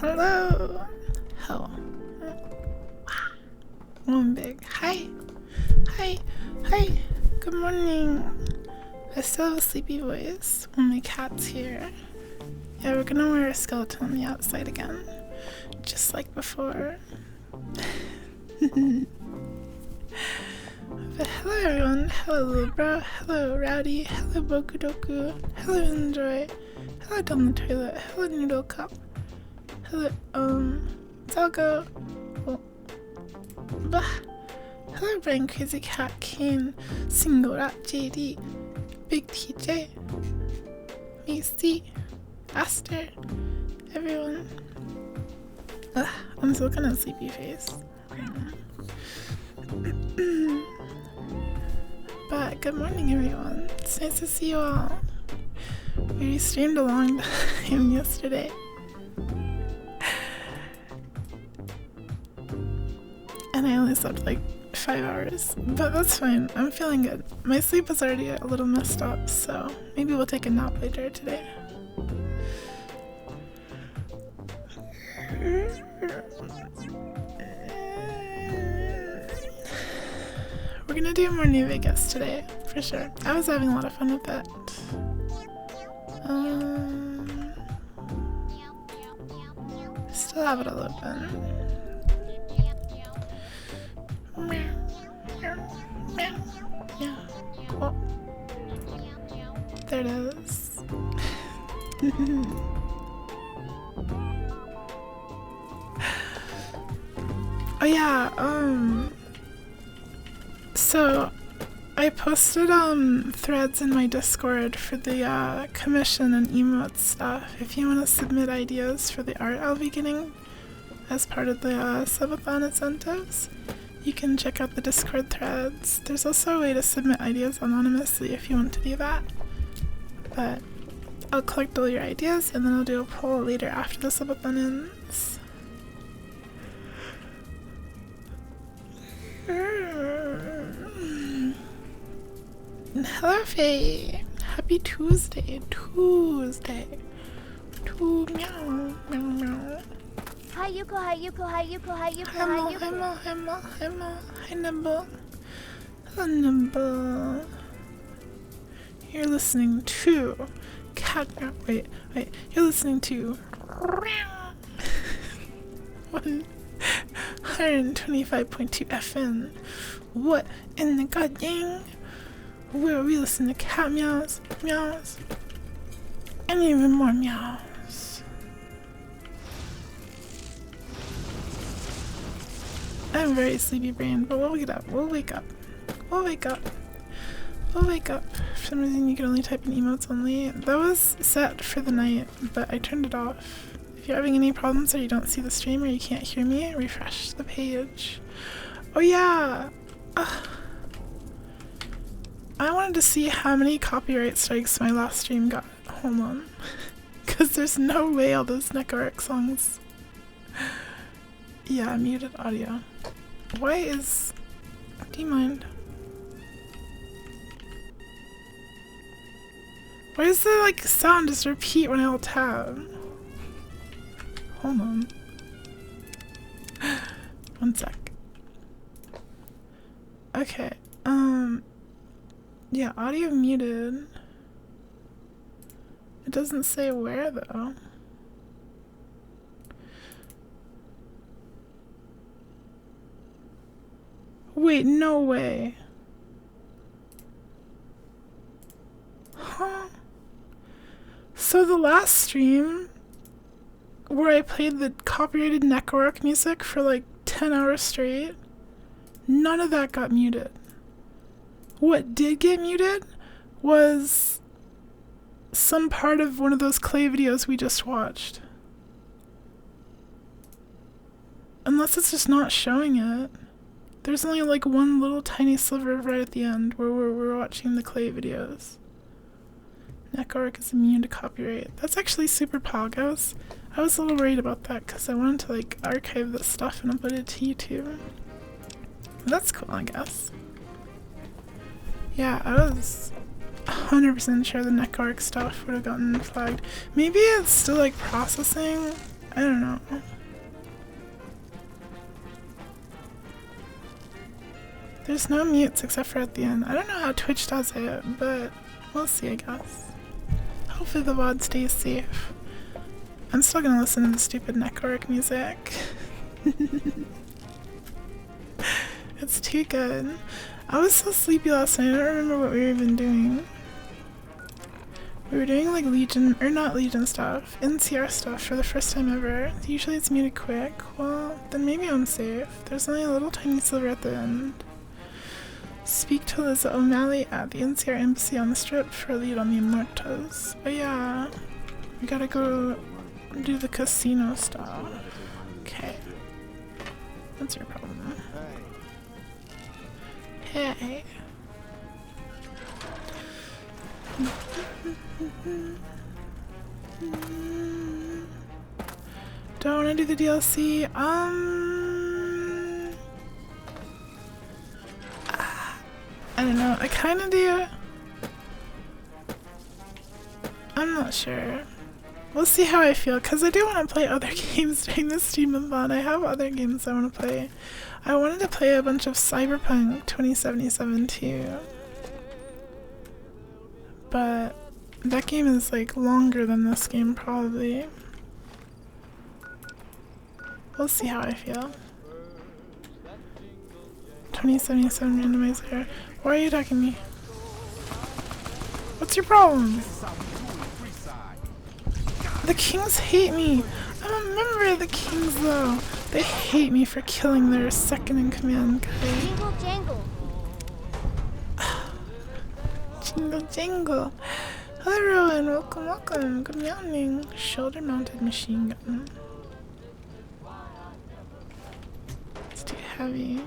Hello. Oh. One big. Hi. Hi. Hi. Good morning. I still have a sleepy voice when my cat's here. Yeah, we're gonna wear a skeleton on the outside again. Just like before. But hello everyone. Hello little bro. Hello Rowdy. Hello Bokudoku. Hello Enjoy. Hello down the toilet. Hello Noodle Cup. Hello Doggo. Oh. Bah. Hello Brain Crazy Cat Kane. Single Rat JD. Big TJ. Macy. Aster. Everyone. Ugh, I'm still kind of sleepy face. But good morning everyone. It's nice to see you all. We streamed a long time yesterday. And I only slept like 5 hours. But that's fine. I'm feeling good. My sleep was already a little messed up, so maybe we'll take a nap later today. We're gonna do more New Vegas today, for sure. I was having a lot of fun with that. Still have it all open. Yeah. Oh. There it is. Oh yeah, so I posted threads in my Discord for the commission and emote stuff. If you want to submit ideas for the art I'll be getting as part of the subathon incentives, you can check out the Discord threads. There's also a way to submit ideas anonymously if you want to do that. But I'll collect all your ideas and then I'll do a poll later after the subathon ends. Hello Faye! Happy Tuesday! Tuesday! Meow, meow, meow. Hi Yuko, hi Yuko, hi Yuko, hi Yuko, Hi hi Mo, Yuko. hi Mo, hi Mo, hi Mo, hi Nimble. Hello Nimble. You're listening to Cat Meow. Wait. You're listening to 125.2 FM. What in the goddamn? Where we listen to cat meows, meows, and even more meows. I'm very sleepy brain, but we'll get up. We'll wake up. We'll wake up. We'll wake up. For some reason you can only type in emotes only. That was set for the night, but I turned it off. If you're having any problems or you don't see the stream or you can't hear me, refresh the page. Oh yeah! I wanted to see how many copyright strikes my last stream got. Hold on. Because there's no way all those Necroark songs... Yeah, muted audio. Why is... Do you mind? Why does the like sound just repeat when I will tab? Hold on. One sec. Okay, yeah, audio muted. It doesn't say where though. Wait, no way. Huh? So the last stream where I played the copyrighted Necroark music for like 10 hours straight, none of that got muted. What did get muted was some part of one of those clay videos we just watched. Unless it's just not showing it. There's only like one little tiny sliver right at the end where we're watching the clay videos. Necroark is immune to copyright. That's actually super poggos. I was a little worried about that because I wanted to like archive this stuff and upload it to YouTube. That's cool, I guess. Yeah, I was 100% sure the Necroark stuff would have gotten flagged. Maybe it's still like processing I don't know. There's no mutes except for at the end. I don't know how Twitch does it, but we'll see, I guess. Hopefully the VOD stays safe. I'm still gonna listen to the stupid network music. It's too good. I was so sleepy last night, I don't remember what we were even doing. We were doing like Legion, or not Legion stuff, NCR stuff for the first time ever. Usually it's muted quick. Well, then maybe I'm safe. There's only a little tiny sliver at the end. Speak to Liz O'Malley at the NCR embassy on the strip for a lead on the Immortals. But yeah, we gotta go do the casino stuff. Okay. What's your problem? Hey. Don't wanna do the DLC? I don't know, I kinda do. I'm not sure. We'll see how I feel, because I do want to play other games during this stream-a-thon. I have other games I want to play. I wanted to play a bunch of Cyberpunk 2077 too. But that game is like longer than this game probably. We'll see how I feel. 2077 randomizer. Why are you attacking me? What's your problem? The Kings hate me! I'm a member of the Kings though! They hate me for killing their second in command guy. Jingle jangle. Jingle jangle. Hello everyone, welcome, welcome. Good morning. Shoulder mounted machine gun. It's too heavy.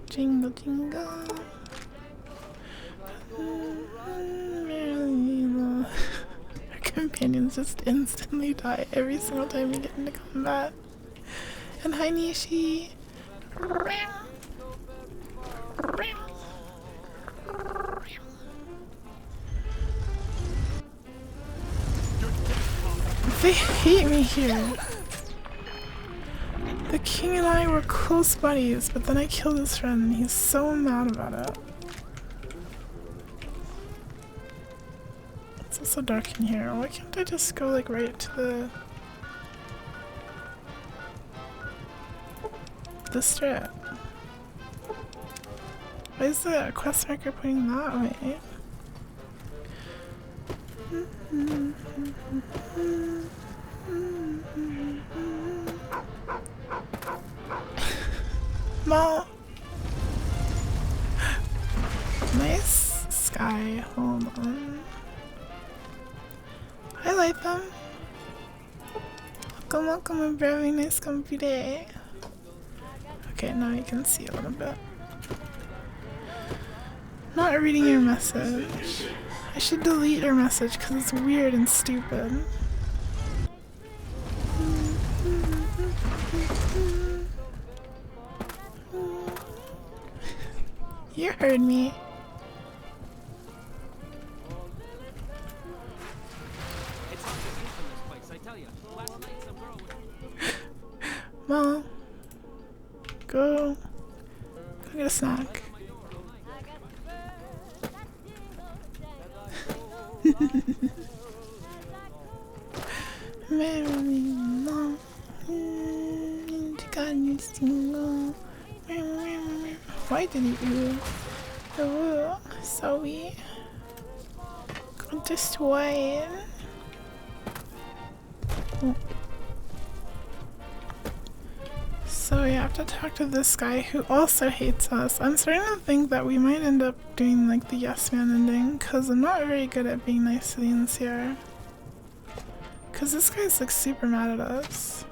Jingle jingle. Our companions just instantly die every single time we get into combat. And hi Nishi. They hate me here. The king and I were close buddies, but then I killed his friend and he's so mad about it. It's also dark in here. Why can't I just go like right to the strip? Why is the quest marker pointing that way? Mom! Nice sky, hold on. I like them. Welcome, welcome, a very nice comfy day. Okay, now you can see a little bit. Not reading your message. I should delete your message because it's weird and stupid. You heard me. Mom, go get a snack. Why did you? Oh, sorry. Got destroyed. Oh. So we have to talk to this guy who also hates us. I'm starting to think that we might end up doing like the yes man ending, because I'm not very good at being nice to the NCR. Because this guy's like super mad at us.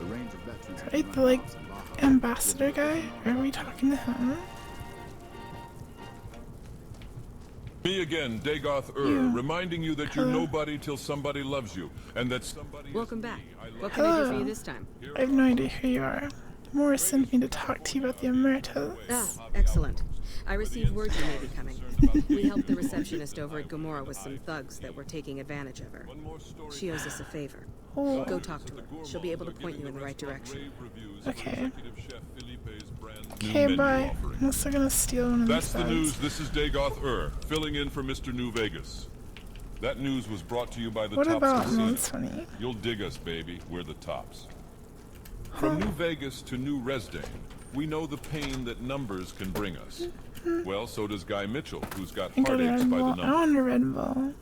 Right, the like ambassador guy? Are we talking to him? Me again, Dagoth reminding you that you're nobody till somebody loves you, and that somebody. Welcome back. What can I do for you this time? I have no idea who you are. Morris sent me to talk to you about the Emeritus. Ah, excellent. I received word you may be coming. We helped the receptionist over at Gomorrah with some thugs that were taking advantage of her. She owes us a favor. Oh, Go talk to her. She'll be able to point you in the right direction. okay. Okay, bye. Unless they're gonna steal one of these That's the bags. news. This is Dagoth filling in for Mr. New Vegas. That news was brought to you by the What Tops about Casino. that's funny? You'll dig us, baby. We're the Tops. From New Vegas to New Resdane, we know the pain that numbers can bring us. Well, so does Guy Mitchell, who's got I got a heartaches Red by the Bull. I number. want a Red Bull.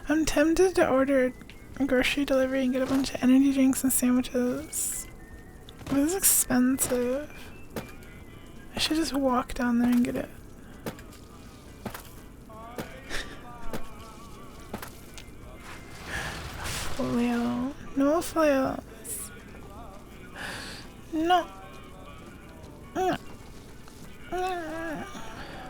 I'm tempted to order a grocery delivery and get a bunch of energy drinks and sandwiches. But it's expensive. I should just walk down there and get it. Flail. No flails. No.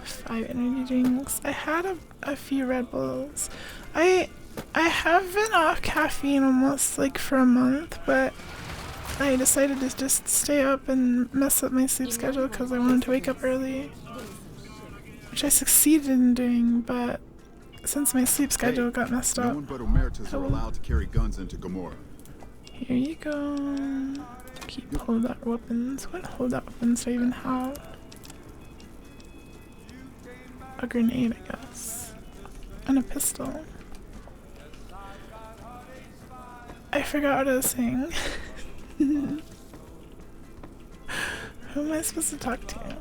5 energy drinks. I had a few Red Bulls. I have been off caffeine almost like for a month, but I decided to just stay up and mess up my sleep schedule because I wanted to wake up early, which I succeeded in doing, but since my sleep schedule got messed No up. one but Emeritus are allowed to carry guns into Gomorrah. Here you go. Keep holdout weapons. What holdout weapons do I even have? A grenade, I guess. And a pistol. I forgot what I was saying. Who am I supposed to talk to?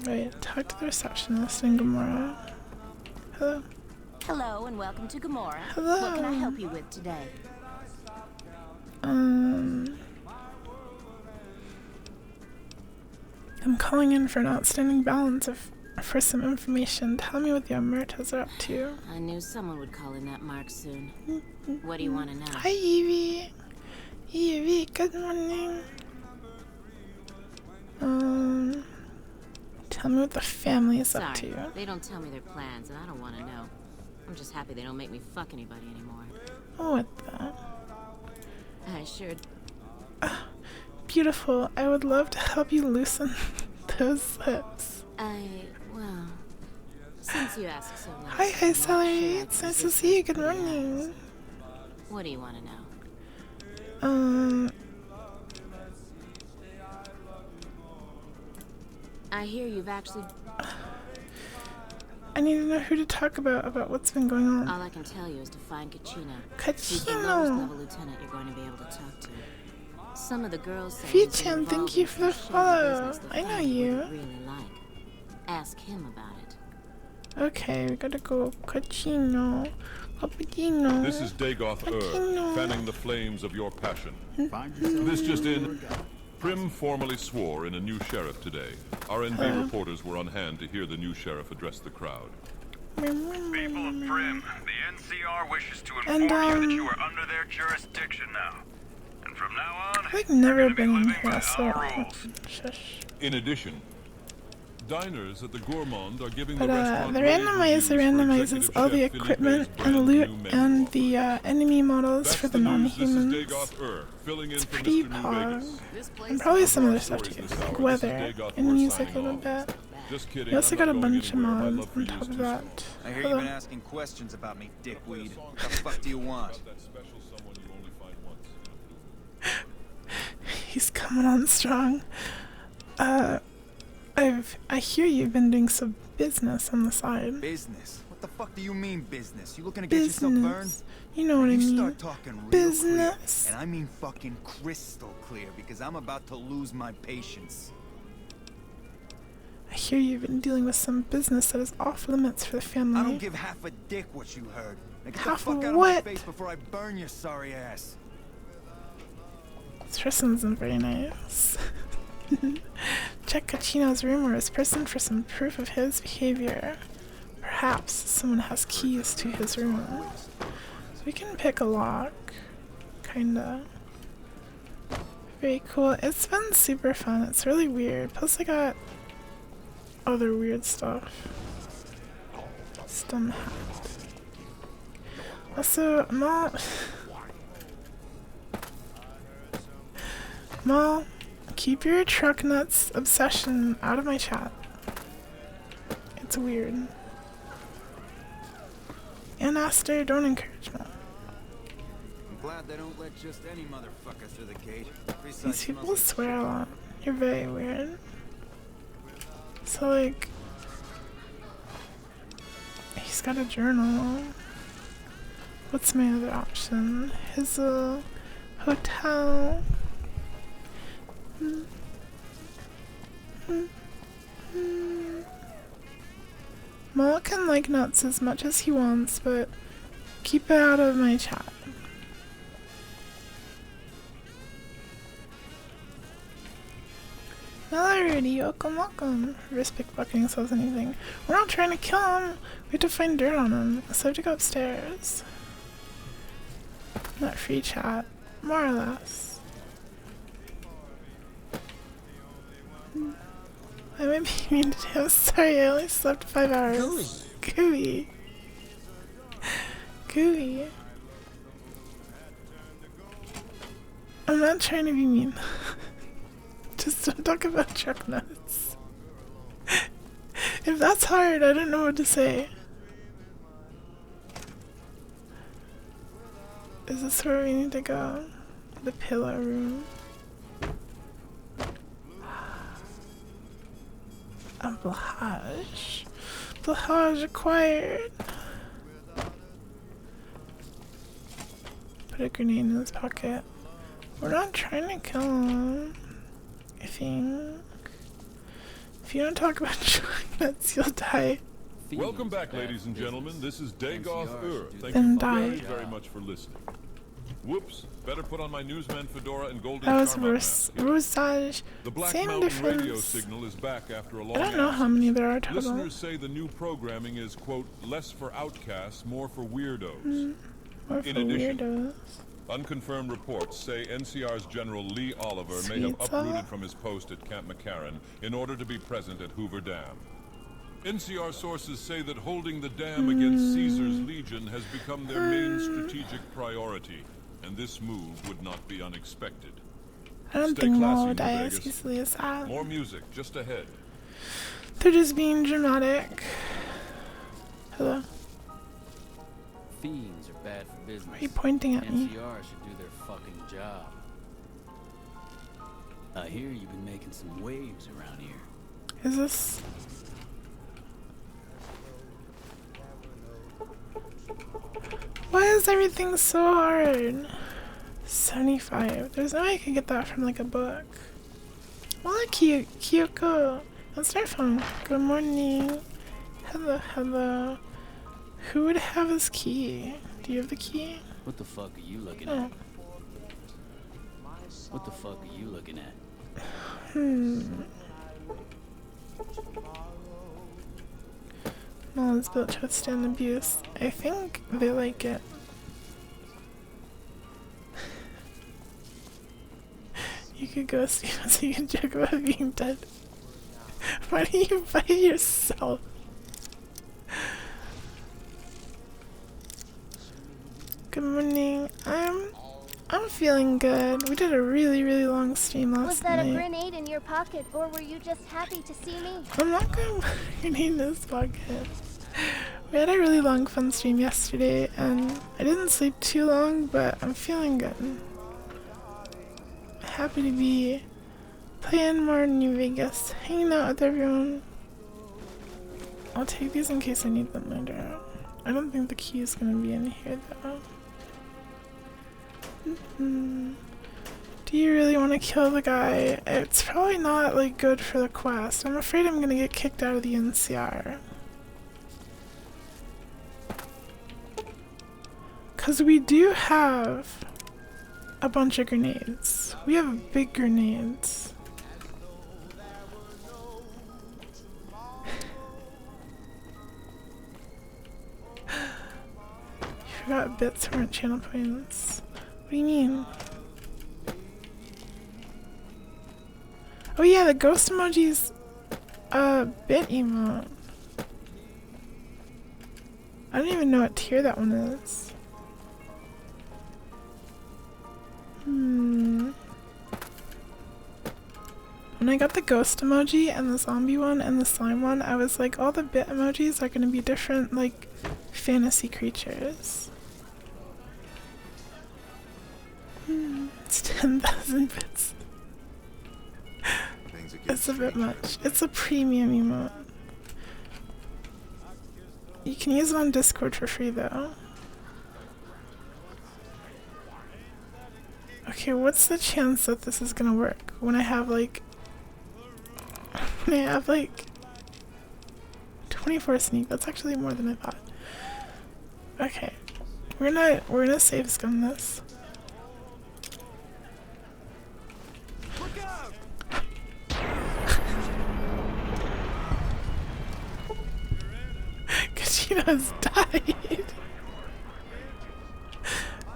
Right, talk to the receptionist in Gomorrah. Hello. Hello and welcome to Gomorrah. Hello. What can I help you with today? I'm calling in for an outstanding balance for some information. Tell me what the Emeritus are up to. I knew someone would call in that mark soon. What do you want to know? Hi, Evie. Evie, good morning. Tell me what the family is up Sorry, to. they don't tell me their plans, and I don't want to know. I'm just happy they don't make me fuck anybody anymore. What the? I sure... Beautiful. I would love to help you loosen those lips. well... Since you ask so much... Hi, I'm not Celery. sure I It's can nice to resist see you. those Good pretty morning. eyes. What do you want to know? I hear you've actually... I need to know who to talk about what's been going on. All I can tell you is to find Kachina. He's the lowest level Kachino! lieutenant you're going to be able to talk to. Some of the girls say Fichan, thank you for the follow. I know you. Really like. Ask him about it. Okay, we gotta go. Kachino. Cappuccino. This is Dagoth Kachino. fanning the flames of your passion. Find yourself This just in. Prim formally swore in a new sheriff today. RNB reporters were on hand to hear the new sheriff address the crowd. People of Prim, the NCR wishes to And, inform you that you are under their jurisdiction now. And from now on, I've never you're gonna be been in living here, by so our rules. shush. In addition, diners at the Gourmand are giving But the restaurant the rave randomizer reviews for randomizes executive all the chef equipment Felipe's and brand loot new menu and offer. the enemy models That's for the news. This is non-humans. Dagoth filling in It's for pretty Mr. New pog. Vegas. And probably some other stuff Stories too, this like hour. This is weather Dagoth and music a signing little off. bit. Just kidding. You also I'm got a not going bunch of anywhere. My mods love for on you top is of too that. I hear Hello. you've been asking questions about me, dickweed. What the fuck do you want? That special someone you only find once in a blue moon. He's coming on strong. I hear you've been doing some business on the side. Business? What the fuck do you mean business? You looking to get yourself burned? Business. You know what I You mean. start talking real Business. clear, and I mean fucking crystal clear, because I'm about to lose my patience. I hear you've been dealing with some business that is off limits for the family. I don't give half a dick what you heard. Now get Half the fuck a out of what? my face before I burn your sorry ass. Tristan isn't very nice. Check Kachino's room or his person for some proof of his behavior. Perhaps someone has keys to his room. So we can pick a lock. Kinda. Very cool. It's been super fun. It's really weird. Plus I got other weird stuff. Stun hat. Also, I'm not... Well, keep your truck nuts obsession out of my chat. It's weird. And Aster, don't encourage me. I'm glad they don't let just any motherfucker through the gate. These people swear a lot. You're very weird. So, like, he's got a journal. What's my other option? His hotel. Maul can like nuts as much as he wants, but keep it out of my chat. Alrighty, welcome. Risk pickpocketing says anything. We're not trying to kill him. We have to find dirt on him. So I have to go upstairs. Not free chat. More or less. I might be mean to him. Sorry, I only slept 5 hours. Gooey. Gooey. I'm not trying to be mean. Just don't talk about truck nuts. If that's hard, I don't know what to say. Is this where we need to go? The pillow room. A blush. Blush acquired. Put a grenade in his pocket. We're not trying to kill him. I think. If you don't talk about truck nuts, you'll die. Welcome back, ladies and gentlemen. This is Dagoth Ur. Thank Then you die. very much for listening. Whoops. Better put on my newsman fedora and golden That was Charmat mask. Rosage. The Black Same Mountain radio difference. signal is back after a long I don't know absence. how many there are total. Listeners say the new programming is, quote, less for outcasts, more for weirdos. Or for In addition, weirdos. Unconfirmed reports say NCR's General Lee Oliver may have Sweet uprooted from his post at Camp McCarran in order to be present at Hoover Dam. NCR sources say that holding the dam against Caesar's Legion has become their main strategic priority, and this move would not be unexpected. I don't Stay think classy, Maul New dies Vegas. easily as that. More music just ahead. They're just being dramatic. Hello? Fiends are bad for business. Why are you pointing at me? NCR should do their fucking job. I hear you've been making some waves around here. Is this... Why is everything so hard? 75. There's no way I could get that from like a book. Well, Kyoko. That's their phone. Good morning. Hello. Who would have his key? Do you have the key? What the fuck are you looking Oh. at? What the fuck are you looking at? Well, it's built to withstand abuse. I think they like it. You could go see so you can joke about being dead. Why do you bite yourself? Good morning. I'm feeling good. We did a really long stream last Was that night. a grenade in your pocket, or were you just happy to see me? I'm not going to grenade in this pocket. We had a really long fun stream yesterday, and I didn't sleep too long, but I'm feeling good. Happy to be playing more in New Vegas, hanging out with everyone. I'll take these in case I need them later. I don't think the key is gonna be in here though. Do you really want to kill the guy? It's probably not like good for the quest. I'm afraid I'm gonna get kicked out of the NCR. Cause we do have a bunch of grenades. We have big grenades. You forgot bits weren't channel points. What do you mean? Oh yeah, the ghost emoji's a bit emote. I don't even know what tier that one is. When I got the ghost emoji and the zombie one and the slime one, I was like, all the bit emojis are gonna be different, like, fantasy creatures. It's 10,000 bits. It's a bit much. It's a premium emote. You can use it on Discord for free though. Okay, what's the chance that this is gonna work when I have like 24 sneak? That's actually more than I thought. Okay. We're gonna save scum this. Kachina's died.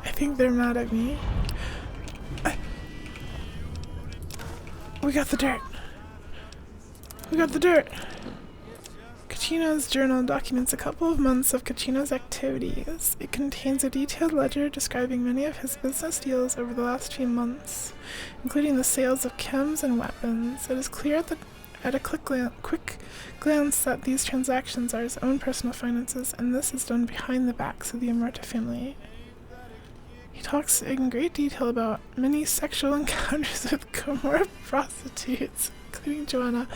I think they're mad at me. We got the dirt. We got the dirt. Kachina's journal documents a couple of months of Kachina's activities. It contains a detailed ledger describing many of his business deals over the last few months, including the sales of chems and weapons. It is clear at a quick glance that these transactions are his own personal finances, and this is done behind the backs of the Omerta family. He talks in great detail about many sexual encounters with Gomorrah prostitutes, including Joanna.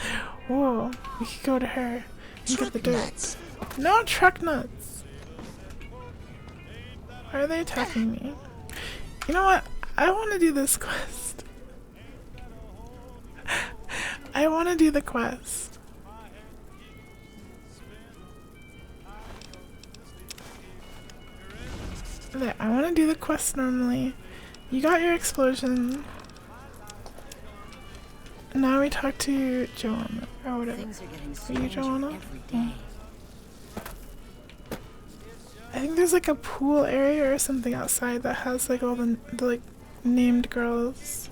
Whoa, we could go to her and get the dirt. No truck nuts! Why are they attacking me? You know what? I want to do this quest. I want to do the quest. There, I want to do the quest normally. You got your explosion. Now we talk to Joanna, or whatever. Are you Joanna? Yeah. I think there's like a pool area or something outside that has like all the like named girls.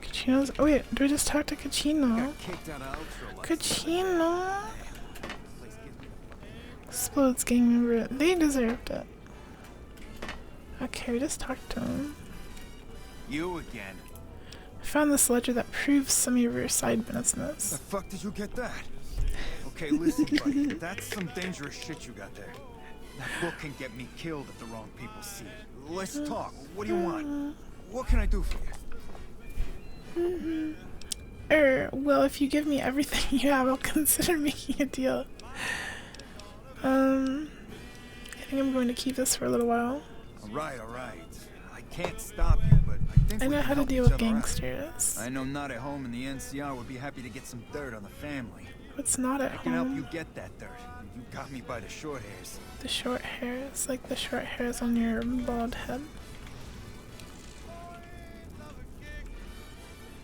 Kachino's. Oh wait, do we just talk to Kachino? Kachino! Explodes gang member. They deserved it. Okay, we just talked to him. You again. I found this ledger that proves some of your side business. The fuck did you get that? Okay, listen, buddy. That's some dangerous shit you got there. That book can get me killed if the wrong people see it. Let's talk. What do you want? What can I do for you? Well, if you give me everything you have, I'll consider making a deal. I think I'm going to keep this for a little while. Alright. I can't stop you, but I think I know how to deal with gangsters. I know Not at Home and the NCR would be happy to get some dirt on the family. What's Not at I Home? can help you get that dirt. You got me by the short hairs. The short hairs, like the short hairs on your bald head.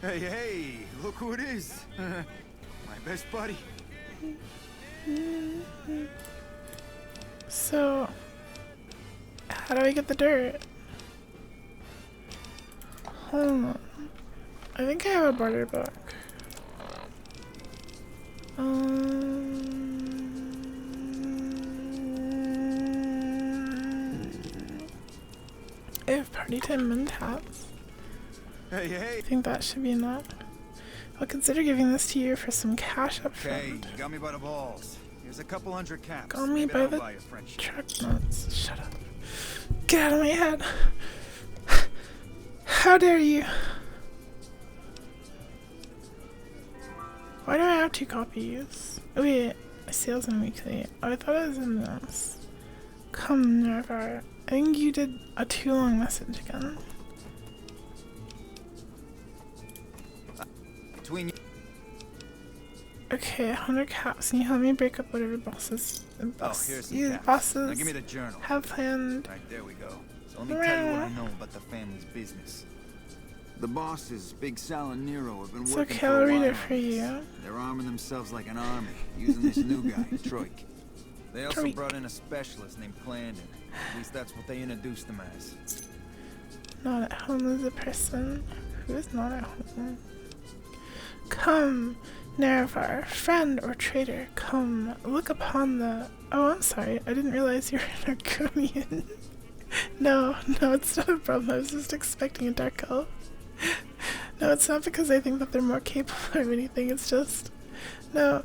Hey, look who it is. My best buddy. So, how do I get the dirt? Hold on. I think I have a barter book. I have party time mentats. Hey. I think that should be enough. I'll consider giving this to you for some cash up front. Okay, you got me by the balls. Here's a couple $100 caps. Got me by the truck nuts. Shut up. Get out of my head. How dare you? Why do I have 2 copies? Oh wait, sales and weekly. Oh, I thought it was in this. Come, Nervar. I think you did a too long message again. Between you. Okay, 100 caps. Can you help me break up whatever bosses Here's some you caps. bosses Now give me the journal. have planned? Right, there we go. So let me tell you what I know about the family's business. The bosses, Big Sal and Nero, have been It's working okay, for a I'll read while. it for you. They're arming themselves like an army, using this new guy, Troik. They also Troik. brought in a specialist named Clandon. At least that's what they introduced him as. Not at home is a person who is not at home. Come, Nervar, friend or traitor, come, look upon the... Oh, I'm sorry, I didn't realize you were an Argonian. No, it's not a problem. I was just expecting a dark elf. No, it's not because I think that they're more capable or anything. It's just... No,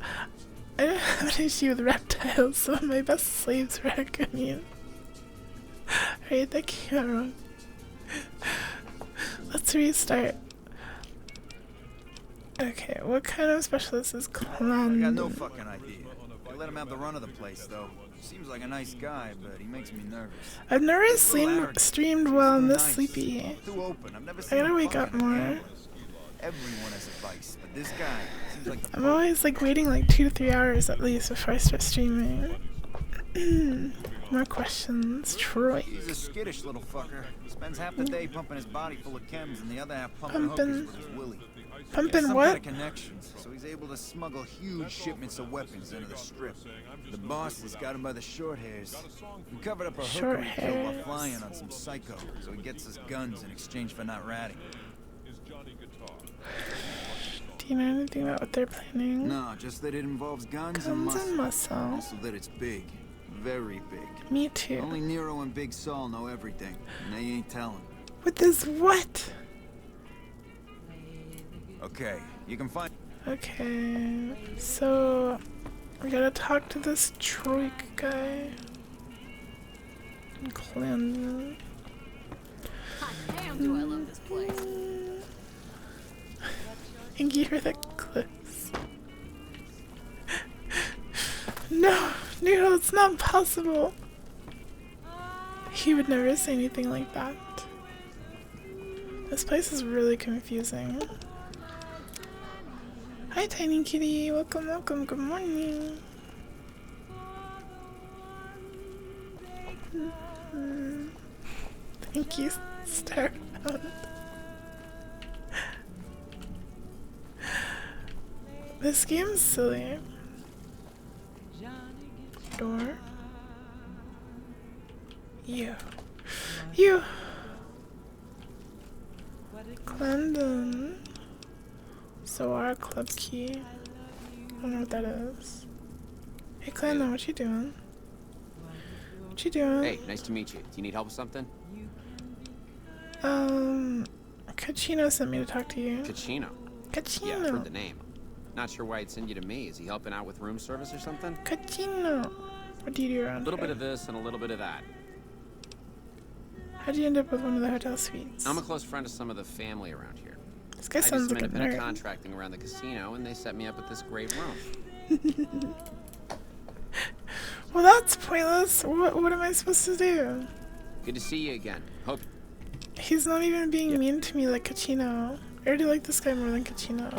I don't have an issue with reptiles. Some of my best slaves were Argonian. Alright, that came out wrong. Let's restart. Okay, what kind of specialist is Clan? I got no fucking idea. I let him have the run of the place, though. Seems like a nice guy, but he makes me nervous. I've never streamed while I'm this sleepy. Too open. I've never I seen gotta wake up more. Everyone has a vice, but this guy seems like I'm always like waiting like 2 to 3 hours at least before I start streaming. More questions, Troy. He's a skittish little fucker. He spends half the day pumping his body full of chems and the other half pumping hookers with his willy. Pumping what? what? Kind of connections, so he's able to smuggle huge shipments of weapons into the strip. The boss has got him by the short hairs. He covered up a hooker he killed while flying on some psycho, so he gets us guns in exchange for not ratting. Do you know anything about what they're planning? No, just that it involves guns and muscle. Also that it's big. Very big. Me too. Only Nero and Big Saul know everything, and they ain't telling. What this what? Okay, you can find... Okay, so... we gotta talk to this Troik guy. Clan. Hot damn, do I love this place. Thank you for the clips. No, it's not possible. He would never say anything like that. This place is really confusing. Hi, Tiny Kitty. Welcome. Good morning. Thank you, Starbound. This game's silly. Door. You. Clandon. So our club key. I don't know what that is. Hey Clandon, what you doing? Hey, nice to meet you. Do you need help with something? Cachino sent me to talk to you. Cachino? Yeah, I've heard the name. Not sure why he'd send you to me. Is he helping out with room service or something? Cachino. What do you do around A little here? bit of this and a little bit of that. How'd you end up with one of the hotel suites? I'm a close friend of some of the family around here. This guy I did sounds some like a independent nerd. contracting around the casino, and they set me up with this great room. Well, that's pointless. What am I supposed to do? Good to see you again. Hope. He's not even being mean to me like Cachino. I already like this guy more than Cachino.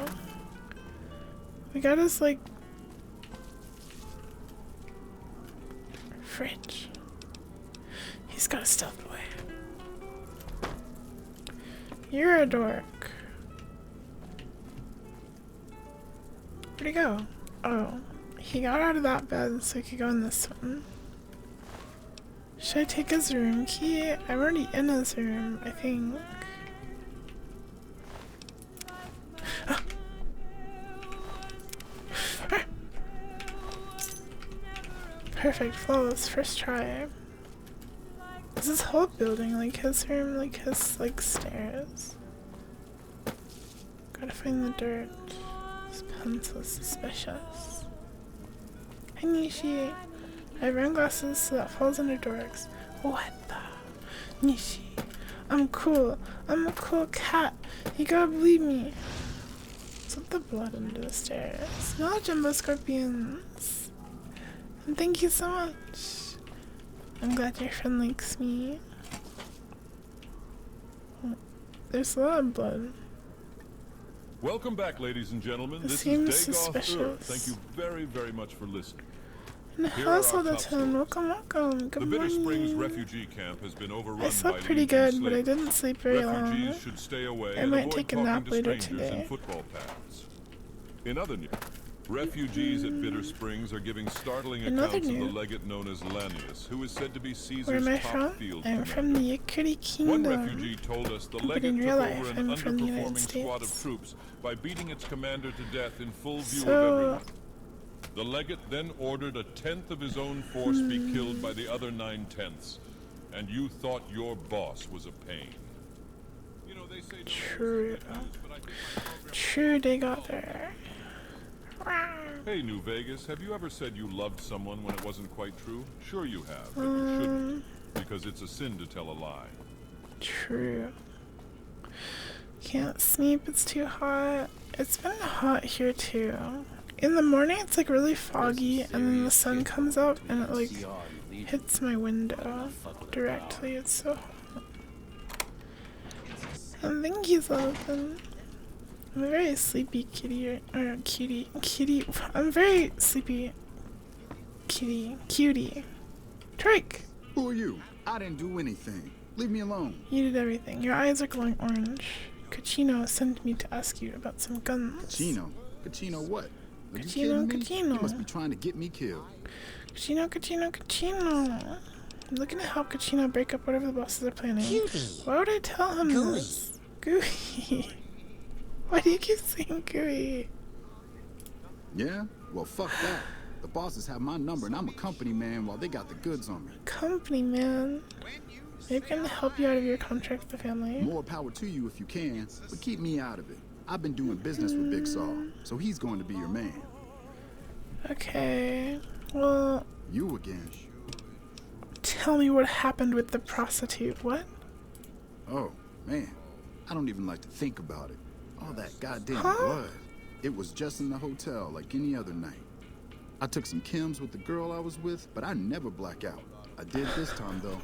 We got his, like... fridge. He's got a stealth away. You're a dork. Where'd he go? Oh. He got out of that bed so he could go in this one. Should I take his room key? I'm already in his room, I think. Ah. Ah. Perfect, flawless, first try. Is this whole building like his room, like his, like, stairs? Gotta find the dirt. This pencil's suspicious. Hi Nishi. I have round glasses so that falls under dorks. What the? Nishi. I'm cool. I'm a cool cat. You gotta believe me. Slip the blood under the stairs. No jumbo scorpions. And thank you so much. I'm glad your friend likes me. There's a lot of blood. Welcome back, ladies and gentlemen. This This seems is Dagoth suspicious. Ur. Thank you very, very much for listening. And Here how's are all the our top time? Welcome. Good The Bitter Springs morning. refugee camp has been overrun I slept by pretty Legion good, but I slaves. didn't sleep very Refugees long. should stay away I and might avoid take a talking nap to later strangers today. in football paths. In other news, refugees at Bitter Springs are giving startling Another accounts of the news. legate known as Lanius, who is said to be Caesar's Where am I top from? field I'm from the Yakuri One Kingdom. refugee told us the But legate in took real over life, an I'm from the United underperforming squad of States. troops by beating its commander to death in full view So- of everyone. The legate then ordered a tenth of his own force be killed by the other 9/10. and you thought your boss was a pain. You know, they say no True. news, but I think my program- True, they got there. Hey, New Vegas, have you ever said you loved someone when it wasn't quite true? Sure you have, but you shouldn't, because it's a sin to tell a lie. True. Can't sleep, it's too hot. It's been hot here too. In the morning it's like really foggy and then the sun comes up and it like hits my window directly. It's so hot. And thank you, Sullivan. I'm a very sleepy kitty, or kitty. I'm very sleepy cutie. Trike! Who are you? I didn't do anything. Leave me alone. You did everything. Your eyes are glowing orange. Kachino sent me to ask you about some guns. Kachino? Kachino what? Are you Kachino, kidding me? Kachino. You must be trying to get me killed. Kachino. I'm looking to help Kachino break up whatever the bosses are planning. Why would I tell him this? Gooey. Why do you keep saying gooey? Yeah? Well, fuck that. The bosses have my number and I'm a company man while they got the goods on me. Company man. Maybe I can help you out of your contract with the family. More power to you if you can, but keep me out of it. I've been doing business with Big Saw, so he's going to be your man. Okay. Well, You again. tell me what happened with the prostitute. What? Oh, man. I don't even like to think about it. All that goddamn Huh? blood. It was just in the hotel like any other night. I took some chems with the girl I was with, but I never black out. I did this time, though.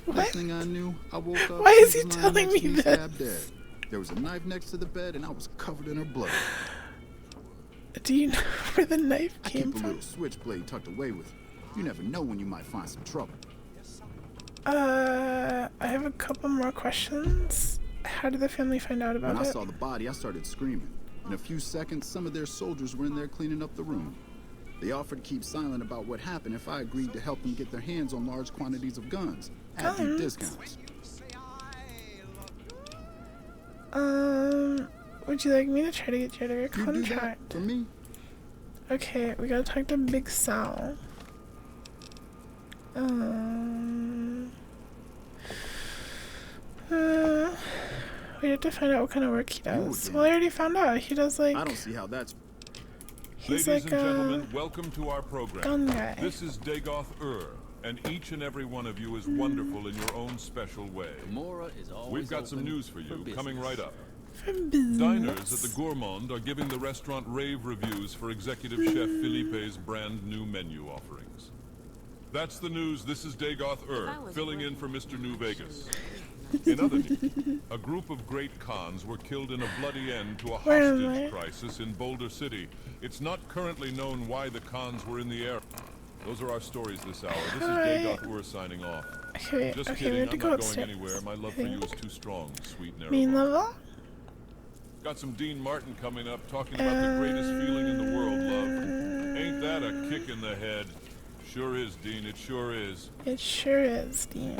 What? Next thing I knew, I woke up. Why is she he was lying telling next me to this? stabbed dead. There was a knife next to the bed, and I was covered in her blood. Do you know where the knife I came keep a from? little switchblade tucked away with me. You never know when you might find some trouble. I have a couple more questions. How did the family find out about When I it? saw the body, I started screaming. In a few seconds, some of their soldiers were in there cleaning up the room. They offered to keep silent about what happened if I agreed to help them get their hands on large quantities of guns at deep Guns? discounts. Would you like me to try to get you out of your You do that contract? for me? Okay, we gotta talk to Big Sal. We have to find out what kind of work he does. again. Well, I already found out. He does like, I don't see how that's... he's Ladies like and a gentlemen, welcome to our program. gun guy. This is Dagoth and each and every one of you is wonderful in your own special way. Gamora is always We've got some open news for you, business. coming right up. For business. Diners at the Gourmand are giving the restaurant rave reviews for executive chef Felipe's brand new menu offerings. That's the news. This is Dagoth filling in for Mr. New Vegas. In other news, a group of great Khans were killed in a bloody end to a Where am hostage I? crisis in Boulder City. It's not currently known why the Khans were in the air. Those are our stories this hour. This is Alright. Dagoth signing off. Okay, Just okay, we kidding, have to I'm go not going upstairs. anywhere. My love I for you think. is too strong, sweet Main Narrow. level? Got some Dean Martin coming up, talking about the greatest feeling in the world, love. Ain't that a kick in the head? Sure is, Dean, it sure is. It sure is, Dean.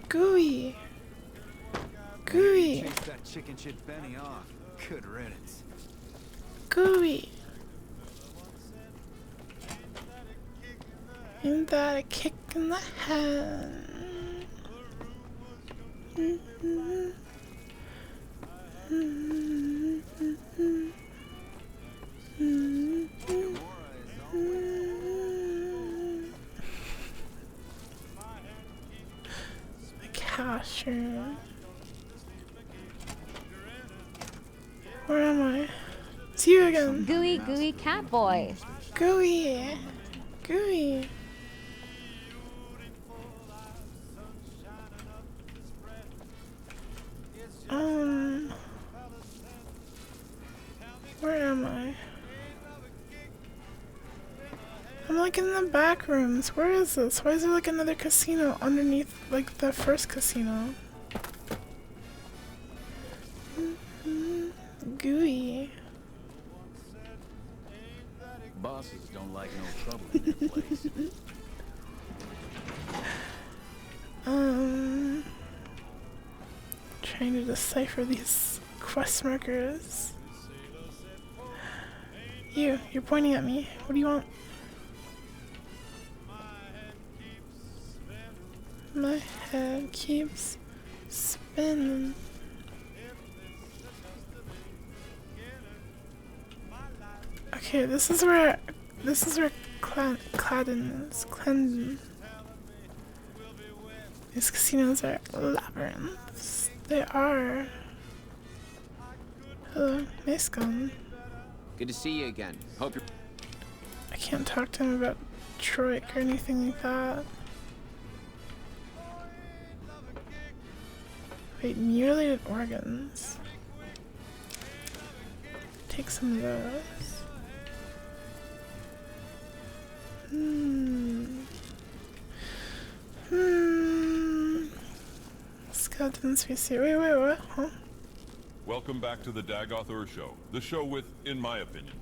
Gooey. Gooey. Chase that chicken shit Benny off. Good riddance. Gooey. Ain't that a kick in the head? The cash room. Where am I? It's you again. Gooey, gooey cat boy. Gooey. Gooey. Where am I? I'm like in the back rooms. Where is this? Why is there like another casino underneath like the first casino? Gooey. Bosses don't like no trouble in their place. Trying to decipher these quest markers. You're pointing at me. What do you want? My head keeps spinning. Okay, this is where Cladden is. Clandon. These casinos are labyrinths. They are. Hello, nice gun. Good to see you again. Hope you're... I can't talk to him about Troik or anything like that. Wait, mutilated organs. Take some of those. Skeletons we see. Wait, what? Huh? Welcome back to the Dagoth Ur Show. The show with, in my opinion,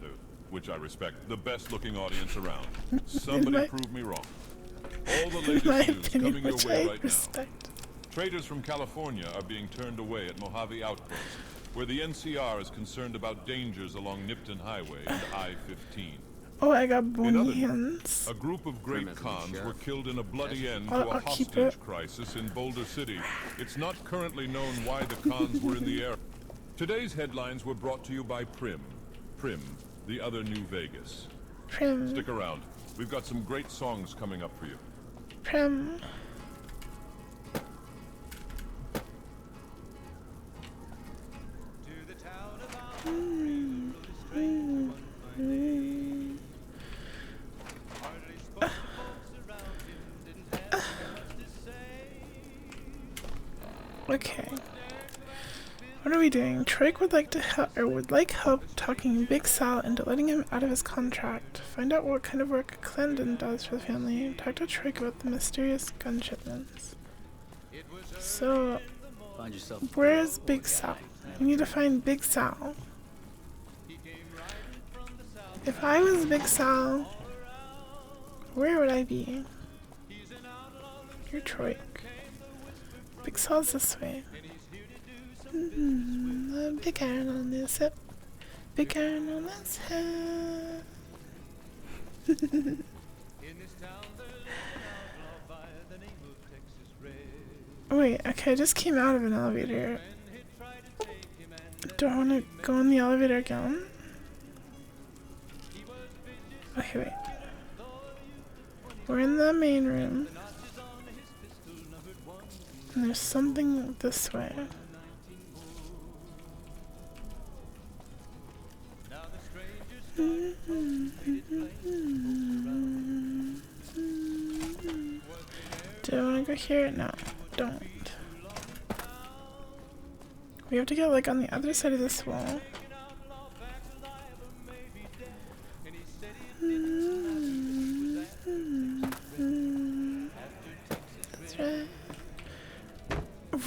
which I respect, the best looking audience around. Somebody prove me wrong. All the latest news coming your way right now. Traders from California are being turned away at Mojave Outpost, where the NCR is concerned about dangers along Nipton Highway and I-15. Oh, I got bony hands. A group of great Khans were killed in a bloody end to a hostage crisis in Boulder City. It's not currently known why the Khans were in the area. Today's headlines were brought to you by Prim. Prim, the other New Vegas. Prim. Stick around. We've got some great songs coming up for you. Prim. Okay. What are we doing? Troik would like to help talking Big Sal into letting him out of his contract. Find out what kind of work Clandon does for the family. Talk to Troik about the mysterious gun shipments. So, where's Big Sal? We need to find Big Sal. If I was Big Sal, where would I be? You're Troik. Big Sal's this way. A big iron on this hip. Big iron on this head. Wait, okay, I just came out of an elevator. Do I want to go in the elevator again? Okay, wait. We're in the main room. And there's something this way. Do I want to go here? No, don't. We have to get like on the other side of this wall. That's right.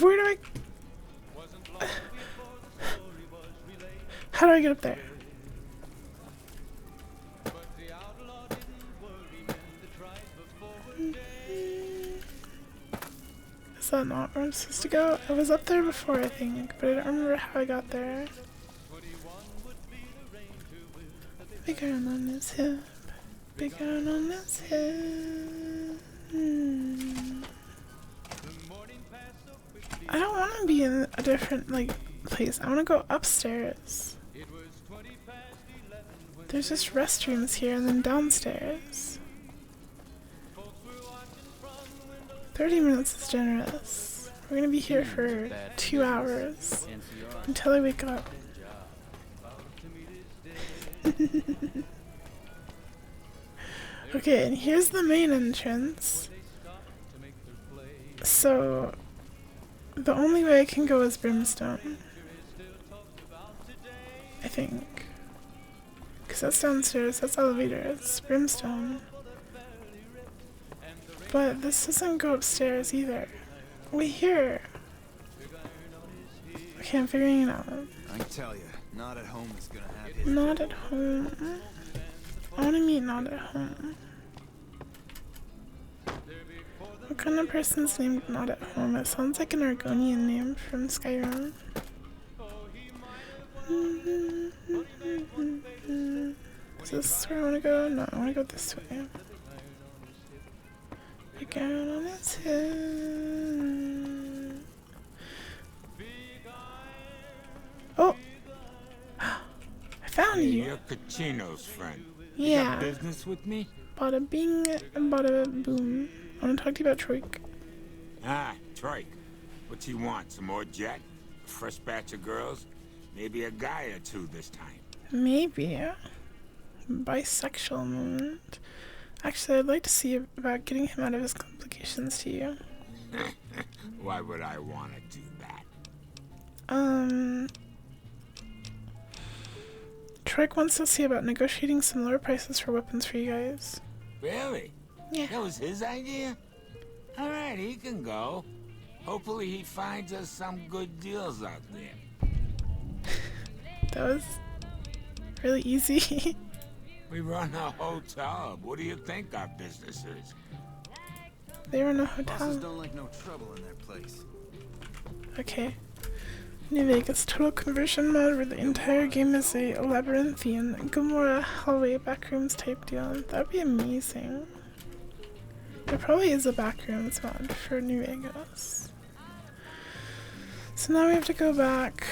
Where do I... How do I get up there? Is that not where I'm supposed to go? I was up there before, I think, but I don't remember how I got there. Big iron on his hip. Big iron on his hip. I don't want to be in a different, like, place. I want to go upstairs. There's just restrooms here and then downstairs. 30 minutes is generous. We're gonna be here for 2 hours until I wake up. Okay, and here's the main entrance. So, the only way I can go is Brimstone. I think. Because that's downstairs, that's elevator, it's Brimstone. But this doesn't go upstairs either. Wait, here. Okay, I'm figuring it out. I can tell you, Not at Home is gonna have his... Not at Home. I want to meet Not at Home. What kind of person's named Not at Home? It sounds like an Argonian name from Skyrim. Is this where I want to go? No, I want to go this way. Again on his head. Oh! I found you! You're Kachino's friend. Yeah. You got business with me? Bada bing and bada boom. I want to talk to you about Troik. Ah, Troik. What you want? Some more jet? A fresh batch of girls? Maybe a guy or two this time. Maybe. Bisexual moment. Actually, I'd like to see about getting him out of his complications to you. Why would I want to do that? Troik wants to see about negotiating some lower prices for weapons for you guys. Really? Yeah. That was his idea? Alright, he can go. Hopefully he finds us some good deals out there. That was really easy. We run a hotel. What do you think our business is? They run a hotel. Bosses don't like no trouble in their place. Okay. New Vegas total conversion mod where the entire game is a labyrinthian Gomorrah hallway backrooms type deal. That'd be amazing. There probably is a backrooms mod for New Vegas. So now we have to go back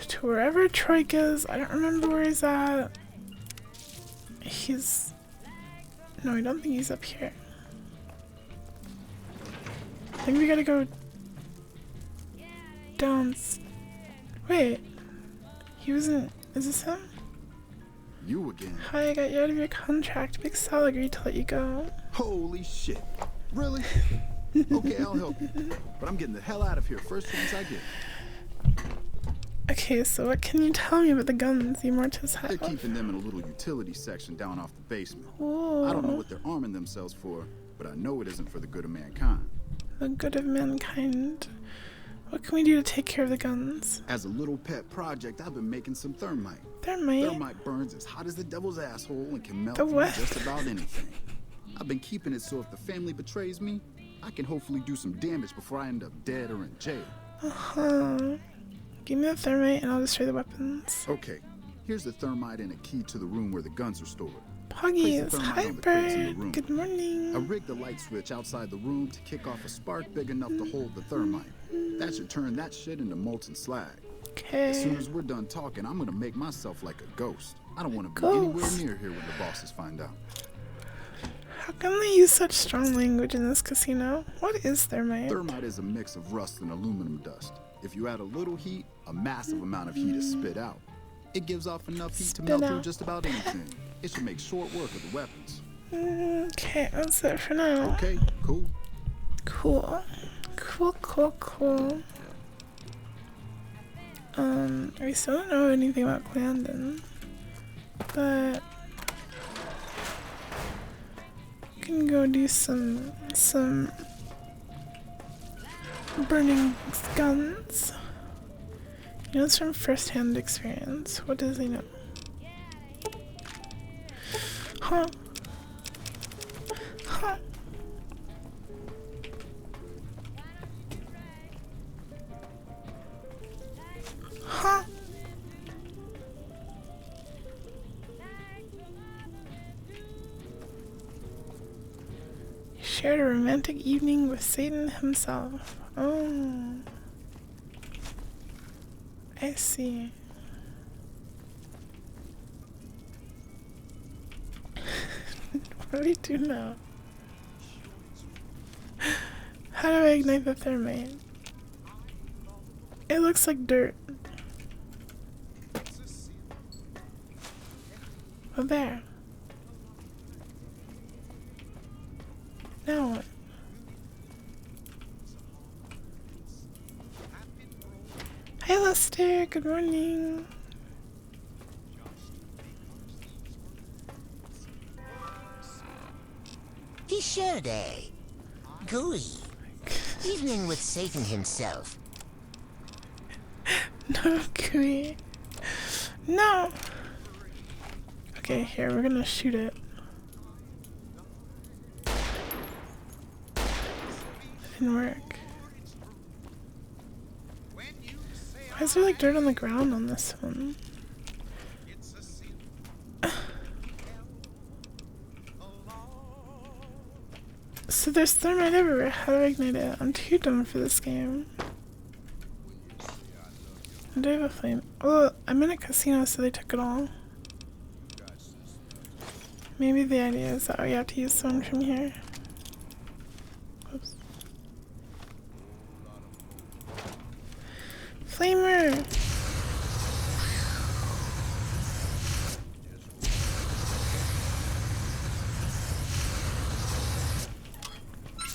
to wherever Troik is. I don't remember where he's at. No, I don't think he's up here. I think we gotta go down. Wait. He wasn't. Is this him? You again. Hi, I got you out of your contract. Big Sal agreed to let you go. Holy shit. Really? Okay, I'll help you. But I'm getting the hell out of here first chance I get. Okay, so what can you tell me about the guns the Immortus have? They're keeping them in a little utility section down off the basement. Ooh. I don't know what they're arming themselves for, but I know it isn't for the good of mankind. The good of mankind. What can we do to take care of the guns? As a little pet project, I've been making some thermite. Thermite? Thermite burns as hot as the devil's asshole and can melt The through what? just about anything. I've been keeping it so if the family betrays me, I can hopefully do some damage before I end up dead or in jail. Uh-huh. Give me the thermite and I'll destroy the weapons. Okay, here's the thermite and a key to the room where the guns are stored. Poggies, hi Bird. Room. Good morning. I rigged the light switch outside the room to kick off a spark big enough to hold the thermite. That should turn that shit into molten slag. Okay. As soon as we're done talking, I'm gonna make myself like a ghost. I don't want to be anywhere near here when the bosses find out. How come they use such strong language in this casino? What is thermite? Thermite is a mix of rust and aluminum dust. If you add a little heat, a massive amount of heat is spit out. It gives off enough heat to melt through just about anything. It should make short work of the weapons. Okay, that's it for now. Okay, cool. Cool. We still don't know anything about Glandon, but we can go do some burning guns. He knows from first-hand experience. What does he know? Huh? Huh? Huh? He shared a romantic evening with Satan himself. Oh. I see. What do we do now? How do I ignite the thermite? It looks like dirt. Oh, there. Now what? Hi, Lester. Good morning. Day. Gooey. Evening with Satan himself. No, Gooey. No. Okay, here, we're gonna shoot it. It didn't work. Why is there like dirt on the ground on this one? So there's thermite everywhere. How do I ignite it? I'm too dumb for this game. Do I have a flame? Oh, I'm in a casino, so they took it all. Maybe the idea is that we have to use someone from here. Oops. Flamer!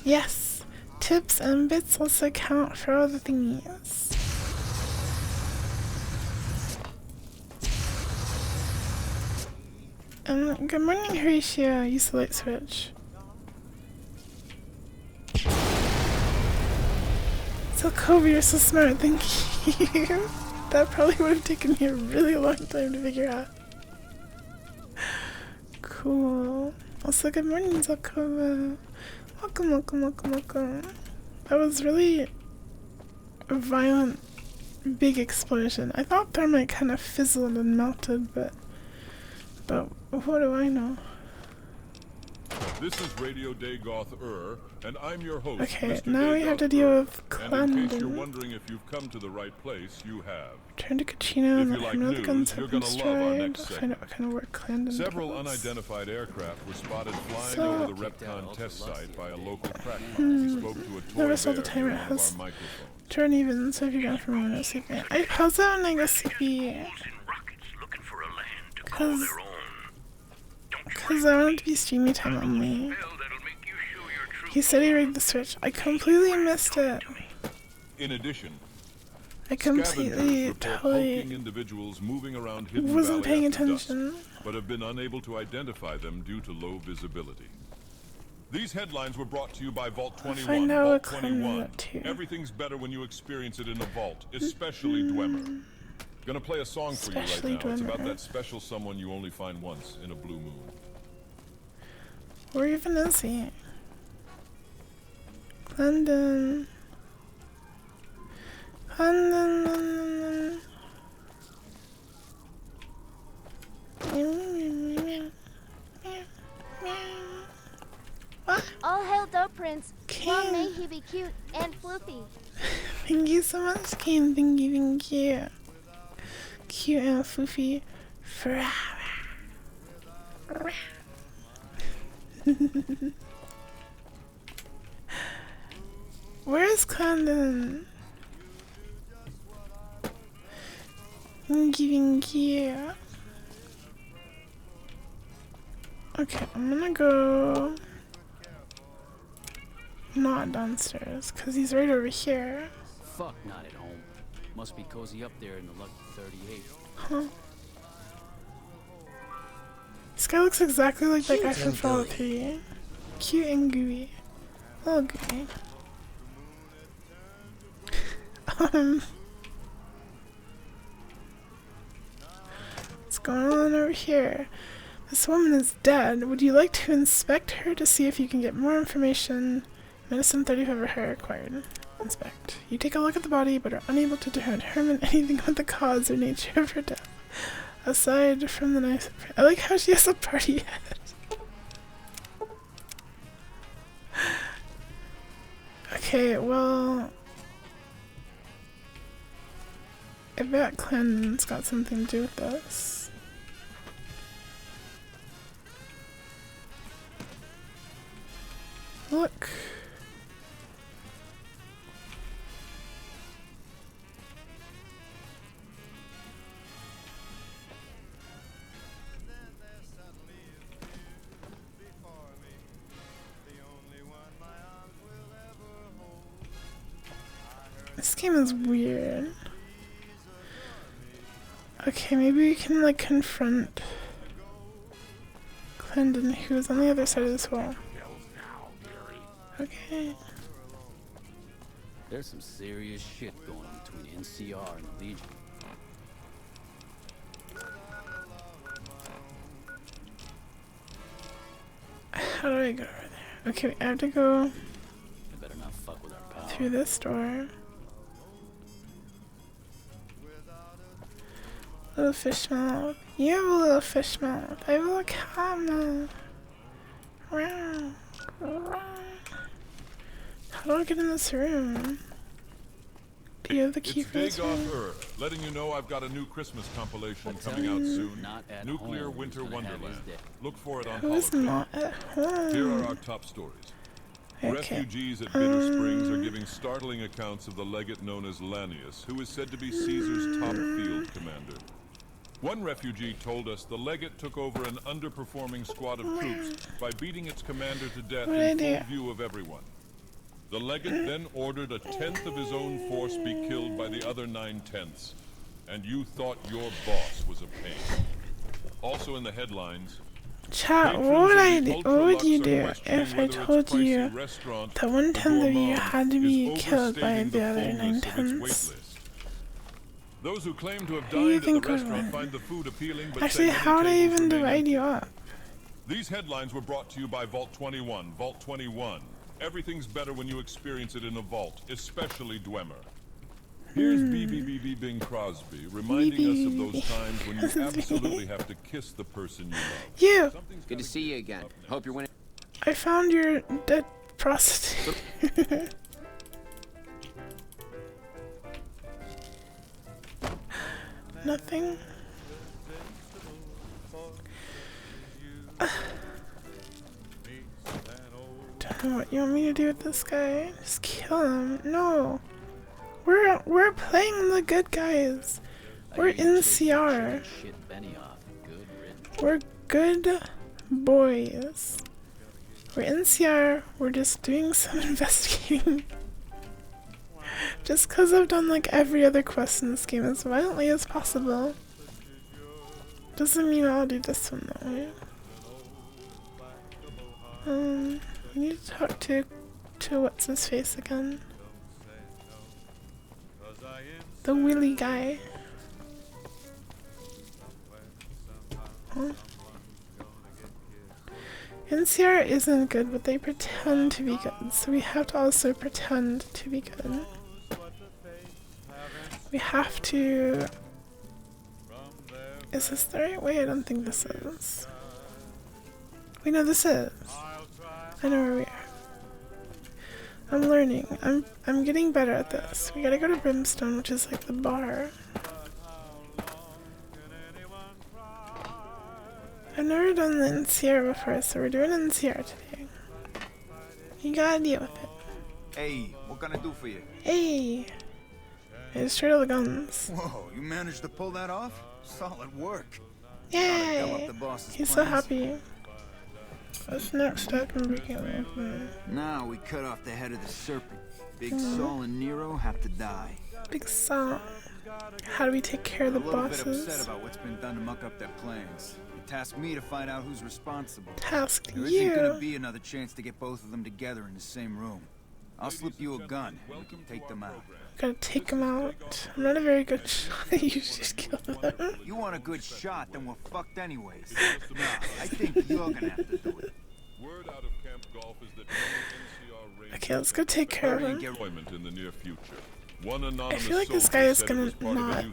Yes! Tips and bits also count for all the thingies. Good morning, Horatio. Use the light switch. So Kobe, you're so smart. Thank you. That probably would have taken me a really long time to figure out. Cool. Also, good morning, Zakova. Welcome, welcome, welcome, welcome. That was really a violent, big explosion. I thought thermite kind of fizzled and melted, but what do I know? This is Radio Dagoth and I'm your host, Okay, Mr. now we have to deal with And in case you're Clandon. wondering if you've come to the right place, you have. Turn to Kachino and If you let like him know the guns news, you're have been gonna love our destroyed. next Find out what kind of work Clandon Several does. unidentified aircraft were spotted flying So- over the Repcon test site by a local crack house. Hmm. Spoke to a toy Never saw the bear timer. near It one of has our microphones. turn even, so if you're gone for a moment, I'll sleep. I pause it when I go sleepy. Cause I want it to be streamy time only. He said he rigged the switch. I completely missed it. In addition, I completely, scavengers report totally hulking individuals moving around Hidden wasn't Valley paying after attention. dusk, but have been unable to identify them due to low visibility. These headlines were brought to you by Vault 21. find out Vault what Clem is 21. up to. Everything's better when you experience it in a vault, especially Dwemer. Gonna play a song for you Especially right now. It's about Dwemer. that special someone you only find once in a blue moon. Where even is he? London. London. What? All hail Dope Prince. Long King. may he be cute and floofy. Thank you so much, King. Thank you, thank you. Cute and foofy forever. Where's Condon? Thank you. Okay, I'm gonna go not downstairs, because he's right over here. Fuck, not at home. Must be cozy up there in the Lucky 38. Huh. This guy looks exactly like that guy Cute from and Fallout gooey. 3. Cute and gooey. Oh, gooey. What's going on over here? This woman is dead. Would you like to inspect her to see if you can get more information? Medicine 35 or higher required. Inspect. You take a look at the body, but are unable to determine anything about the cause or nature of her death. Aside from the nice... I like how she has a party hat. Okay, well... I bet Clandon's got something to do with this. Look. This game is weird. Okay, maybe we can like confront Clandon, who's on the other side of this wall. Okay. There's some serious shit going on between NCR and the Legion. How do I go over there? Okay, I have to go They better not fuck with our power. through this door. Little fish mouth. You have a little fish mouth. I have a little cat mouth. Wow. Wow. How do I get in this room? Do you have the key It's for this Dagoth room? Earth, letting you know I've got a new Christmas compilation coming out soon. Nuclear Winter Wonderland. Look for it on Who's Hologram. not at home? Here are our top stories. Okay. Refugees at Bitter Springs are giving startling accounts of the legate known as Lanius, who is said to be Caesar's top field commander. One refugee told us the legate took over an underperforming squad of troops by beating its commander to death in full view of everyone. The legate then ordered a tenth of his own force be killed by the other 9/10ths, and you thought your boss was a pain. Also in the headlines, Chat, what would you do if I told you that 1/10 of you had to be killed by the other 9/10ths? Those who claim to have died at the restaurant find the food appealing, but actually, how would I even divide you up? These headlines were brought to you by Vault 21. Vault 21. Everything's better when you experience it in a vault, especially Dwemer. Here's BBBB Bing Crosby reminding us of those times when you absolutely have to kiss the person you love. You! Good to see you again. Hope you're winning. I found your dead prostitute. Nothing. Don't know what you want me to do with this guy. Just kill him. No. We're playing the good guys. We're in CR. We're good boys. We're in CR. We're just doing some investigating. Just because I've done like every other quest in this game as violently as possible doesn't mean I'll do this one though. We need to talk to what's his face again. The Willy guy. Huh? NCR isn't good, but they pretend to be good, so we have to also pretend to be good. We have to... Is this the right way? I don't think this is. We know this is. I know where we are. I'm learning. I'm getting better at this. We gotta go to Brimstone, which is like the bar. I've never done the NCR before, so we're doing NCR today. You gotta deal with it. Hey, what can I do for you? Hey! I destroyed all the guns. Whoa, you managed to pull that off? Solid work. Yay! He's so happy. What's next? I can break it. Now we cut off the head of the serpent. Big Saul and Nero have to die. Big Saul. How do we take care of the bosses? I'm a little bit upset about what's been done to muck up their plans. They tasked me to find out who's responsible. Tasked you. There isn't gonna be another chance to get both of them together in the same room. I'll slip you a gun and we can take them out. Gotta take them out. I'm not a very good shot. You should kill them. You want a good shot, then we're fucked anyways. Nah, I think you're gonna have to do it. Word out of Camp Golf is that okay, let's go take care of him. in the near future. One anonymous I feel like this guy is gonna not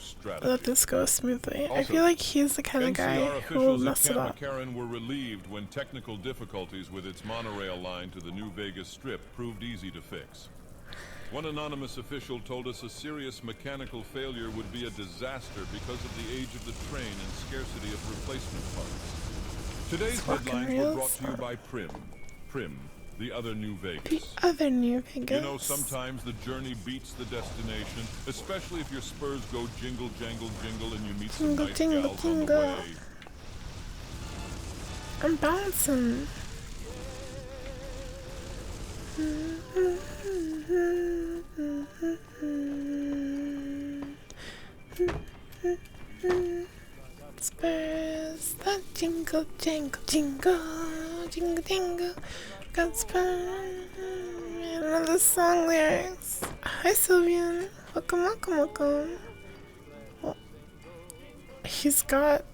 let this go smoothly. I feel like he's the kind of guy who will mess it up. McCarran were relieved when technical difficulties with its monorail line to the New Vegas Strip proved easy to fix. One anonymous official told us a serious mechanical failure would be a disaster because of the age of the train and scarcity of replacement parts. Today's headlines were brought to you by Prim. Prim, the other New Vegas. The other New Vegas. You know, sometimes the journey beats the destination, especially if your spurs go jingle, jangle, jingle, and you meet some nice gals on the way. I'm bouncing. Spurs that jingle, jangle, jingle, jingle, jingle. Got spurs. I love the song lyrics. Hi, Sylvian. Welcome, welcome, welcome. Well, he's got.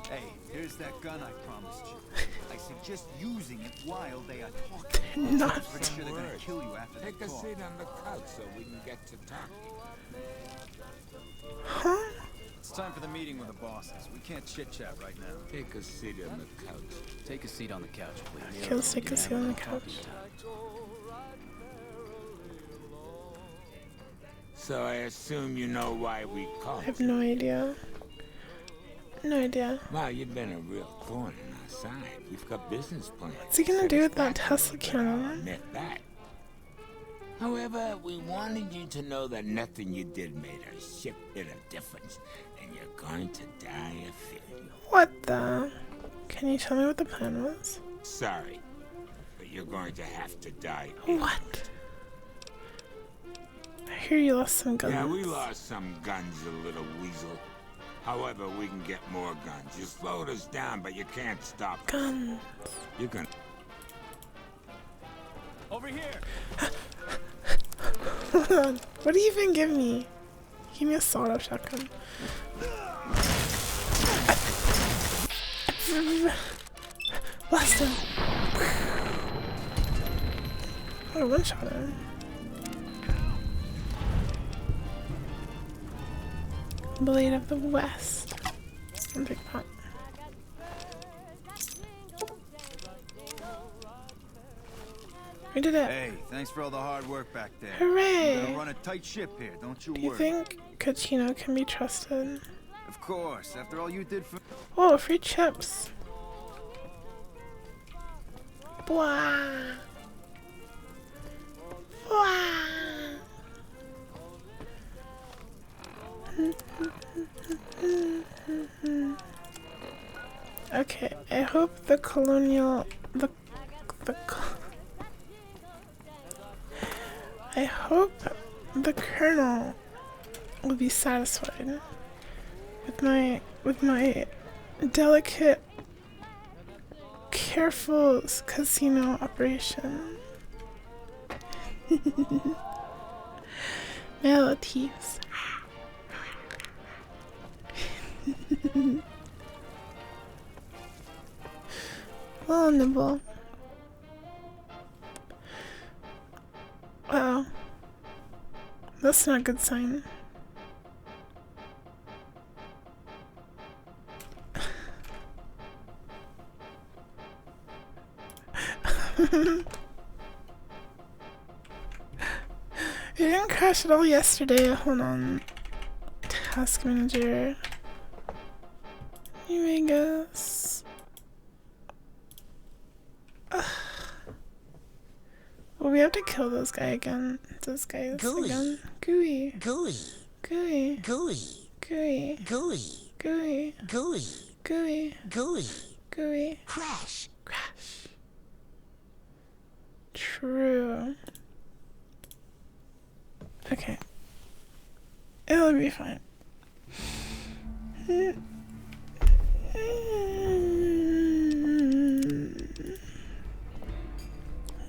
Hey, here's that gun I promised you. I suggest using it while they are talking. Not. Pretty sure they're gonna kill you after Take the a talk. seat on the couch so we can get to talking. Huh? It's time for the meeting with the bosses. We can't chit-chat right now. Take a seat on the couch. Take a seat on the couch, please. Okay, let's take a seat on the couch. So I assume you know why we called. I have no idea. No idea. Wow, you've been a real thorn in our side. We've got business plans. What's he gonna do with that Tesla cannon? Admit that. However, we wanted you to know that nothing you did made a shit bit of difference, and you're going to die of failure. What the? Can you tell me what the plan was? Sorry, but you're going to have to die. What? I hear you lost some guns. Yeah, we lost some guns, you little weasel. However, we can get more guns. You slowed us down, but you can't stop us. Guns. You can. Over here. Hold on. What do you even give me? Give me a sawed-off shotgun. Blast him. Oh, one-shot him. Blade of the West. I'll take that. We did it. Hey, thanks for all the hard work back there. Hooray! You're gonna run a tight ship here, don't you Do worry. you think Kachino can be trusted? Of course, after all you did for... Oh, free chips. Blah. Blah. Okay, I hope the colonial... I hope the colonel will be satisfied with my delicate, careful casino operation. Melodies. Little nibble. Wow. That's not a good sign. You didn't crash at all yesterday. Hold on. Task manager. New Vegas. Well, we have to kill this guy again. Those guys again. Gooey. Gooey. Gooey. Gooey. Gooey. Gooey. Gooey. Gooey. Gooey. Gooey. Gooey. Crash. Crash. True. Okay. It'll be fine.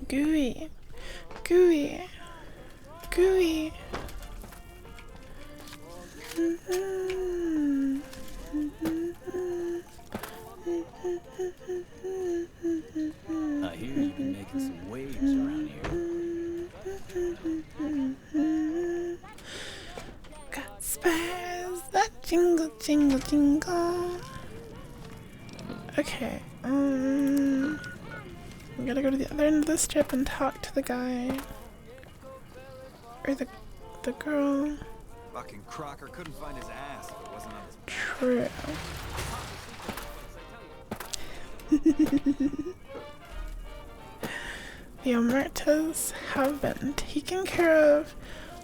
Gooey. Gooey. Gooey. I hear you've been making some waves around here. Got spurs that jingle, jingle, jingle. Okay, we gotta go to the other end of the strip and talk to the guy. Or the girl. Fucking Crocker couldn't find his ass if it wasn't on his... True. The Omertas have been taken care of.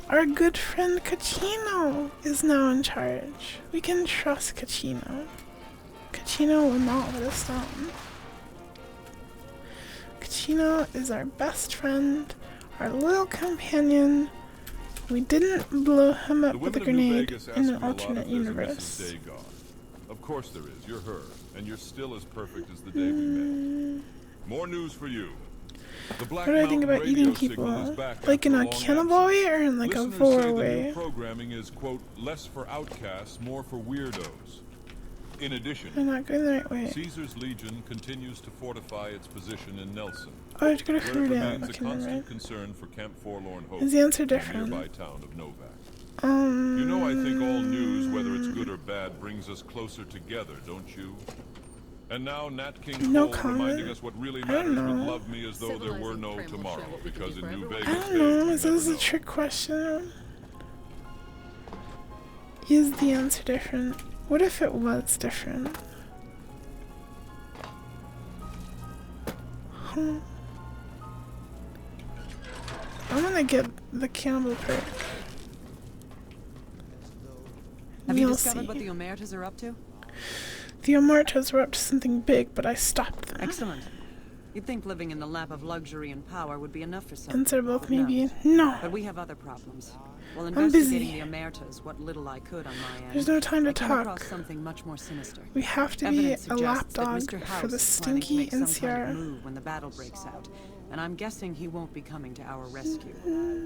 Our good friend Kachino is now in charge. We can trust Kachino. Kachino will not let us down. Kachino is our best friend, our loyal companion. We didn't blow him up with a grenade in an alternate universe. Of course there is. You're her, and you're still as perfect as the day we met. More news for you. What do I think about eating people? Like in a cannibal way or in like a vor way? Programming is, quote, less for outcasts, more for weirdos. In addition, I'm not going the right way. Caesar's Legion continues to fortify its position in Nelson. Oh, I have to go to where it Fruidown. remains Okay, a constant right. concern for Camp Forlorn Hope. Is the answer the different? nearby town of Novak. You know, I think all news, whether it's good or bad, brings us closer together, don't you? And now Nat King No Cole reminding comment. us what really I don't matters with know. Love Me as though there were no tomorrow, because in New Vegas I don't know. Is this a trick question? Is the answer different? What if it was different? I'm gonna get the cannibal perk. Have you discovered what the Omertas are up to? The Omertas were up to something big, but I stopped them. Excellent. You'd think living in the lap of luxury and power would be enough for some. Answer both maybe. No. But we have other problems. While I'm investigating busy. the Omertas, what little I could on my end, There's no time to I came talk. across something much more sinister. We have to Evidence be a suggests that lapdog Mr. House for the is planning to stinky make some kind NCR. of move when the battle breaks out, and I'm guessing he won't be coming to our rescue.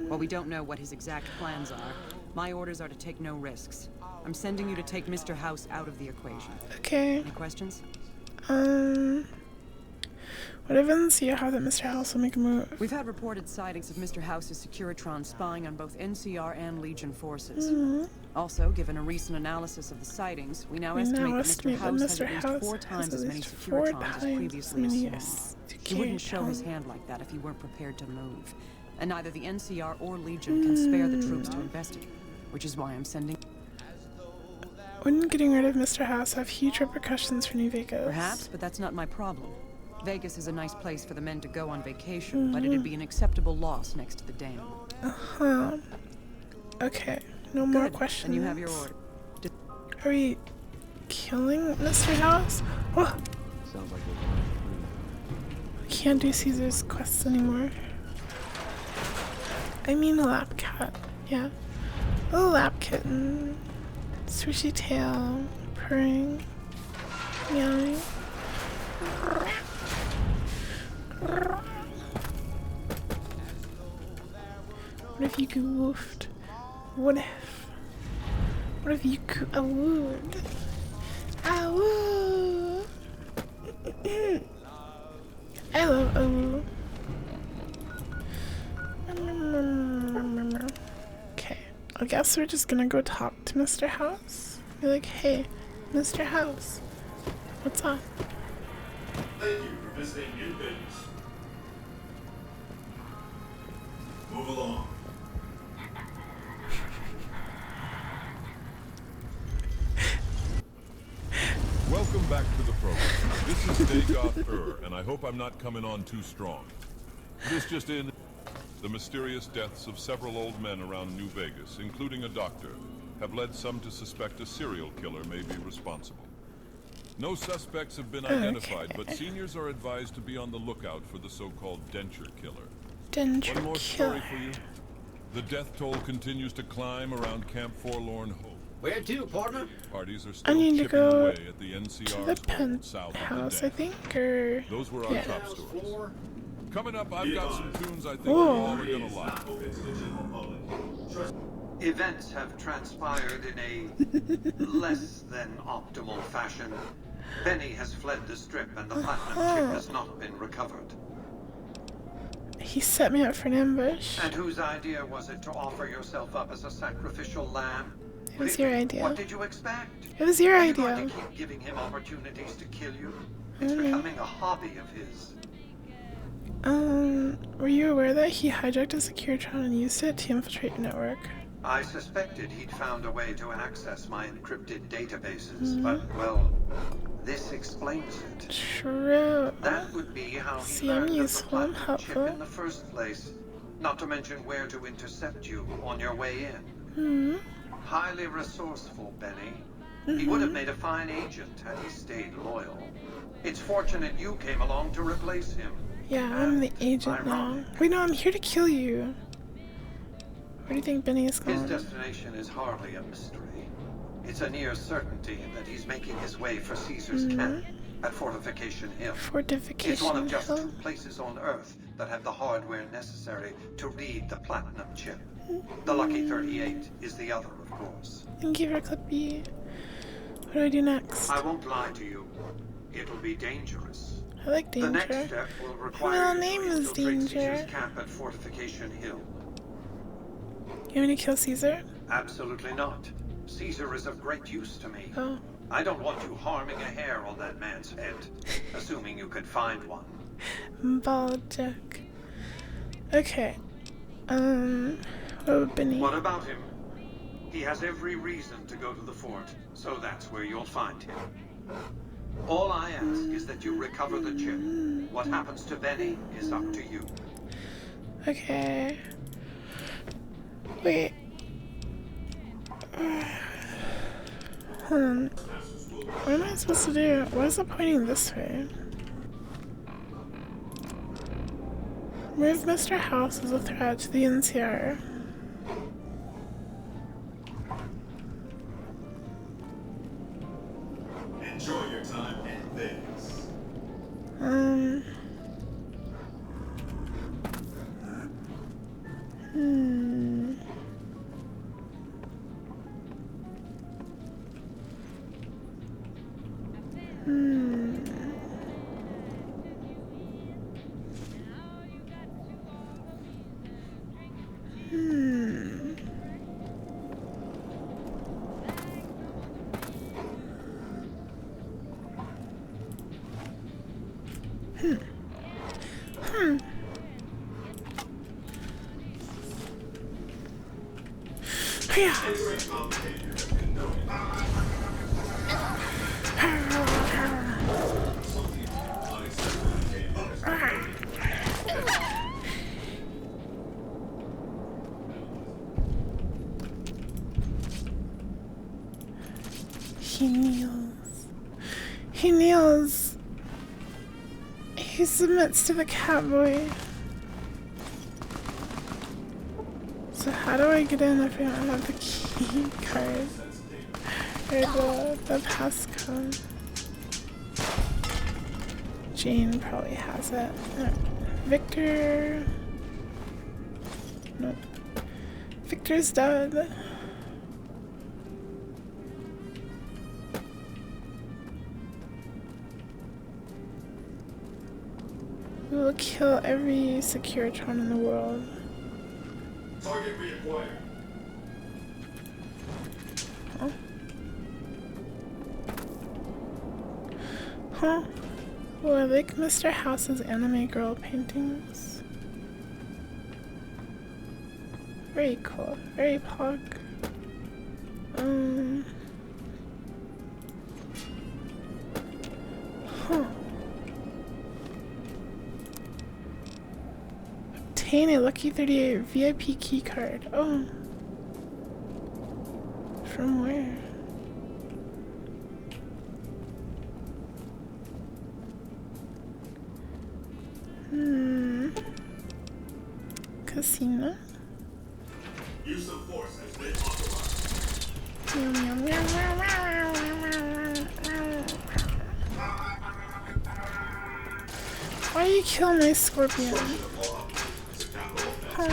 While we don't know what his exact plans are, my orders are to take no risks. I'm sending you to take Mr. House out of the equation. Okay. Any questions? What evidence do you have that Mr. House will make a move? We've had reported sightings of Mr. House's Securitron spying on both NCR and Legion forces. Also, given a recent analysis of the sightings, we now estimate that Mr. House has at least 4 times as many Securitrons as previously assumed. He wouldn't show his hand like that if he weren't prepared to move. And neither the NCR or Legion can spare the troops to investigate, which is why I'm sending... Wouldn't getting rid of Mr. House have huge repercussions for New Vegas? Perhaps, but that's not my problem. Vegas is a nice place for the men to go on vacation, but it'd be an acceptable loss next to the dam. Okay, no more questions. And you have your order. Are we killing Mr. House? Oh. Sounds like We can't do Caesar's quests anymore. I mean a lap cat. Yeah. A lap kitten. Swishy tail. Purring. Meowing. What if you goofed? What if? What if you would? I would. I love Awu. Okay, I guess we're just gonna go talk to Mr. House. Be like, hey, Mr. House, what's up? Thank you for visiting New Vegas. Move along. Welcome back to the program. This is Dagoth and I hope I'm not coming on too strong. This just in, the mysterious deaths of several old men around New Vegas, including a doctor, have led some to suspect a serial killer may be responsible. No suspects have been identified, but seniors are advised to be on the lookout for the so-called denture killer. Denture One more killer. story for you. The death toll continues to climb around Camp Forlorn Hope. Where to, partner? Parties are I still need to chipping go away at the NCR's hold south penthouse, of I the dam. think, or Those were our yeah. top stories. Coming up, I've got some tunes I think you Whoa. all are gonna like. Events have transpired in a less than optimal fashion. Benny has fled the strip and the platinum chip has not been recovered. He set me up for an ambush. And whose idea was it to offer yourself up as a sacrificial lamb? It was your idea. What did you expect? It was your Are you idea. going to keep giving him opportunities to kill you? It's becoming a hobby of his. Were you aware that he hijacked a Securitron and used it to infiltrate your network? I suspected he'd found a way to access my encrypted databases, but, well, this explains it. True. That would be how he See, learned I'm of the useful, I'm platinum chip helpful. in the first place. Not to mention where to intercept you on your way in. Hmm. Highly resourceful, Benny. He would have made a fine agent had he stayed loyal. It's fortunate you came along to replace him. Yeah, I'm the agent now. Wait, no, I'm here to kill you. Where do you think Benny is His going? destination is hardly a mystery. It's a near certainty that he's making his way for Caesar's camp at Fortification Hill. Fortification It's one of just Hill? 2 places on Earth that have the hardware necessary to read the platinum chip. The Lucky 38 is the other, of course. Thank you for Clippy. What do I do next? I won't lie to you. It'll be dangerous. I like The danger. next step will My require middle you name to is infiltrate Danger. Caesar's camp at Fortification Hill. You want me to kill Caesar? Absolutely not. Caesar is of great use to me. Oh. I don't want you harming a hair on that man's head, assuming you could find one. Bald joke. Okay. What about Benny? What about him? He has every reason to go to the fort, so that's where you'll find him. All I ask is that you recover the chip. What happens to Benny is up to you. Okay. Wait. Hold on. What am I supposed to do? Why is it pointing this way? Move Mr. House as a threat to the NCR. Enjoy your time in Vegas. He kneels. He kneels. He submits to the Catboy. So how do I get in if I don't have the key card? Or the passcode? Jane probably has it. No. Victor. Nope. Victor's dead. We will kill every Securitron in the world. Target reacquired. Huh? Huh? Oh, I like Mr. House's anime girl paintings. Very cool. Very pog. Huh. Obtain a Lucky 38 VIP key card. Oh. From where? Casino? Use of force has been authorized. Why do you kill my scorpion? Huh?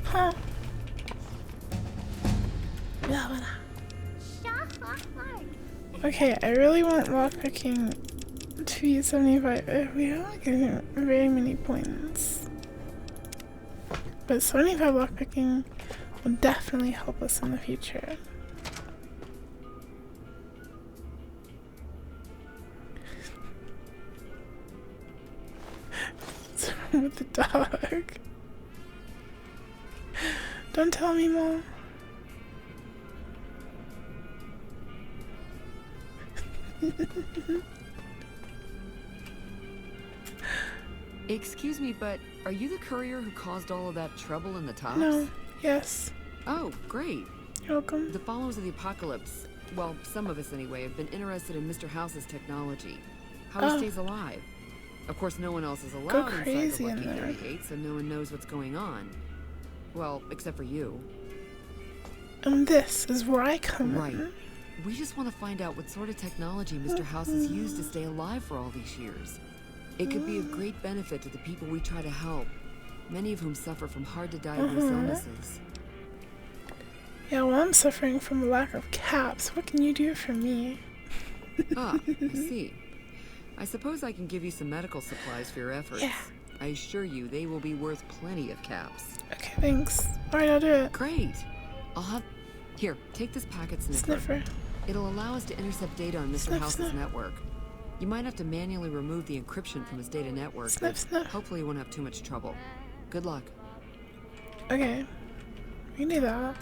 Huh? Okay, I really want lockpicking to be 75. We don't like getting very many points. But 75 lockpicking will definitely help us in the future. What's wrong with the dog? Don't tell me, Mom. Excuse me, but are you the courier who caused all of that trouble in the tops? No. Yes. Oh, great. You're welcome. The followers of the apocalypse, well, some of us anyway, have been interested in Mr. House's technology. How he stays alive. Of course, no one else is allowed inside the Lucky 38, so no one knows what's going on. Well, except for you. And this is where I come in. Right. We just want to find out what sort of technology Mr. House has used to stay alive for all these years. It could be of great benefit to the people we try to help, many of whom suffer from hard-to-diagnose illnesses. Yeah, well, I'm suffering from a lack of caps. What can you do for me? Ah, I see. I suppose I can give you some medical supplies for your efforts. Yeah. I assure you, they will be worth plenty of caps. Okay, thanks. Alright, I'll do it. Great. I'll have... Here, take this packet sniffer. It'll allow us to intercept data on Mr. House's network. You might have to manually remove the encryption from his data network, but hopefully you won't have too much trouble. Good luck. Okay. We can do that.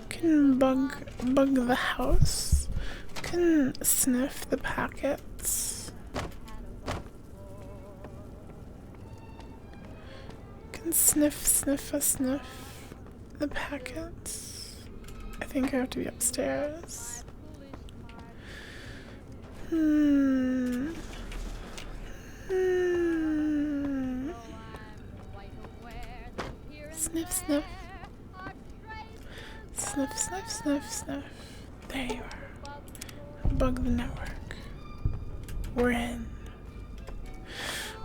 Can bug the house. Can sniff the packets. Can sniff the packets. I think I have to be upstairs. Sniff, sniff. Sniff, sniff, sniff, sniff. There you are. Bug the network. We're in.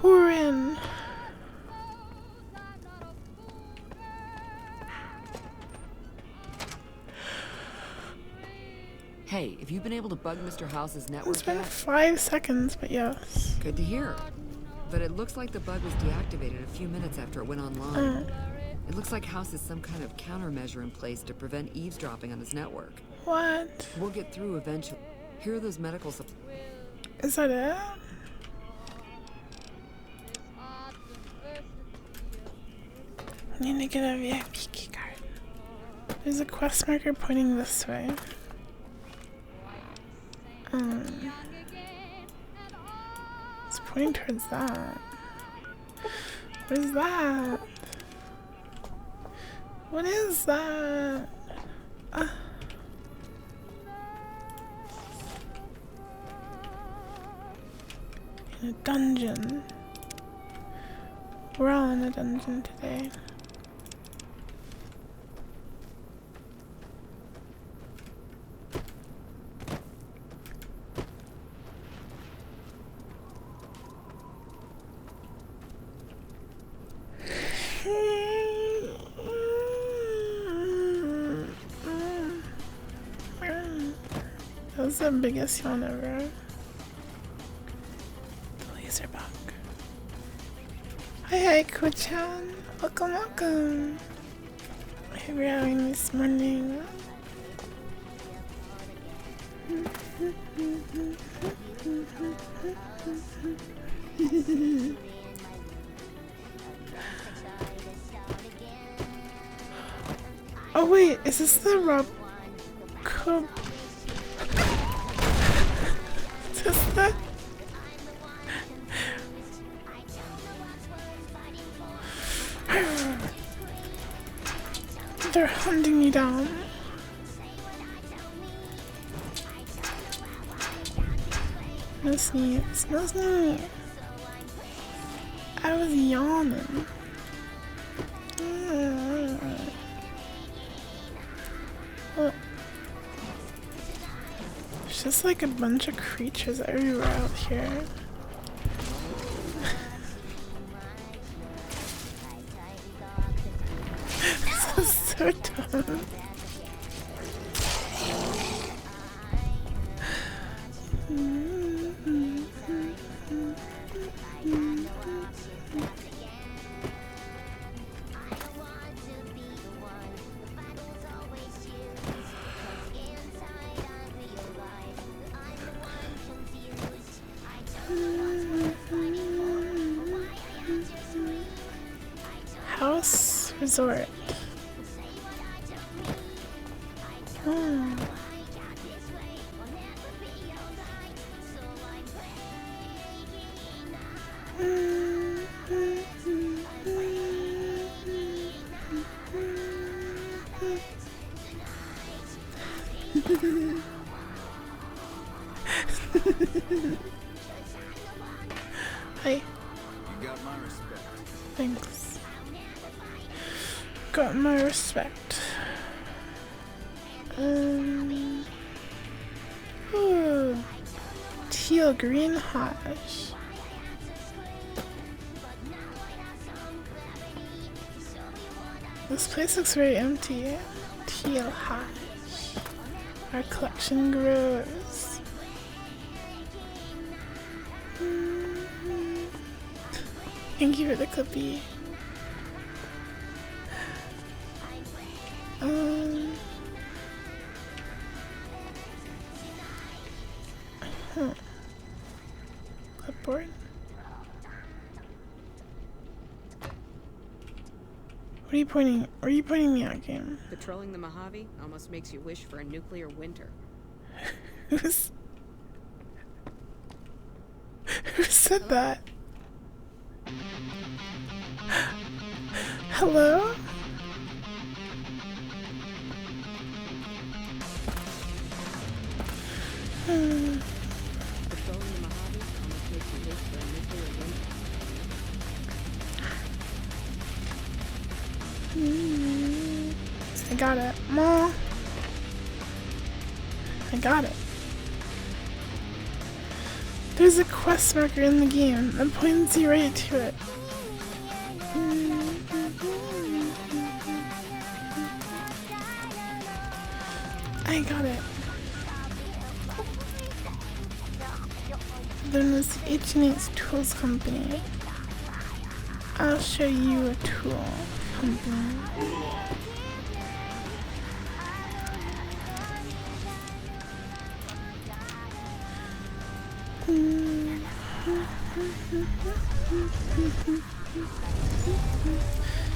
We're in. Hey, have you been able to bug Mr. House's network It's been yet? 5 seconds, but yes. Good to hear. But it looks like the bug was deactivated a few minutes after it went online. It looks like House has some kind of countermeasure in place to prevent eavesdropping on his network. What? We'll get through eventually. Here are those medical supplies. Is that it? I need to get a VIP key card. There's a quest marker pointing this way. It's pointing towards that. What is that? What is that? In a dungeon. We're all in a dungeon today. That was the biggest yawn ever. The laser bug. Hi, Ko-chan. Welcome, welcome. I hope you're having this morning. Oh wait, is this the Rob Cobb? Is this the... They're hunting me down. No sneeze, no sneeze. I was yawning. Oh. There's just like a bunch of creatures everywhere out here. This is so dumb. House Resort. Hi. You got my respect. Thanks. Got my respect. Ooh. Teal green hash. This place looks very empty. Teal hash. Our collection grows. Thank you for the clippy. Clipboard. are you pointing? Where are you pointing me at, game? Patrolling the Mojave almost makes you wish for a nuclear winter. Who said that? Hello? Patrolling the Mojave almost makes you wish for a nuclear winter. I got it. Ma. I got it. There's a quest marker in the game that points you right to it. I got it. Then there's the H&H Tools Company. I'll show you a tool company.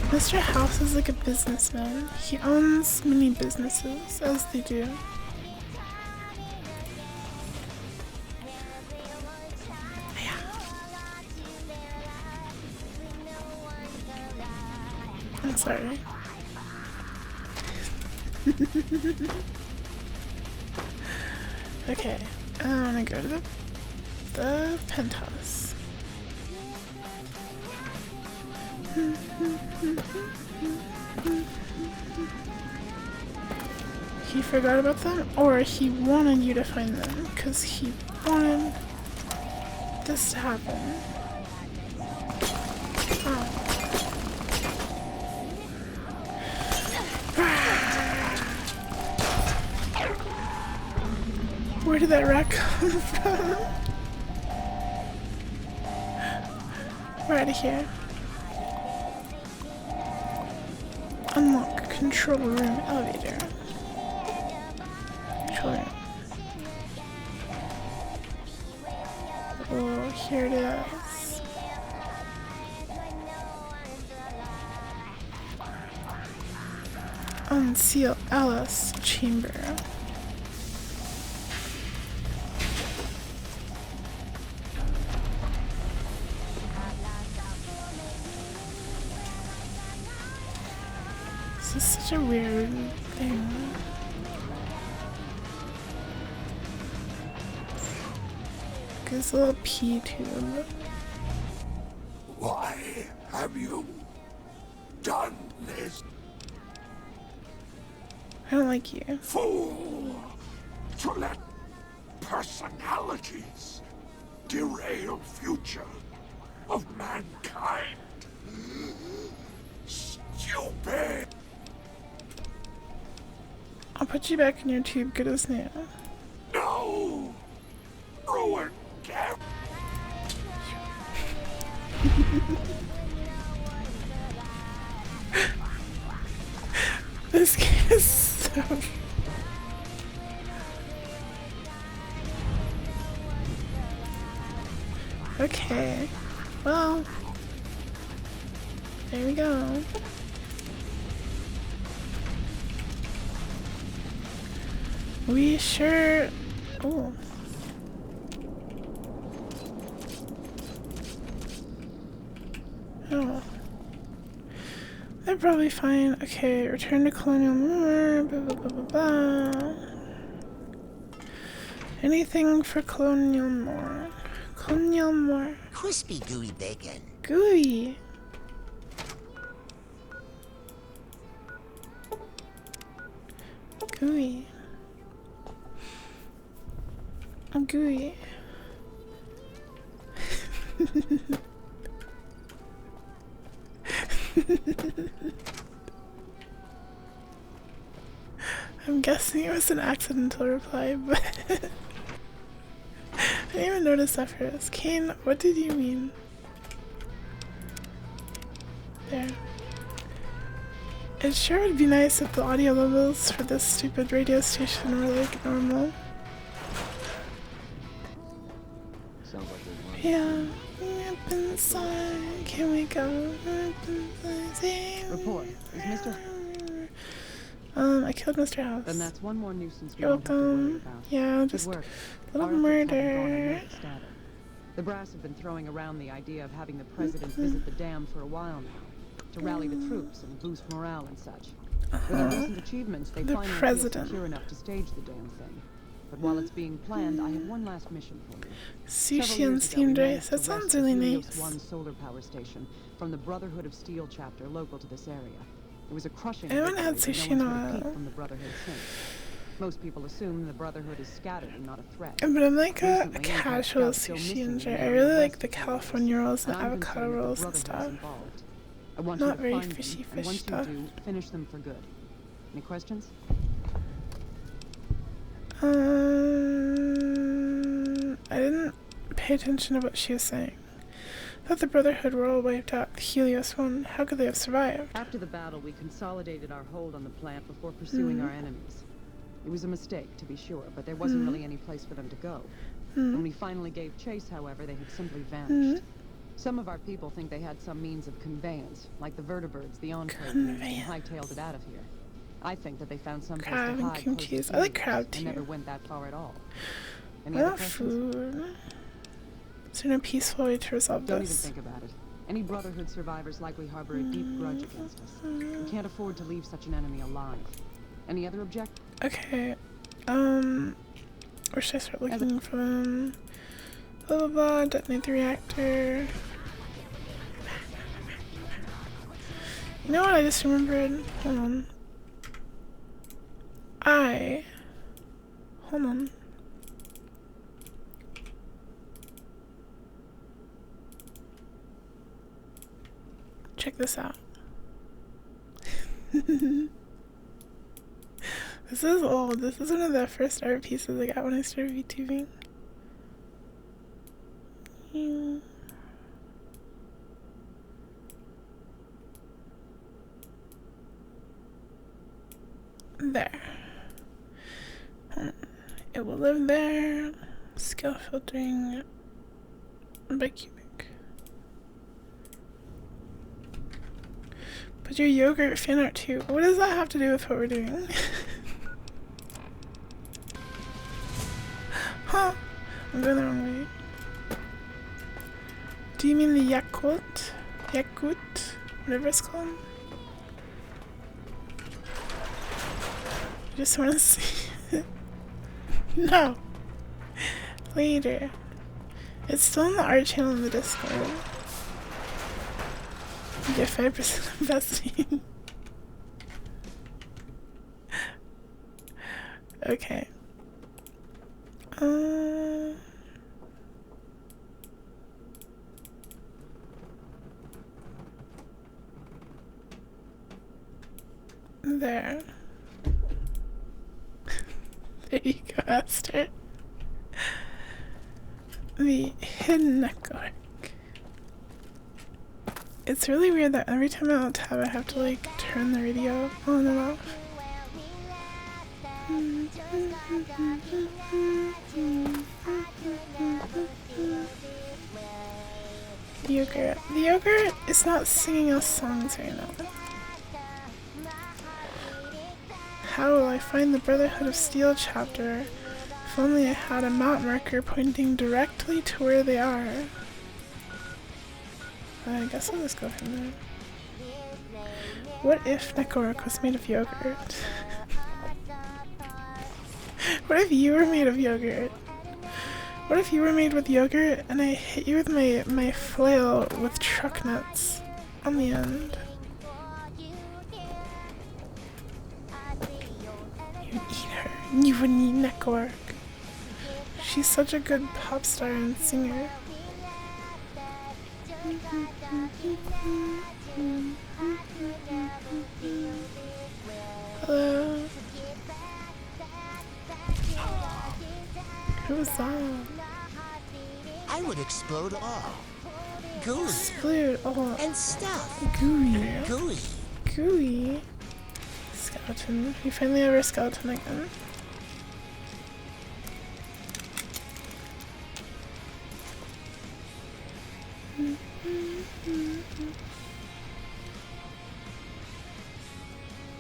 Mr. House is like a businessman. He owns many businesses, as they do. I'm sorry. Okay, I wanna go to the penthouse. He forgot about them, or he wanted you to find them, because he wanted this to happen. Oh. Where did that rat come from? We're out of here. Unlock control room elevator. Control room. Oh, here it is. Unseal Alice chamber. This is such a weird thing. This little pea tube. Why have you done this? I don't like you. Fool! To let personalities derail future of mankind. Stupid! I'll put you back in your tube, good as new. No! Ruin Gary! This game is so... Okay. Well... There we go. We sure... Oh. Oh. They're probably fine. Okay, return to Colonial Moor. Blah, blah, blah, blah, blah. Anything for Colonial Moor. Colonial Moor. Crispy gooey bacon. Gooey. Gooey. I'm gooey. I'm guessing it was an accidental reply, but I didn't even notice that first. Kane, what did you mean? There. It sure would be nice if the audio levels for this stupid radio station were like normal. Sounds like there's one. Yeah. Up inside, can we go? Report. Is Mr. I killed Mr. House. Then that's one more nuisance we You're won't have to worry welcome. about. Yeah, just a little murder. The brass have been throwing around the idea of having the president visit the dam for a while now, to rally the troops and boost morale and such. With our recent achievements, they finally feel secure enough to stage the damn thing. But while it's being planned, I have one last mission for you. Sushi and steamed rice. That sounds really nice. One solar power station from the Brotherhood of Steel chapter local to this area. It was a crushing. I haven't had sushi in a while. From the Brotherhood since. Most people assume the Brotherhood is scattered and not a threat. But I'm like a casual sushi enjoyer. I really like the California rolls and avocado rolls and stuff. Not very fishy fish stuff. Once you do, finish them for good. Any questions? I didn't pay attention to what she was saying. I thought the Brotherhood were all wiped out. The Helios one. How could they have survived? After the battle, we consolidated our hold on the plant before pursuing our enemies. It was a mistake, to be sure, but there wasn't really any place for them to go. When we finally gave chase, however, they had simply vanished. Some of our people think they had some means of conveyance, like the vertebrates, the Enclave, and hightailed it out of here. I think that they found some place to hide cream cheese. I like crab too. And never went that far at all. I want food. Is there no peaceful way to resolve this? Don't even think about it. Any Brotherhood survivors likely harbor a deep grudge against us. We can't afford to leave such an enemy alive. Any other object? Okay. Where should I start looking for them? Blah blah blah. Detonate the reactor. You know what? I just remembered. Hold on. Hold on. Check this out. This is old. This is one of the first art pieces I got when I started VTubing. There. It will live there. Scale filtering by cubic. But your yogurt fan art too. What does that have to do with what we're doing? Huh? I'm going the wrong way. Do you mean the Yakult? Yakut? Whatever it's called? I just want to see it. No. Later. It's still in the art channel in the Discord. You get 5% investing. Okay. There. There you go, Esther. The hidden network. It's really weird that every time I alt tab I have to like turn the radio on and off. The yogurt. The yogurt is not singing us songs right now. How will I find the Brotherhood of Steel chapter? If only I had a map marker pointing directly to where they are. I guess I'll just go from there. What if Nekorok was made of yogurt? What if you were made of yogurt? What if you were made with yogurt and I hit you with my flail with truck nuts on the end? You'd eat her. You wouldn't eat Nekorok. She's such a good pop star and singer. Hello. Who's that? I would explode all. Gooey. Explode all. And stuff. Gooey. Gooey. Gooey. Skeleton. We finally have our skeleton again.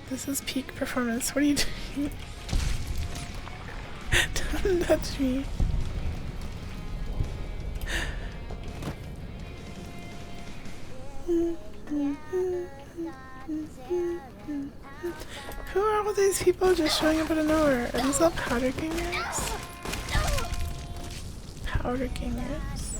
This is peak performance. What are you doing? Don't touch me. Who are all these people just showing up out of nowhere? Are these all powder gangers? Powder gangers.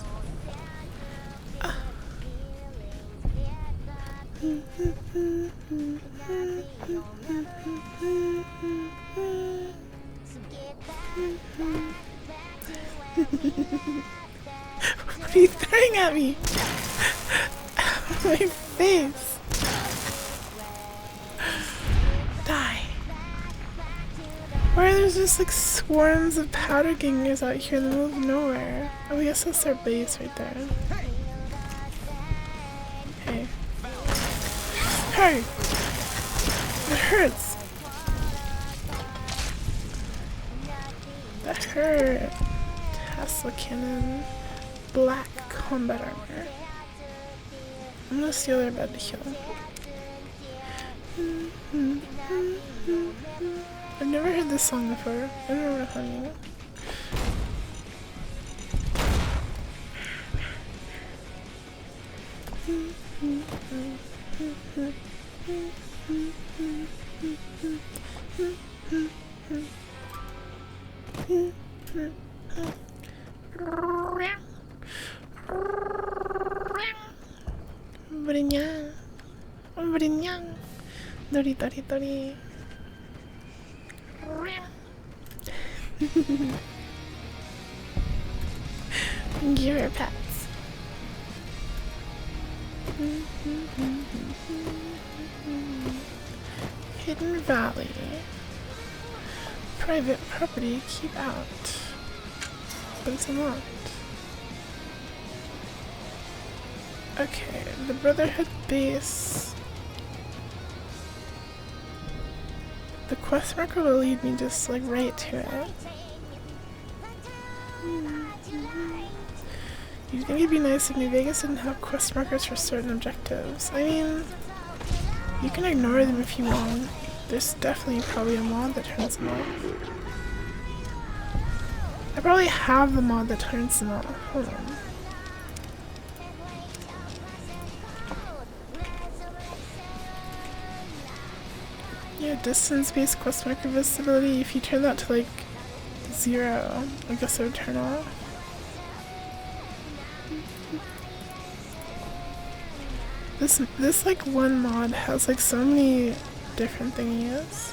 What are you throwing at me? My face. Die. Why are there just like swarms of powder gangers out here in the middle of nowhere? Oh, I guess that's their base right there. Hey. Hey! It hurts! That hurt. Tesla cannon. Black combat armor. I'm gonna steal their bed to heal. I've never heard this song before. I don't know what humming. Dori dori dori. Give her pets. Hidden Valley. Private property, keep out. But it's unlocked. Okay, the Brotherhood base. The quest marker will lead me just like right to it. You'd think it'd be nice if New Vegas didn't have quest markers for certain objectives. I mean, you can ignore them if you want. There's definitely probably a mod that turns them off. I probably have the mod that turns them off. Hold on. Yeah, distance-based quest marker visibility. If you turn that to like 0, I guess it would turn off. This like one mod has like so many different thingies.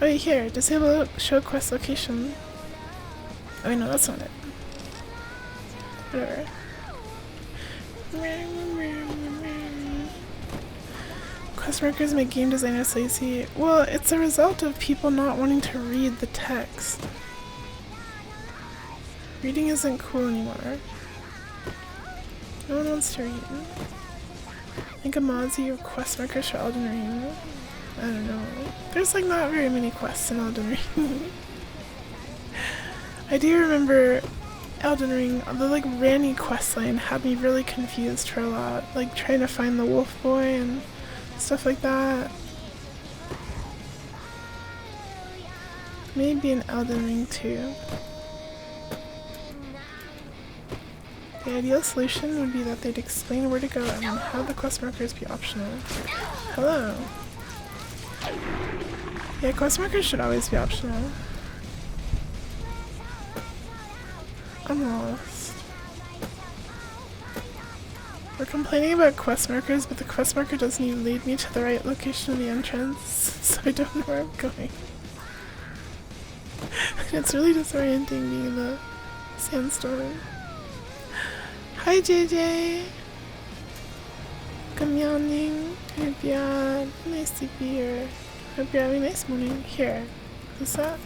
Oh, here, disable show quest location. Oh no, that's not it. Whatever. Quest markers make game designers lazy. Well, it's a result of people not wanting to read the text. Reading isn't cool anymore. No one wants to read. Think of mods you have quest markers for Elden Ring. I don't know. There's like not very many quests in Elden Ring. I do remember Elden Ring, the like Ranni questline had me really confused for a lot. Like trying to find the wolf boy and stuff like that. Maybe in Elden Ring too. The ideal solution would be that they'd explain where to go and have the quest markers be optional. Hello. Yeah, quest markers should always be optional. I'm lost. We're complaining about quest markers, but the quest marker doesn't even lead me to the right location of the entrance, so I don't know where I'm going. It's really disorienting being in the sandstorm. Hi JJ! Good morning. Hope you're nice to be here. Hope you're having a nice morning. Here. What's that?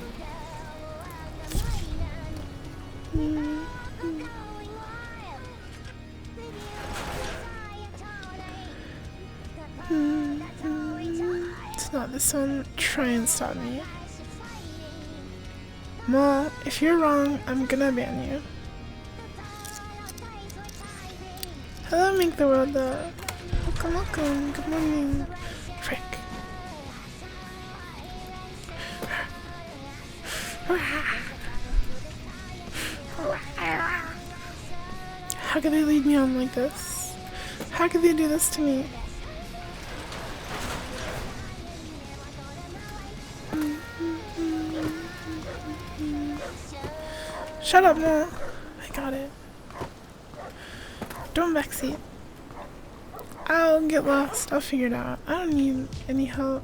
It's not this one. Try and stop me. Well, if you're wrong, I'm gonna ban you. Hello, make the world the. Welcome, welcome. Good morning. Frick. How could they lead me on like this? How could they do this to me? Shut up, Mo. I got it. Don't backseat. I'll get lost. I'll figure it out. I don't need any help.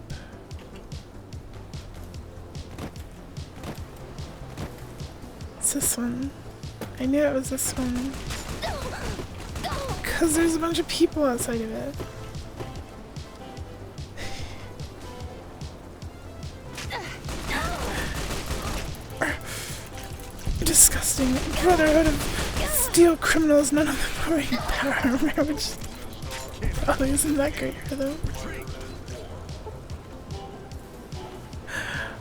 It's this one. I knew it was this one. Because there's a bunch of people outside of it. Disgusting. Brotherhood of steel criminals, none of them are in power, which probably isn't that great for them.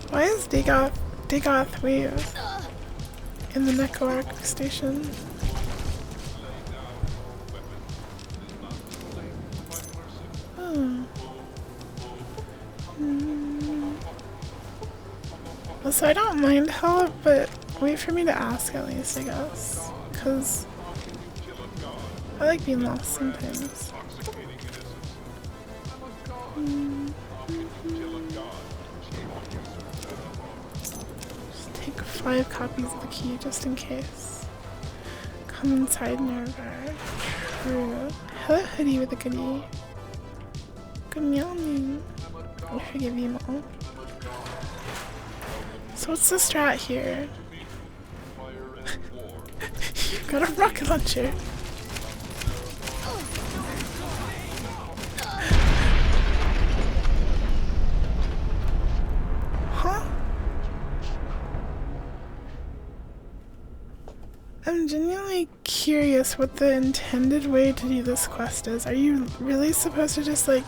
Why is Dagoth Wave in the Neko Arc station? Oh. So I don't mind help, but wait for me to ask at least, I guess. Because I like being lost sometimes. Just take 5 copies of the key just in case. Come inside never. True. Hello, hoodie with a goodie. Good meowing. I forgive you, Mom. So what's the strat here? You've got a rocket launcher. Huh? I'm genuinely curious what the intended way to do this quest is. Are you really supposed to just like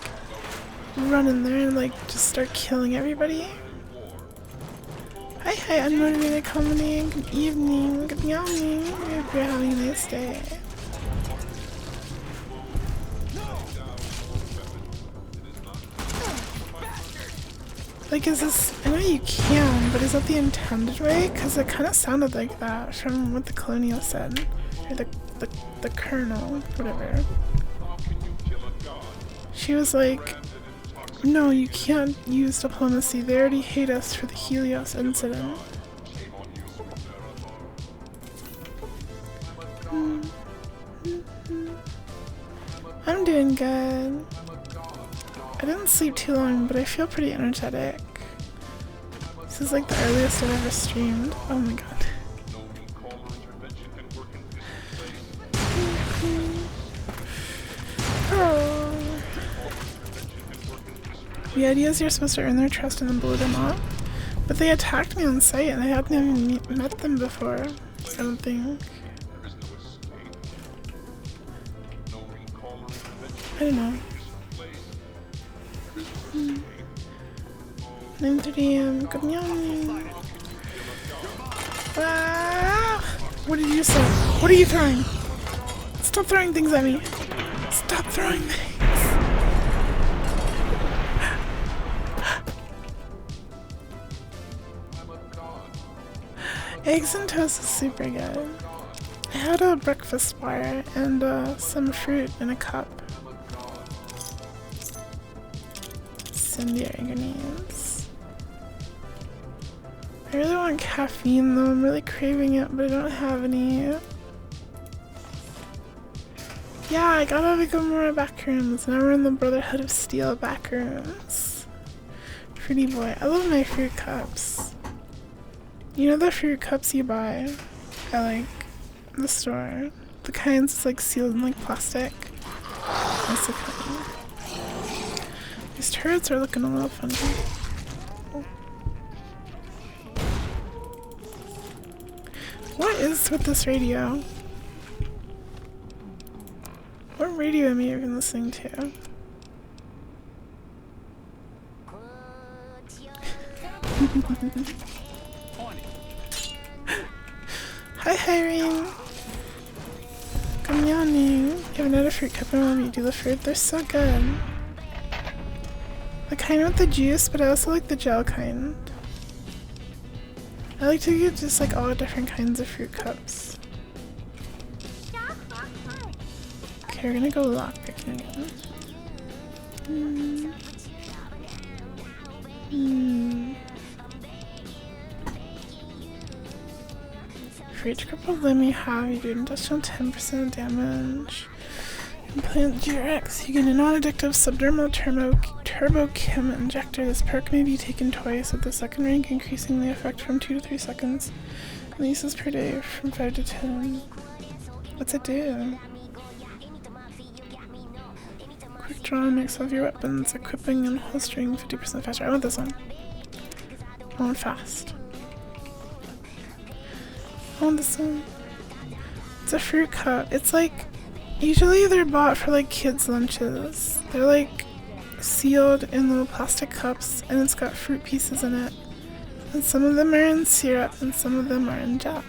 run in there and like just start killing everybody? Hi, unmotivated comedy. Good evening. Good morning. Hope you're having a nice day. Like, is this? I know you can, but is that the intended way? Because it kind of sounded like that from what the colonial said, or the colonel, whatever. She was like, "No, you can't use diplomacy. They already hate us for the Helios incident." I'm doing good. I didn't sleep too long, but I feel pretty energetic. This is like the earliest I've ever streamed. Oh my god. Oh. The idea is you're supposed to earn their trust and then blow them up. But they attacked me on sight and I hadn't even met them before. So I don't think. I don't know. 9:30 AM. Good morning. Ah! What did you say? What are you throwing? Stop throwing things at me. Stop throwing things. Eggs and toast is super good. I had a breakfast bar and some fruit in a cup. Incendiary grenades. I really want caffeine though, I'm really craving it, but I don't have any. Yeah, I got out of the Gomorrah backrooms. Now we're in the Brotherhood of Steel backrooms. Fruity boy. I love my fruit cups. You know the fruit cups you buy at like the store? The kinds that's like sealed in like plastic. That's so funny. These turrets are looking a little funny. What is with this radio? What radio am I even listening to? Hi, Irene. Good morning. You have another fruit cup and when you do the fruit, they're so good. The kind with the juice, but I also like the gel kind. I like to get just like all different kinds of fruit cups. Okay, we're gonna go lockpicking again. For each cripple limb you have, you do an additional 10% damage. Implant GRX. You get a non-addictive subdermal turbo chem injector. This perk may be taken twice at the second rank, increasing the effect from 2 to 3 seconds. And uses per day from 5 to 10. What's it do? Quick draw makes all of your weapons, equipping and holstering 50% faster. I want this one. I want fast. I want this one. It's a fruit cup. It's like, usually they're bought for like kids' lunches. They're like sealed in little plastic cups and it's got fruit pieces in it. And some of them are in syrup and some of them are in gel.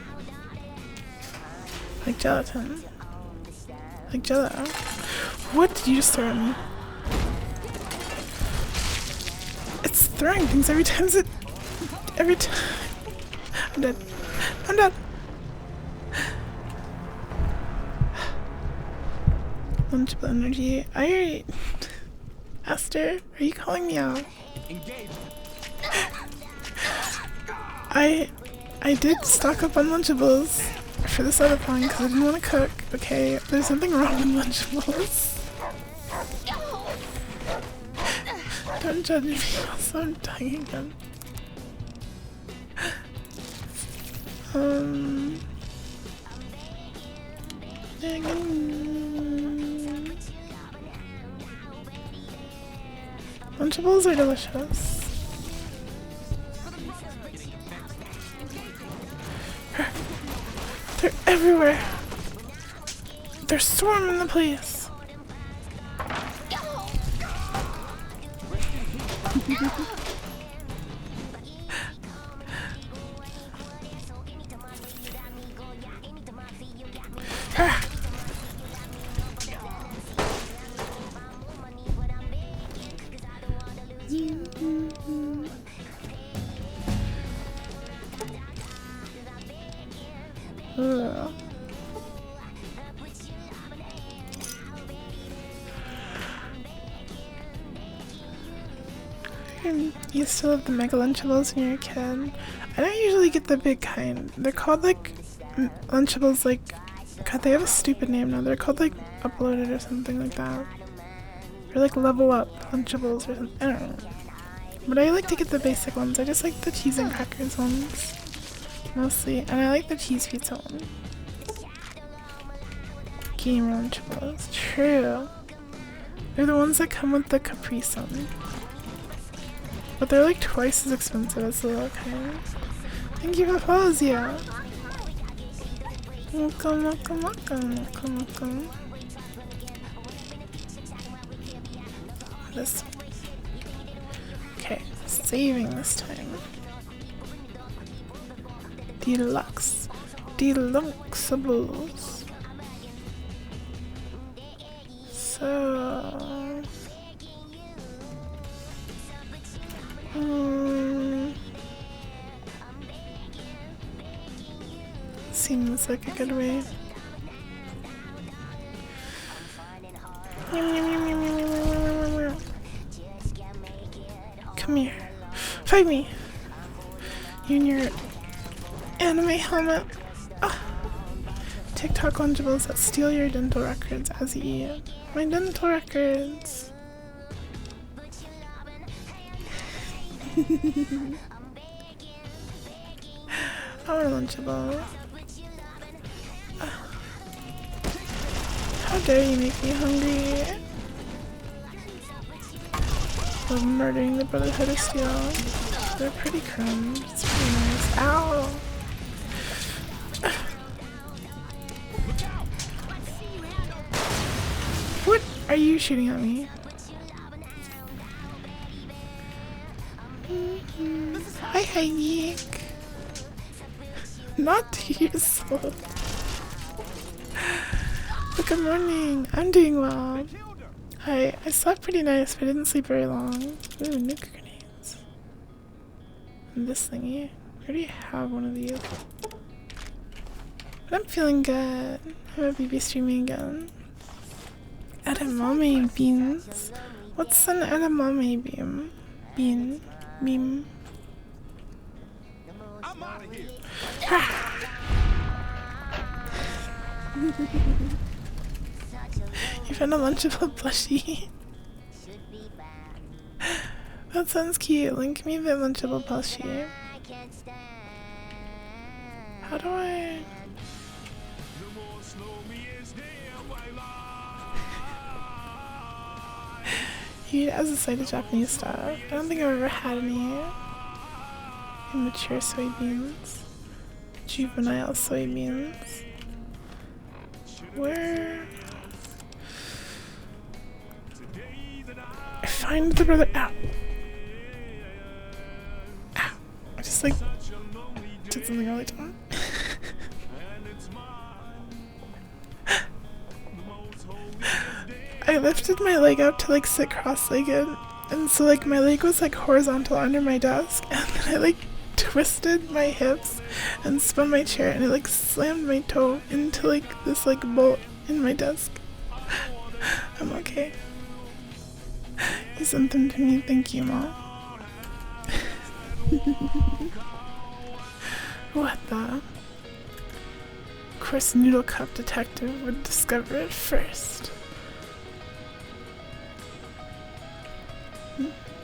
Like gelatin. Like jello. What did you just throw at me? It's throwing things every time. Every time. I'm dead. I'm dead. Lunchable energy. I Esther, are you calling me out? I did stock up on Lunchables for this other pond because I didn't want to cook. Okay, there's something wrong with Lunchables. Don't judge me. Also, I'm dying again. Lunchables are delicious. They're everywhere. They're swarming the place. You still have the Mega Lunchables when you're a kid. I don't usually get the big kind. They're called like Lunchables, like, God, they have a stupid name now. They're called like Uploaded or something like that. Or like Level Up Lunchables or something. I don't know. But I like to get the basic ones. I just like the cheese and crackers ones. Mostly. And I like the cheese pizza one. Game Lunchables. True. They're the ones that come with the Capri Sun. But they're like twice as expensive as the little kind. Thank you for follows, yeah. Welcome, welcome, welcome, welcome, welcome. This. Okay, saving this time. Deluxe. Deluxeables. So. Seems like a good way. Come here. Fight me! You and your anime helmet. Ah. TikTok Lunchables that steal your dental records as you eat. My dental records. I want a Lunchable. How dare you make me hungry? Love murdering the Brotherhood of Steel. They're pretty crumbs. It's pretty nice. Ow! What are you shooting at me? Hi, Geek. Not to yourself. Good morning. I'm doing well. I slept pretty nice, but I didn't sleep very long. Ooh, nuke grenades. And this thingy. I already have one of these. But I'm feeling good. I will be streaming again. Edamame beans. What's an edamame bean? Bean. I'm out of here. You found a Lunchable plushie. That sounds cute. Link me the Lunchable plushie. How do I? You eat as a side of Japanese stuff. I don't think I've ever had any immature soybeans. Juvenile soybeans. Where? I find the brother. Ow! Ow! I just like did something really dumb. I lifted my leg up to like sit cross-legged, and so like my leg was like horizontal under my desk, and then I like twisted my hips and spun my chair, and it like slammed my toe into like this like bolt in my desk. I'm okay. You sent them to me, thank you, Mom. What the? Of course, Noodle Cup Detective would discover it first.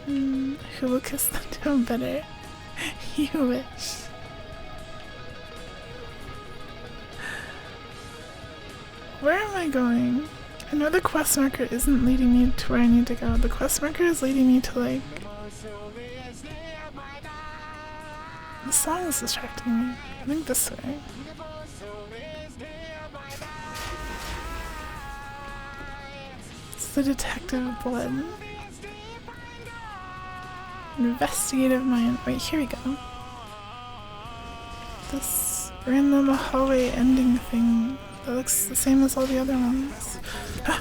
Who will kiss the toe better? You wish. Where am I going? I know the quest marker isn't leading me to where I need to go. The quest marker is leading me to like... The song is distracting me. I think this way. It's the detective blood. Investigative mind. Wait, here we go. This random hallway ending thing that looks the same as all the other ones. Ah.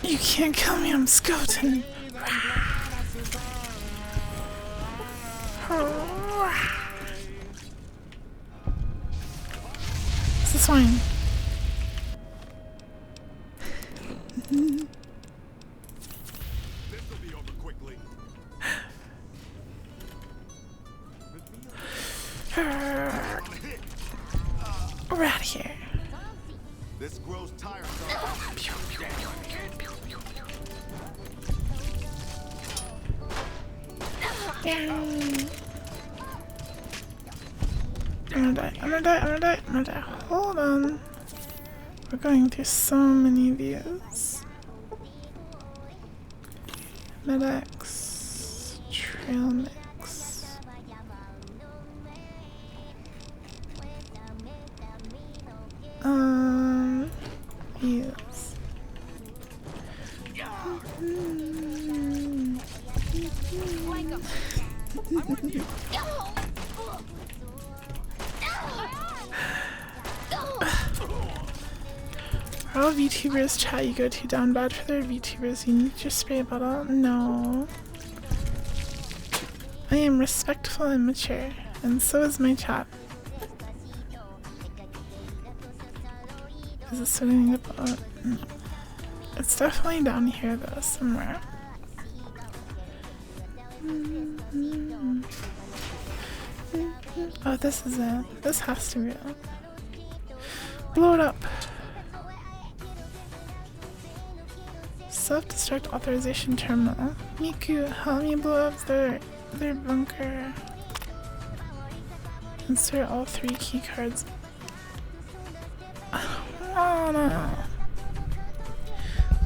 You can't kill me, I'm Skoten. Is this fine? We're out of here. This grows tiresome. I'm gonna die. Hold on. We're going through so many of these. Medex, trail mix. Yes. Are all VTubers chat you go to down bad for their VTubers? You need your spray bottle? No. I am respectful and mature, and so is my chat. Is this what I need about? No. It's definitely down here though, somewhere. Oh, this is it. This has to be it. Blow it up. Self-destruct authorization terminal. Miku, help me blow up their bunker. Insert all 3 key cards. Oh no.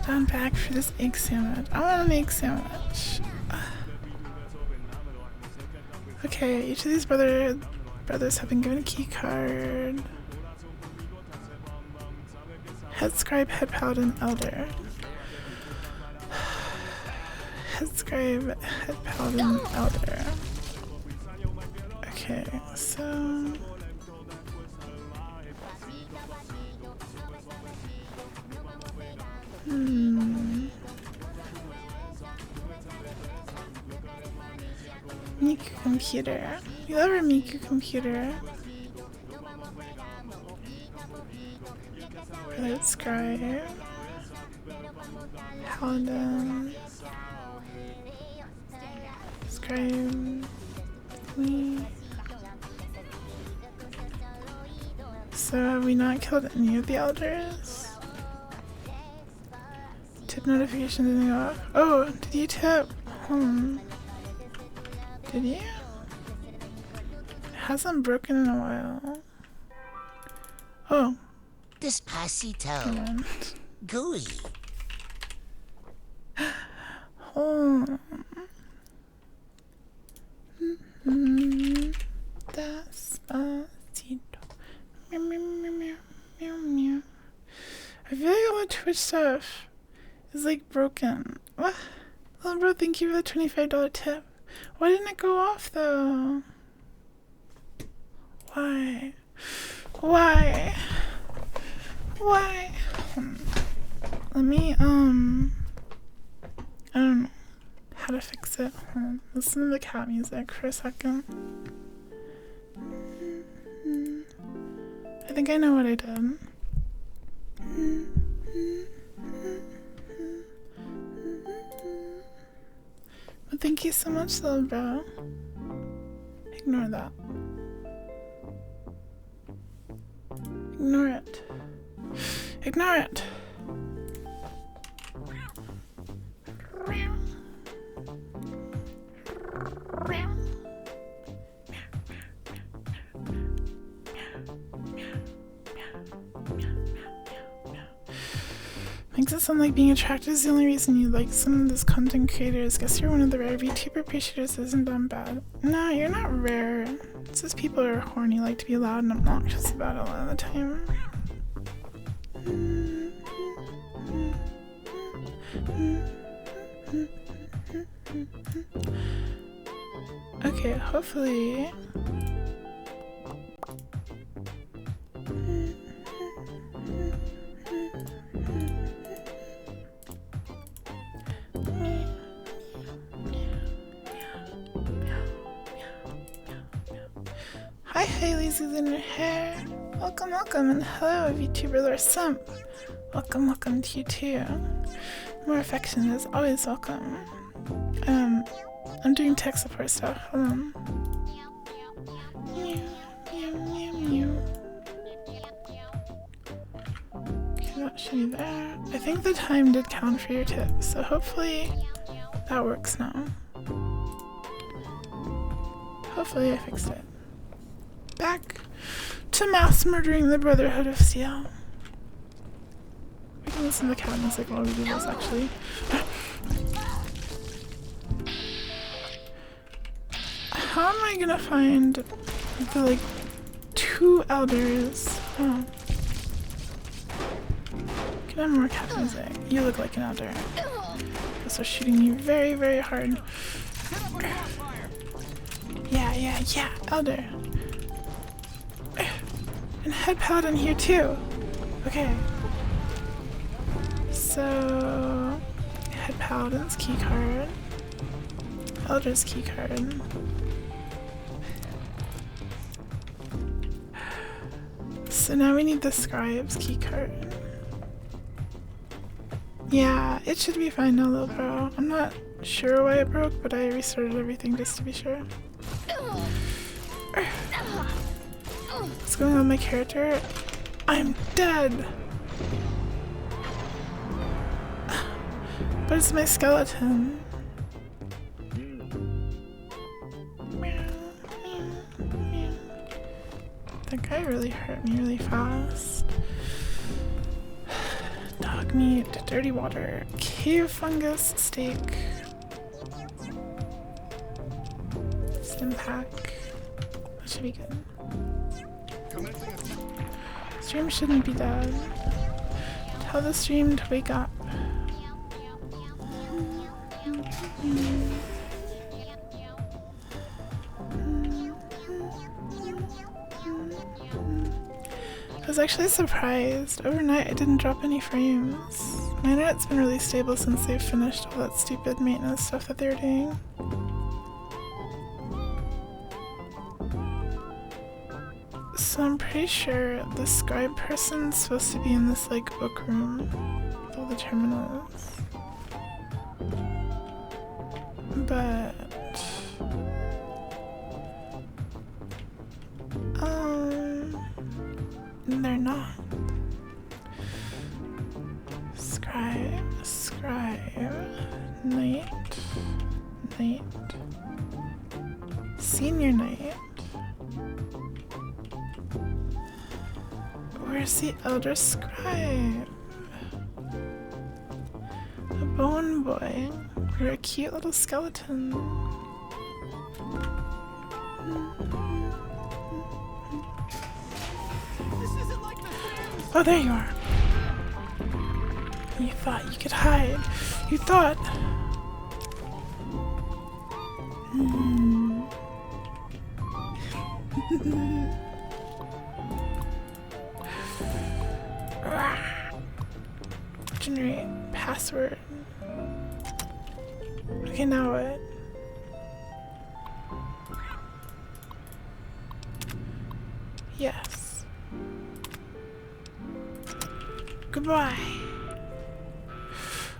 Down back for this egg sandwich. I want an egg sandwich. Okay, each of these brothers have been given a key card. Head scribe, head paladin, elder. Head scribe, head paladin, elder. Okay, so Miku computer. You love our Miku computer. Let's scribe. Paladin. Scribe. Me. So have we not killed any of the elders? Tip notification didn't go off. Oh, did you tip? Did you? It hasn't broken in a while. Oh. Despacito. Gooey. Oh. Despacito. Meow, meow, meow, meow, meow, meow. I feel like all the Twitch stuff is like broken. What? Little bro, thank you for the $25 tip. Why didn't it go off though? Why? Why? Why? Let me, I don't know how to fix it. Listen to the cat music for a second. I think I know what I did. But thank you so much, little bro. Ignore that. Ignore it. Ignore it. Makes it sound like being attracted is the only reason you like some of those content creators. Guess you're one of the rare VTuber appreciators. Isn't that bad? No, you're not rare. It's just people are horny, like to be loud and obnoxious about it a lot of the time. Okay, hopefully. Hi, Haley's in your hair. Welcome, welcome, and hello, VTuber Lord Simp. Welcome, welcome to you too. More affection is always welcome. I'm doing tech support stuff. Hold on. Meow, meow, meow, meow. Okay, that should be there. I think the time did count for your tip, so hopefully that works now. Hopefully I fixed it. Back to mass murdering the Brotherhood of Steel. We can listen to the cat music while we do this, actually. How am I gonna find the, like, 2 elders? Oh. Can I have more cat music? You look like an elder. Guess they're shooting you very, very hard. Yeah, elder. And head paladin here too. Okay. So head paladin's keycard. Elder's keycard. So now we need the scribe's keycard. Yeah, it should be fine now, little bro. I'm not sure why it broke, but I restarted everything just to be sure. What's going on with my character? I'm dead! But it's my skeleton. That guy really hurt me really fast. Dog meat, dirty water, cave fungus, steak. Stim pack. That should be good. Stream shouldn't be dead. Tell the stream to wake up. I was actually surprised. Overnight, I didn't drop any frames. My internet's been really stable since they've finished all that stupid maintenance stuff that they were doing. So I'm pretty sure the scribe person's supposed to be in this, like, book room with all the terminals. But... they're not. Scribe, Knight, Senior Knight. Where's the Elder Scribe? A bone boy. You're a cute little skeleton. Oh, there you are. You thought you could hide. You thought. Generate password. Okay, now what? Yes. Goodbye.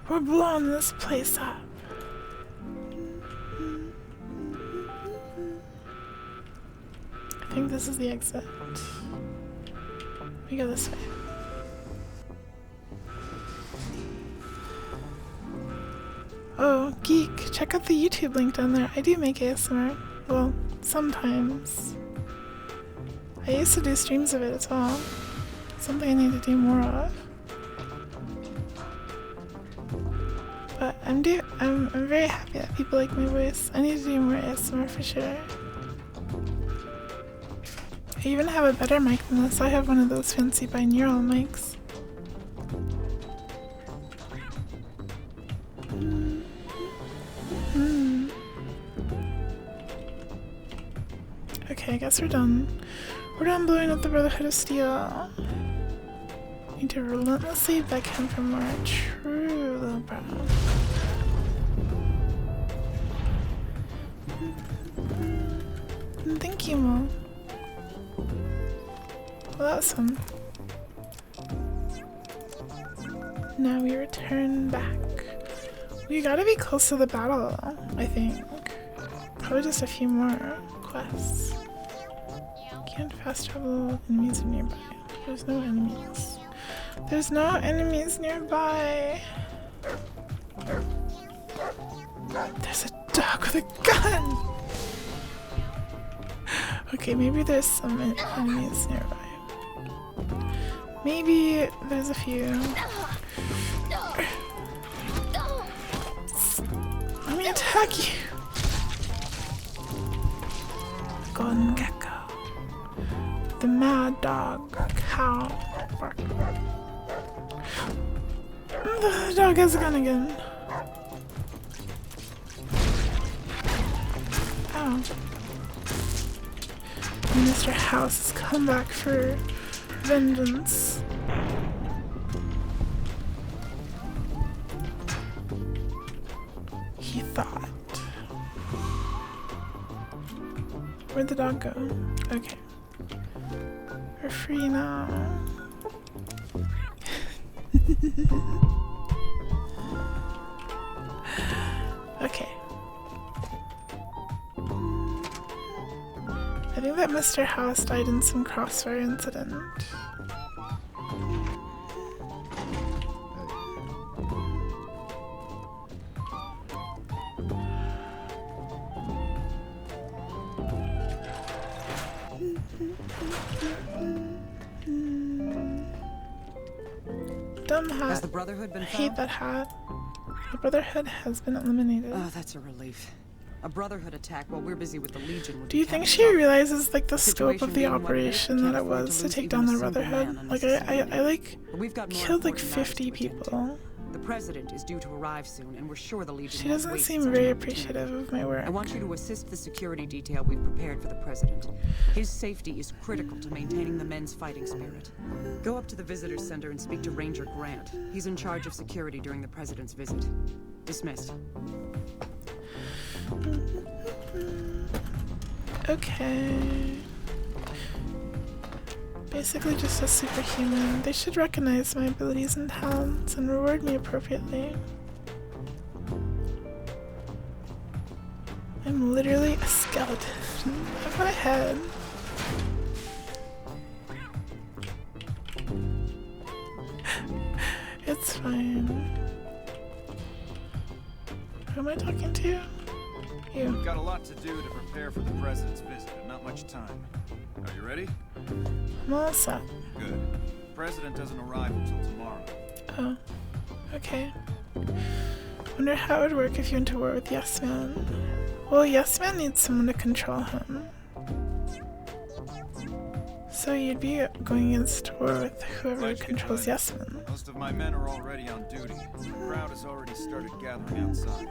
We're blowing this place up. I think this is the exit. We go this way. Oh, geek, check out the YouTube link down there. I do make ASMR. Well, sometimes. I used to do streams of it as well. Something I need to do more of. But I'm very happy that people like my voice. I need to do more ASMR for sure. I even have a better mic than this. I have one of those fancy binaural mics. Okay, I guess we're done. We're done blowing up the Brotherhood of Steel. Need to relentlessly beg him for more true little bro. Thank you, Mo. Well, that was fun. Now we return back. We gotta be close to the battle, I think. Probably just a few more quests. Can't fast travel, enemies are nearby. There's no enemies. There's no enemies nearby. There's a dog with a gun! Okay, maybe there's some enemies nearby. Maybe there's a few. Let me attack you! Golden gecko. The mad dog. Cow. The dog has a gun again. Ow. Mr. House has come back for vengeance. He thought. Where'd the dog go? Okay. We're free now. Okay. I think that Mr. House died in some crossfire incident. Dumb hat. Has the Brotherhood been I found? hate that hat. The Brotherhood has been eliminated. Oh, that's a relief. A Brotherhood attack while we're busy with the Legion would Do you be think she realizes like the scope of the operation that it was to take down the Brotherhood? Like I like killed like 50 people. The president is due to arrive soon, and we're sure the Legion She won't doesn't waste seem such very an opportunity. appreciative of my work. I want you to assist the security detail we've prepared for the president. His safety is critical to maintaining the men's fighting spirit. Go up to the visitor's center and speak to Ranger Grant. He's in charge of security during the president's visit. Dismissed. Okay. Basically just a superhuman. They should recognize my abilities and talents and reward me appropriately. I'm literally a skeleton. Of my head. It's fine. Who am I talking to? You. We've got a lot to do to prepare for the president's visit, and not much time. Are you ready? I'm all set. Good. The president doesn't arrive until tomorrow. Oh. Okay. Wonder how it would work if you went to war with Yes Man. Well, Yes Man needs someone to control him. So you'd be going against war with whoever controls Yes Man. Most of my men are already on duty. The crowd has already started gathering outside.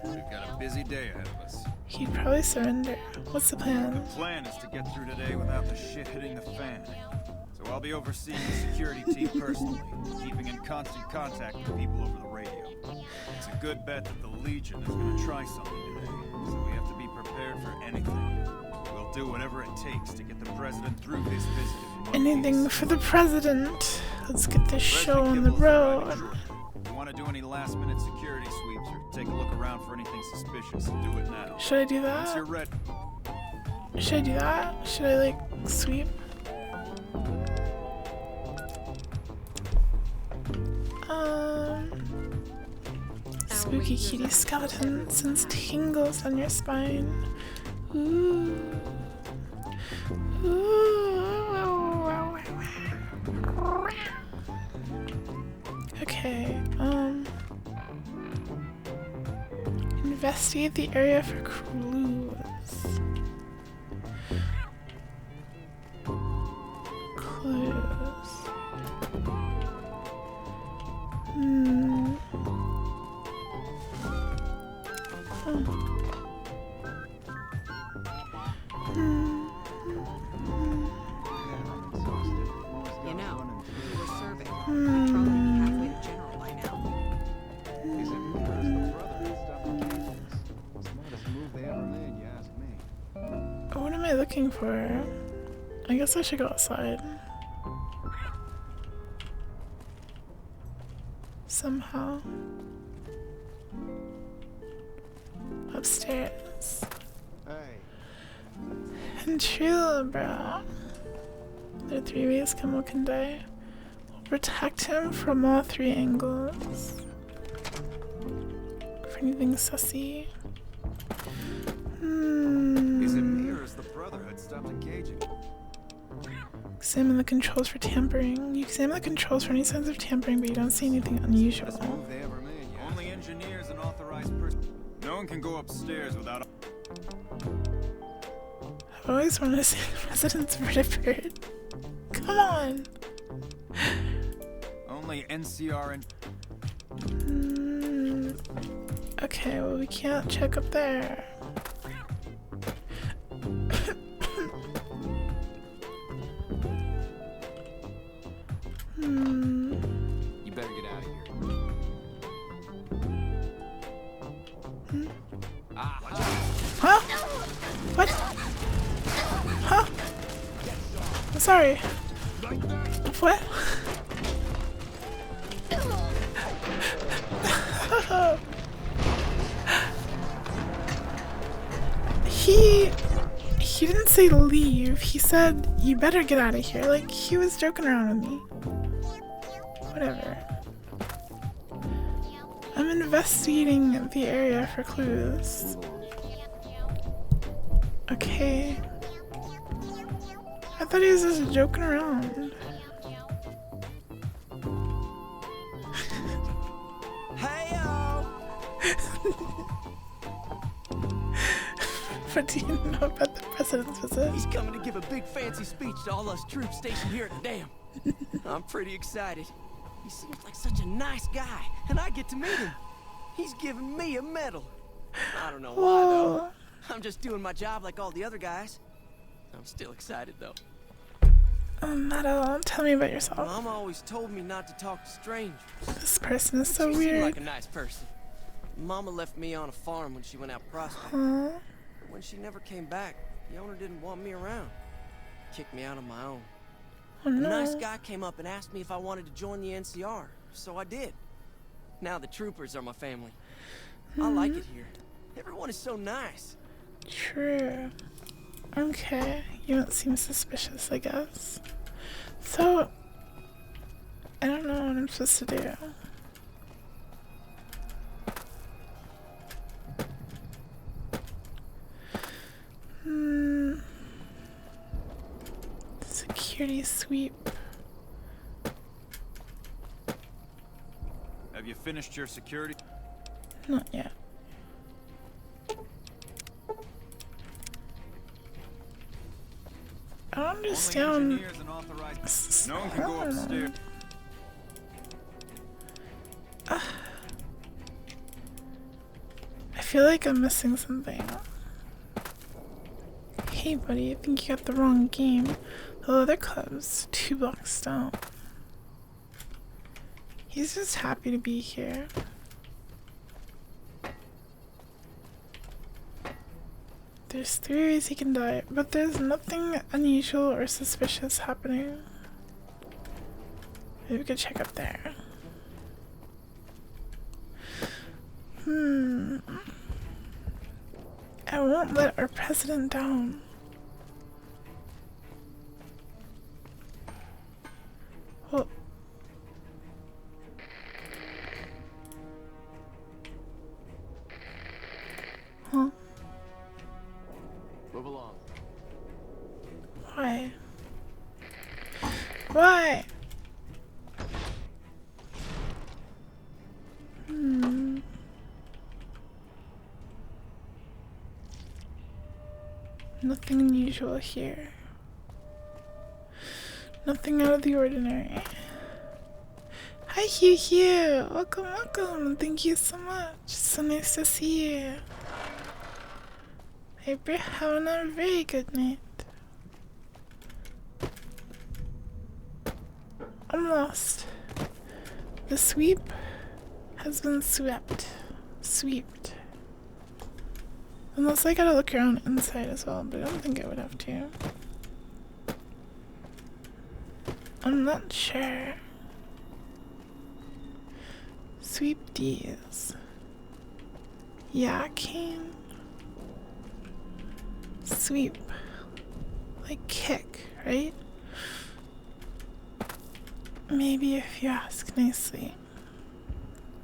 We've got a busy day ahead of us. He'd probably surrender. What's the plan? The plan is to get through today without the shit hitting the fan. So I'll be overseeing the security team personally, keeping in constant contact with people over the radio. It's a good bet that the Legion is going to try something today, so we have to be prepared for anything. We'll do whatever it takes to get the president through his visit. Anything for the president. Let's get this show on the road. If you want to do any last-minute security sweeps or take a look around for anything suspicious, do it now. Should I do that? Once you're ready. Should I do that? Should I, like, sweep? Spooky kitty skeleton sends tingles on your spine. Ooh. Okay, investigate the area for clues. You know, we were serving. We'd probably be halfway to General by now. What am I looking for? I guess I should go outside. Somehow. Upstairs. And Trilla, bro. There are 3 ways Kimmel can die. We'll protect him from all 3 angles. For anything sussy. Is it me or has the Brotherhood stopped engaging? Examine the controls for tampering. You examine the controls for any signs of tampering, but you don't see anything unusual. Only engineers and authorized persons. No one can go upstairs without. I've always wanted to see the president's vertebrate. Come on! Only NCR and. Okay, well, we can't check up there. You better get out of here. Huh? What? Huh? I'm sorry. What? He didn't say leave. He said you better get out of here. Like he was joking around with me. Whatever. I'm investigating the area for clues. Okay. I thought he was just joking around. Hey-o! What do you know about the president's visit? He's coming to give a big fancy speech to all us troops stationed here at the dam. I'm pretty excited. He seems like such a nice guy, and I get to meet him. He's giving me a medal. I don't know why, though. I'm just doing my job like all the other guys. I'm still excited, though. Medal, tell me about yourself. Mama always told me not to talk to strangers. This person is so She weird. seemed like a nice person. Mama left me on a farm when she went out prospecting. But when she never came back, the owner didn't want me around. Kicked me out on my own. Oh, no. A nice guy came up and asked me if I wanted to join the NCR, so I did. Now the troopers are my family. I like it here. Everyone is so nice. True. Okay, you don't seem suspicious, I guess. So, I don't know what I'm supposed to do. Security sweep. Have you finished your security? Not yet. I don't understand. No one can go upstairs. I feel like I'm missing something. Hey buddy, I think you got the wrong game. The other club's 2 blocks down. He's just happy to be here. There's 3 ways he can die, but there's nothing unusual or suspicious happening. Maybe we could check up there. I won't let our president down. Well, huh? Move along. Why? Why? Nothing unusual here. Nothing out of the ordinary. Hi Hugh Hugh! Welcome, welcome! Thank you so much. So nice to see you. I hope you're having a very good night. I'm lost. The sweep has been swept. Sweeped. Unless I gotta look around inside as well, but I don't think I would have to. I'm not sure. Sweep these. Yeah, cane. Sweep. Like kick, right? Maybe if you ask nicely.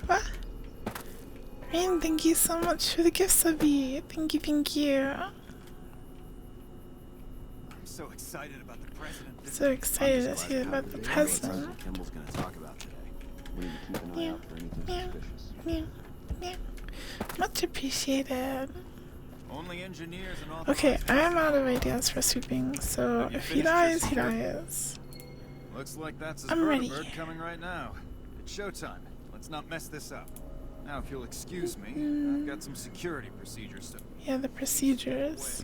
What? Man, thank you so much for the gift, Subby. Thank you, thank you. I'm so excited about the president. So excited to hear about the president. Kimball's gonna talk about today. We need to keep an eye out for anything suspicious. Yeah. Much appreciated. Only engineers and okay, I'm out of ideas for sweeping, so if he dies, he dies. Looks like that's his I'm ready. bird coming right now. It's showtime. Let's not mess this up. Now, if you'll excuse me, I've got some security procedures to... Yeah, the procedures.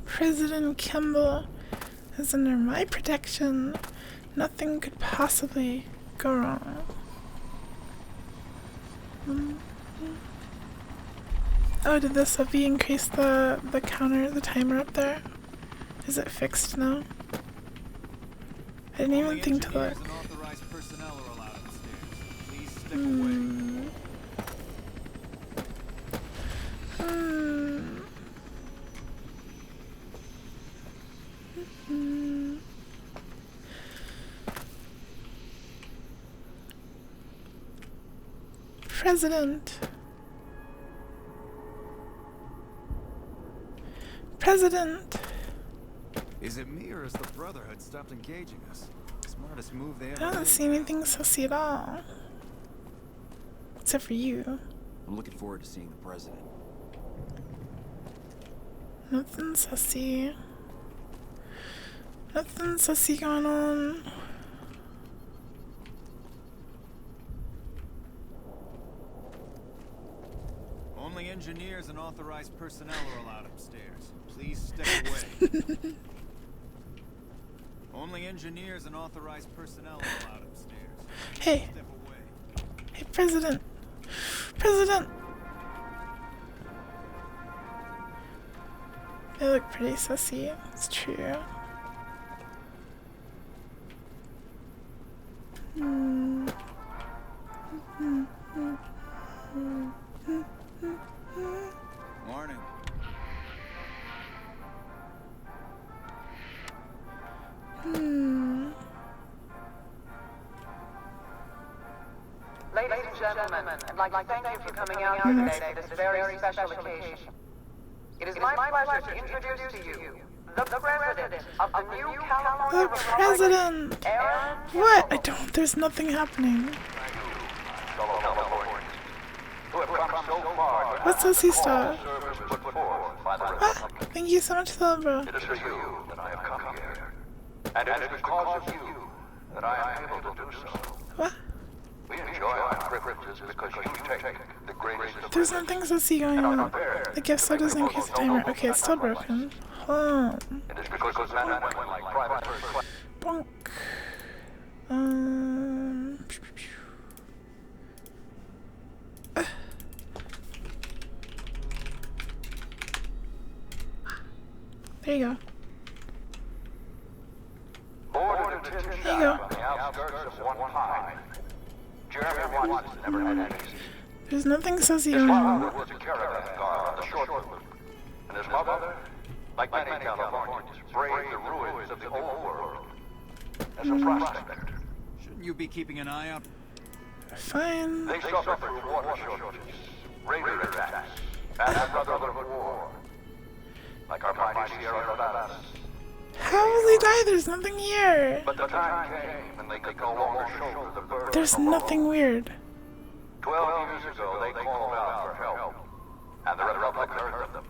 President Kimball is under my protection. Nothing could possibly go wrong. Oh, did this Subby increase the counter, the timer up there? Is it fixed now? I didn't even think to look. President. President. Is it me or has the Brotherhood stopped engaging us? Smartest move they ever I don't made. see anything sussy at all. Except for you. I'm looking forward to seeing the president. Nothing sussy. Nothing sussy going on. Only engineers and authorized personnel are allowed upstairs. Please step away. Only engineers and authorized personnel are allowed upstairs. Hey. Step away. Hey, President. President. They look pretty sussy. It's true. Morning. Ladies and gentlemen, I'd like to thank you for coming out here today for this very special occasion. It is my pleasure to introduce to you the President of the new California The President! What? I don't. There's nothing happening. What's sussy stuff? Ah, thank you so much, Silver. It is for you that I have come here. And it is because of you that I am able to do so. What? We enjoy our privileges because you take the greatest of There's nothing sussy going on. The gift set doesn't increase the timer. Okay, it's still broken. Hold on. It is because of men and women like Private Bonk. There you go. There you go. Jeremy Watson never had any. There's nothing sussy going on. Was a caravan guard on the short route. And his mother, like many Californians, braved the ruins of the old world as a prospector. Shouldn't you be keeping an eye out? Fine. They suffered through water shortages, raider attacks, and the brotherhood of war. Like our mighty Sierra Nevadas. How will he die? There's nothing here. But the time came and they could no longer shoulder the burden. There's nothing weird. 12 years ago, they called out for help, and the Republic heard them.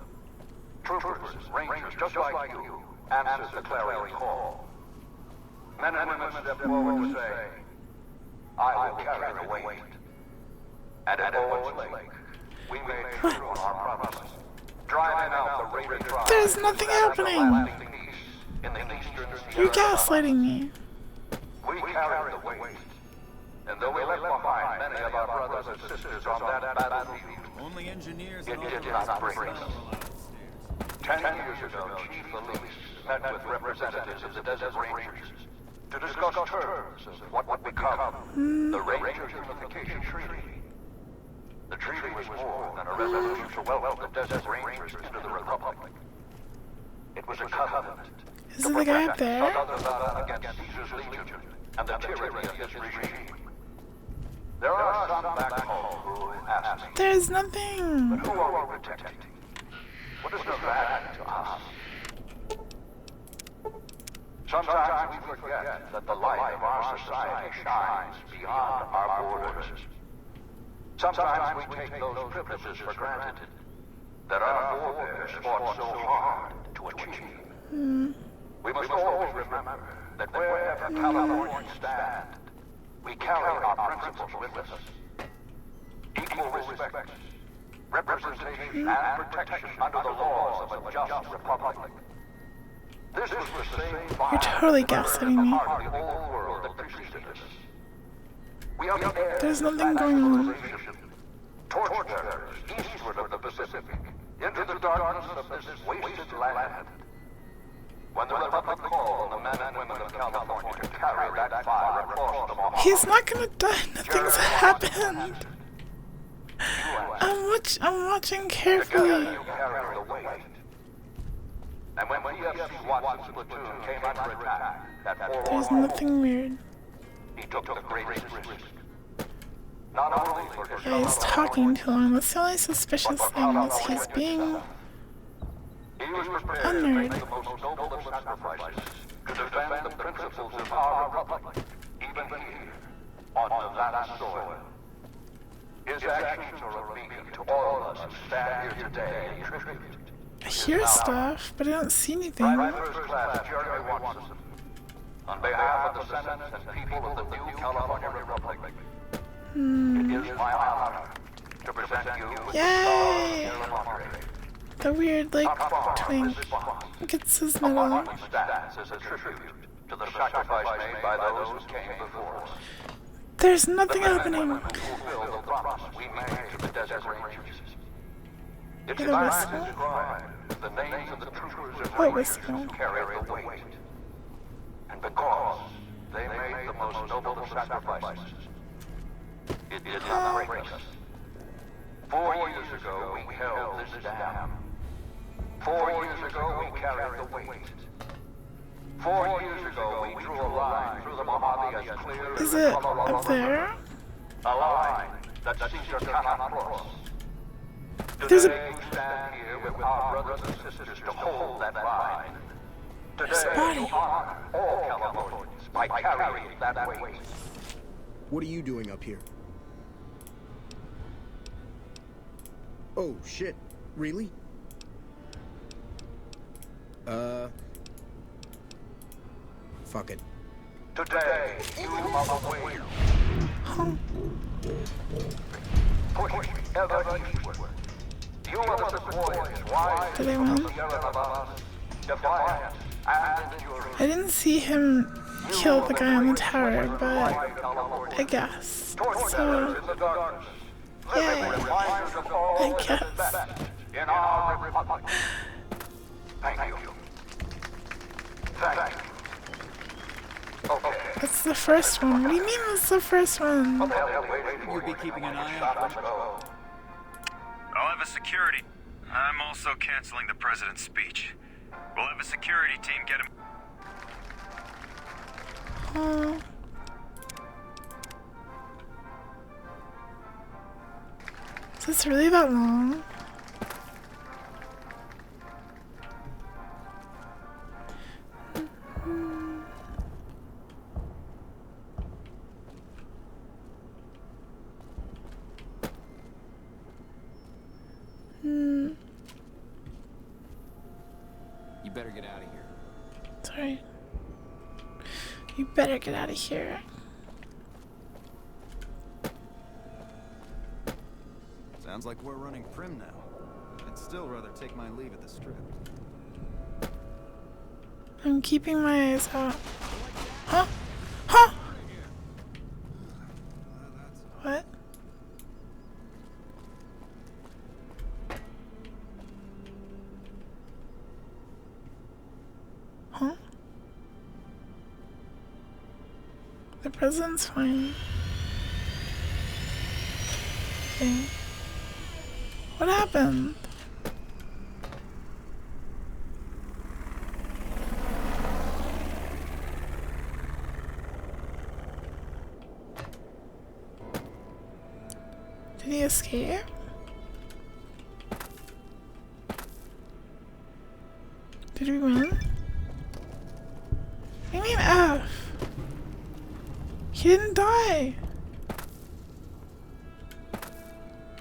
Troopers, rangers, just like you, answered the clarion call. Men and women stepped forward to say, I will carry the weight. And at Owens Lake, we made true on our promises, driving out the raider tribes. There's nothing happening. You're gaslighting me. We carried the weight. And though we left behind many of our brothers and sisters on that battlefield, only engineers it did not bring us. 10 years ago, Chief Elise met with representatives of the Desert Rangers to discuss terms of what would become the Ranger Unification Treaty. The treaty was more than a resolution to welcome the Desert Rangers into the Republic. It was a covenant. Is it the guy up there? Against Caesar's Legion and the tyranny of this regime. There are some back home who ask me, there's nothing. But who are we protecting? What does that to us? Sometimes we forget that the light of our society shines beyond our borders. Sometimes we take those privileges for granted that our forebears fought so hard to achieve. We must always remember that wherever Californians stand, we carry our principles with us. Equal respect, representation, and protection under the laws of a just republic. This was the same You're totally gaslighting me. part of the old world that preceded us. We are the heirs There's nothing going on. torchbearers eastward of the Pacific, into the darkness of this wasted land. When the Republic called on the men and women of California to carry that fire across the Mojave. He's not gonna die. Nothing's happened. I'm watching carefully. You carry the weight. And when PFC Watson's platoon came under attack, that There's nothing weird. he took the greatest risk. Not only for his Yeah, he's talking too long. That's the only suspicious thing is he's being he was prepared to honored. make the most noble of sacrifices to defend the principles of our republic, even here, on Nevada soil. His actions are a beacon to all of us who stand here today in tribute. I hear stuff, but I don't see anything. Private First Class Jeremy Watson On behalf of the Senate and people of the new California Republic, it is my honor to present you with the ceremony. The weird, like, twink gets his medal. Stands as a tribute to the sacrifice made by those who came before us. There's nothing happening. Who fulfilled the promise we made to the Desert Rangers. It's You're the time whistle. to describe the names of the troopers and What rangers whistle? who carried the weight. And because they made the most noble of sacrifices, it did not break us. 4 years ago, we held this dam. 4 years ago, we carried the weight. 4 years ago, we drew a line through the Mojave as clear as Is the it Colorado up there? A line that Caesar cannot cross. There's Today, we stand here with our brothers and sisters to hold that line. Today, we honor all Californians by carrying that weight. What are you doing up here? Oh, shit. Really? Fuck it. Today, you are the way. Push ever eastward. You are the sequoias, wise Did I from win? the Sierra Nevadas, defiant and enduring. I didn't see him kill the guy on the tower, but I guess. So, In the darkness, yay. reminders of all I that is guess. best in our republic. Thank you. Thank you. Okay. That's the first one. What do you mean that's the first one? You'll be keeping an eye out for me. I'll have a security. I'm also canceling the president's speech. We'll have a security team get him. Oh. Is this really that long? You better get out of here. Sorry. You better get out of here. Sounds like we're running prim now. I'd still rather take my leave at the strip. I'm keeping my eyes out. Huh? Huh? What? Huh? The president's fine. Okay. What happened? Did he escape? Did we win? What do you mean F? He didn't die.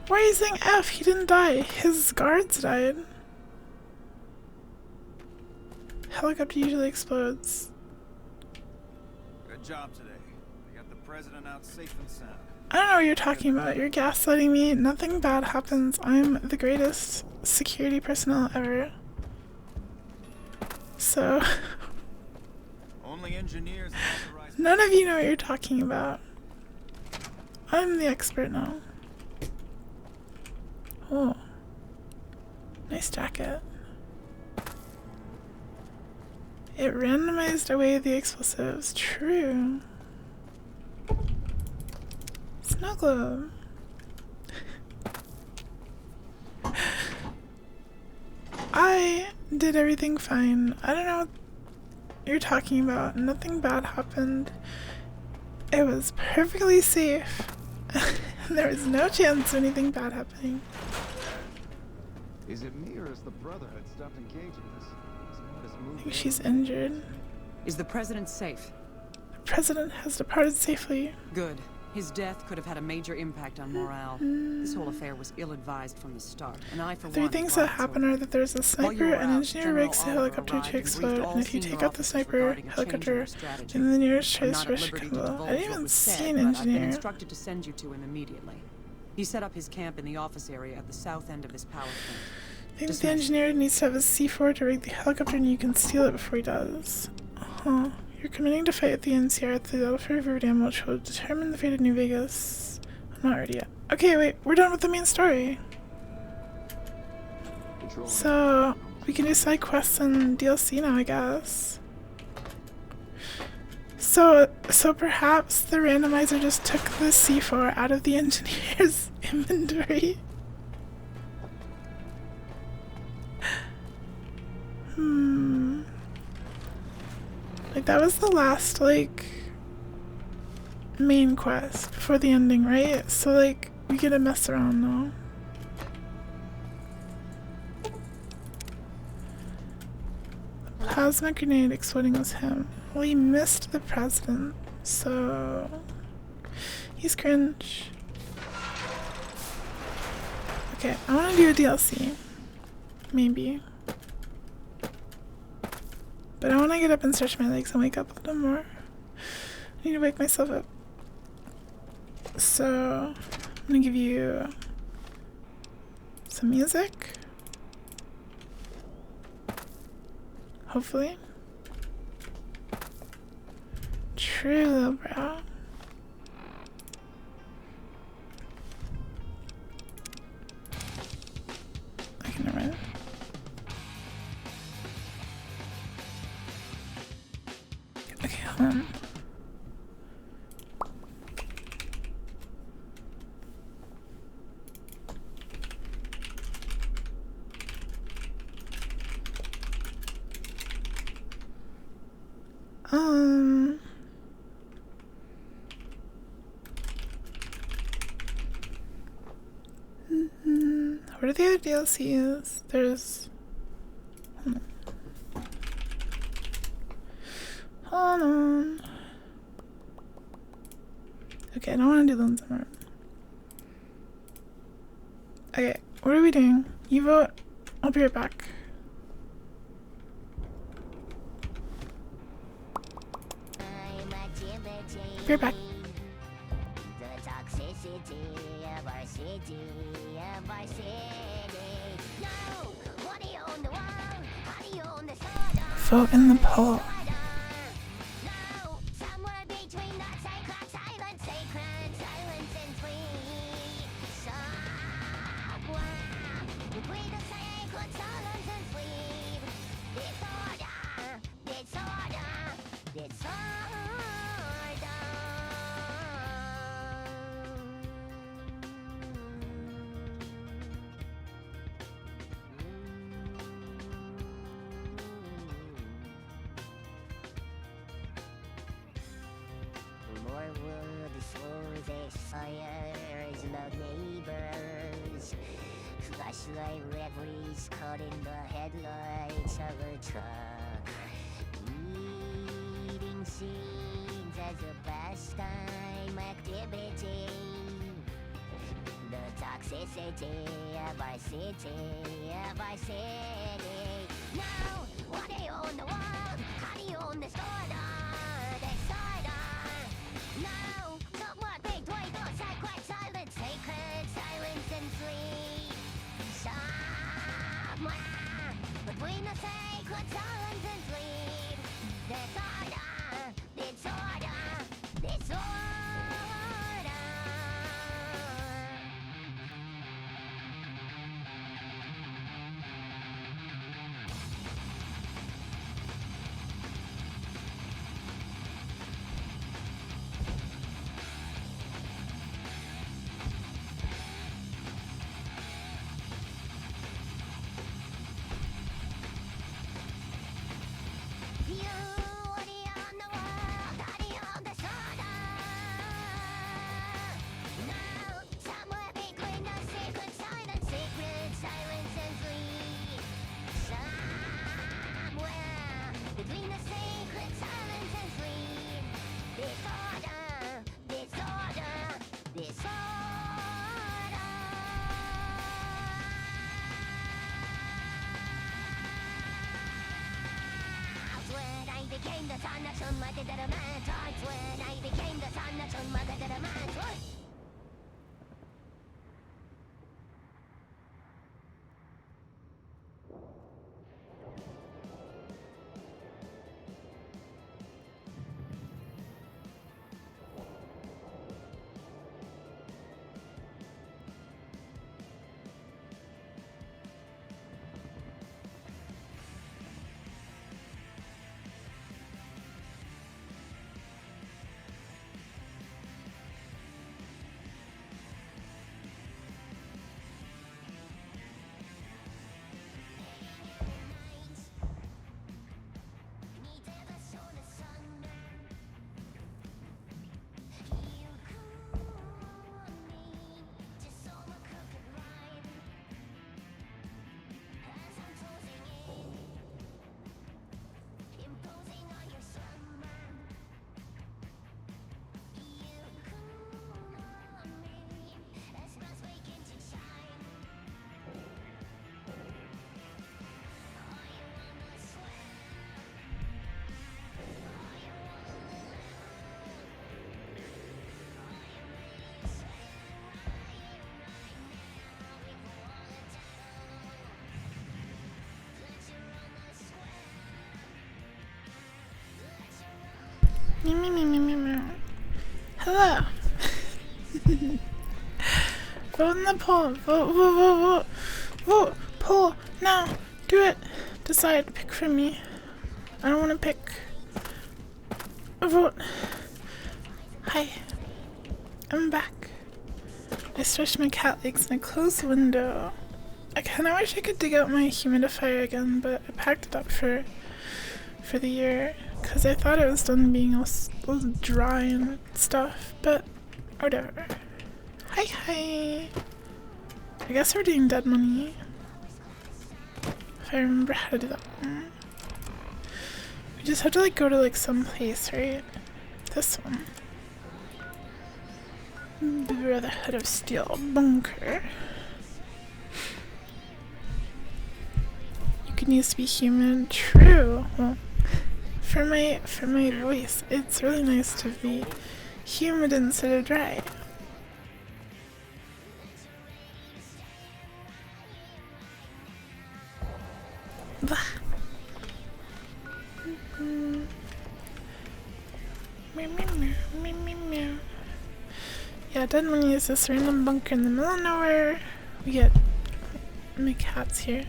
Why are you saying F? He didn't die. His guards died. Helicopter usually explodes. Good job today. We got the president out safe and sound. I don't know what you're talking about. You're gaslighting me. Nothing bad happens. I'm the greatest security personnel ever. So, Only engineers authorized. none of you know what you're talking about. I'm the expert now. Oh. Nice jacket. It randomized away the explosives. True. Snow globe. I did everything fine. I don't know what you're talking about. Nothing bad happened. It was perfectly safe. There was no chance of anything bad happening. Is it me or is the Brotherhood stopped engaging us? I think she's injured. Is the president safe? The president has departed safely. Good. His death could have had a major impact on morale. This whole affair was ill-advised from the start, and I, for one, Three things that happen are that there's a sniper, an engineer rigs the helicopter to explode, and if you take out the sniper, helicopter, and the nearest trace rush kill. I didn't even see an I've been engineer. instructed to send you to him immediately. He set up his camp in the office area at the south end of this power plant. I think the engineer needs to have a C4 to rig the helicopter and you can steal it before he does. You're committing to fight at the NCR at the Battlefield River Dam, which will determine the fate of New Vegas. I'm not ready yet. Okay, wait, we're done with the main story. So, we can do side quests and DLC now, I guess. So perhaps the randomizer just took the C4 out of the engineer's inventory. Like, that was the last, like, main quest before the ending, right? So, like, we get to mess around now. The plasma grenade exploding was him. Well, he missed the president, so he's cringe. Okay, I want to do a DLC. Maybe. But I want to get up and stretch my legs and wake up a little more. I need to wake myself up. So, I'm going to give you some music. Hopefully. True, little bro. Okay, never mind. Okay, hold on. What are the other DLCs? There's... Hold on. Okay, I don't want to do them somewhere. Okay, what are we doing? You vote. I'll be right back. Be right back. Vote in the poll. Flashlight reveries caught in the headlights of a truck. Eating scenes as a pastime activity. The toxicity of our city, Now, what do you own the world? How do you own the Now, somewhat big, toy, thoughts, quiet, silent, sacred, silence and sleep. Somewhere between the sacred silence and sleep, disorder. became the son that shone like a dead man. Times when I became the son that shone like a dead man. Hello. Vote in the poll. Vote. Vote. Poll. Now. Do it. Decide. Pick for me. I don't want to pick. Vote. Hi. I'm back. I stretched my cat legs in a closed window. I kind of wish I could dig out my humidifier again, but I packed it up for the year. Because I thought it was done being all dry and stuff, but whatever. Hi. I guess we're doing Dead Money. If I remember how to do that one. We just have to like go to like some place, right? This one. The Brotherhood of Steel bunker. You can use to be human. True. Well, for my voice, it's really nice to be humid instead of dry. Bah. Yeah, Dead Money is this random bunker in the middle of nowhere. We get my cats here.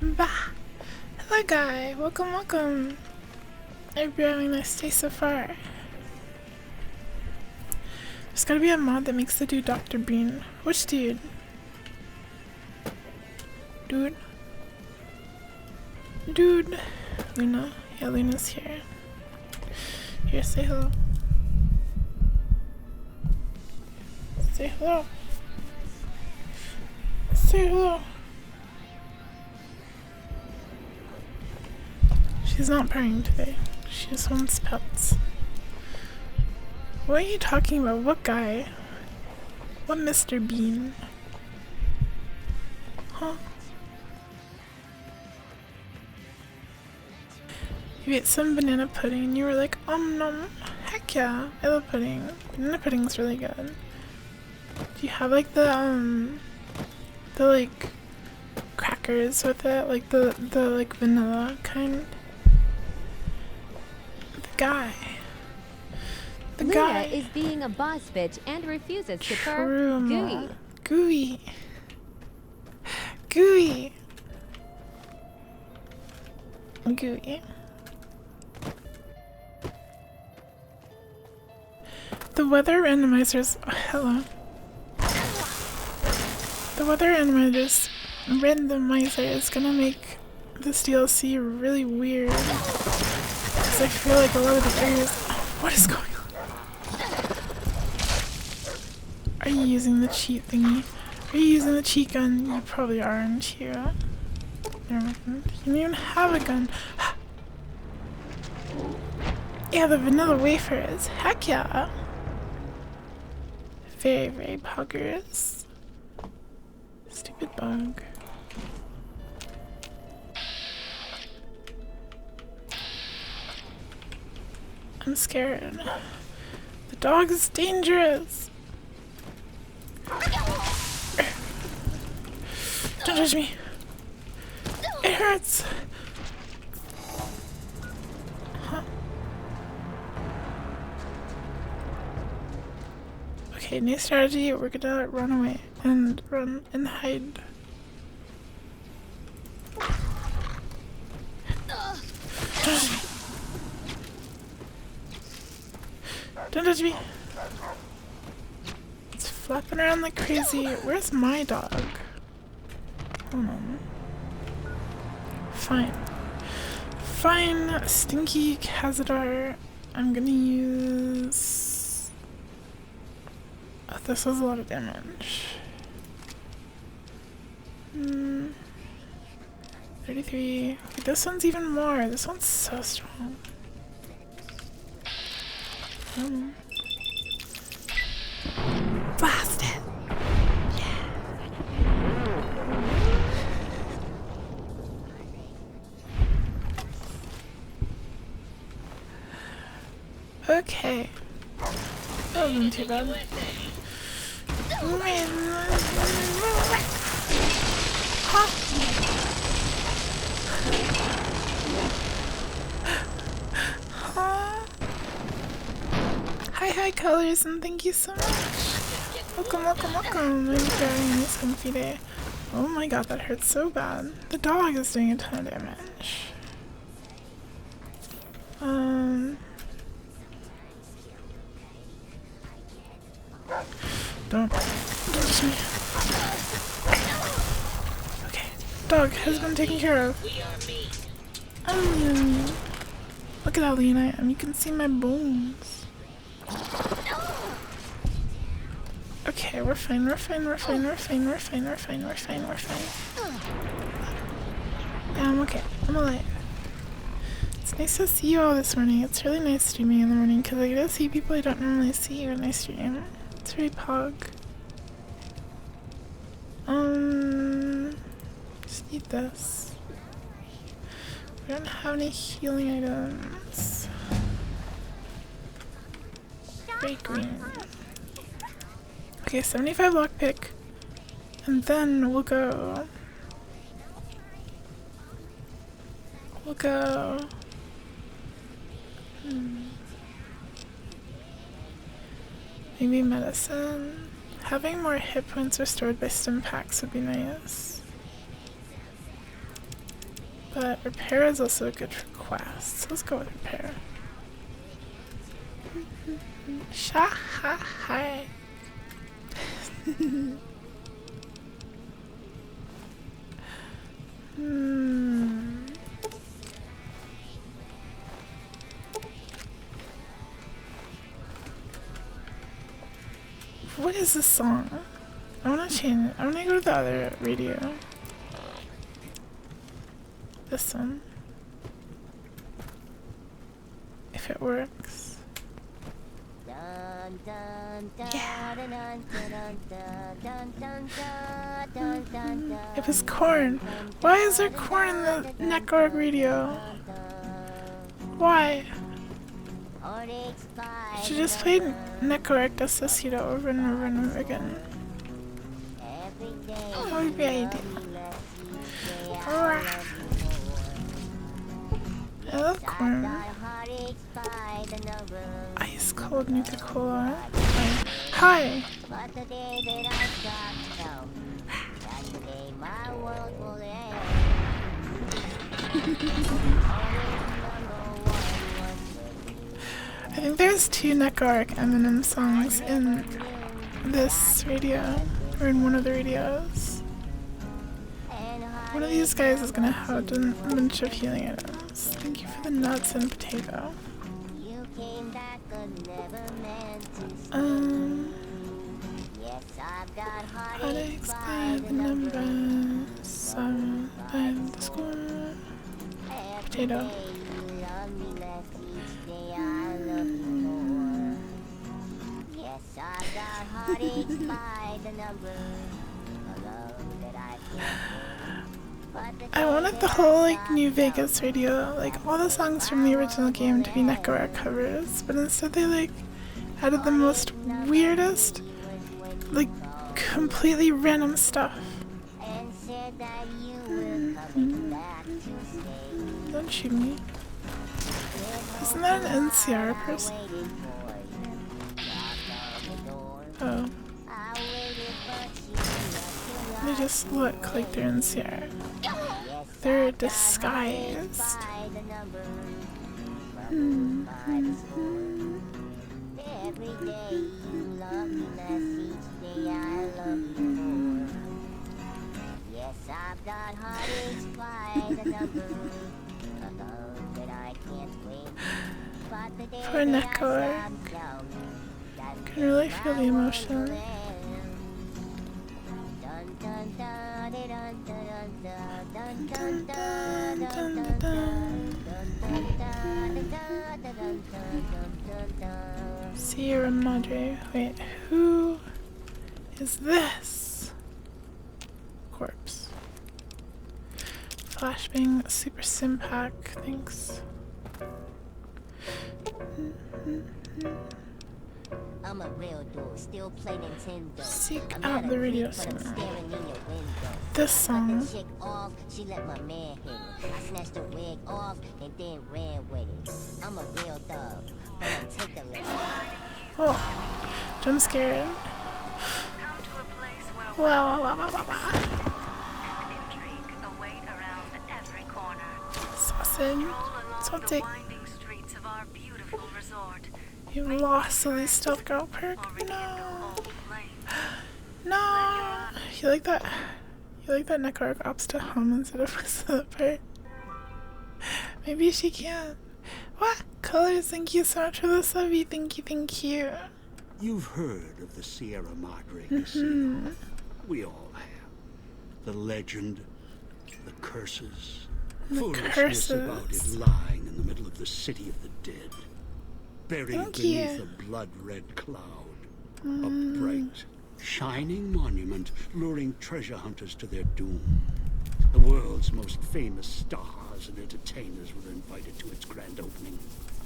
Bah. Hello, guy. Welcome. I hope you're having a nice day so far. There's gotta be a mod that makes the dude Dr. Bean. Which dude? Dude? Luna? Yeah, Luna's here. Here, say hello. Say hello. Say hello. She's not purring today. She just wants pets. What are you talking about? What guy? What Mr. Bean? Huh? You ate some banana pudding and you were like, nom. Heck yeah, I love pudding. Banana pudding's really good. Do you have like the like crackers with it? Like the like vanilla kind? The guy is being a boss bitch and refuses to purr. Gooey. Gooey. The weather randomizers. Oh, hello. The weather randomizer is gonna make this DLC really weird. Because I feel like a lot of the areas. What is going on? Are you using the cheat thingy? Are you using the cheat gun? You probably aren't you? Never mind. You don't even have a gun. Yeah, the vanilla wafers. Heck yeah. Very, very poggers. Stupid bug. I'm scared. The dog is dangerous. Don't touch me. It hurts. Huh. Okay, new strategy. We're gonna run away and run and hide. Don't touch me. It's flapping around like crazy. Where's my dog? Hold on. Fine. Fine, Stinky Cazadar. I'm gonna use... Oh, this was a lot of damage. 33. Okay, this one's even more. This one's so strong. Blast it! Yeah. Okay. That wasn't too bad. Huh? Hi Colors, and thank you so much. Welcome. I'm having a nice comfy day. Oh my god, that hurts so bad. The dog is doing a ton of damage. Don't touch me. Okay, dog has been taken care of. Look at how lean I am. You can see my bones. Okay, we're fine. Yeah, I'm okay. I'm alive. It's nice to see you all this morning. It's really nice streaming in the morning because I get to see people I don't normally see when I stream. It's very pog. Just eat this. We don't have any healing items. Very green. Okay, 75 lockpick. And then we'll go. Maybe medicine. Having more hit points restored by stim packs would be nice. But repair is also good for quests. Let's go with repair. Shahai. What is this song? I wanna change it. I wanna go to the other radio. This one. If it works. It was corn. Why is there corn in the Neckarg radio? Why? You should just play Neckarg Despacito over and over and over again. That would be ideal. I love corn. Ice cold Nuka-Cola. Hi! I think there's 2 Neckarg Eminem songs in this radio, or in one of the radios. One of these guys is gonna have a bunch of healing items. Thank you for the nuts and potato. How to explain the numbers? And the score. Potato. I wanted the whole like New Vegas radio, like all the songs from the original game to be Nekora covers, but instead they like added the most weirdest, like completely random stuff. Don't shoot me. Isn't that an NCR person? Oh. They just look like they're NCR. They're disguised. For Nekor, can really feel the emotion. Sierra Madre. Wait, who is this? Corpse. Flashbang Super Sim Pack, thanks. I'm a real dude, still play Nintendo. Seek out the radio signal. This song. Chick off, she let my man hit it. I snatched the wig off and then ran with it. I'm a real dog, but I take the lick. Oh, jump scared. Wow. Sausage. Salty. You lost the stealth girl perk. No. No. You like that? You like that Nekor opts to hum instead of whistle that part? Maybe she can. What? Colors, thank you so much for the subby. Thank you. You've heard of the Sierra Madre Casino. We all have. The legend, the curses, foolishness about it lying in the middle of the city of the dead. Buried beneath a blood-red cloud. A bright, shining monument luring treasure hunters to their doom. The world's most famous stars and entertainers were invited to its grand opening.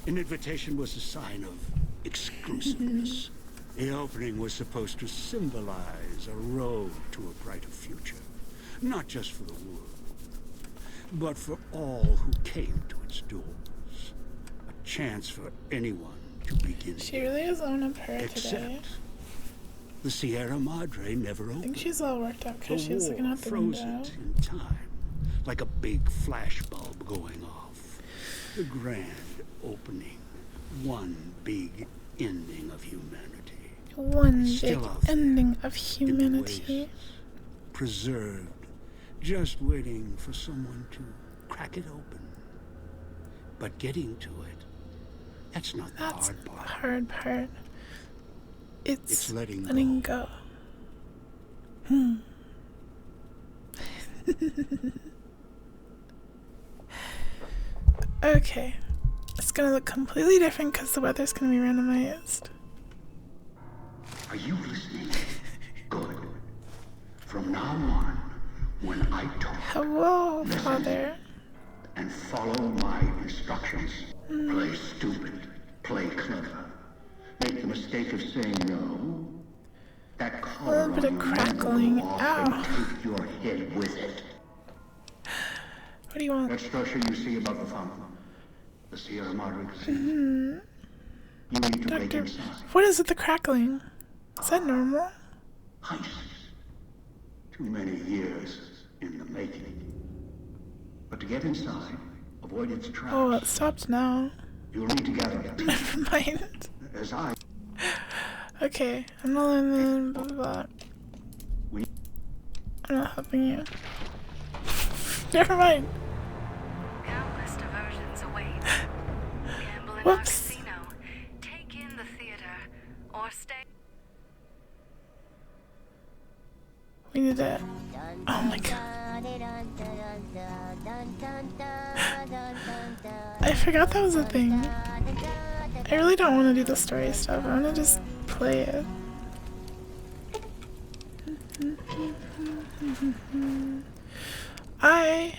An invitation was a sign of exclusiveness. The opening was supposed to symbolize a road to a brighter future. Not just for the world, but for all who came to its doors. A chance for anyone to begin. She really is on a prayer today. The Sierra Madre never opened. I think she's all worked up because she's looking out the window. Froze it in time, like a big flash bulb going off. The grand opening, one big ending of humanity. One big ending of humanity. Preserved, just waiting for someone to crack it open. But getting to it, that's not the hard part. The hard part. It's letting go. Okay. It's gonna look completely different because the weather's gonna be randomized. Are you listening? Good. From now on, when I talk, hello, Father. And follow my instructions. Play stupid. Play clever. Make the mistake of saying no. That a little bit of crackling. Ow. Take your head with it. What do you want? That structure you see above the fountain. The Sierra Madre Casino. You need to make inside. What is it, the crackling? Is that normal? Heist. Too many years in the making. But to get inside, avoid its traps. Oh, it stopped now. You'll need to gather a team. Never mind. As I. Okay, I'm not learning blah blah blah. I'm not helping you. Never mind. Countless diversions await. Gamble in our casino, take in the theater, or stay. We need that. Oh my god. I forgot that was a thing. I really don't want to do the story stuff. I want to just play it. I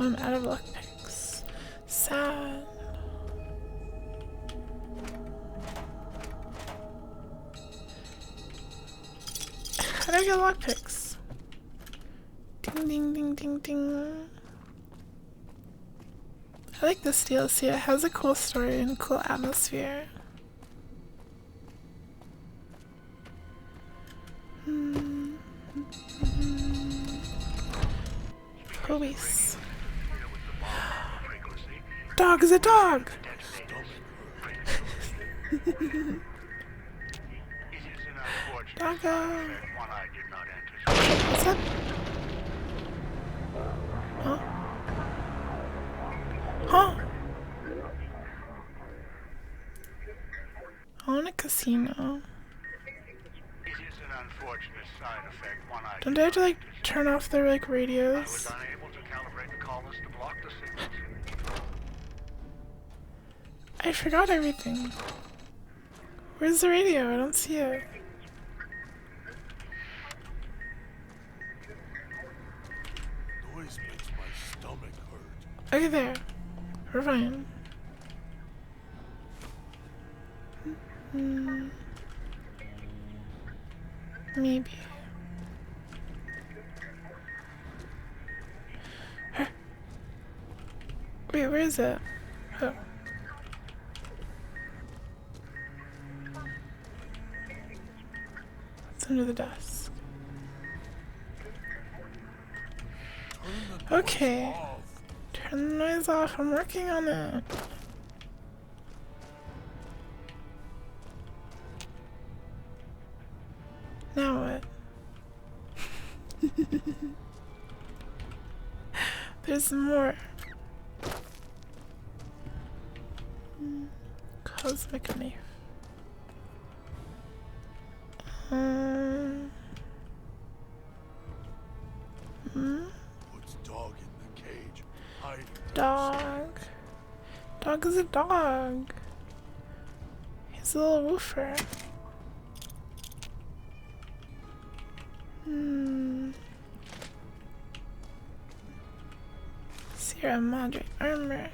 I'm out of lockpicks. Sad. How do I get lockpicks? Ding ding ding ding ding. I like this DLC. It has a cool story and cool atmosphere. Police. Dog is a dog! Doggo! What's up? Huh? Huh? I want a casino. Don't I have to like turn off their like radios? I forgot everything. Where's the radio? I don't see it. Noise makes my stomach hurt. Okay, there. We're fine. Maybe. Wait, where is it? Oh. It's under the desk. Okay. Turn the noise off. I'm working on it. Now what? There's more. Cosmic knife. Puts dog in the cage. Hiding. Dog. Dog is a dog. He's a little woofer. Sierra Madre armor.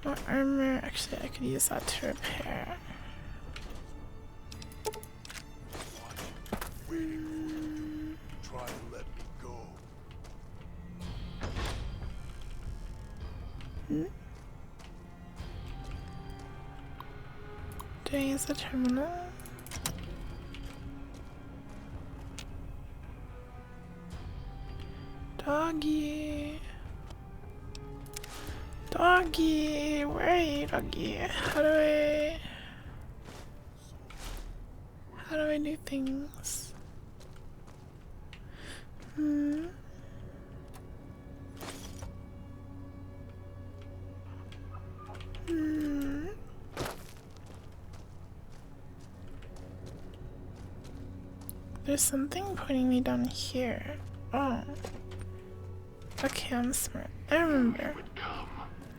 More armor. Actually, I could use that to repair. Try to let me go. Do I use the terminal? Doggy. Doggy. Where are you, doggy? How do I do things? There's something pointing me down here. Oh. Okay, I'm smart. I remember. Would come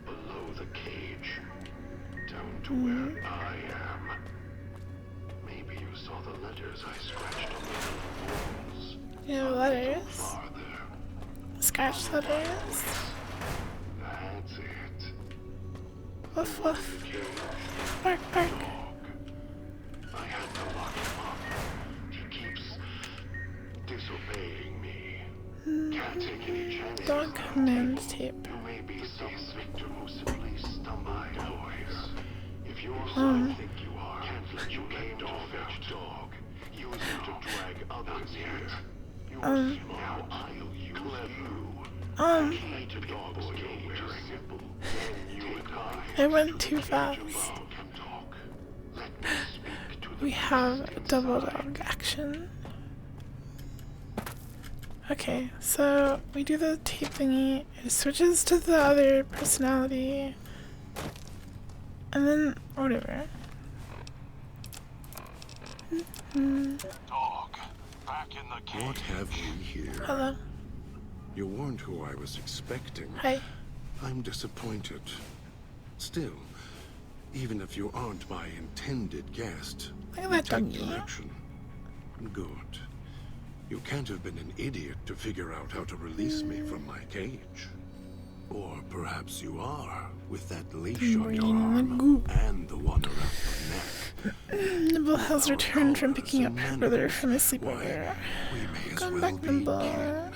below the cage, down to where I am. Maybe you saw the letters I scratched on the walls. Yeah, letters. Scratch letters. That's it. Woof woof. Bark bark. I had to lock him up. He keeps disobeying me. Can't take any chances. Dog command tape. You may be some victim who simply stumbled my voice. If you're who I think you are, can't let you get fetch dog. Use it to drag others here. You now I'll use you. Key to dog's cage is simple. Then you and I went too fast. We have a double dog action. Okay, so we do the tape thingy, it switches to the other personality, and then whatever. Dog, back in the cage. What have we here? Hello. You weren't who I was expecting. Hi. I'm disappointed. Still, Even if you aren't my intended guest, Look at that take doggy. direction. Good. You can't have been an idiot to figure out how to release me from my cage. Or perhaps you are, with that leash on your arm and the one around your neck. Nibble has returned from picking up her brother from his sleepover. Come back, Nibble.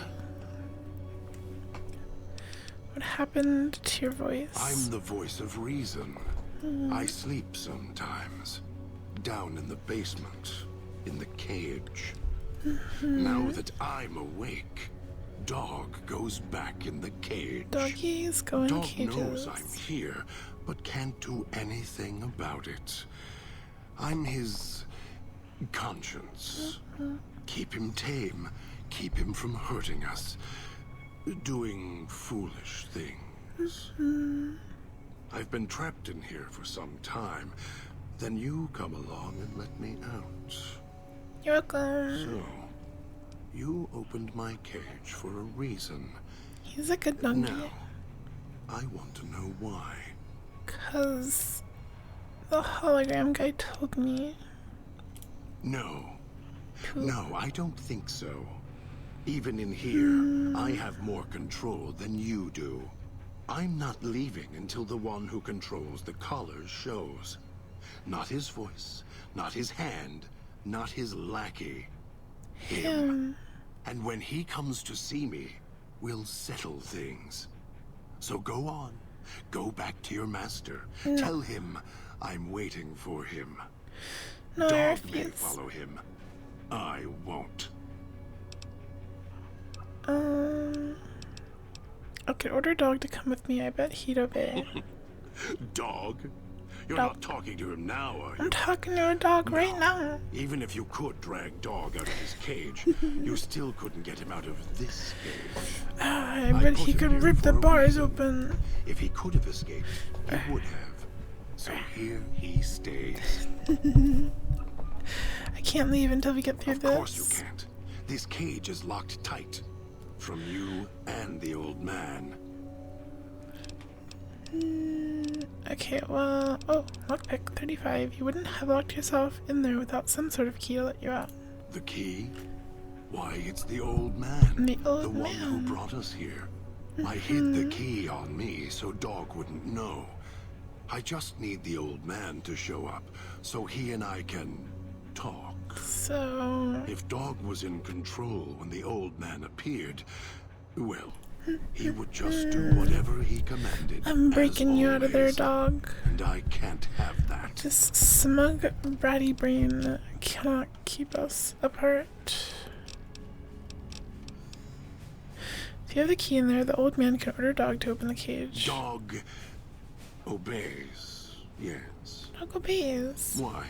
What happened to your voice? I'm the voice of reason. I sleep sometimes. Down in the basement. In the cage. Now that I'm awake, Dog goes back in the cage. Doggies go in Dog cages. knows I'm here, but can't do anything about it. I'm his conscience. Keep him tame. Keep him from hurting us. Doing foolish things. I've been trapped in here for some time. Then you come along and let me out. You're welcome. So, you opened my cage for a reason. He's a good donkey. Now, I want to know why. 'Cause the hologram guy told me. No. No, I don't think so. Even in here, I have more control than you do. I'm not leaving until the one who controls the collars shows. Not his voice, not his hand, not his lackey. Him. And when he comes to see me, we'll settle things. So go on. Go back to your master. No. Tell him I'm waiting for him. No, I Dog may refuse. follow him. I won't. Okay, order Dog to come with me. I bet he'd obey. Dog? You're Dog. not talking to him now, are you? I'm talking to a dog right now. Even if you could drag Dog out of his cage, you still couldn't get him out of this cage. I bet he could rip the bars open. If he could have escaped, he would have. So here he stays. I can't leave until we get through this. Of course you can't. This cage is locked tight. From you and the old man. Okay, well... Oh, lockpick 35. You wouldn't have locked yourself in there without some sort of key to let you out. The key? Why, it's the old man. The old one man. who brought us here. I hid the key on me so Dog wouldn't know. I just need the old man to show up so he and I can talk. So... If Dog was in control when the old man appeared, well, he would just do whatever he commanded. I'm breaking you out of there, always. Dog. And I can't have that. This smug, bratty brain cannot keep us apart. If you have the key in there, the old man can order Dog to open the cage. Dog obeys, yes. Dog obeys. Why?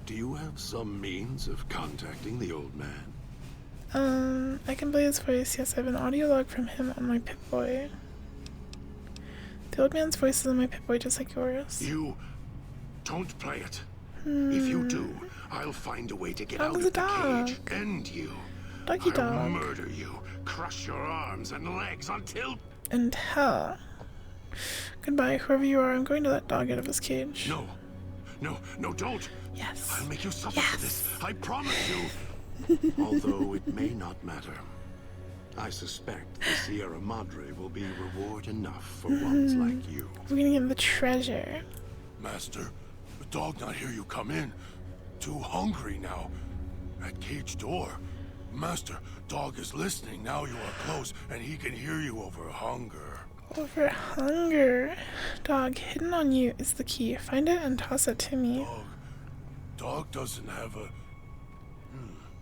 Do you have some means of contacting the old man? I can play his voice. Yes, I have an audio log from him on my Pip-Boy. The old man's voice is on my Pip-Boy just like yours. You don't play it. If you do, I'll find a way to get out Dog's of a the dog. cage and you. Doggy I'll dog. murder you, crush your arms and legs until... And hell. Goodbye, whoever you are. I'm going to let Dog out of his cage. No, no, don't. Yes. I'll make you suffer for this. I promise you. Although it may not matter. I suspect the Sierra Madre will be reward enough for ones like you. We're gonna get the treasure. Master, the Dog not hear you come in. Too hungry now. At cage door. Master, Dog is listening now you are close, and he can hear you over hunger. Over hunger. Dog, hidden on you is the key. Find it and toss it to me. Dog doesn't have a...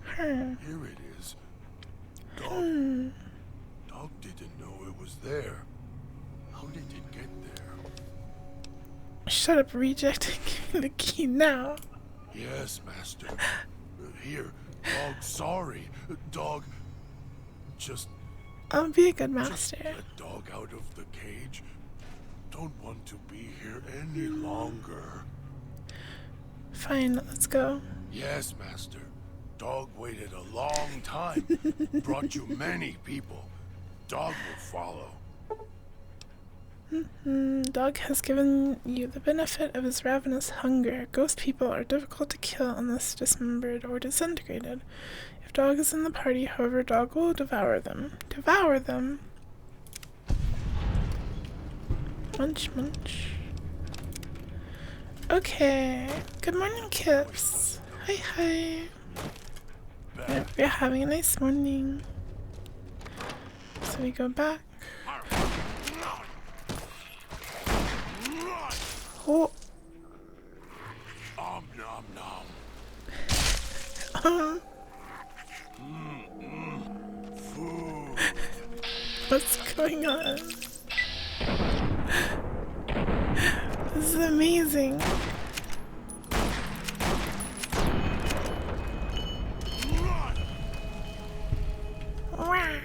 Her. Here it is. Dog. Dog didn't know it was there. How did it get there? Shut up, reject. Give me the key now. Yes, Master. Here. Dog, sorry. Dog, just... I'll be a good master. Just let Dog out of the cage. Don't want to be here any longer. Fine, let's go. Yes, Master. Dog waited a long time. Brought you many people. Dog will follow. Dog has given you the benefit of his ravenous hunger. Ghost people are difficult to kill unless dismembered or disintegrated. If dog is in the party, however, dog will devour them. Devour them! Munch, munch. Okay. Good morning, Kips. Hi, hi. I hope you're having a nice morning. So we go back. Oh. Nom nom. Food. What's going on? This is amazing. Wow.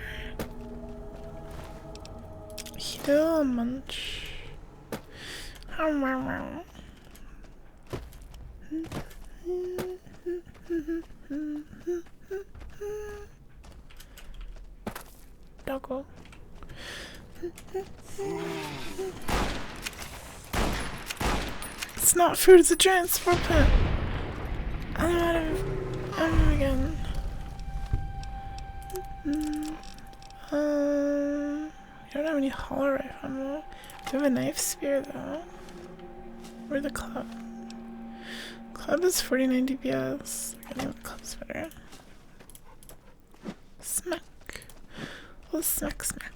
Still munch. Doggo. It's not food, it's a giant sport plant. I'm out of ammo again. I don't have any hollow rifle ammo. I have a knife spear though. Where's the club? Club is 49 DPS. I think the club's better. Smack. Oh, smack, smack.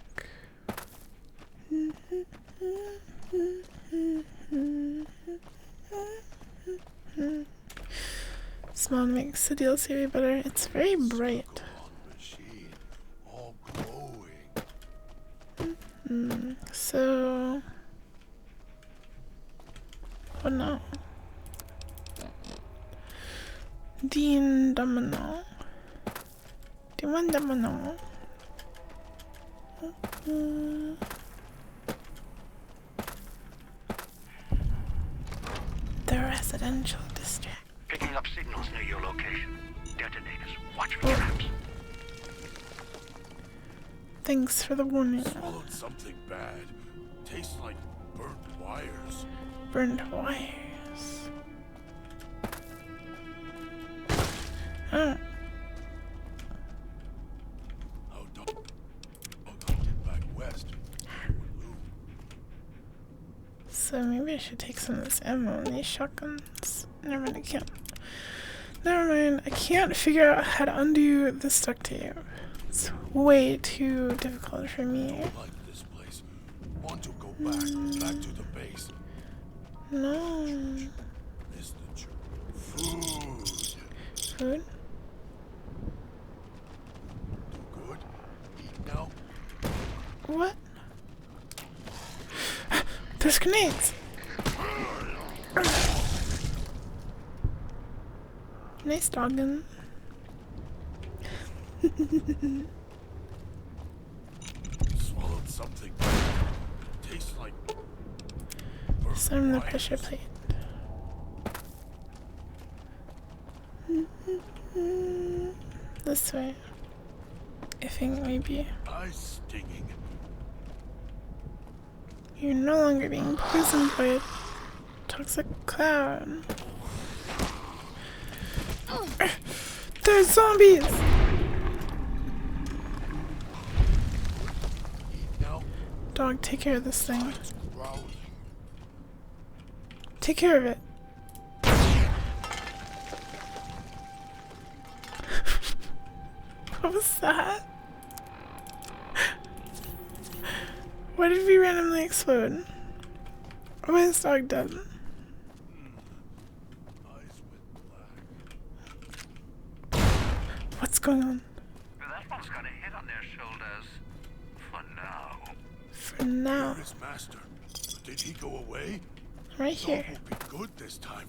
Small makes the DLC better. It's very bright. So, oh no. Dean Domino. Demon Domino. The residential district. Picking up signals near your location. Detonators. Watch for traps. Thanks for the warning. Swallowed something bad. Tastes like burnt wires. Burnt wires. Oh. I'll get back west. So maybe I should take some of this ammo and these shotguns. Never mind, I can't. Never mind, I can't figure out how to undo this duct tape. It's way too difficult for me. I don't like this place. Want to go back to the base. No. Miss the food. Food? Too good. Eat now. What? There's grenades. Nice dogging. Swallowed something. Tastes like. Some of the pressure plate. This way. I think maybe. Eyes stinging. You're no longer being poisoned by a toxic cloud. There's zombies! Dog, take care of this thing. Take care of it. What was that? Why did we randomly explode? Why is dog dead? What's going on? That one's got a hit on their shoulders. For now. For now. His master. Did he go away? Right here. Dog will be good this time.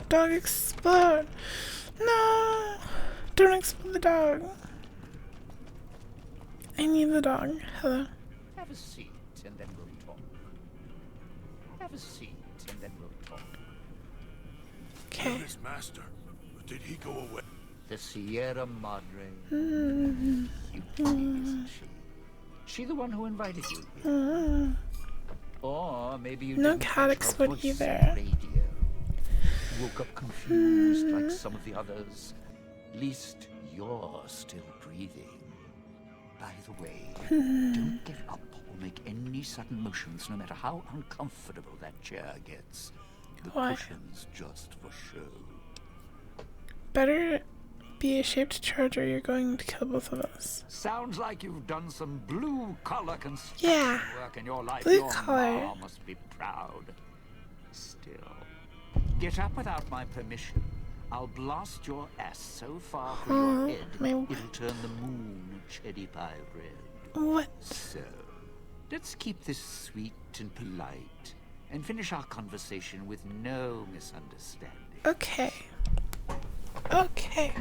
Dog explode! No! Don't explode the dog. I need the dog. Hello. Have a seat and then we'll talk. Have a seat and then we'll talk. Okay. His master. did he go away? The Sierra Madre. Mm-hmm. Isn't she? She the one who invited you here? Or maybe you didn't Cadix catch her would voice either. on the radio. Woke up confused like some of the others. Least you're still breathing. By the way, don't get up or make any sudden motions, no matter how uncomfortable that chair gets. The Why? cushion's just for show. Better be a shaped charger. You're going to kill both of us. Sounds like you've done some blue-collar construction Yeah. work in your life. Blue Your collar. ma must be proud. Still, get up without my permission. I'll blast your ass so far through your head, it'll turn the moon cherry pie red. What? So, let's keep this sweet and polite, and finish our conversation with no misunderstanding. Okay. Okay.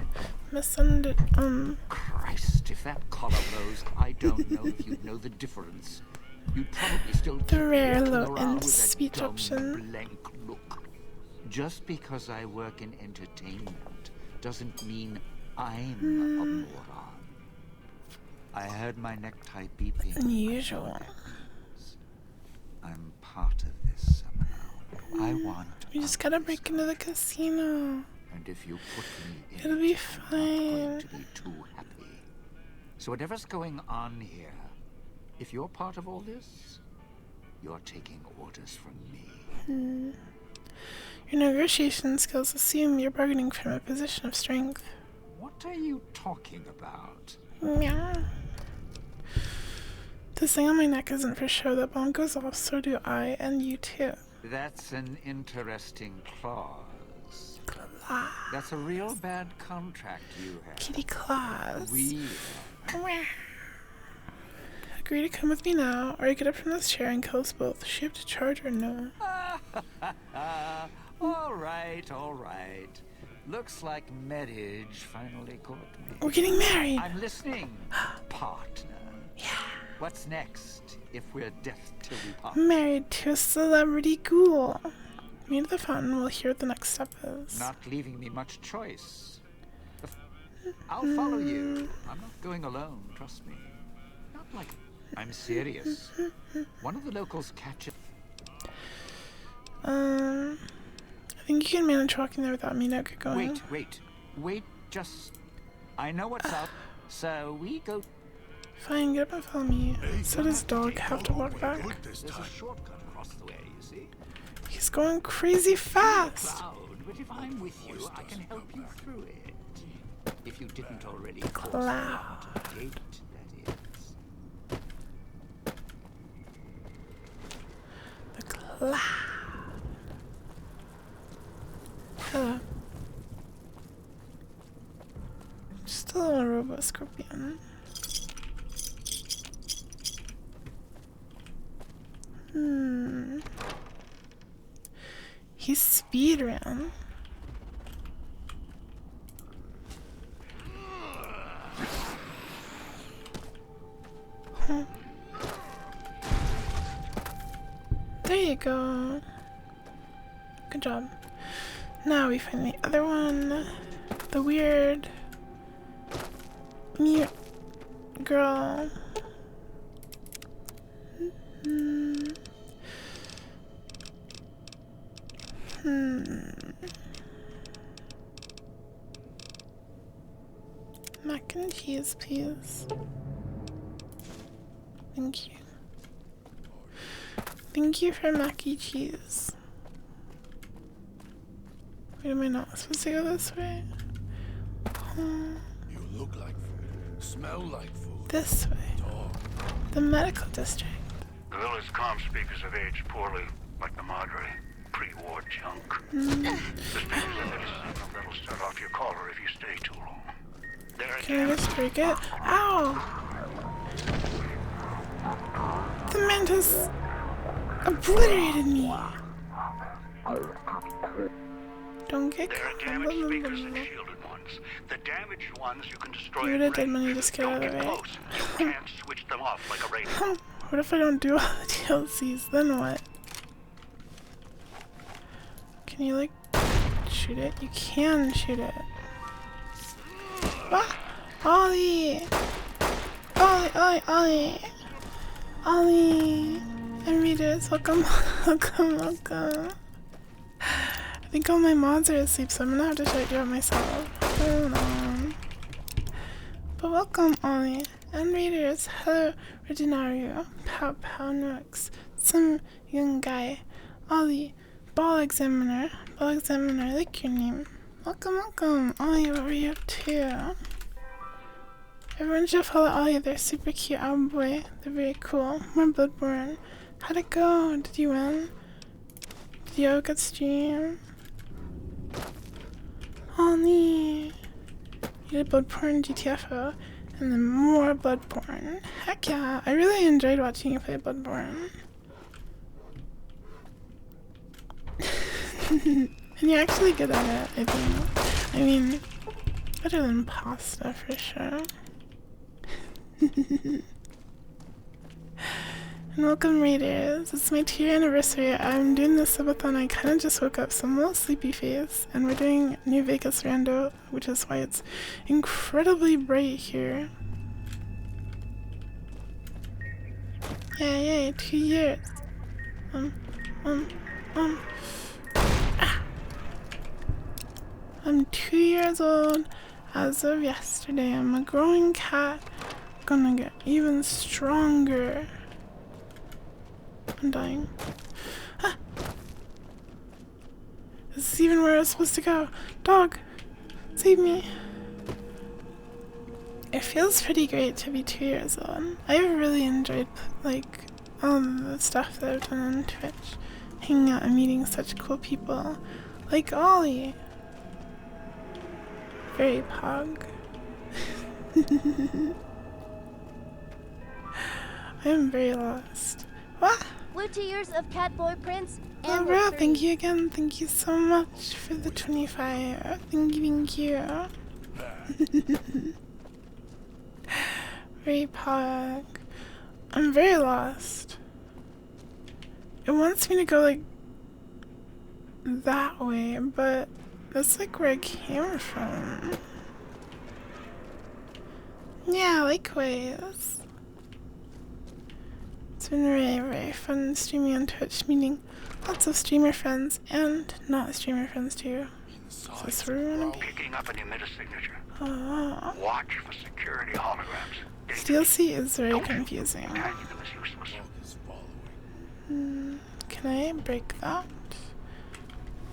Christ, if that collar rose, I don't know if you'd know the difference. You'd probably still The rare walking low around end with that speech dumb option. blank look. Just because I work in entertainment doesn't mean I'm a moron. I heard my necktie beeping. Unusual. I'm part of this somehow. I want. We just gotta break into the casino. And if you put me in, It'll be I'm not going fine. to be too happy. So whatever's going on here, if you're part of all this, you're taking orders from me. Your negotiation skills assume you're bargaining from a position of strength. What are you talking about? Meow. This thing on my neck isn't for show. That bomb goes off, so do I, and you too. That's an interesting clause. That's a real bad contract you have. Kitty claws. We Agree to come with me now, or you get up from this chair and kill us both. Shift, charge, or no. all right. Looks like marriage finally caught me. We're getting married. I'm listening, partner. Yeah. What's next, if we're death till we part? Married to a celebrity ghoul. Meet at the fountain. We'll hear what the next step is. Not leaving me much choice. I'll follow you. I'm not going alone, trust me. Not like I'm serious. One of the locals catches. I think you can manage walking there without me. Now get going. Wait, just... I know what's up, so we go... Fine, get up and follow me. So does dog have to walk back? There's a shortcut across the way, you see? He's going crazy fast. Cloud, but if I'm with you, I can help you through it. If you didn't already Cloud. date, that is. The cloud. Hello. Just a little robot scorpion. He's speed ran. Huh. There you go. Good job. Now we find the other one. The weird mute girl. Mac and cheese, please. Thank you. Thank you for mac and cheese. Wait, am I not supposed to go this way? You look like food. Smell like food. This way. The medical district. The village comm speakers have aged poorly, like the Madre. Pre-war junk. This thing is a medicine that'll start off your collar if you stay too long. Can I just break it? Ow! The mantis obliterated me. Don't get There are damaged speakers and shielded ones. The damaged ones you can destroy. You would have dead money, just get out of the way. Close. You can't switch them off like a radio. What if I don't do all the DLCs? Then what? Can you like shoot it? You can shoot it. What? Ollie! Ollie, Ollie, Ollie! Ollie! And readers, welcome, welcome, welcome. I think all my mods are asleep, so I'm gonna have to shout you out myself. Hold on. But welcome, Ollie. And readers, hello, Reginario, Pow Pow Nooks, some young guy, Ollie, Ball Examiner, I like your name. Welcome, welcome. Ollie, what were you up to? Everyone should follow Ollie, they're super cute. Oh boy, they're very cool. More Bloodborne. How'd it go? Did you win? Did you have a good stream? Ollie. You did Bloodborne GTFO, and then more Bloodborne. Heck yeah, I really enjoyed watching you play Bloodborne. And you're actually good at it, I think. I mean, better than pasta for sure. And welcome, Raiders. It's my 2-year anniversary. I'm doing this subathon. I kind of just woke up, so I'm a little sleepy face. And we're doing New Vegas Rando, which is why it's incredibly bright here. Yay, 2 years. I'm 2 years old as of yesterday. I'm a growing cat. Gonna get even stronger. I'm dying. Ah. This is even where I was supposed to go. Dog, save me. It feels pretty great to be 2 years old. I've really enjoyed like all the stuff that I've done on Twitch. Hanging out and meeting such cool people. Like Ollie. Very pog. I am very lost. What? Blue 2 years of Catboy Prince. Oh, bro, thank you again. Thank you so much for the 25. Thank you. Very pog. I'm very lost. It wants me to go like that way, but that's like where I came from. Yeah, likewise. It's been very fun streaming on Twitch, meeting lots of streamer friends and not streamer friends too. Is this where we're gonna be? Picking up an emitter signature. Oh. Watch for security holograms. DLC is very confusing. Can I break that?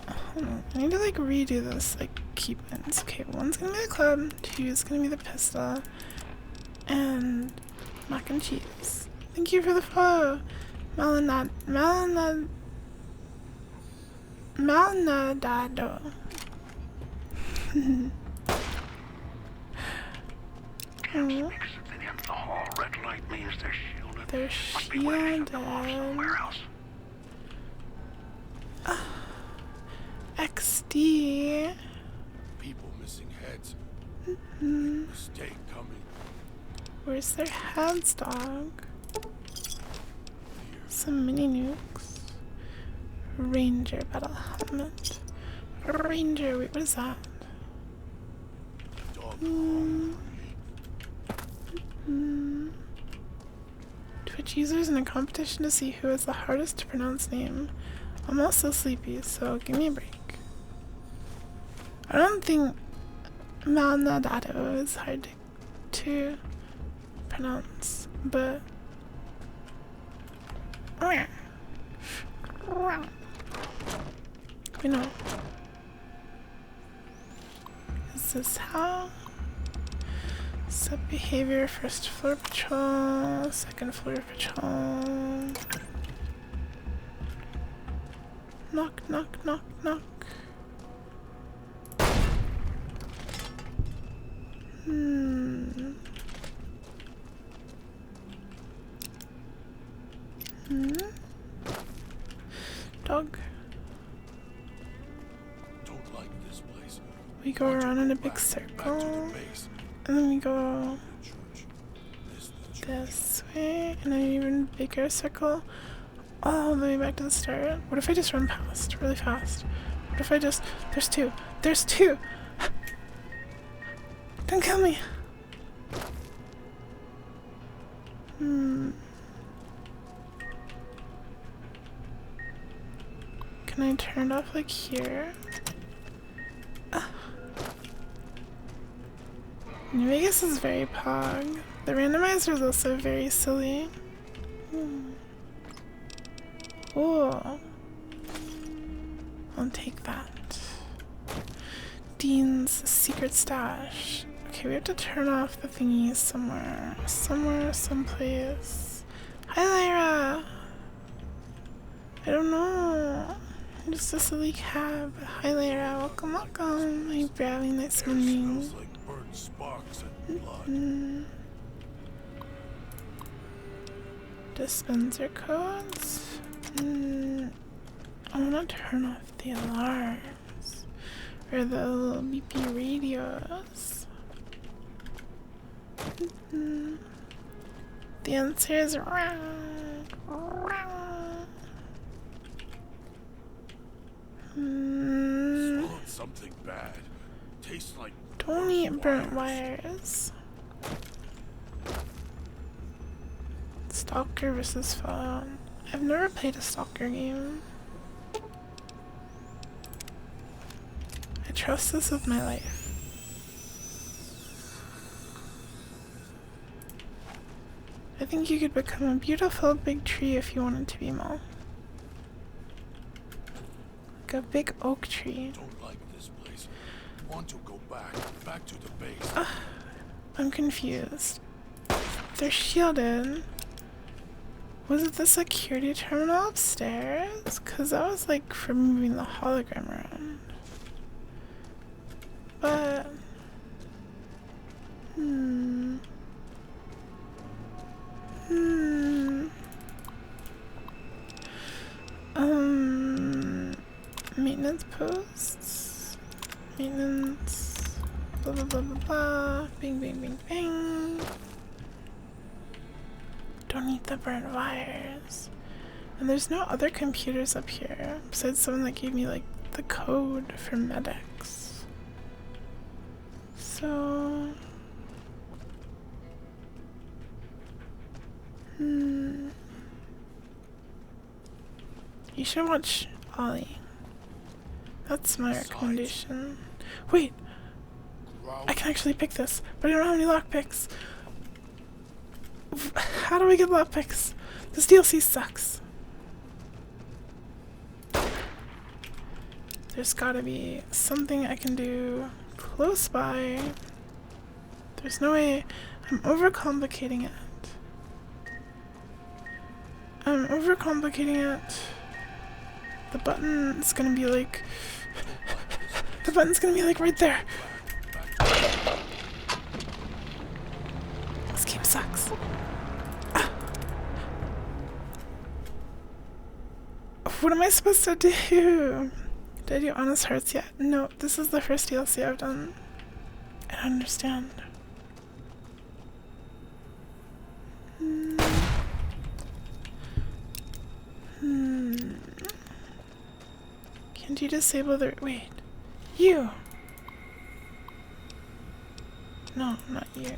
Hold on. I need to like redo this like keep-ins. Okay, 1's gonna be the club, 2's gonna be the pistol, and mac and cheese. Thank you for the follow, Malinadado. They're shielded. XD. People missing heads. Mm-hmm. Mistake coming. Where's their heads, dog? Some mini nukes. Ranger battle helmet. Ranger, wait, what is that? Twitch users in a competition to see who has the hardest to pronounce name. I'm also sleepy, so give me a break. I don't think Malinadado is hard to pronounce, but we know. Is this how? Set behavior, first floor patrol, second floor patrol. Knock, knock, knock, knock. Dog. Don't like this place. We go around in a big circle, and then we go this way, and an even bigger circle all the way back to the start. What if I just run past really fast? What if I just... There's two! There's two! Don't kill me. Can I turn it off like here? New Vegas is very pog. The randomizer is also very silly. Oh, I'll take that. Dean's secret stash. Okay, we have to turn off the thingies somewhere. Someplace. Hi, Lyra! I don't know. I'm just a silly cab. Hi, Lyra. Welcome, welcome. Hi, Bradley. Nice morning. Smells like burnt sparks and blood. Dispenser codes. I want to turn off the alarms or the little beepy radios. The answer is Smelled something bad. Tastes like don't eat burnt wires. Stalker versus phone. I've never played a Stalker game. I trust this with my life. I think you could become a beautiful big tree if you wanted to be Mo. Like a big oak tree. Don't like this place. Want to go back to the base. I'm confused. They're shielded. Was it the security terminal upstairs? Cause that was like for moving the hologram around. But maintenance posts. Maintenance. Blah blah blah blah blah. Bing bing bing bing. Don't need the burnt wires. And there's no other computers up here besides someone that gave me like the code for medics. So you should watch Ollie. That's my recommendation. Wait! I can actually pick this, but I don't have any lockpicks. How do we get lockpicks? This DLC sucks. There's gotta be something I can do close by. There's no way. I'm overcomplicating it. The button's gonna be like... The button's gonna be like right there. This game sucks. What am I supposed to do? Did I do Honest Hearts yet? No, this is the first DLC I've done. I don't understand. Can't you disable the... Wait. You! No, not you.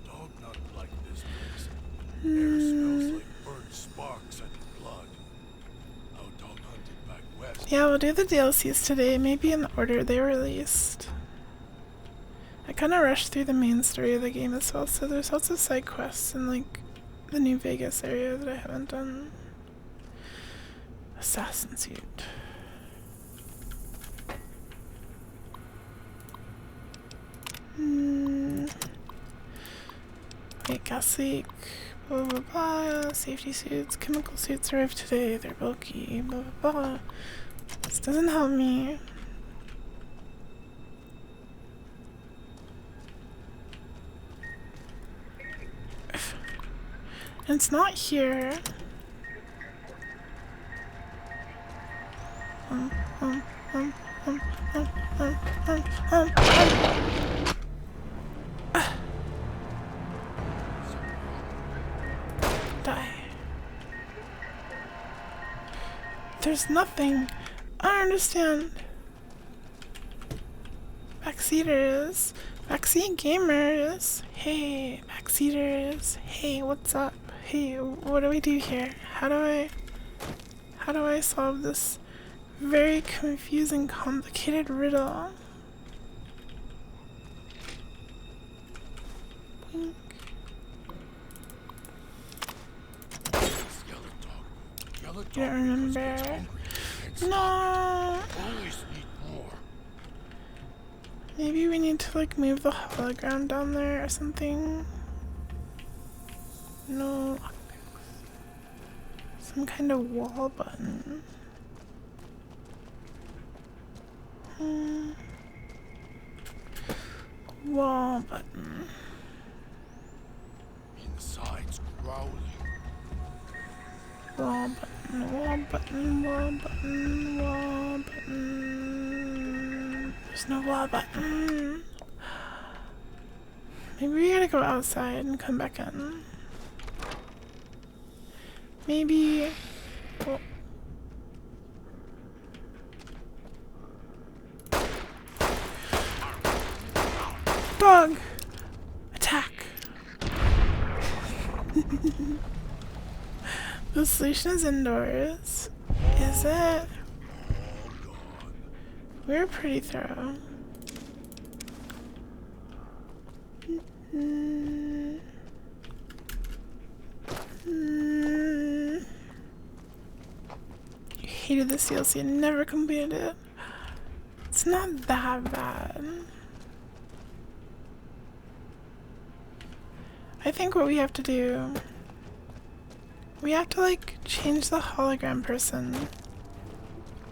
Dog not like this place. Air smells like burnt sparks and blood. Our dog hunted back west. Yeah, we'll do the DLCs today, maybe in the order they were released. I kind of rushed through the main story of the game as well, so there's lots of side quests in like the New Vegas area that I haven't done. Assassin suit. Wait, gas leak. Blah blah blah. Safety suits, chemical suits arrived today. They're bulky. Blah blah blah. This doesn't help me. It's not here. Die. There's nothing. I don't understand. Backseaters. Backseat gamers. Hey, backseaters. Hey, what's up? Hey, what do we do here? How do I solve this very confusing, complicated riddle? Boink. You don't remember? No. Maybe we need to like move the hologram down there or something. No. Some kind of wall button. Wall button. Inside's growling. Wall button, wall button, wall button, wall button. There's no wall button. Maybe we gotta go outside and come back in. Maybe. Oh. Dog! Attack! The solution is indoors. Is it? We're pretty thorough. You hated the DLC and never completed it. It's not that bad. I think what we have to do, we have to like change the hologram person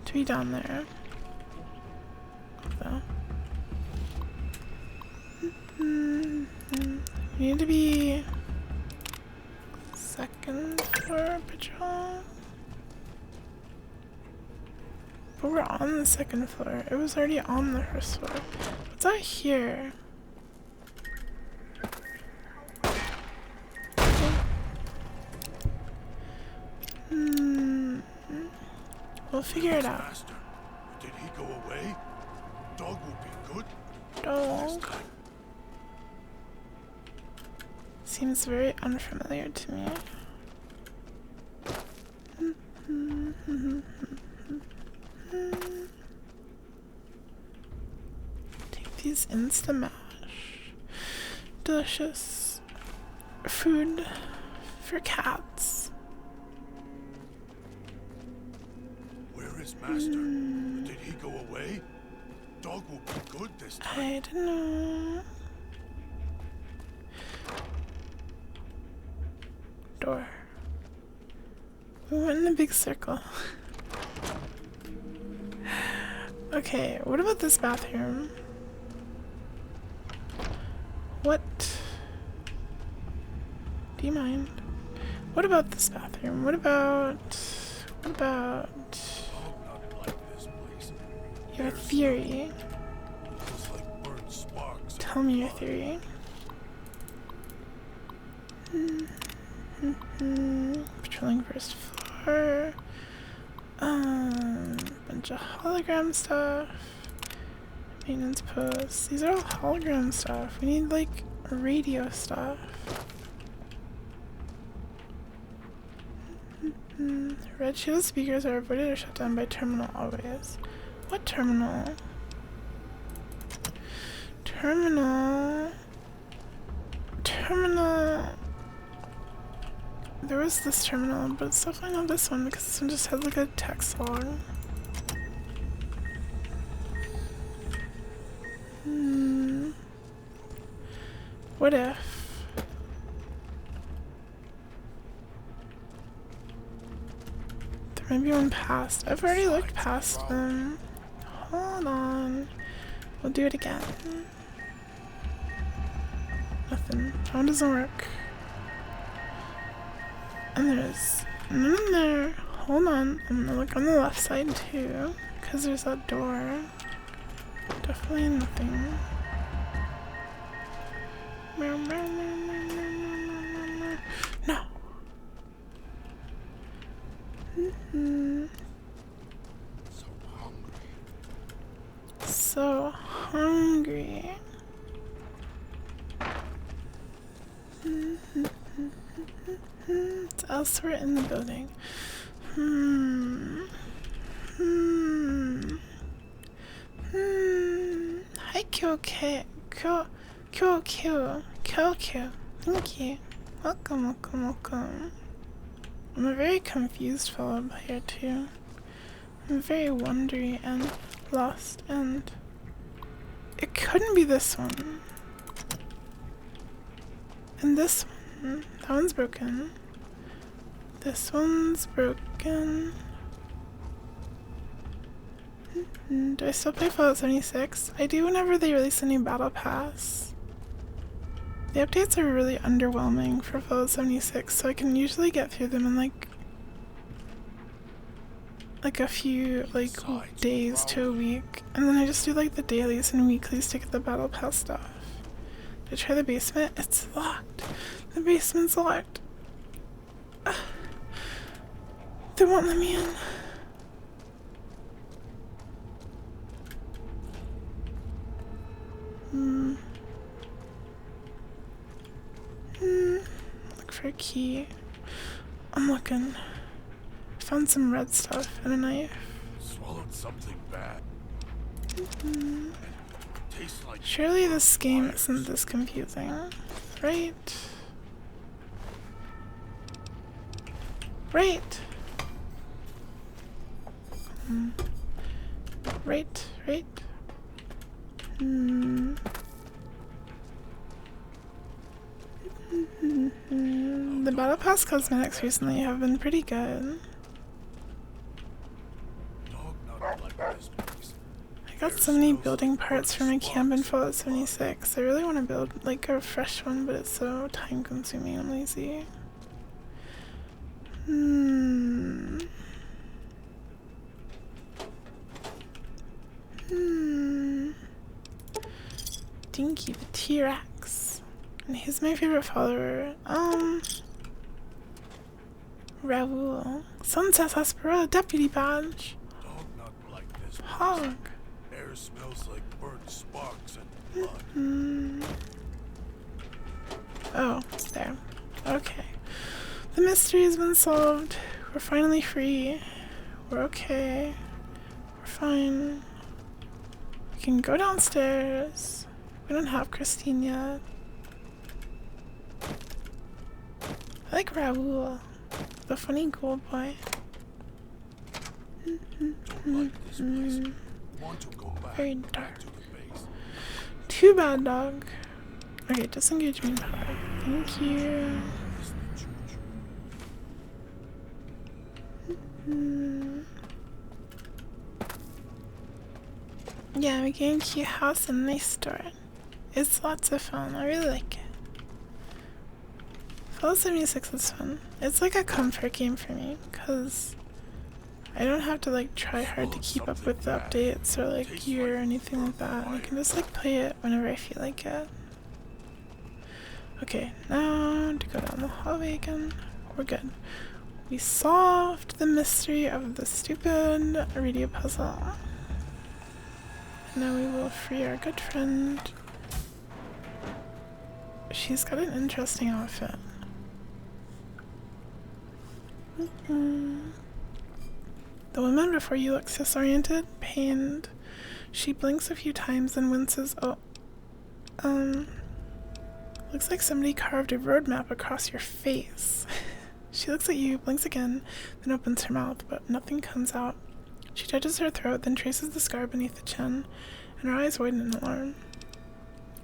to be down there. So. We need to be second floor patrol. But we're on the second floor. It was already on the first floor. What's out here? We'll figure it out. Master, did he go away? Dog will be good. Dog. Seems very unfamiliar to me. Take these Instamash. Delicious food for cats. Where is Master? Did he go away? Dog will be good this time. I don't know. Door. We went in a big circle. Okay, what about this bathroom? What? Do you mind? What about this bathroom? What about your theory? Tell me your theory. Patrolling first floor. Bunch of hologram stuff. Maintenance posts. These are all hologram stuff. We need like radio stuff. Red shield speakers are avoided or shut down by terminal always. What terminal? Terminal. There was this terminal, but it's definitely not this one because this one just had like a text log. What if? There might be one past. I've already looked past them. Hold on. We'll do it again. Nothing. That one doesn't work. And there's none in there. Hold on. I'm gonna look on the left side too. Because there's that door. Definitely nothing. No. So hungry. elsewhere in the building. Hi, Kyo. Thank you. Welcome. I'm a very confused fellow here too. I'm very wondery and lost, and it couldn't be this one. And this one. That one's broken. This one's broken. Do I still play Fallout 76? I do whenever they release a new battle pass. The updates are really underwhelming for Fallout 76, so I can usually get through them in like a few days to a week, and then I just do like the dailies and weeklies to get the battle pass stuff. Did I try the basement? It's locked. The basement's locked. They won't let me in. Look for a key. I'm looking. Found some red stuff and a knife. Swallowed something bad. Tastes like Surely this game isn't this confusing, right? Right. Right. The Battle Pass cosmetics recently have been pretty good. I got so many building parts for my camp in Fallout 76. I really want to build like a fresh one, but it's so time consuming and lazy. Dinky the T-Rex. And he's my favorite follower. Raoul. Sunset Sarsaparilla Deputy Badge. Hog. air smells like burnt sparks and blood. Oh, there. Okay. The mystery has been solved. We're finally free. We're okay. We're fine. We can go downstairs. We don't have Christine yet. I like Raoul, the funny gold boy. Very dark. Too bad, dog. Okay, disengagement power. Thank you. Yeah, making a cute house and a nice store. It's lots of fun. I really like it. Fallout 76 is fun. It's like a comfort game for me, because I don't have to like try hard to keep up with the updates or like gear or anything like that. I can just like play it whenever I feel like it. Okay, now to go down the hallway again. We're good. We solved the mystery of the stupid radio puzzle. Now we will free our good friend. She's got an interesting outfit. The woman before you looks disoriented, pained. She blinks a few times and winces. Oh, looks like somebody carved a road map across your face. She looks at you, blinks again, then opens her mouth, but nothing comes out. She touches her throat, then traces the scar beneath the chin, and her eyes widen in alarm.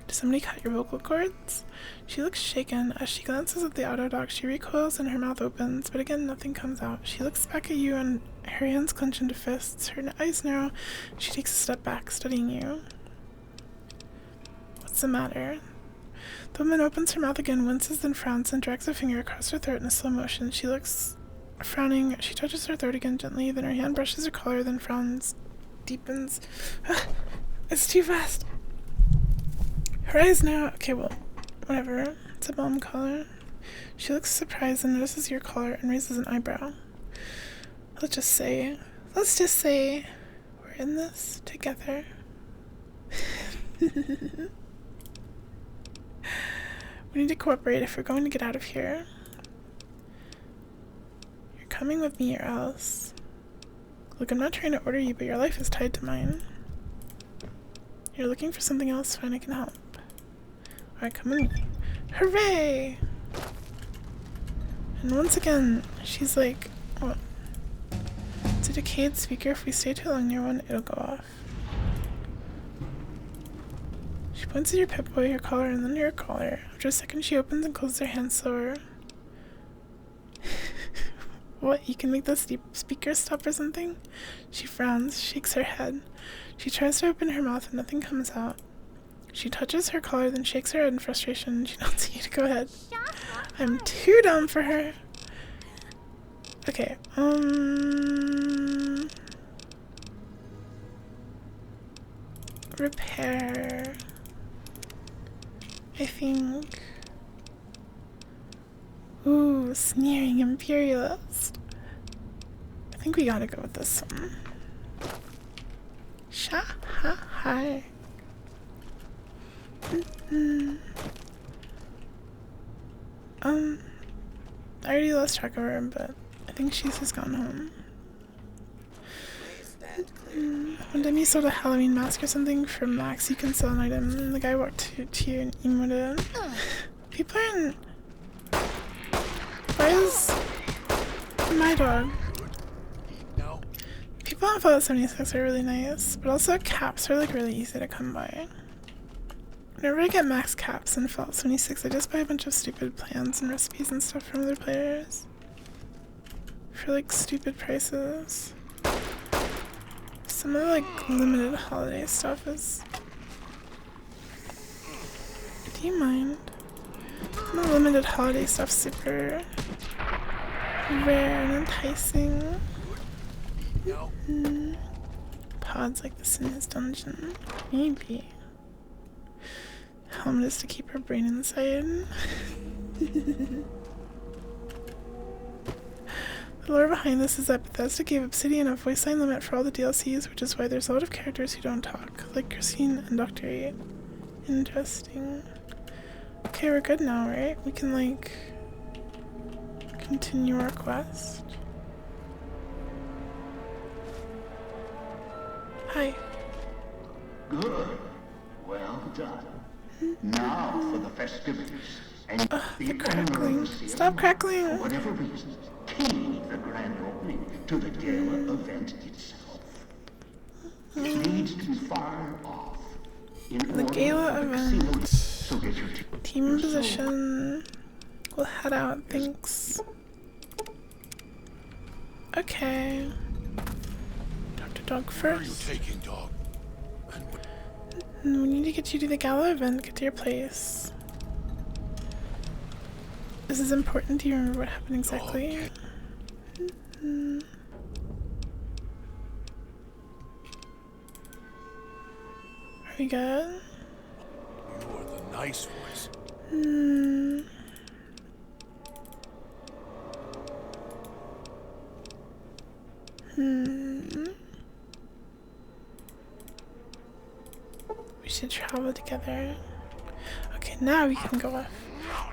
Did somebody cut your vocal cords? She looks shaken. As she glances at the auto dock, she recoils and her mouth opens, but again nothing comes out. She looks back at you and her hands clench into fists. Her eyes narrow. She takes a step back, studying you. What's the matter? The woman opens her mouth again, winces, then frowns, and drags a finger across her throat in a slow motion. She looks frowning. She touches her throat again gently, then her hand brushes her collar, then frowns, deepens. It's too fast. Her eyes now. Okay, well, whatever. It's a bomb collar. She looks surprised and notices your collar and raises an eyebrow. Let's just say we're in this together. We need to cooperate if we're going to get out of here. coming with me or else. Look, I'm not trying to order you, but your life is tied to mine. You're looking for something else? Fine, I can help. Alright, come with me. Hooray! And once again, she's like, oh, it's a decayed speaker. If we stay too long near one, it'll go off. She points at your Pip-Boy, your collar, and then your collar. After a second, she opens and closes her hand slower. What? You can make the speaker stop or something? She frowns, shakes her head. She tries to open her mouth and nothing comes out. She touches her collar, then shakes her head in frustration. She nods you to go ahead. I'm too dumb for her. Okay, repair. I think. Ooh, sneering imperialist. I think we gotta go with this one. Hi. I already lost track of her, but I think she's just gone home. One time you sold a Halloween mask or something for Max, you can sell an item, and the guy walked to you and emoted. People are in... Why is my dog? People on Fallout 76 are really nice, but also caps are like really easy to come by. Whenever I get max caps in Fallout 76, I just buy a bunch of stupid plans and recipes and stuff from other players. For like stupid prices. Some of the like limited holiday stuff is... Do you mind? Some of the limited holiday stuff super rare and enticing. Pods like this in his dungeon. Maybe. Helmet is to keep her brain inside. The lore behind this is that Bethesda gave Obsidian a voice line limit for all the DLCs, which is why there's a lot of characters who don't talk, like Christine and Dr. 8. Interesting. Okay, we're good now, right? We can, like, continue our quest. Hi. Good. Well done. Now for the festivities. And the crackling. Stop crackling. For whatever reason, key the grand opening to the gala event itself. It needs to be fired off. The gala event. So get your team in position. We'll head out. Thanks. Okay. Dr. Dog first. Where are you taking, dog? We need to get you to the gala event. Get to your place. This is important. Do you remember what happened exactly? Are we good? You are the nice voice. We should travel together. Okay, now we can go off.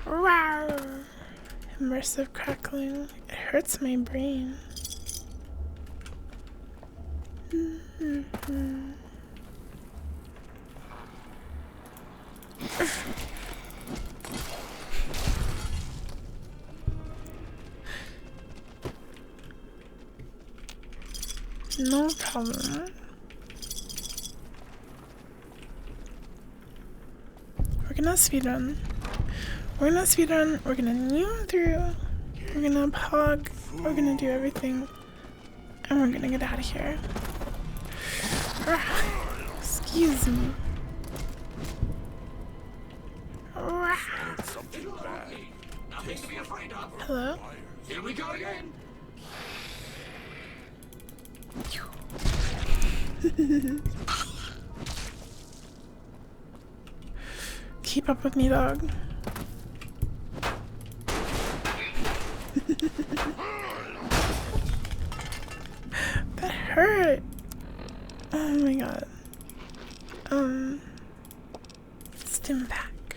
Rawr! Immersive crackling. It hurts my brain. No problem. We're gonna speedrun. We're gonna neum through. We're gonna pog. We're gonna do everything. And we're gonna get out of here. Excuse me. Nothing to be afraid of. Hello? Here we go again. Keep up with me, dog. That hurt. Oh my god. Stim pack.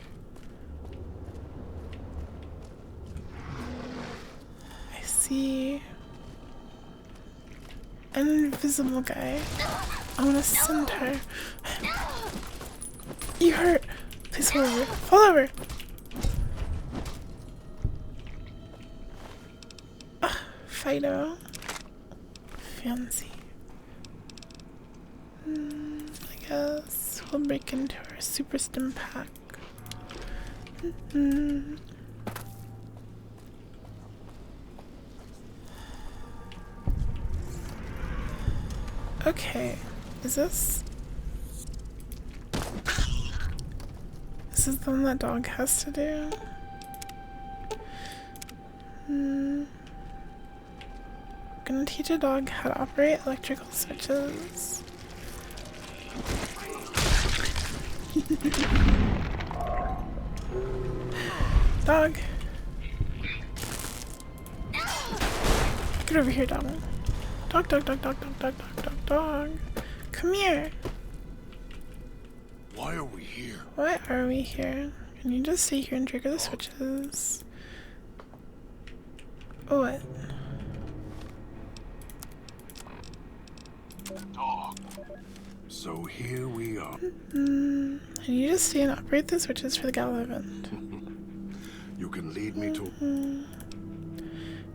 I see. an invisible guy. I want a centaur. You hurt. Please fall over. Fall over. Fido. Fancy. I guess we'll break into our super stim pack. Okay, is this? This is the one that dog has to do. I'm gonna teach a dog how to operate electrical switches. Dog. Get over here, dog. Dog, dog, dog, dog, dog, dog, dog, dog, dog. Come here. Why are we here? Why are we here? Can you just stay here and trigger the switches? What? Dog. So here we are. Can you just stay and operate the switches for the gala event? You can lead me to...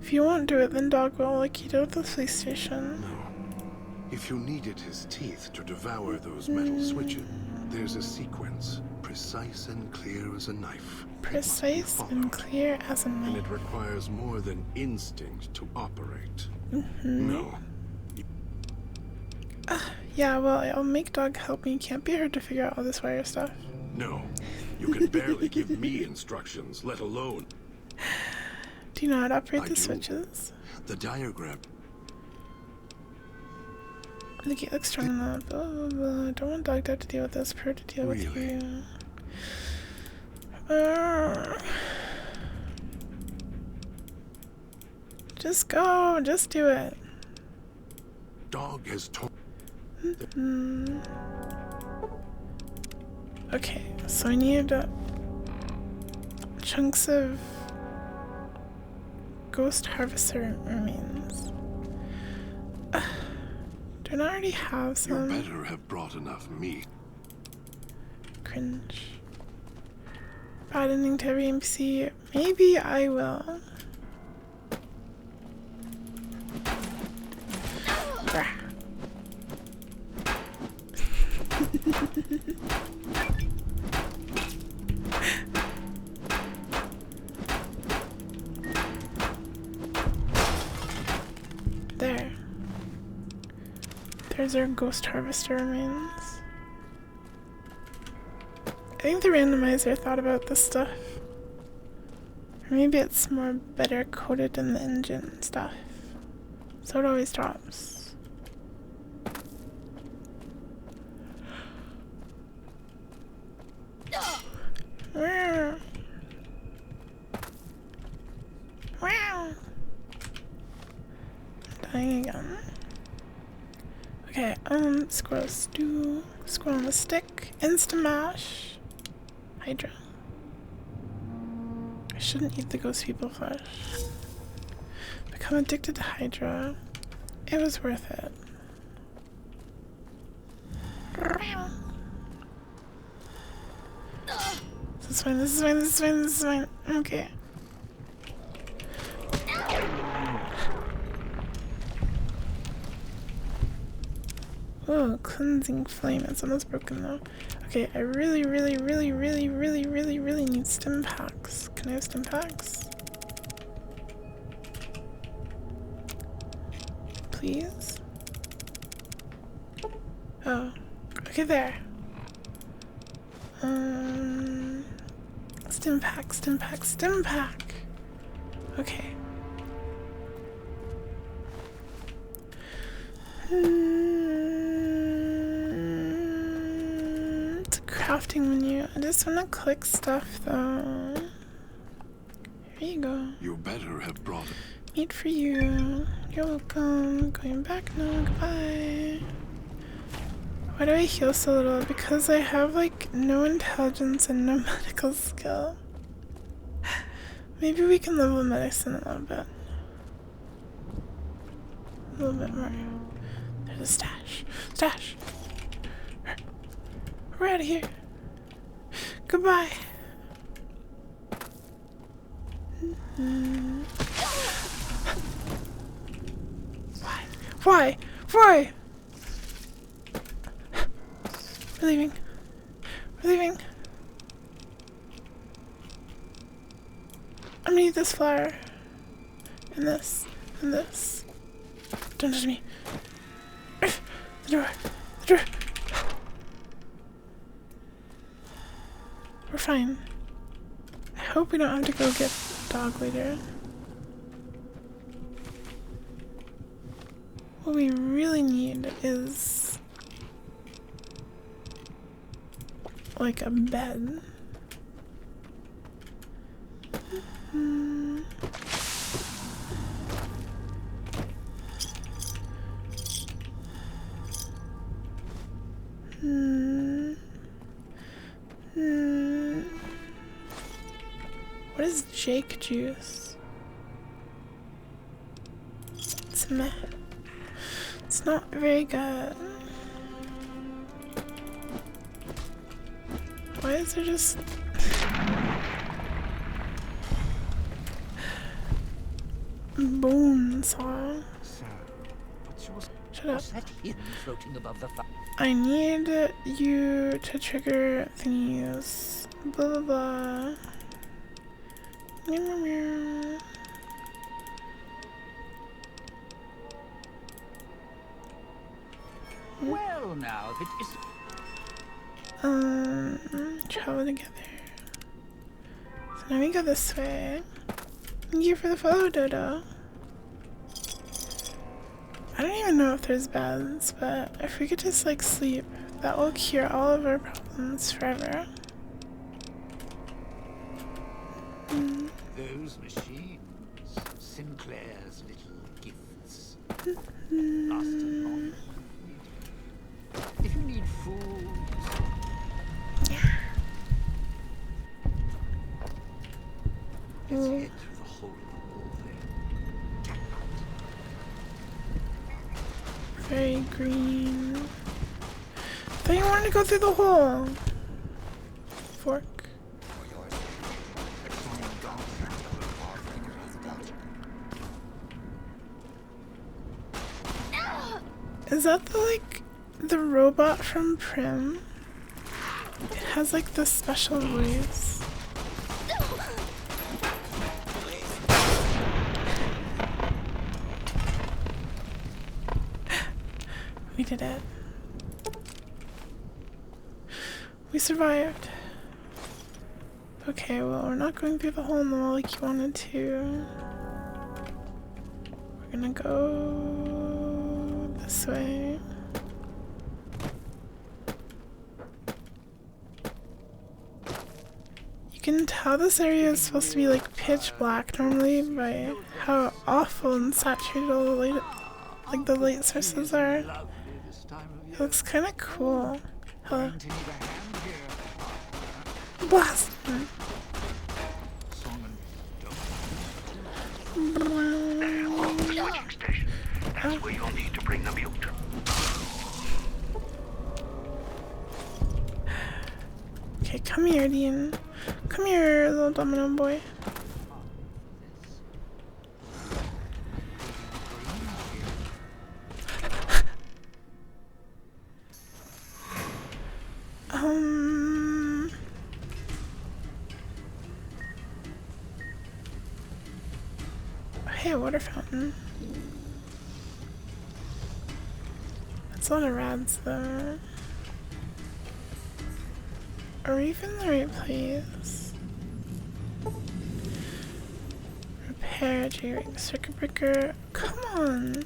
If you won't do it, then Dog will like you to the police station. No. If you needed his teeth to devour those metal switches, there's a sequence, precise and clear as a knife. Precise and clear as a knife. And it requires more than instinct to operate. No. Yeah, well, I'll make Dog help me. Can't be hard to figure out all this wire stuff. No. You can barely give me instructions, let alone... Do you know how to operate the switches? The diagram. The gate looks strong enough. Blah, blah, blah. I don't want Dog to have to deal with this. Pro to deal with you. Just go. Just do it. Dog has told. Okay, so I need chunks of ghost harvester remains. Do I already have some? You better have brought enough meat. Cringe. Bad ending to every NPC. Maybe I will. There. There's our ghost harvester remains. I think the randomizer thought about this stuff. Or maybe it's more better coded in the engine stuff. So it always drops. Wow. Wow. Dying again. Okay, squirrel stew, squirrel on a stick, instant mash, Hydra. I shouldn't eat the ghost people flesh. Become addicted to Hydra. It was worth it. This is fine, this is fine, this is fine, this is fine. Okay. Oh, cleansing flame. It's almost broken though. Okay, I really need stim packs. Can I have stim packs? Please? Oh. Okay, there. Stim pack, stim pack, stim pack! Okay. It's a crafting menu. I just want to click stuff though. Here you go. You better have brought it. Meat for you. You're welcome. Going back now. Goodbye. Why do I heal so little? Because I have like no intelligence and no medical skill. Maybe we can level medicine a little bit. A little bit more. the stash. Stash! We're out of here. Goodbye. Why? Why? Why? We're leaving. We're leaving. I'm gonna eat this flower. And this. And this. Don't touch me. The door. The door. We're fine. I hope we don't have to go get the dog later. What we really need is like a bed. What is Jake juice? It's meh. It's not very good. Why is there just bone saw? Shut up. I need you to trigger thingies. Blah blah blah. Meow, meow, meow. Well, now, if it is... travel together. So now we go this way. Thank you for the follow, Dodo. I don't even know if there's beds, but if we could just, like, sleep, that will cure all of our problems forever. Those machines, Sinclair's little gifts, last long. If you need food, let's head through the hole in the wall there. Very green. I thought you wanted to go through the hole. Fork. Is that the robot from Prim? It has like this special voice. We did it. We survived. Okay, well, we're not going through the hole in the wall like you wanted to. We're gonna go this way. You can tell this area is supposed to be like pitch black normally by how awful and saturated all the light, like the light sources are. It looks kind of cool. Hello. Blast! That's where you'll need to bring the mute. Okay, come here, Dean. Come here, little domino boy. Hey, a water fountain. That's a lot of rads though. Are we even in the right place? Repair, J-ring, circuit breaker. Come on!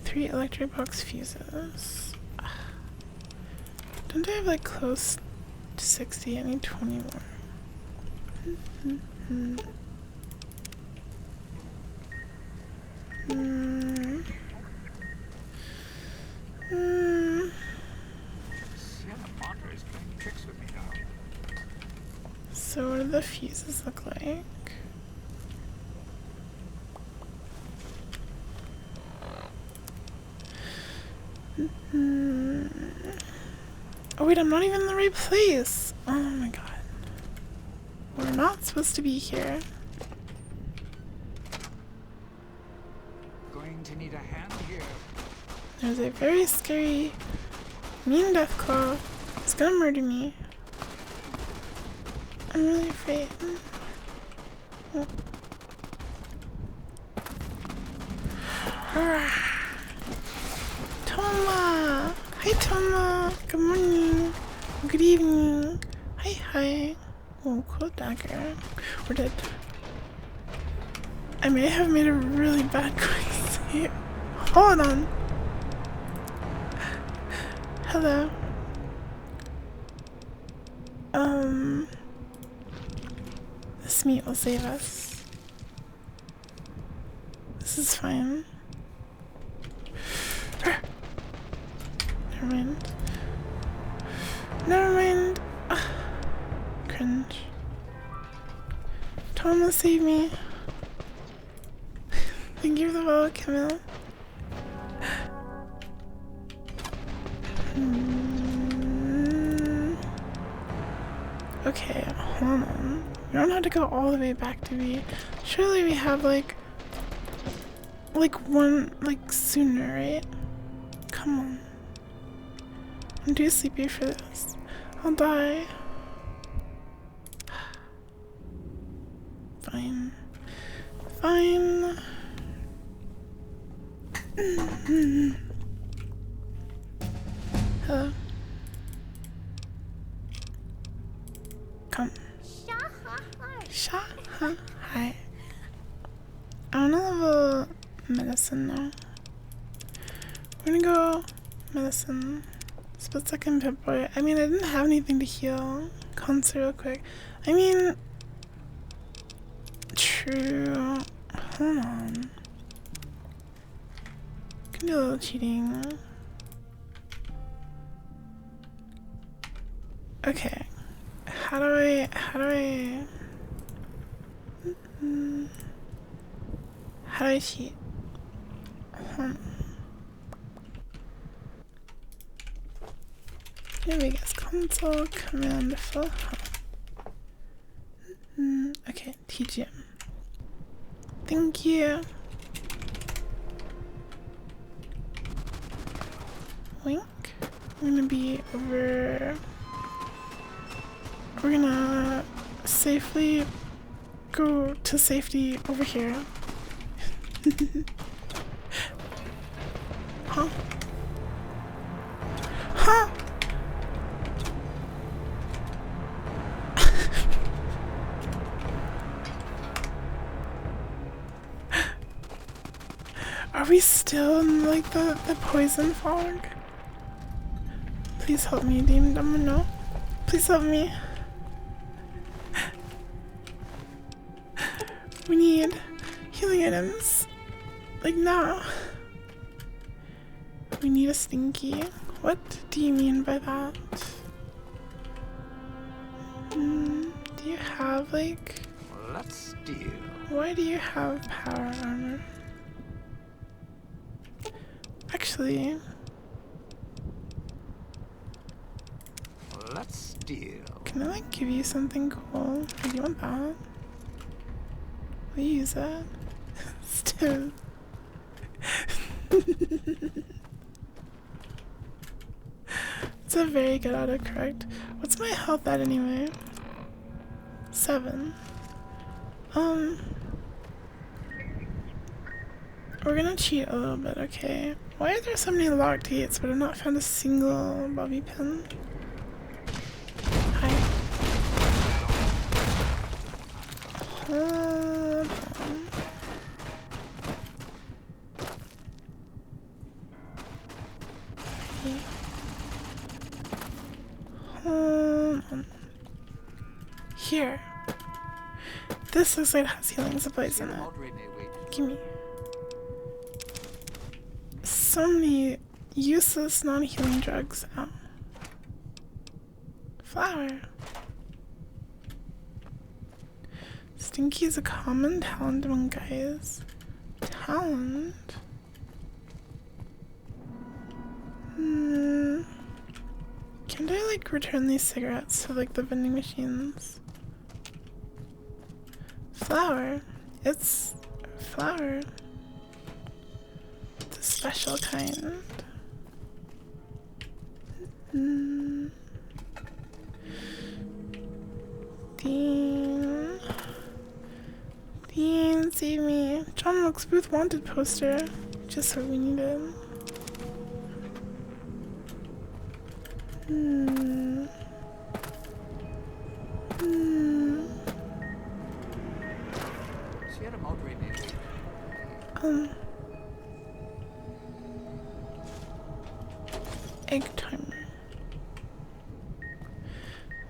3 electric box fuses. Don't I have like close to 60? I need 20 more. So what do the fuses look like? Oh wait, I'm not even in the right place. Oh my god. We're not supposed to be here. Going to need a hand here. There's a very scary, mean Deathclaw. It's gonna murder me. I'm really afraid. Oh. Toma! Hi Toma! Good morning. Good evening. Hi. Oh, cool dagger. We're dead. I may have made a really bad choice here. Hold on. Hello. This meat will save us. This is fine. Never mind. Cringe. Thomas, save me. Thank you for the follow, Camille. Okay, hold on. We don't have to go all the way back to B. Surely we have like one, sooner, right? Come on. I'm too sleepy for this. I'll die. Fine. Fine. Hello. Come. Shaha. Hi. I wanna level medicine now. We're gonna go medicine. Split second Pip Boy. I mean, I didn't have anything to heal. Concert real quick. I mean, true. Hold on. Can do a little cheating. Okay. How do I cheat? Maybe guess console, command, full health. Okay, TGM. Thank you. Wink. I'm gonna be over. We're gonna safely go to safety over here. Huh? Huh? Are we still in the poison fog? Please help me, Demon Domino. Please help me. We need healing items. Like now. We need a stinky. What do you mean by that? Do you have Let's deal. Why do you have power armor? Actually. Let's deal. Can I give you something cool? Do you want that? Will you use that? Still. It's a very good autocorrect. What's my health at anyway? 7. We're gonna cheat a little bit, okay? Why are there so many locked gates but I've not found a single bobby pin? Hi. Hold on. Hold on. Here. This looks like it has healing supplies in it. Gimme. So many useless non-healing drugs. Oh. Flower. Stinky is a common talent among guys. Talent? Can't I like return these cigarettes to like the vending machines? Flour. It's flour. It's a special kind. Dean. Dean, save me. John Wilkes Booth wanted poster. Just what we needed. Sierra Madre, maybe. Egg timer.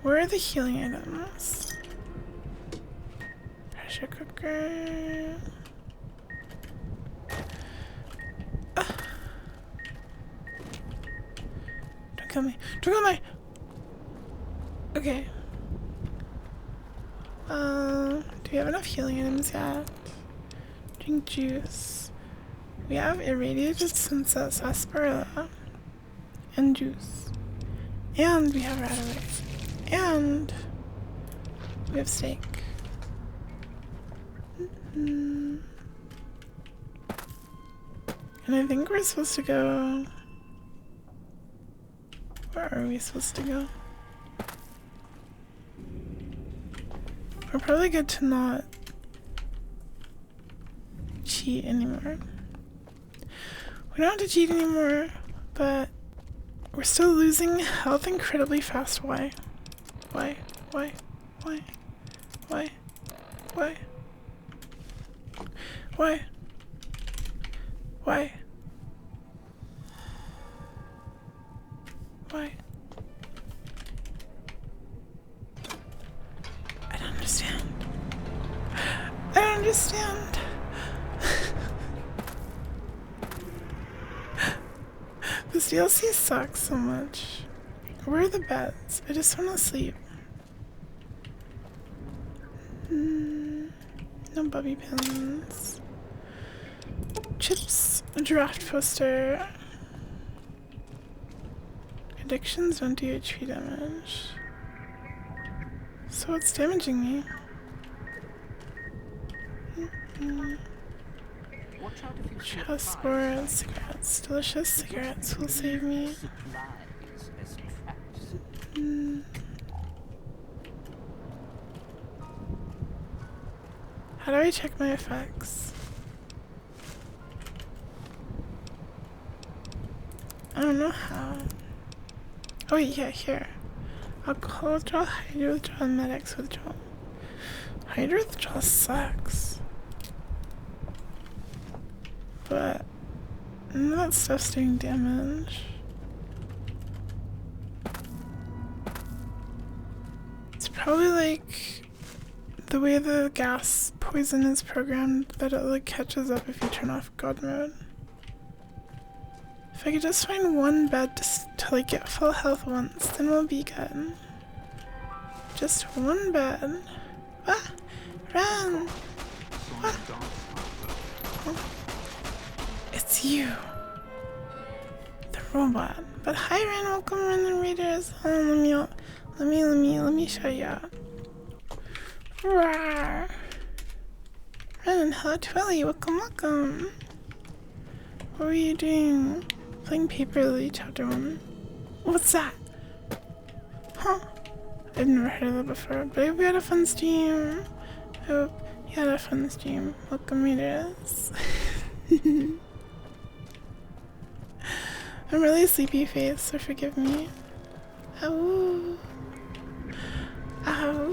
Where are the healing items? Pressure cooker. Don't kill me. Don't kill me! Okay. Do we have enough healing items yet? Drink juice. We have irradiated sunset sarsaparilla. And juice. And we have radaway. And we have steak. And I think we're supposed to go. Where are we supposed to go? We're probably good to not cheat anymore. We don't have to cheat anymore, but we're still losing health incredibly fast. Why? Why? Why? Why? Why? Why? Why? Why? Why? I don't understand. I don't understand. This DLC sucks so much. Where are the beds? I just want to sleep. No bobby pins. Chips. A draft poster. Addictions don't do HP damage. So what's damaging me? Chessboard, cigarettes. Delicious cigarettes will save me. How do I check my effects? I don't know how. Oh yeah, here. Alcohol withdrawal, hydro withdrawal, and medics withdrawal. Hydro withdrawal sucks. But none of that stuff's doing damage. It's probably like the way the gas poison is programmed that it like catches up if you turn off God mode. If I could just find one bed to like get full health once, then we'll be good. Just one bed. Ah! Run! Ah! Oh. It's you! The robot. But hi Ren, welcome Ren the Raiders. Let me show you out. Rawr! Ren and hello Twilly, welcome. What were you doing? Playing Paper Lily Chapter 1. What's that? Huh? I've never heard of that before, but I hope you had a fun stream. I hope you had a fun stream. Welcome readers. I'm really sleepy face, so forgive me. Ow. Ow.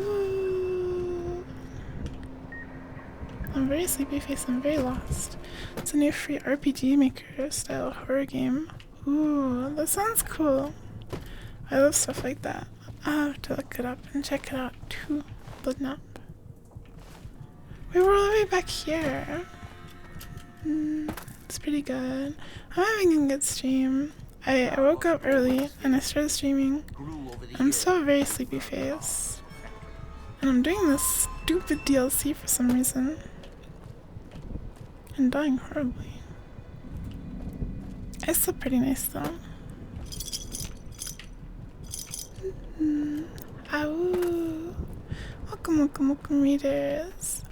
I'm very sleepy face, I'm very lost. It's a new free RPG Maker style horror game. Ooh, that sounds cool. I love stuff like that. I'll have to look it up and check it out too. Bloodnap. We were all the way back here. It's pretty good. I'm having a good stream. I woke up early and I started streaming. I'm still a very sleepy face. And I'm doing this stupid DLC for some reason. And dying horribly. I slept pretty nice though. Ow. Welcome, readers.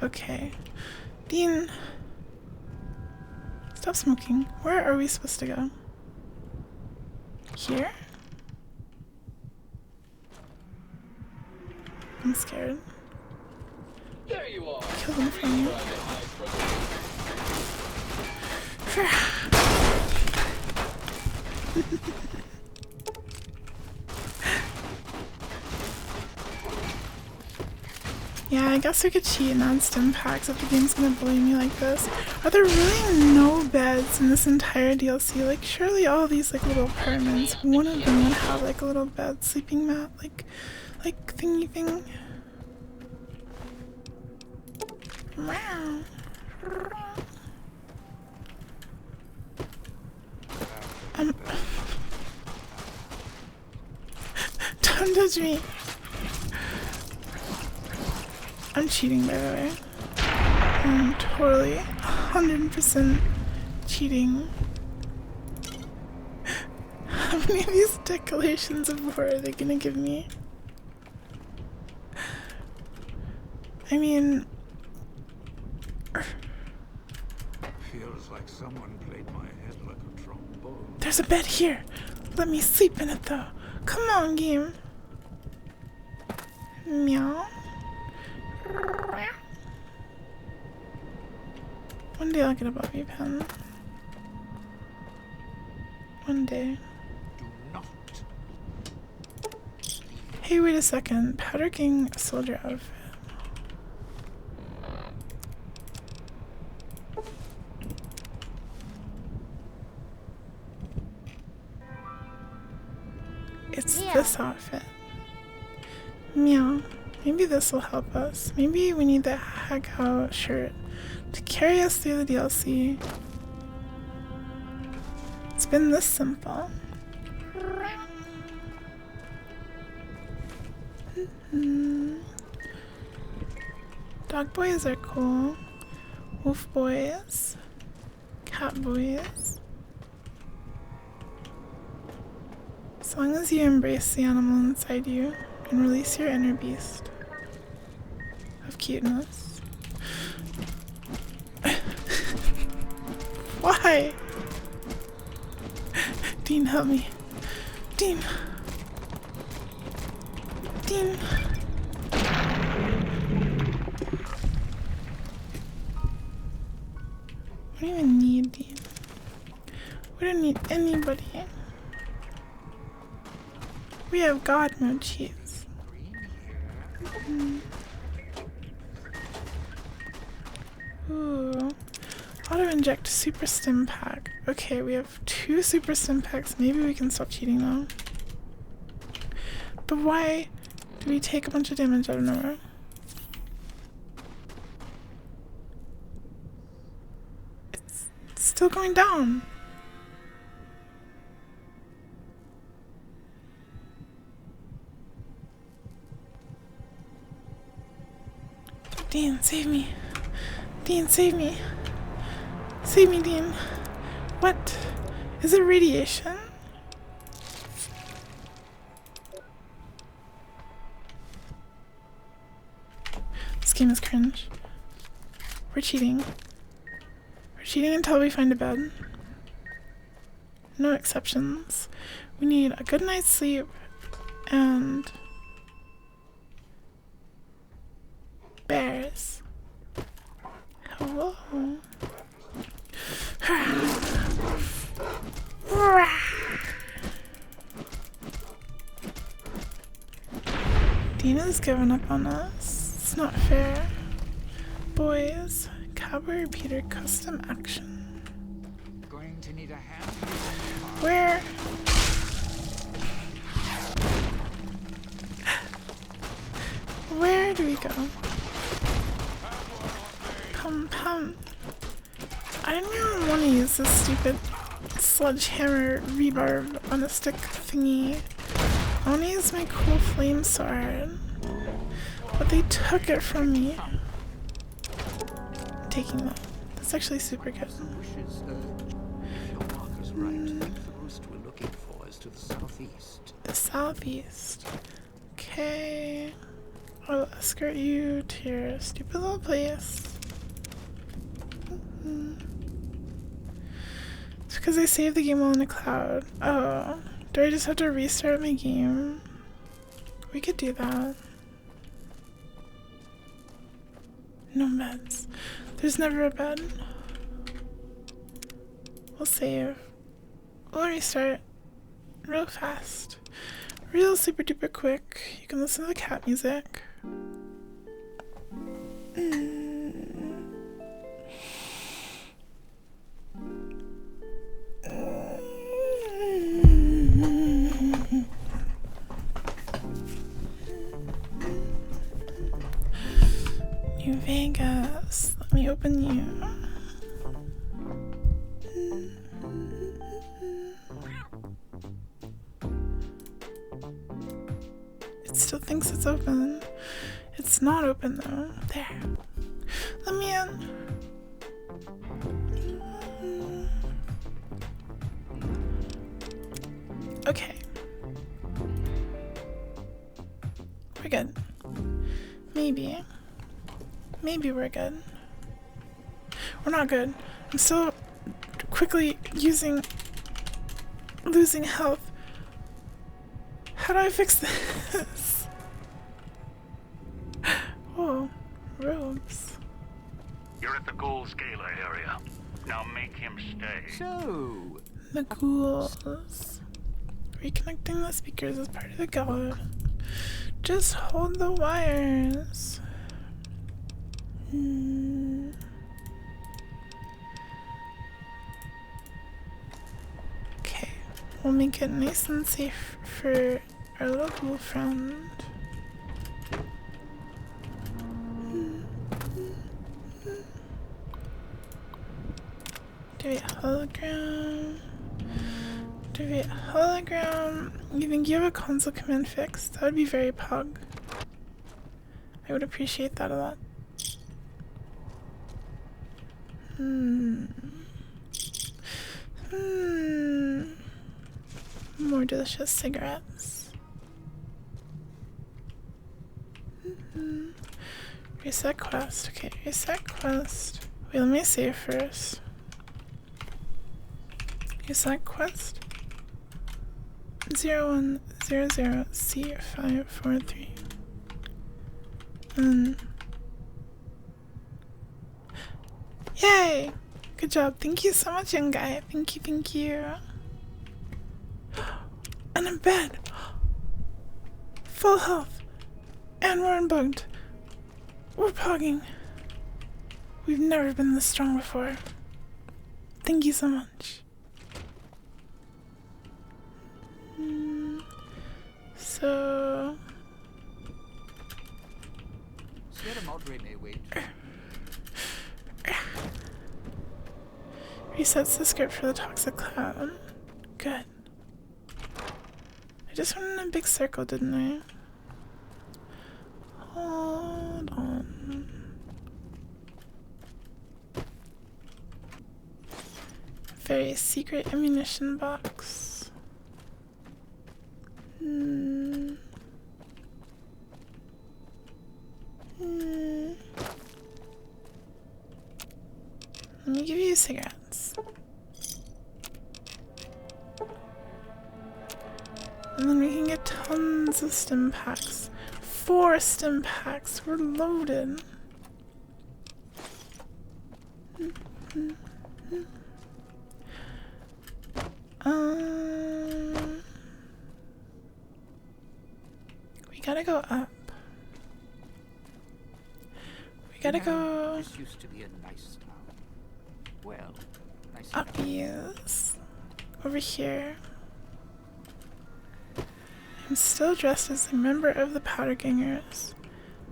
Okay. Dean. Stop smoking. Where are we supposed to go? Here? I'm scared. There you are. Kill them for me. Yeah, I guess we could cheat and add stim packs if the game's gonna bully me like this. Are there really no beds in this entire DLC? Like, surely all these like little apartments, one of them would have like a little bed, sleeping mat, like thingy thing. Wow. Don't touch me. I'm cheating, by the way. I'm totally 100% cheating. How many of these declarations of war are they gonna give me? I mean, feels like someone played my head like a trombone. There's a bed here. Let me sleep in it though. Come on, game. Meow. One day I'll get a bobby pin. One day. Do not. Hey, wait a second. Powder King soldier outfit. It's this outfit. Meow. Maybe this will help us. Maybe we need the Hag Out shirt to carry us through the DLC. It's been this simple. Dog boys are cool. Wolf boys. Cat boys. As long as you embrace the animal inside you and release your inner beast of cuteness. Why? Dean, help me. Dean. Dean. I don't even need Dean. We don't need anybody. We have God mode cheese. Ooh. Auto inject super stim pack. Okay, we have 2 super stim packs. Maybe we can stop cheating now. But why do we take a bunch of damage out of nowhere? It's still going down. Dean, save me. Dean, save me. Save me, Dean. What? Is it radiation? This game is cringe. We're cheating. We're cheating until we find a bed. No exceptions. We need a good night's sleep and bears. Hello. Dina's given up on us. It's not fair. Boys, Cowboy Repeater custom action. Going to need a hand. Where? Where do we go? Pum. I don't even want to use this stupid sledgehammer rebarb on a stick thingy. I want to use my cool flame sword, but they took it from me. I'm taking that. That's actually super good. Your marker's right. The boost we're looking for is to the southeast. The southeast. Okay. I'll escort you to your stupid little place. It's because I saved the game while in the cloud. Oh. Do I just have to restart my game? We could do that. No beds. There's never a bed. We'll save. We'll restart real fast. Real super duper quick. You can listen to the cat music. New Vegas. Let me open you. It still thinks it's open. It's not open though. There. Let me in. Okay. We're good. Maybe. Maybe we're good. We're not good. I'm still quickly losing health. How do I fix this? Whoa, robes. You're at the Ghoul Scalar area. Now make him stay. So, The ghouls. Reconnecting the speakers is part of the guard. Just hold the wires. Okay, we'll make it nice and safe for our little ghoul friend. Do a hologram. Do a hologram. You think you have a console command fix? That would be very pog. I would appreciate that a lot. More delicious cigarettes. Reset quest. Okay, reset quest. Wait, let me save first. Reset quest. 0100C543. Yay! Good job. Thank you so much, young guy. Thank you, thank you. And I'm bed. Full health. And we're unbugged. We're pogging. We've never been this strong before. Thank you so much. So... Sierra Madre may wait. Resets the script for the toxic cloud. Good. I just went in a big circle, didn't I? Hold on. Very secret ammunition box. Let me give you cigarettes. And then we can get tons of stim packs. 4 stim packs. We're loaded. We gotta go up. We gotta go. This used to be a nice town. Well, nice. Obvious. Over here. I'm still dressed as a member of the Powder Gangers.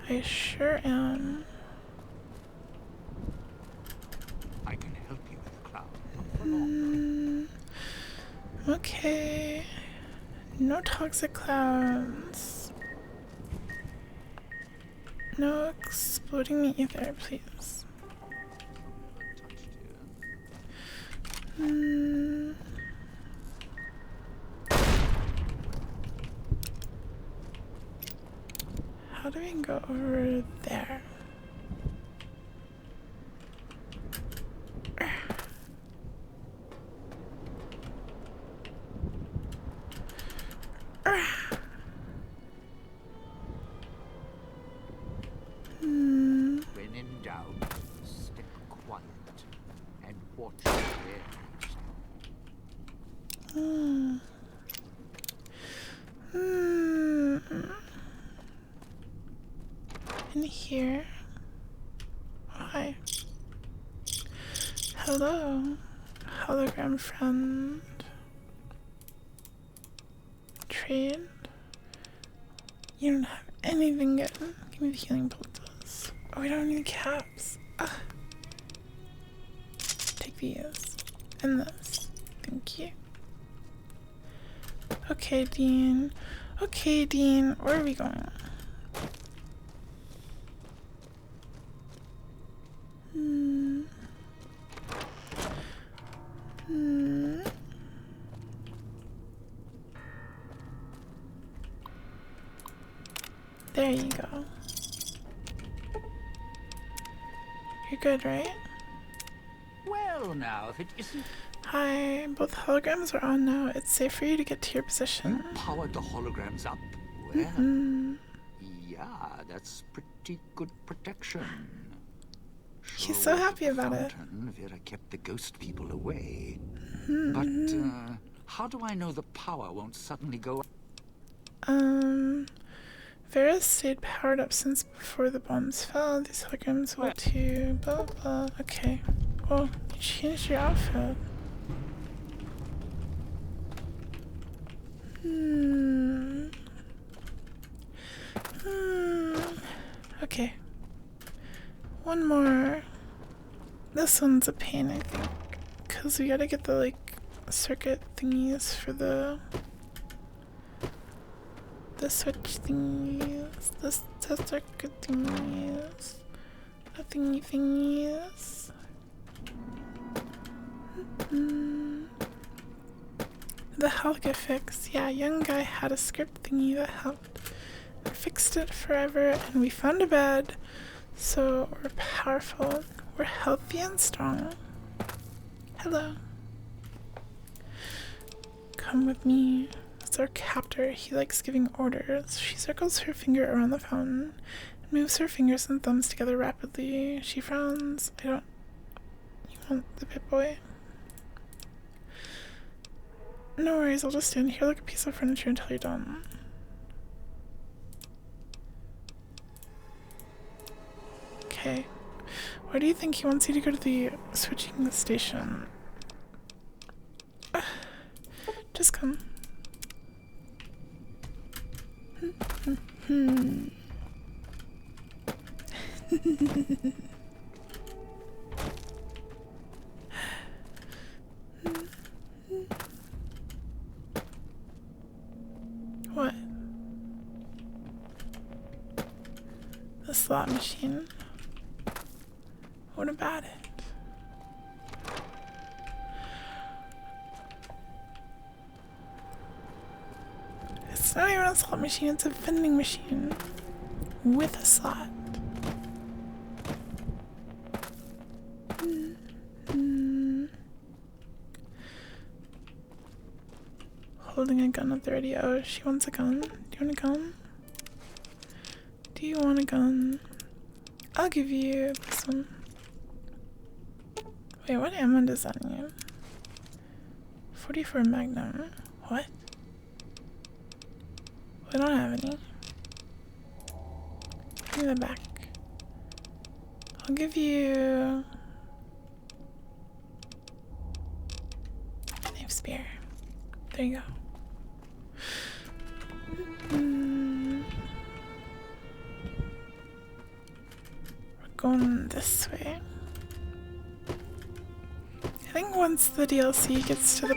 I sure am. I can help you with the cloud. Okay. No toxic clouds. No exploding me either, please. Let me go over there. When in doubt, stick quiet and watch your ears. In here. Hi. Hello. Hologram friend. Trade. You don't have anything good. Give me the healing bolts. Oh, we don't need caps. Ah. Take these. And this. Thank you. Okay, Dean. Okay, Dean. Where are we going? There you go. You're good, right? Well, now, if it isn't... Hi, both holograms are on now. It's safe for you to get to your position. You powered the holograms up. Well, yeah, that's pretty good protection. He's so happy about it. Vera kept the ghost people away. But how do I know the power won't suddenly go? Vera stayed powered up since before the bombs fell. These holograms will too. Blah blah. Okay. Well, you changed your outfit. Okay. One more. This one's a pain, I think. Because we gotta get the, like, circuit thingies for the switch thingies. The circuit thingies. The thingies. The hologram fix. Yeah, young guy had a script thingy that helped. I fixed it forever, and we found a bed. So we're powerful. We're healthy and strong. Hello. Come with me. It's our captor. He likes giving orders. She circles her finger around the fountain and moves her fingers and thumbs together rapidly. She frowns. You want the Pip-Boy? No worries, I'll just stand here like a piece of furniture until you're done. Okay. Why do you think he wants you to go to the switching station? Just come. What? The slot machine. What about it? It's not even a slot machine, it's a vending machine with a slot. Holding a gun at the ready. Oh, she wants a gun. Do you want a gun? Do you want a gun? I'll give you this one. Wait, what ammo does that need? 44 Magnum. What? We don't have any. Give me that back. I'll give you a knife spear. There you go. We're going this way. I think once the DLC gets to the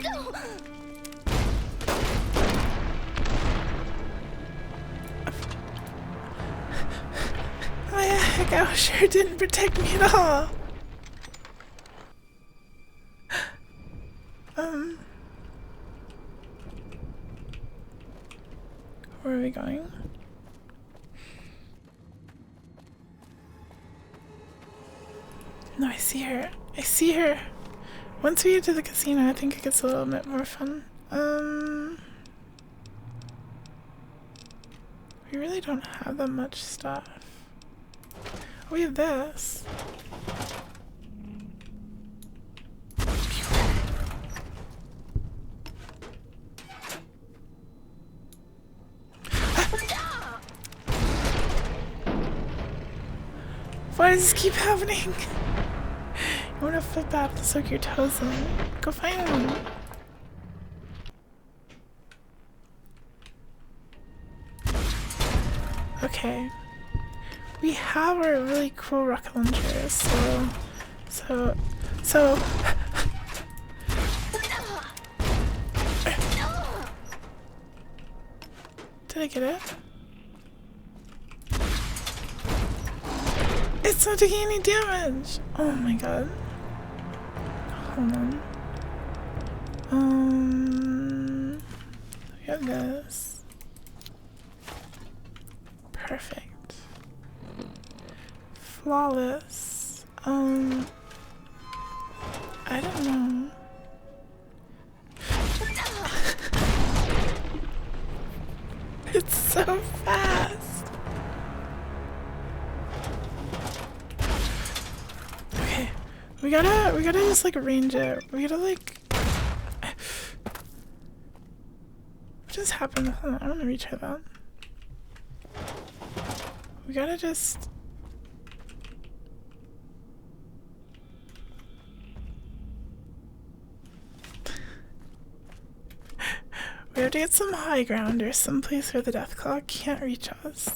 oh yeah, heck, I sure didn't protect me at all. Where are we going? No, I see her. I see her. Once we get to the casino, I think it gets a little bit more fun. We really don't have that much stuff. We have this. Why does this keep happening? You wanna flip out to soak your toes in? Go find one. Okay. We have our really cool rocket launchers, so did I get it? It's not taking any damage! Oh my god. Hold on. We have this. Perfect. Flawless. I don't know. It's so fast. Okay. We gotta just like arrange it. We gotta like what just happened? Hold on, I wanna retry that. We gotta just we have to get some high ground or some place where the Deathclaw can't reach us.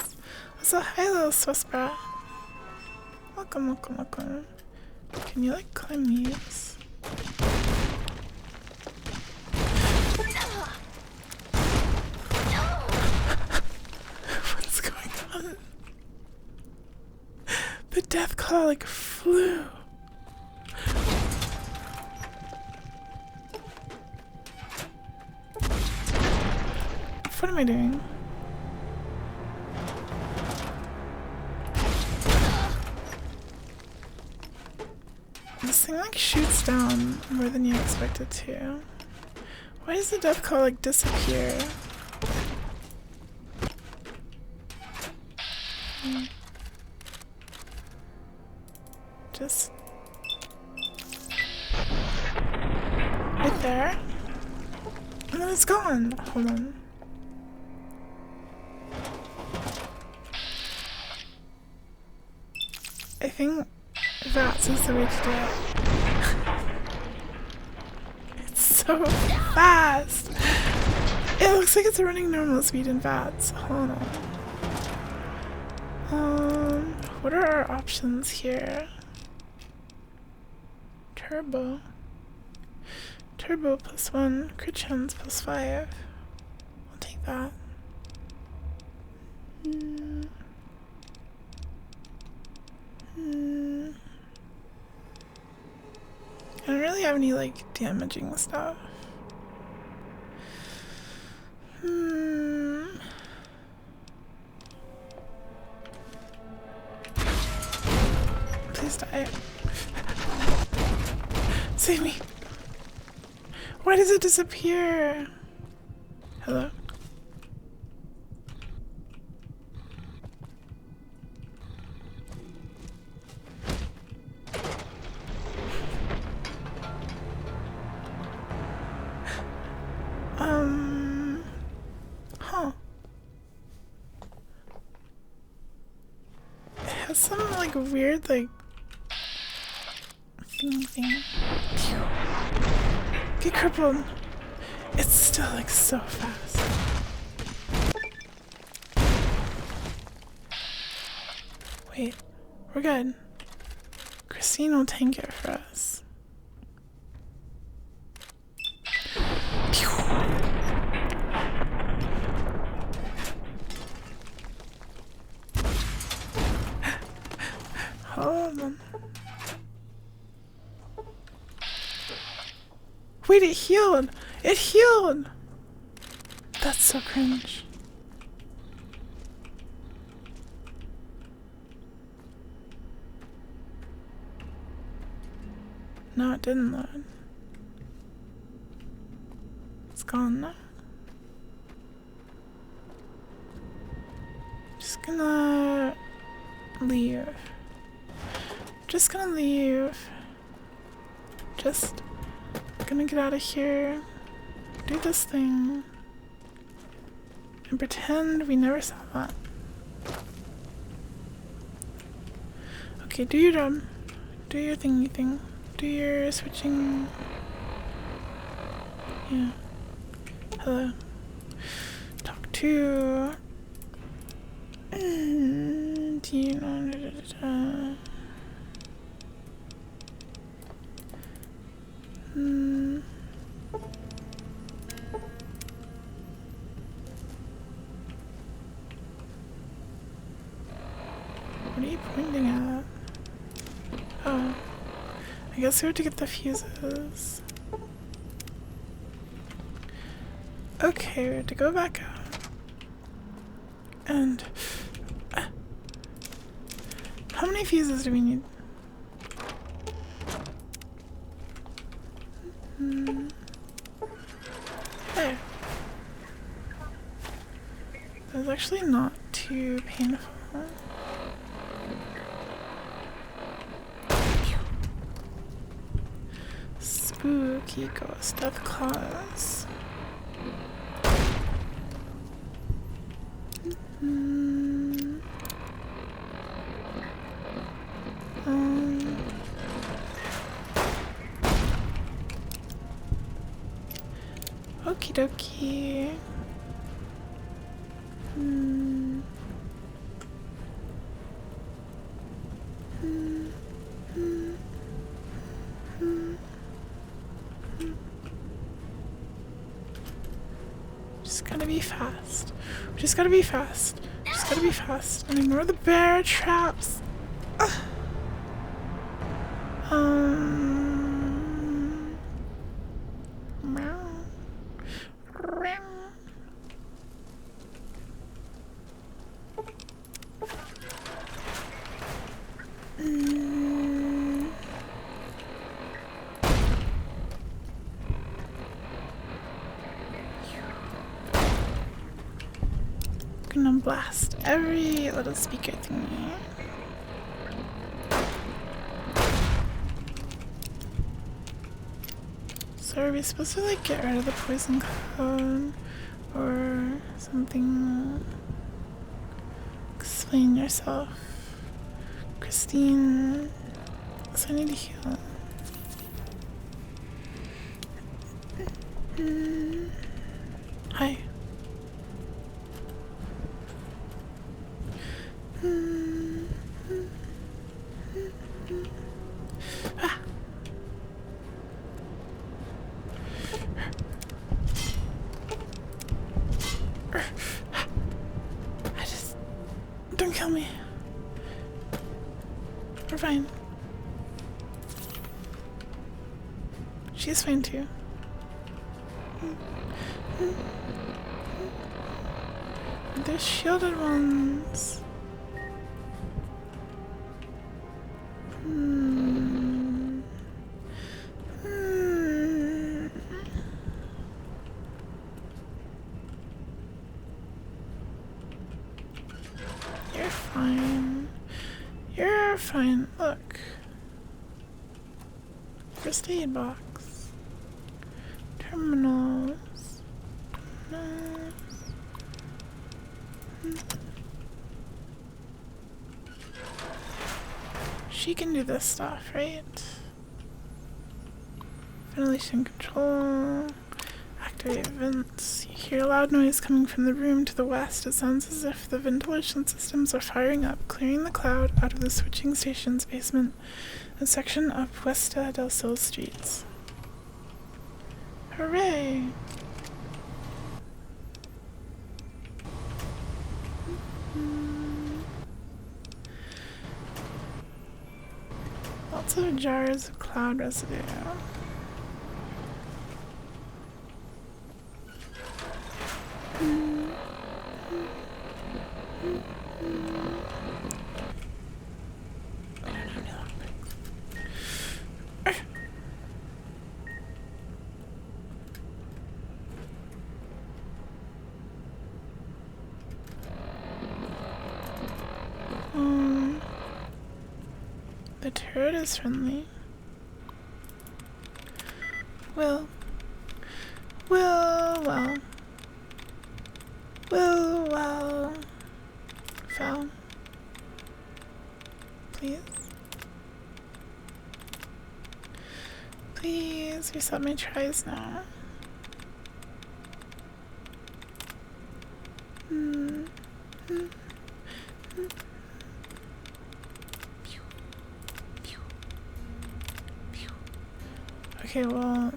So hi little Swiss brat. Welcome, welcome, welcome. Can you like climb these? What's going on? The Deathclaw like flew. What am I doing? This thing like shoots down more than you expect it to. Why does the Deathclaw like disappear? Just right there. And then it's gone. Hold on. I think VATS is the way to do it. It's so fast! It looks like it's running normal speed in VATS. Hold on. What are our options here? Turbo. Turbo +1. Crit chance +5. I'll take that. I don't really have any like damaging stuff. Please die. Save me. Why does it disappear? Hello? Huh. It has some like weird like thing. Get crippled. It's still like so fast. Wait, we're good. Christine will tank it for us. Hold on. Wait, it healed! It healed! That's so cringe. No, it didn't load. It's gone now. Just gonna leave. Just gonna leave. Just gonna get out of here. Do this thing. And pretend we never saw that. Okay, do your job. Do your thingy thing. Do your switching. Yeah. Hello. Talk to. Do you know? What are you pointing at? Oh. I guess we have to get the fuses. Okay, we have to go back out. And... how many fuses do we need? There. That's actually not too painful. Spooky ghost death claws. Okie dokie. Just gotta be fast. We just gotta be fast. Just gotta be fast and ignore the bear traps. Gonna blast every little speaker thingy. So are we supposed to like get rid of the poison cone or something? Explain yourself, Christine. So I need to heal. Hi. Ah. Don't kill me. We're fine. She's fine too. There's shielded ones. You're fine. You're fine. Look. First aid box. Terminals. She can do this stuff, right? Ventilation control. Activate vents. You hear a loud noise coming from the room to the west. It sounds as if the ventilation systems are firing up, clearing the cloud out of the switching station's basement, a section up Puesta del Sol streets. Hooray! Lots of jars of cloud residue. The turret is friendly. Well. Foul. Please. Please reset my tries now. Okay, well.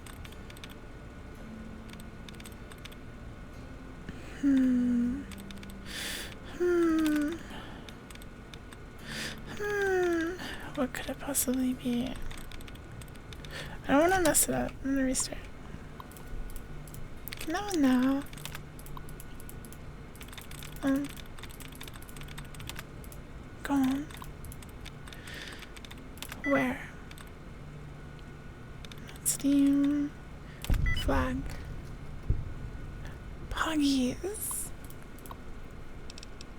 What could it possibly be? I don't want to mess it up. I'm gonna restart. No. Go on. Where? Steam. Flag. Poggies.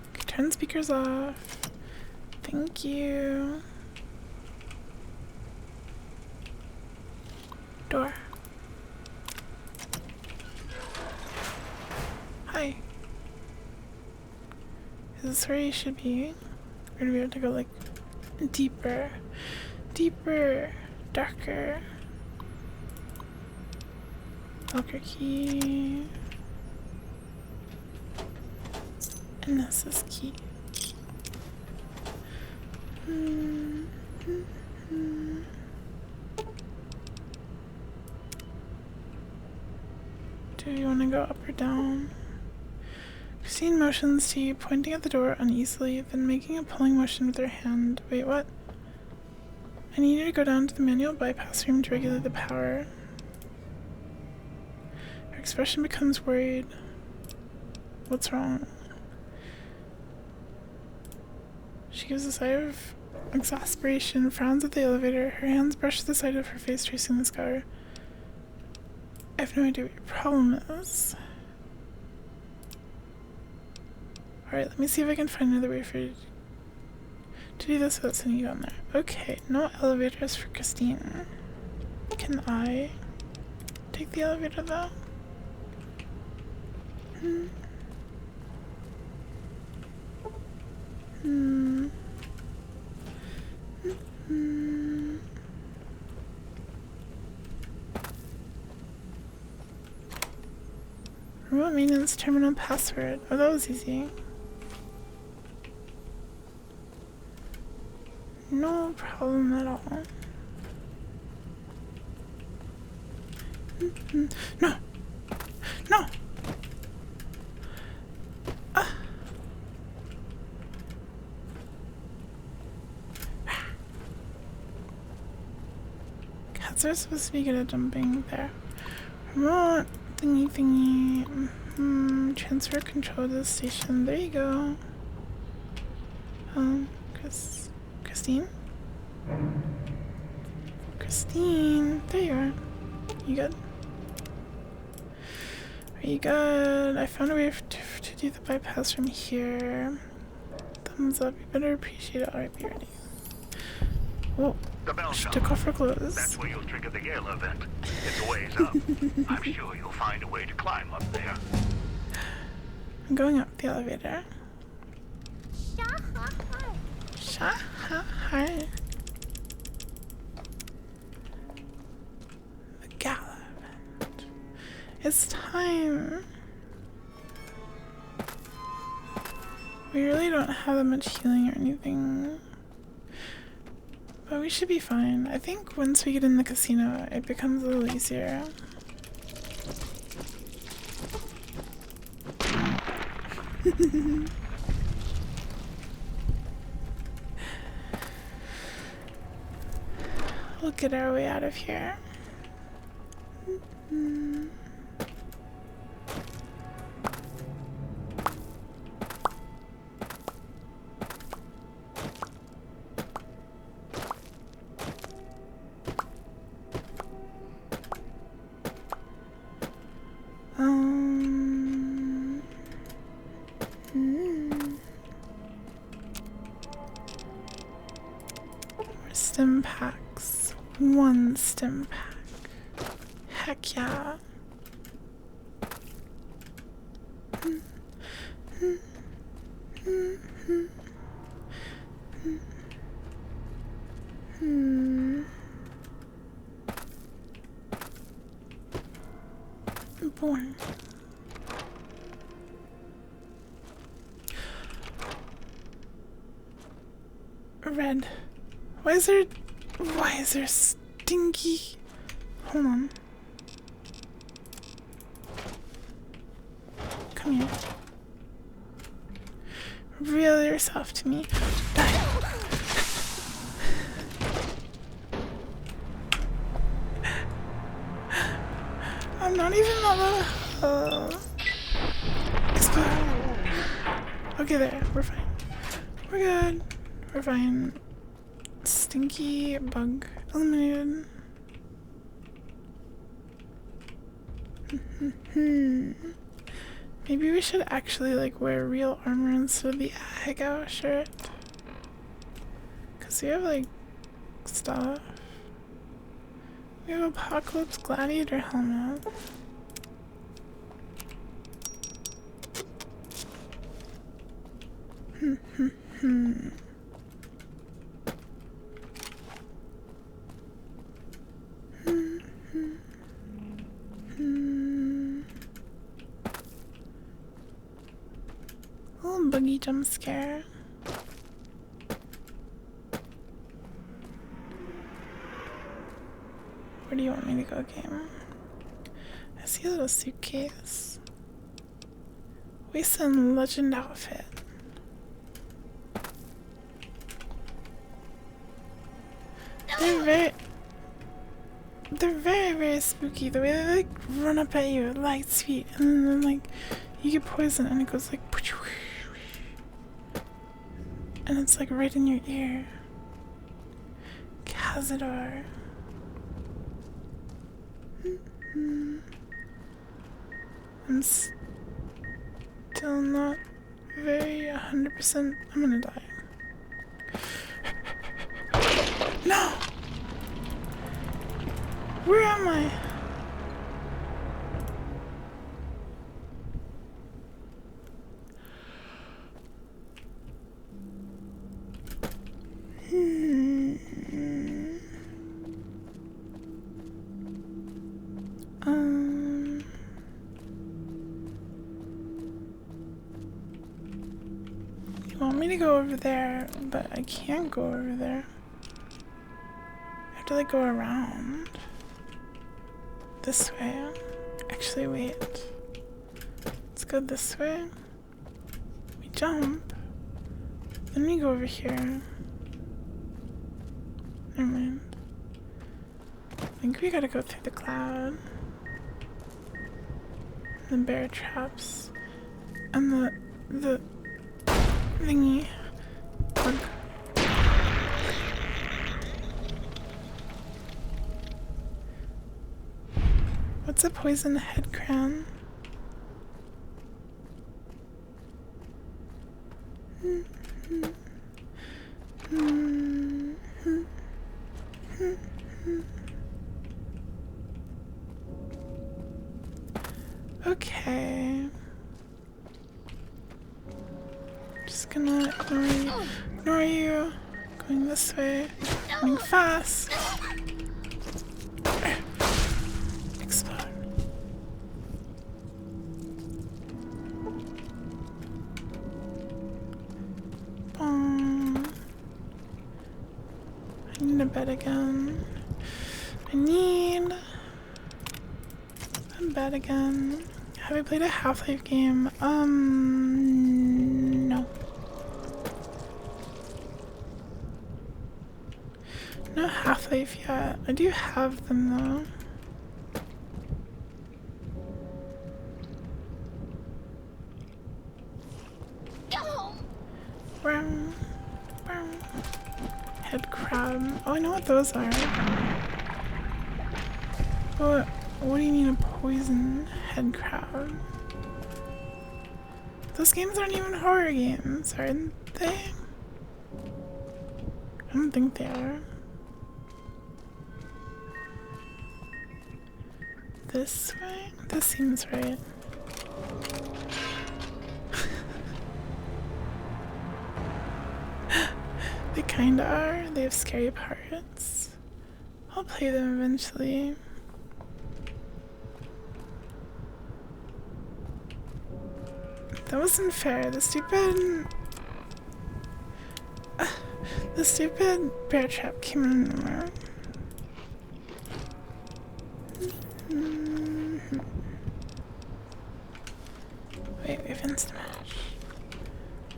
Okay, turn speakers off. Thank you. Door. Hi. Is this where you should be? Or do we have to go like deeper, darker? Locker key. And this is key. Do you want to go up or down? Christine motions to you, pointing at the door uneasily, then making a pulling motion with her hand. Wait, what? I need you to go down to the manual bypass room to regulate the power. Her expression becomes worried. What's wrong? She gives a sigh of exasperation, frowns at the elevator. Her hands brush the side of her face, tracing the scar. I have no idea what your problem is. Alright, let me see if I can find another way for you to do this without sending you down there. Okay, no elevators for Christine. Can I take the elevator though? Remote maintenance terminal password. Oh, that was easy. No problem at all. No! No! Cats are supposed to be good at jumping there. Remote thingy. Transfer control to the station. There you go. Christine? Christine, there you are. You good? Are you good? I found a way to do the bypass from here. Thumbs up. You better appreciate it. Alright, be ready. Whoa. She took off her clothes. That's where you'll trigger the Gala event. It's a ways up. I'm sure you'll find a way to climb up there. I'm going up the elevator. Hi. The Gala event. It's time. We really don't have that much healing or anything. But we should be fine. I think once we get in the casino, it becomes a little easier. We'll get our way out of here. stim packs. 1 stim pack. Heck yeah. Born. Red. Why is there stinky? Hold on. Come here. Reveal yourself to me. Die. I'm not even on the explode. Okay, there. We're fine. We're good. We're fine. Stinky bug eliminated. Maybe we should actually like wear real armor instead of the Ahegao shirt. Cause we have like stuff. We have Apocalypse Gladiator helmet. Little buggy jump scare. Where do you want me to go, game? I see a little suitcase. Wasteland Legend outfit. They're very spooky. The way they like run up at you at light speed, and then like you get poisoned, and it goes like, and it's like right in your ear. Cazador. I'm still not very 100%. I'm gonna die. No! Where am I? You want me to go over there, but I can't go over there. I have to like go around. This way. Actually, wait. Let's go this way. We jump. Then we go over here. Never mind. I think we gotta go through the cloud. The bear traps. And the thingy. Bug. What's a poison head crown? Okay. Just gonna ignore you. Going this way. Going fast. Explode. Boom. I need a bed again. I need a bed again. Have I played a Half-Life game? No. No Half-Life yet. I do have them though. Head crab. Oh, I know what those are. What do you mean a poison head crab? Those games aren't even horror games, aren't they? I don't think they are. this way? This seems right. They kinda are. They have scary parts. I'll play them eventually. That wasn't fair. The stupid bear trap came in nowhere. Wait, we have Instamash.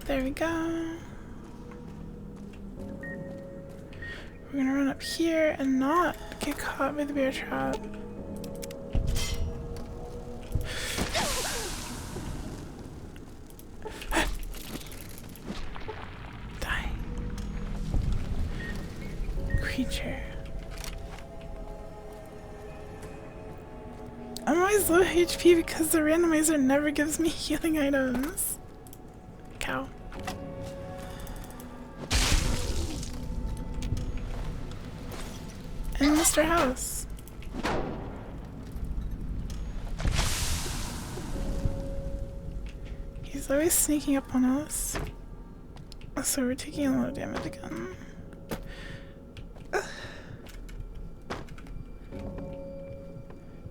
There we go. We're gonna run up here and not get caught by the bear trap. Die. Creature. I'm always low HP because the randomizer never gives me healing items. Cow. And Mr. House. He's always sneaking up on us. So we're taking a lot of damage again.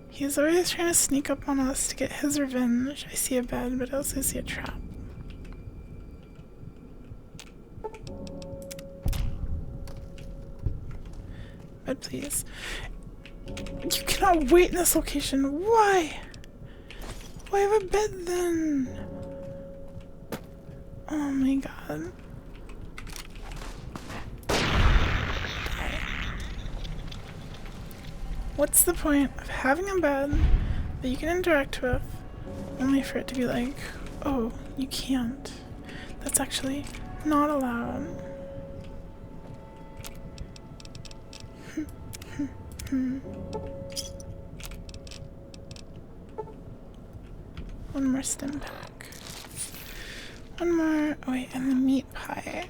He's always trying to sneak up on us to get his revenge. I see a bed, but I also see a trap. Bed, please. You cannot wait in this location. Why? Why have a bed then? Oh my god. What's the point of having a bed that you can interact with, only for it to be like, oh, you can't. That's actually not allowed. One more stim pack. One more. Oh wait, and the meat pie.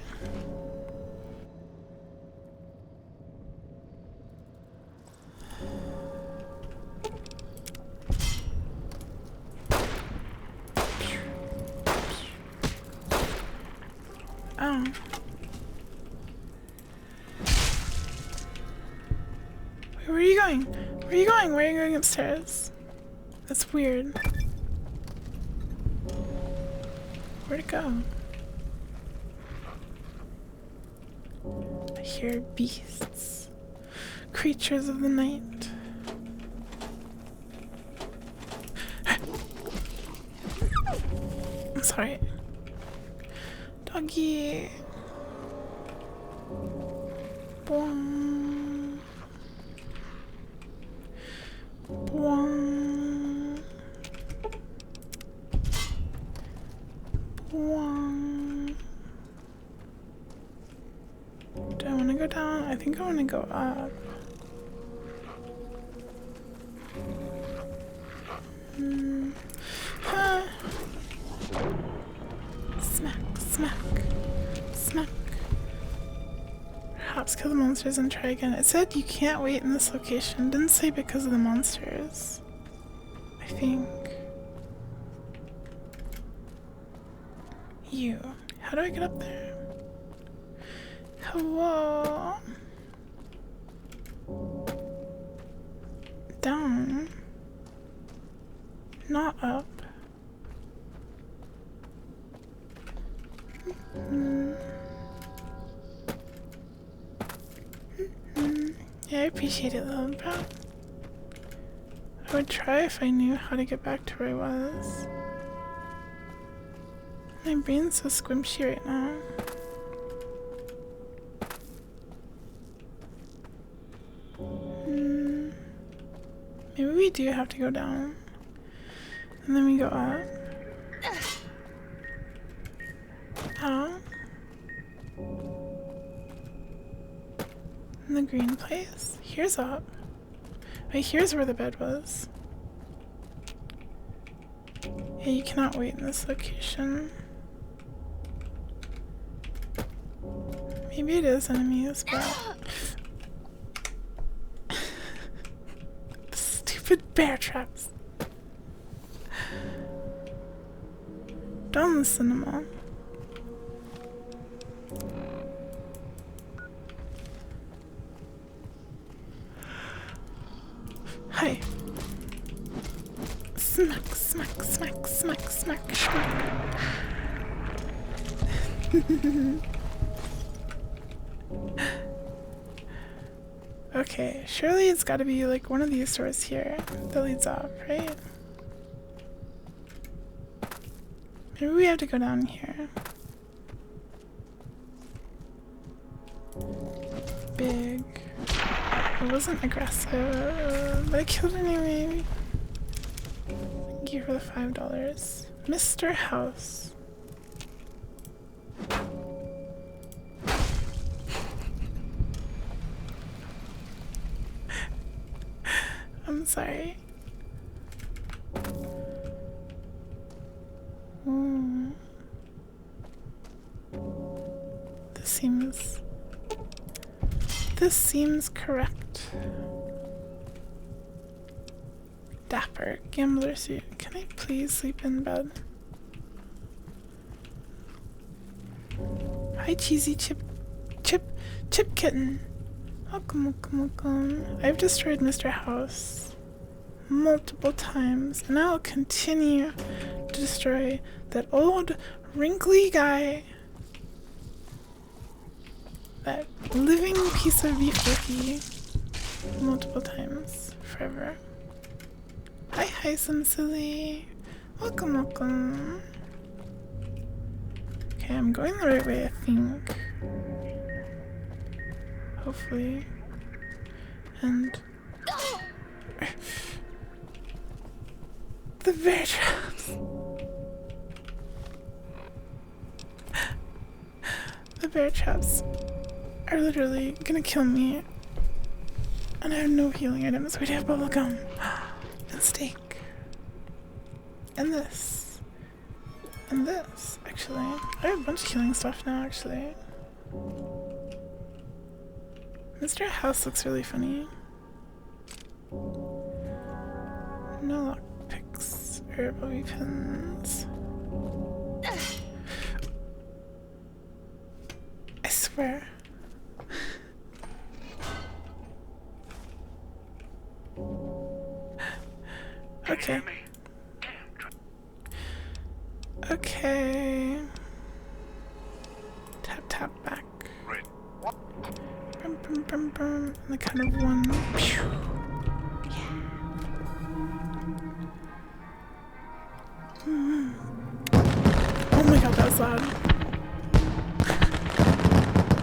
Oh. Wait, where are you going? Where are you going? Why are you going upstairs? That's weird. Where'd it go? I hear beasts. Creatures of the night. I'm sorry. Doggy. Boing. Boing. Boing. Do I want to go down? I think I want to go up. Smack, smack, smack. Perhaps kill the monsters and try again. It said you can't wait in this location. It didn't say because of the monsters. I think. You. How do I get up there? Hello? Down. Not up. Yeah, I appreciate it, little bro. I would try if I knew how to get back to where I was. My brain's so squishy right now. Maybe we do have to go down. And then we go up. How? In the green place? Here's up. Wait, here's where the bed was. Yeah, you cannot wait in this location. Maybe it is enemies, but... Stupid Stupid bear traps. Don't listen to Mom. Hi. Smack, smack, smack, smack, smack, smack. Okay, surely it's gotta be like one of these stores here that leads off, right? Maybe we have to go down here. Big. It wasn't aggressive, but I killed it anyway. Thank you for the $5. Mr. House. I'm sorry. This seems correct. Dapper gambler suit. Can I please sleep in bed? Hi, cheesy chip kitten. Welcome. I've destroyed Mr. House multiple times, and I'll continue to destroy that old wrinkly guy. That living piece of beef jerky multiple times, forever. Hi, some silly. Welcome. Okay, I'm going the right way, I think. Hopefully. And the bear traps. The bear traps are literally gonna kill me. And I have no healing items. We have bubblegum and steak. And this. And this, actually. I have a bunch of healing stuff now, actually. Mr. House looks really funny. No lockpicks or bobby pins. I swear. Okay. Okay. Tap back. Brum. And the kind of one. Pew. Oh my god, that was loud.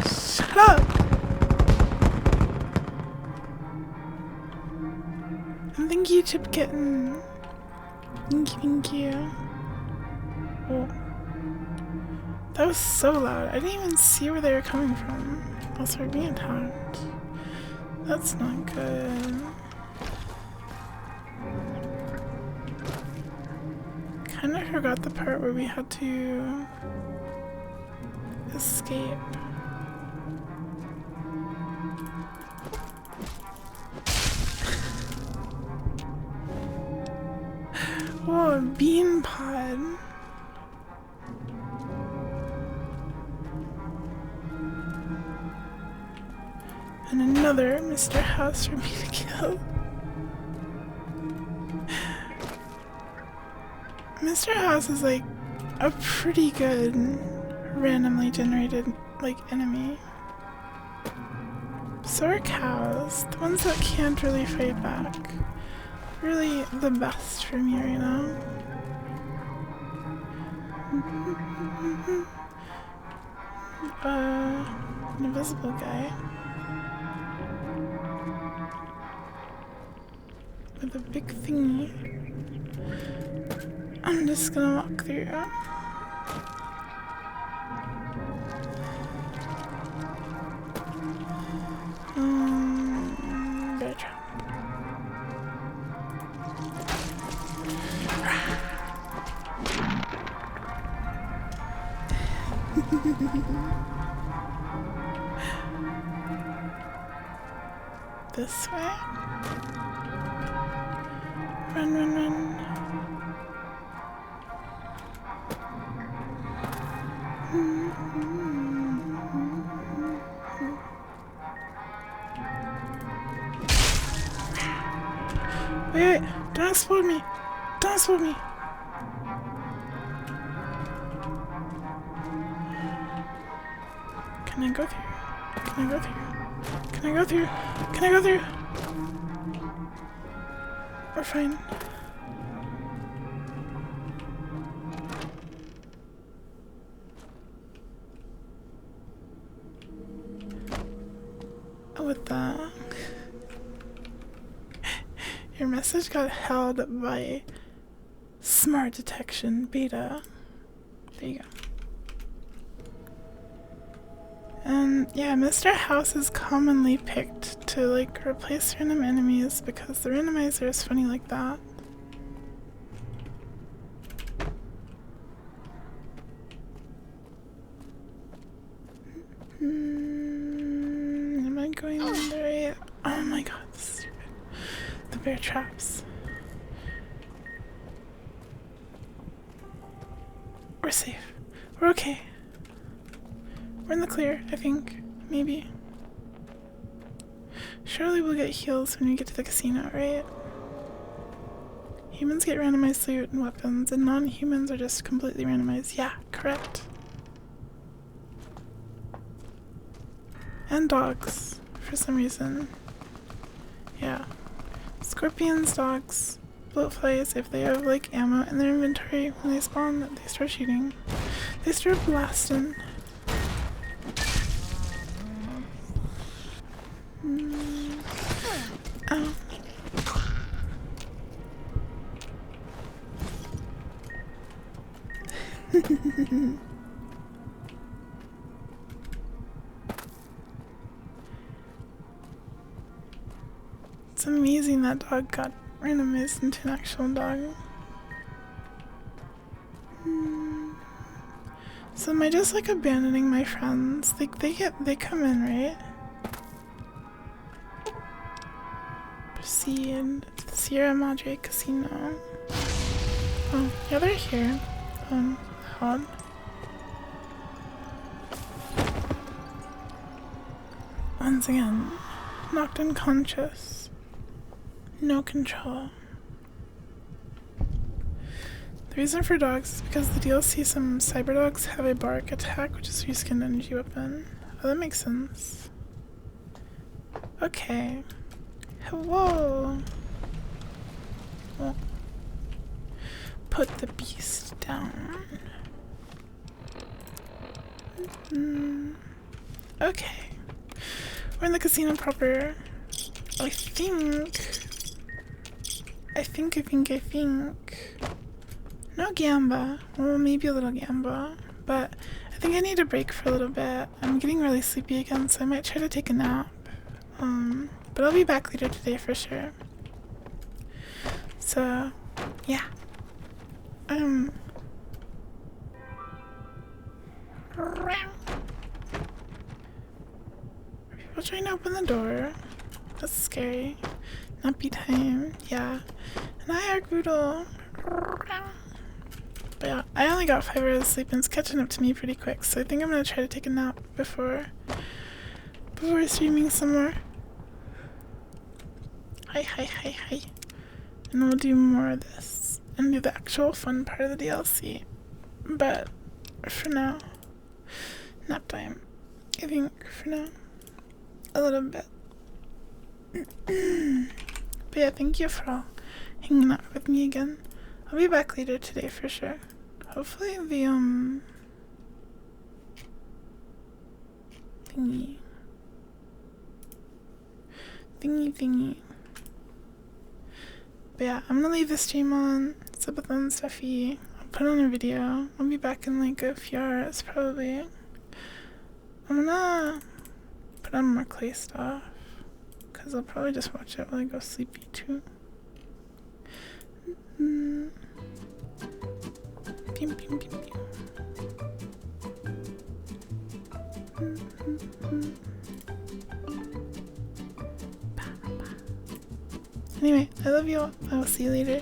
Shut up! And thank you, Chip Kitten. Thank you. Oh. That was so loud. I didn't even see where they were coming from. Also, we're being attacked. That's not good. Kinda forgot the part where we had to escape. Oh, a bean pod. And another Mr. House for me to kill. Mr. House is like a pretty good randomly generated like enemy. So are cows, the ones that can't really fight back. Really the best for me right now. An invisible guy. With a big thingy. I'm just gonna walk through. Bear trap. This way? Run, run, run. Wait, don't explode me. Don't explode me. Can I go through? Can I go through? Can I go through? Can I go through? We're fine. Oh, what the? Your message got held by Smart Detection Beta. There you go. And yeah, Mr. House is commonly picked to like replace random enemies because the randomizer is funny like that. Am I going in the right? Oh my god, this is stupid. The bear traps. We're safe. We're okay. We're in the clear, I think. Maybe. Surely we'll get heals when we get to the casino, right? Humans get randomized loot and weapons, and non-humans are just completely randomized. Yeah, correct. And dogs, for some reason. Yeah. Scorpions, dogs, bloatflies, if they have like ammo in their inventory when they spawn, they start shooting. They start blasting. Oh. It's amazing that dog got randomized into an actual dog. So am I just like abandoning my friends? Like they come in, right? Proceed to the Sierra Madre Casino. Oh, yeah, they're here. Odd. Once again, knocked unconscious. No control. The reason for dogs is because the DLC some cyber dogs have a bark attack, which is reskinned energy weapon. Oh, that makes sense. Okay. Whoa. Oh. Put the beast down. Okay. We're in the casino proper. I think. No gamba. Well, maybe a little gamba. But I think I need a break for a little bit. I'm getting really sleepy again, so I might try to take a nap. But I'll be back later today for sure. So, yeah. People trying to open the door. That's scary. Nappy time. Yeah. And I are Groodle. But yeah, I only got 5 hours of sleep and it's catching up to me pretty quick, so I think I'm gonna try to take a nap before streaming some more. Hi. And we'll do more of this and do the actual fun part of the DLC. But for now, nap time. I think for now, a little bit. But yeah, thank you for all hanging out with me again. I'll be back later today for sure. Hopefully the thingy. But yeah, I'm gonna leave the stream on. Subathon stuffy. I'll put on a video. I'll be back in like a few hours probably. I'm gonna put on more Clay stuff because I'll probably just watch it while I go sleepy too. Anyway, I love you all. I will see you later.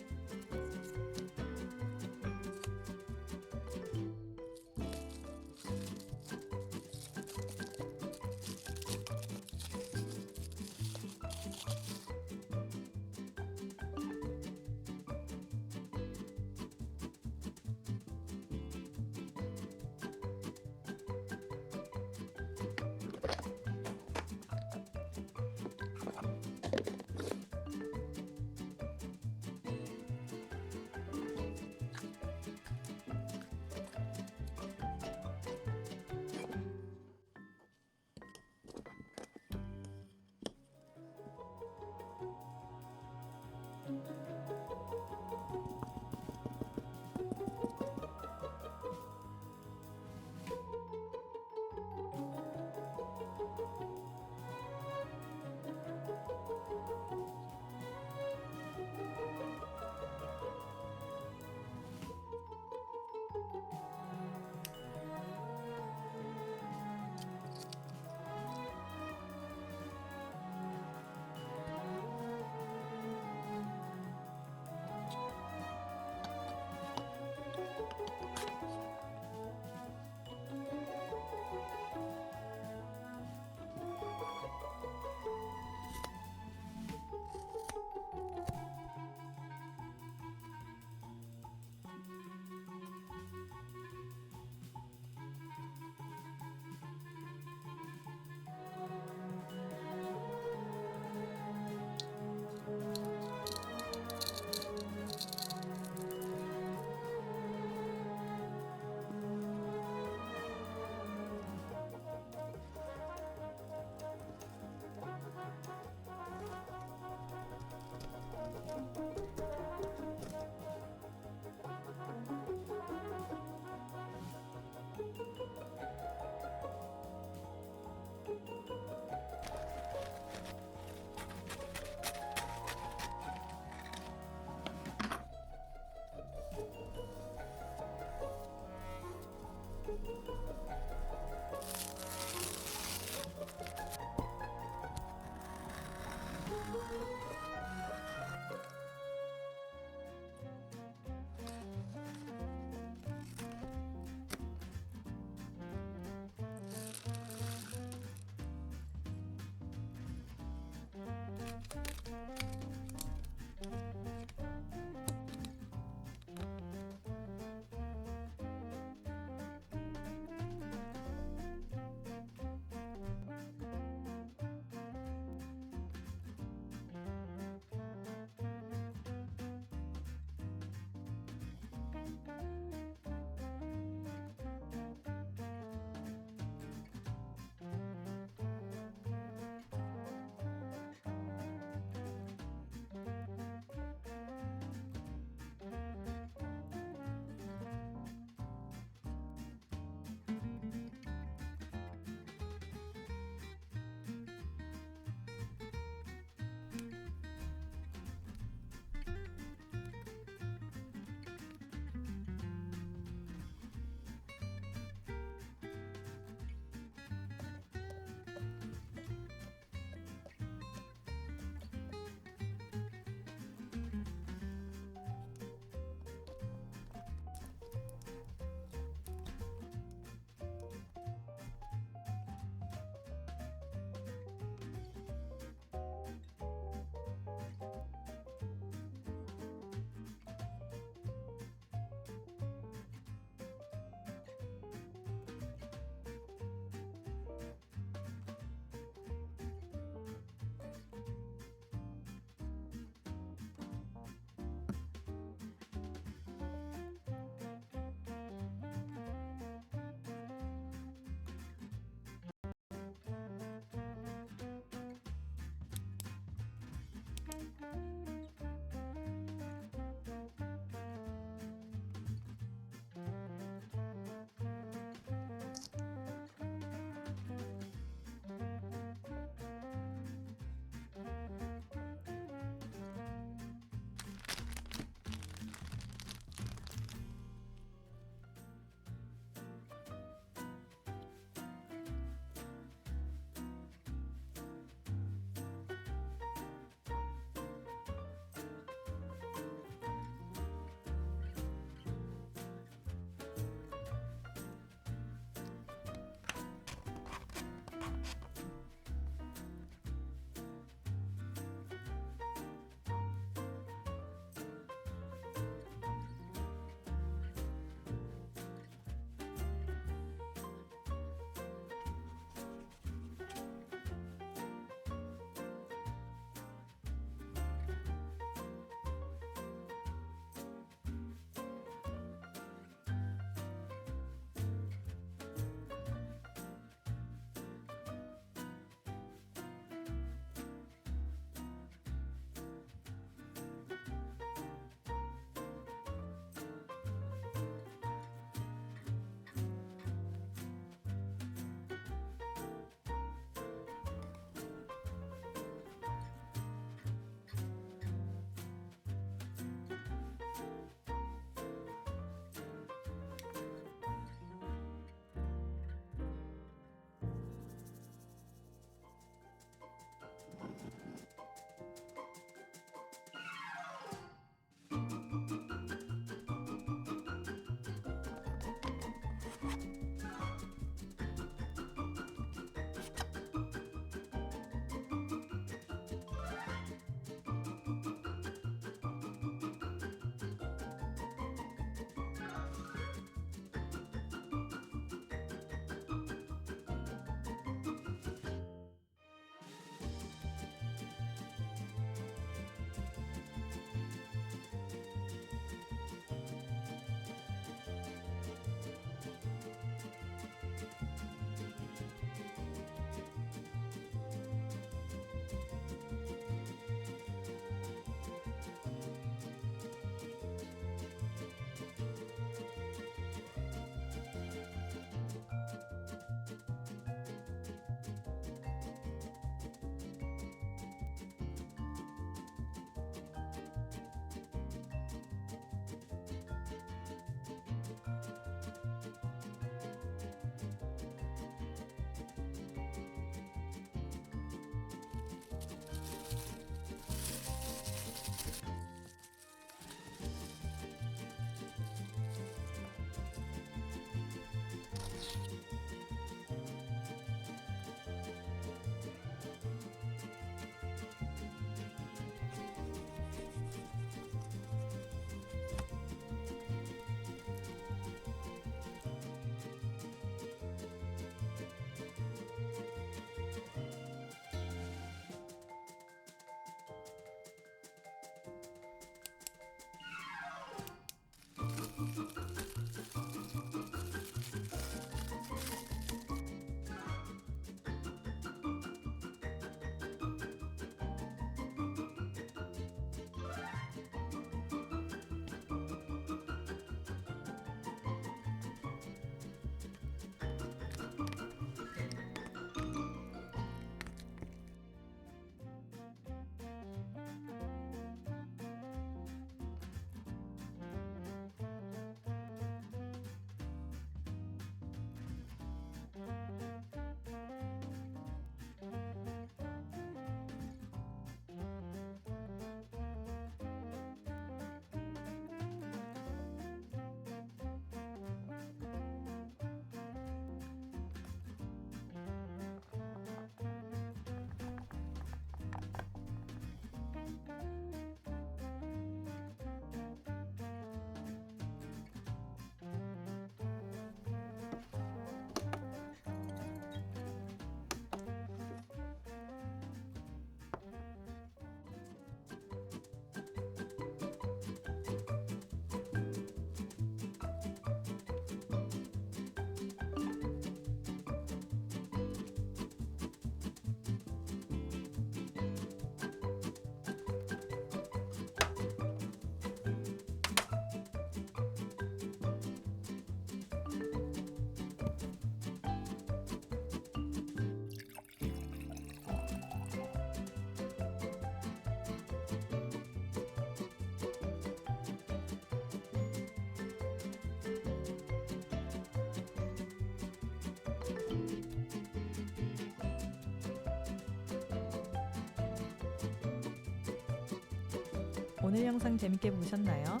오늘 영상 재밌게 보셨나요?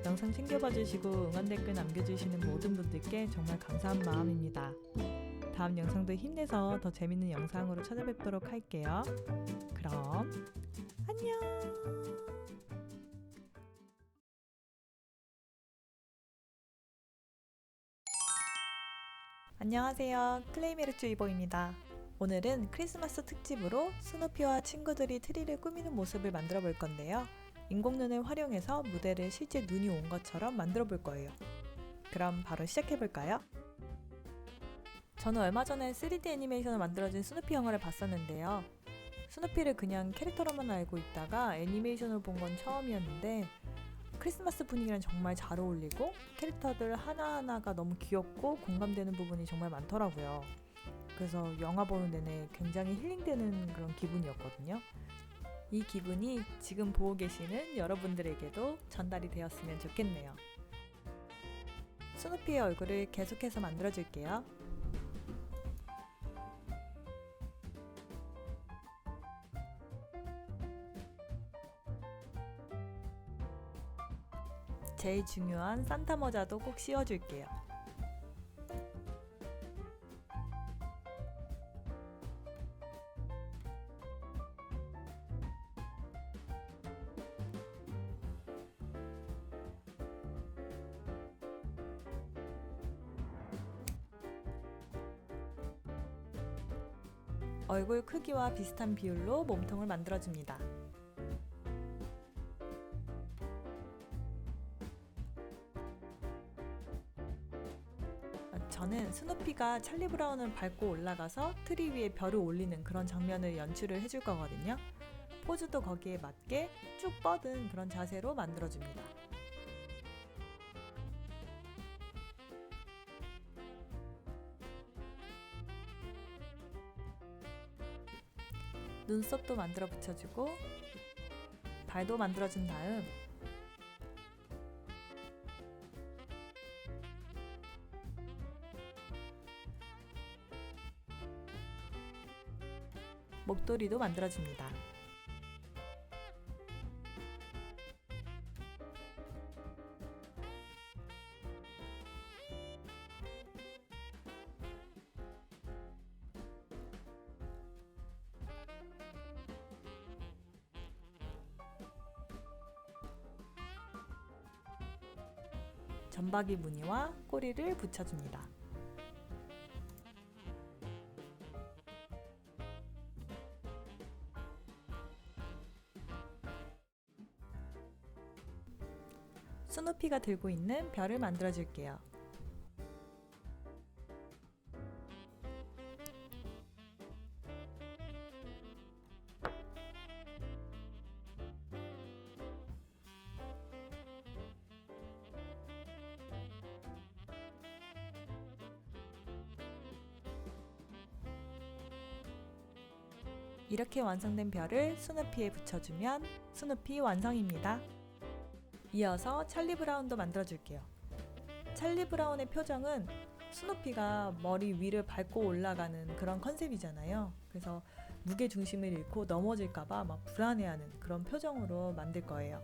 영상 챙겨봐 주시고 응원 댓글 남겨주시는 모든 분들께 정말 감사한 마음입니다. 다음 영상도 힘내서 더 재밌는 영상으로 찾아뵙도록 할게요. 그럼 안녕! 안녕하세요. 클레이메르츠 이보입니다. 오늘은 크리스마스 특집으로 스누피와 친구들이 트리를 꾸미는 모습을 만들어 볼 건데요. 인공눈을 활용해서 무대를 실제 눈이 온 것처럼 만들어 볼 거예요. 그럼 바로 시작해 볼까요? 저는 얼마 전에 3D 애니메이션을 만들어진 스누피 영화를 봤었는데요. 스누피를 그냥 캐릭터로만 알고 있다가 애니메이션을 본 건 처음이었는데 크리스마스 분위기랑 정말 잘 어울리고 캐릭터들 하나하나가 너무 귀엽고 공감되는 부분이 정말 많더라고요. 그래서 영화 보는 내내 굉장히 힐링되는 그런 기분이었거든요. 이 기분이 지금 보고 계시는 여러분들에게도 전달이 되었으면 좋겠네요. 스누피의 얼굴을 계속해서 만들어줄게요. 제일 중요한 산타 모자도 꼭 씌워줄게요. 얼굴 크기와 비슷한 비율로 몸통을 만들어줍니다. 저는 스누피가 찰리 브라운을 밟고 올라가서 트리 위에 별을 올리는 그런 장면을 연출을 해줄 거거든요. 포즈도 거기에 맞게 쭉 뻗은 그런 자세로 만들어줍니다. 눈썹도 만들어 붙여주고 발도 만들어준 다음 목도리도 만들어줍니다. 점박이 무늬와 꼬리를 붙여줍니다. 스누피가 들고 있는 별을 만들어줄게요. 이렇게 완성된 별을 스누피에 붙여주면 스누피 완성입니다. 이어서 찰리 브라운도 만들어줄게요. 찰리 브라운의 표정은 스누피가 머리 위를 밟고 올라가는 그런 컨셉이잖아요. 그래서 무게 중심을 잃고 넘어질까봐 막 불안해하는 그런 표정으로 만들 거예요.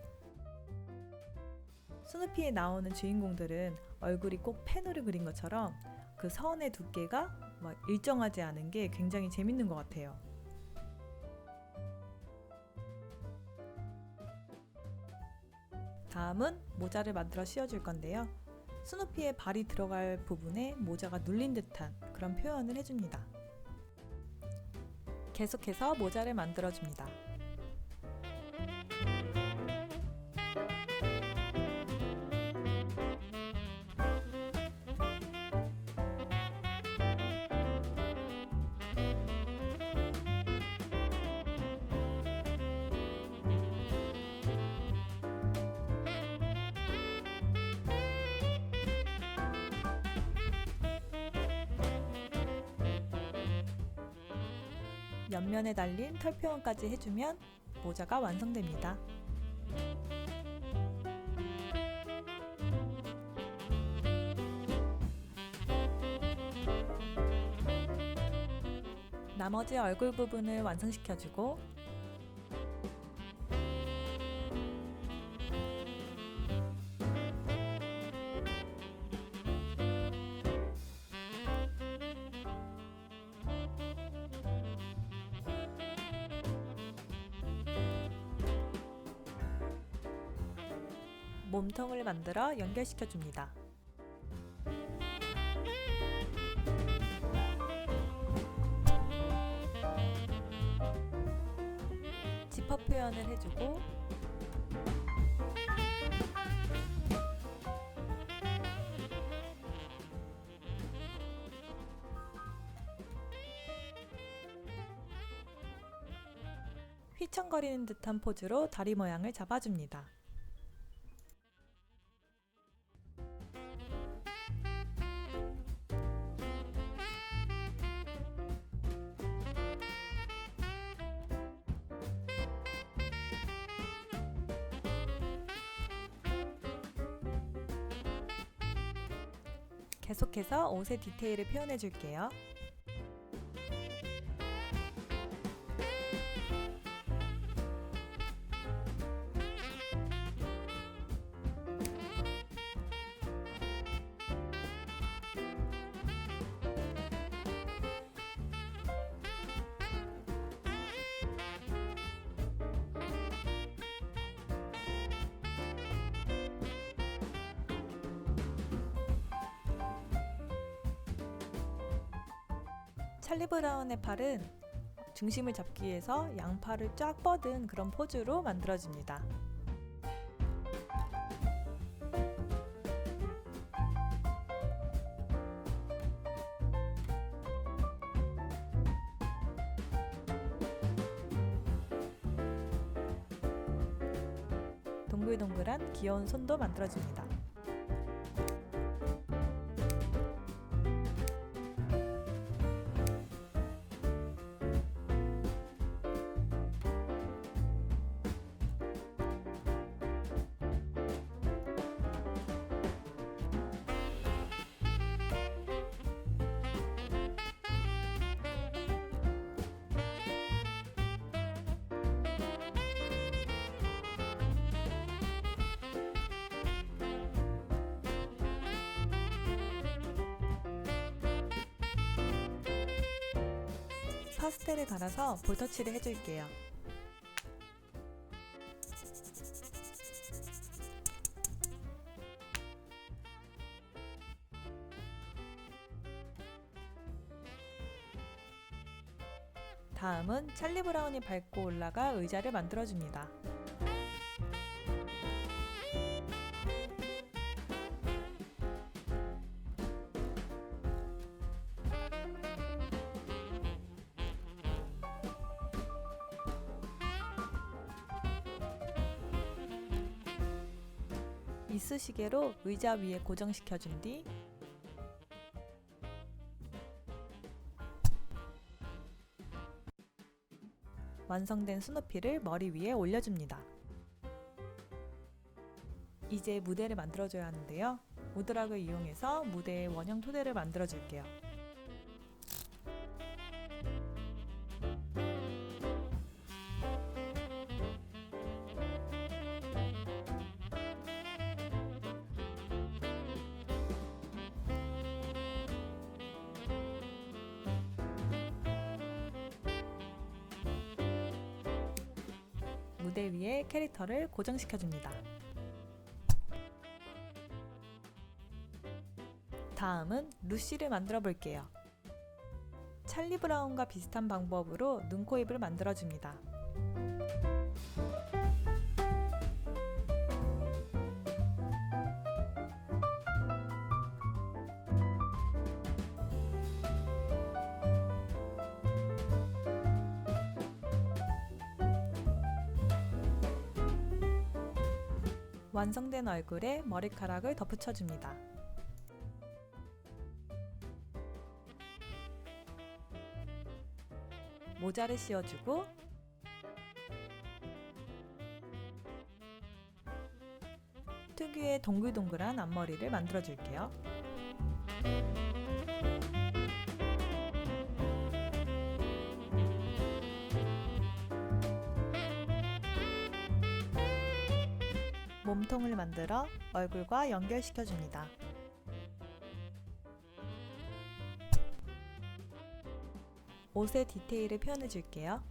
스누피에 나오는 주인공들은 얼굴이 꼭 펜으로 그린 것처럼 그 선의 두께가 막 일정하지 않은 게 굉장히 재밌는 것 같아요. 다음은 모자를 만들어 씌워줄 건데요. 스누피의 발이 들어갈 부분에 모자가 눌린 듯한 그런 표현을 해줍니다. 계속해서 모자를 만들어줍니다. 옆면에 달린 털 표현까지 해주면 모자가 완성됩니다. 나머지 얼굴 부분을 완성시켜주고 몸통을 만들어 연결시켜줍니다. 지퍼 표현을 해주고 휘청거리는 듯한 포즈로 다리 모양을 잡아줍니다. 계속해서 옷의 디테일을 표현해 줄게요. 찰리 브라운의 팔은 중심을 잡기 위해서 양팔을 쫙 뻗은 그런 포즈로 만들어집니다. 동글동글한 귀여운 손도 만들어줍니다. 파스텔을 갈아서 볼터치를 해줄게요. 다음은 찰리 브라운이 밟고 올라가 의자를 만들어줍니다. 이쑤시개로 의자 위에 고정시켜준 뒤 완성된 스누피를 머리 위에 올려줍니다. 이제 무대를 만들어줘야 하는데요. 우드락을 이용해서 무대의 원형 토대를 만들어줄게요. 무대 위에 캐릭터를 고정시켜줍니다. 다음은 루시를 만들어 볼게요. 찰리 브라운과 비슷한 방법으로 눈, 코, 입을 만들어줍니다. 완성된 얼굴에 머리카락을 덧붙여줍니다. 모자를 씌워주고 특유의 동글동글한 앞머리를 만들어줄게요. 몸통을 만들어 얼굴과 연결시켜줍니다. 옷의 디테일을 표현해줄게요.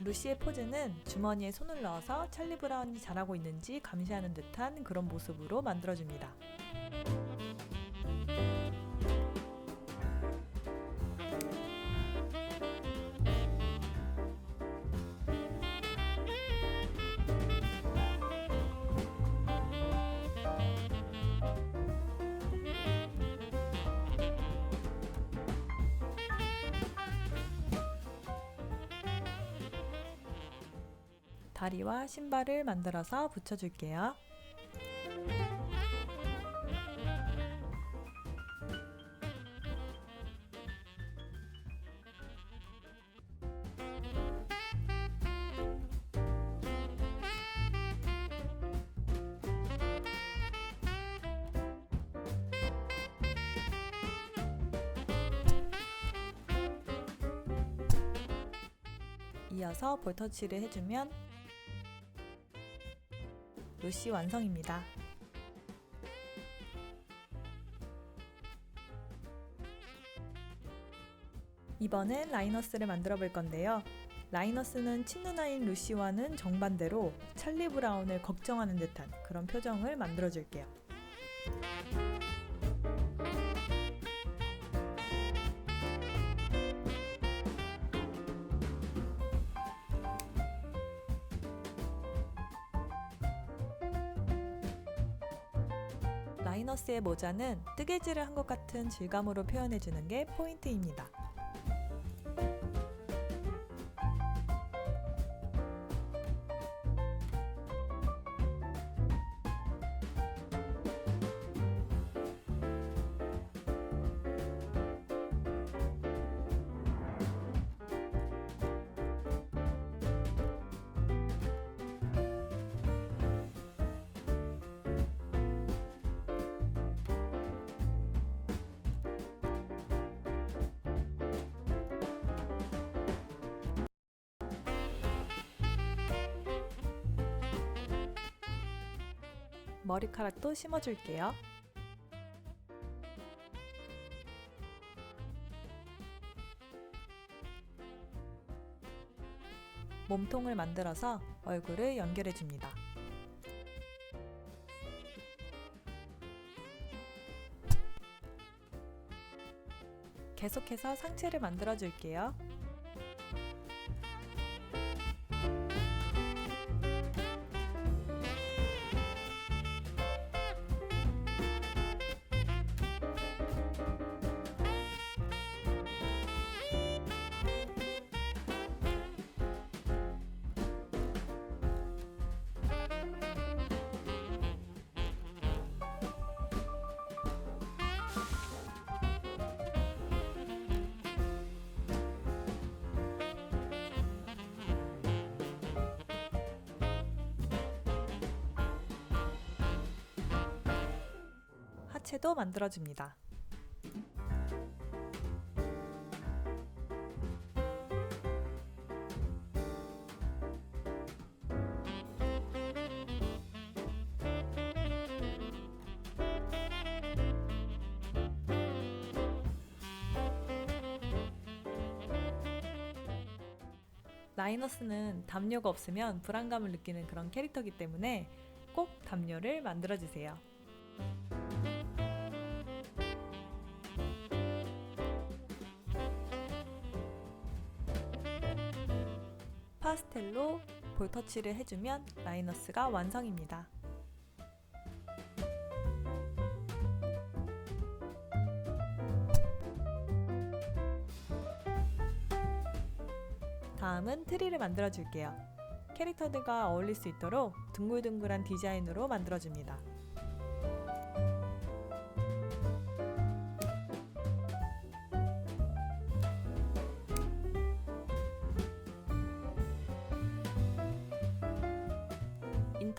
루시의 포즈는 주머니에 손을 넣어서 찰리 브라운이 잘하고 있는지 감시하는 듯한 그런 모습으로 만들어줍니다. 다리와 신발을 만들어서 붙여줄게요. 이어서 볼터치를 해주면 루시 완성입니다. 이번엔 라이너스를 만들어 볼 건데요. 라이너스는 친누나인 루시와는 정반대로 찰리 브라운을 걱정하는 듯한 그런 표정을 만들어 줄게요. 라이너스의 모자는 뜨개질을 한 것 같은 질감으로 표현해주는 게 포인트입니다. 머리카락도 심어줄게요. 몸통을 만들어서 얼굴을 연결해줍니다. 계속해서 상체를 만들어줄게요. 하체도 만들어줍니다. 라이너스는 담요가 없으면 불안감을 느끼는 그런 캐릭터이기 때문에 꼭 담요를 만들어주세요. 파스텔로 볼터치를 해주면 라이너스가 완성입니다. 다음은 트리를 만들어 줄게요. 캐릭터들과 어울릴 수 있도록 둥글둥글한 디자인으로 만들어줍니다.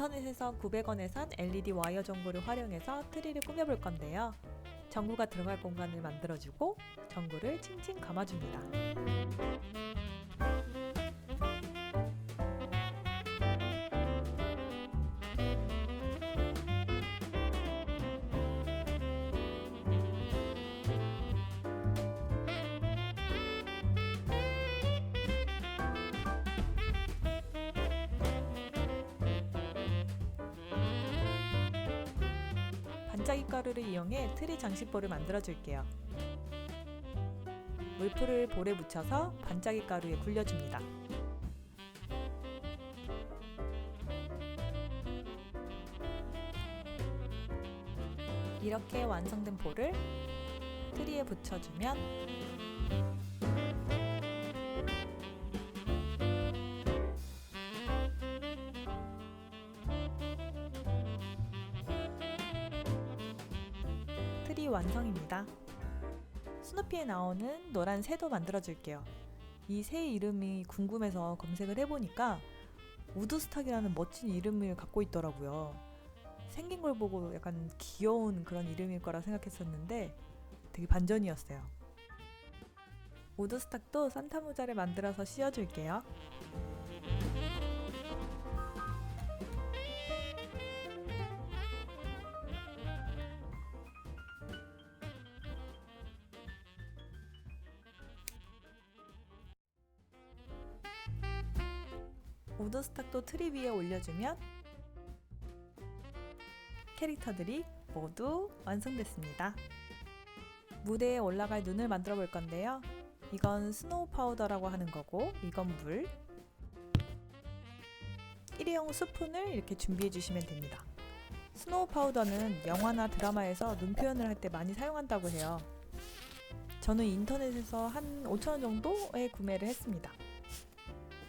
인터넷에서 900원에 산 LED 와이어 전구를 활용해서 트리를 꾸며볼 건데요. 전구가 들어갈 공간을 만들어주고 전구를 칭칭 감아줍니다. 반짝이 가루를 이용해 트리 장식볼을 만들어 줄게요. 물풀을 볼에 묻혀서 반짝이 가루에 굴려줍니다. 이렇게 완성된 볼을 트리에 붙여주면 트리 완성입니다. 스누피에 나오는 노란 새도 만들어 줄게요. 이 새 이름이 궁금해서 검색을 해보니까 우드스탁이라는 멋진 이름을 갖고 있더라고요. 생긴 걸 보고 약간 귀여운 그런 이름일 거라 생각했었는데 되게 반전이었어요. 우드스탁도 산타 모자를 만들어서 씌워줄게요. 우드스탁도 트리 위에 올려주면 캐릭터들이 모두 완성됐습니다. 무대에 올라갈 눈을 만들어 볼 건데요. 이건 스노우 파우더라고 하는 거고, 이건 물, 일회용 스푼을 이렇게 준비해 주시면 됩니다. 스노우 파우더는 영화나 드라마에서 눈 표현을 할 때 많이 사용한다고 해요. 저는 인터넷에서 한 5,000원 정도에 구매를 했습니다.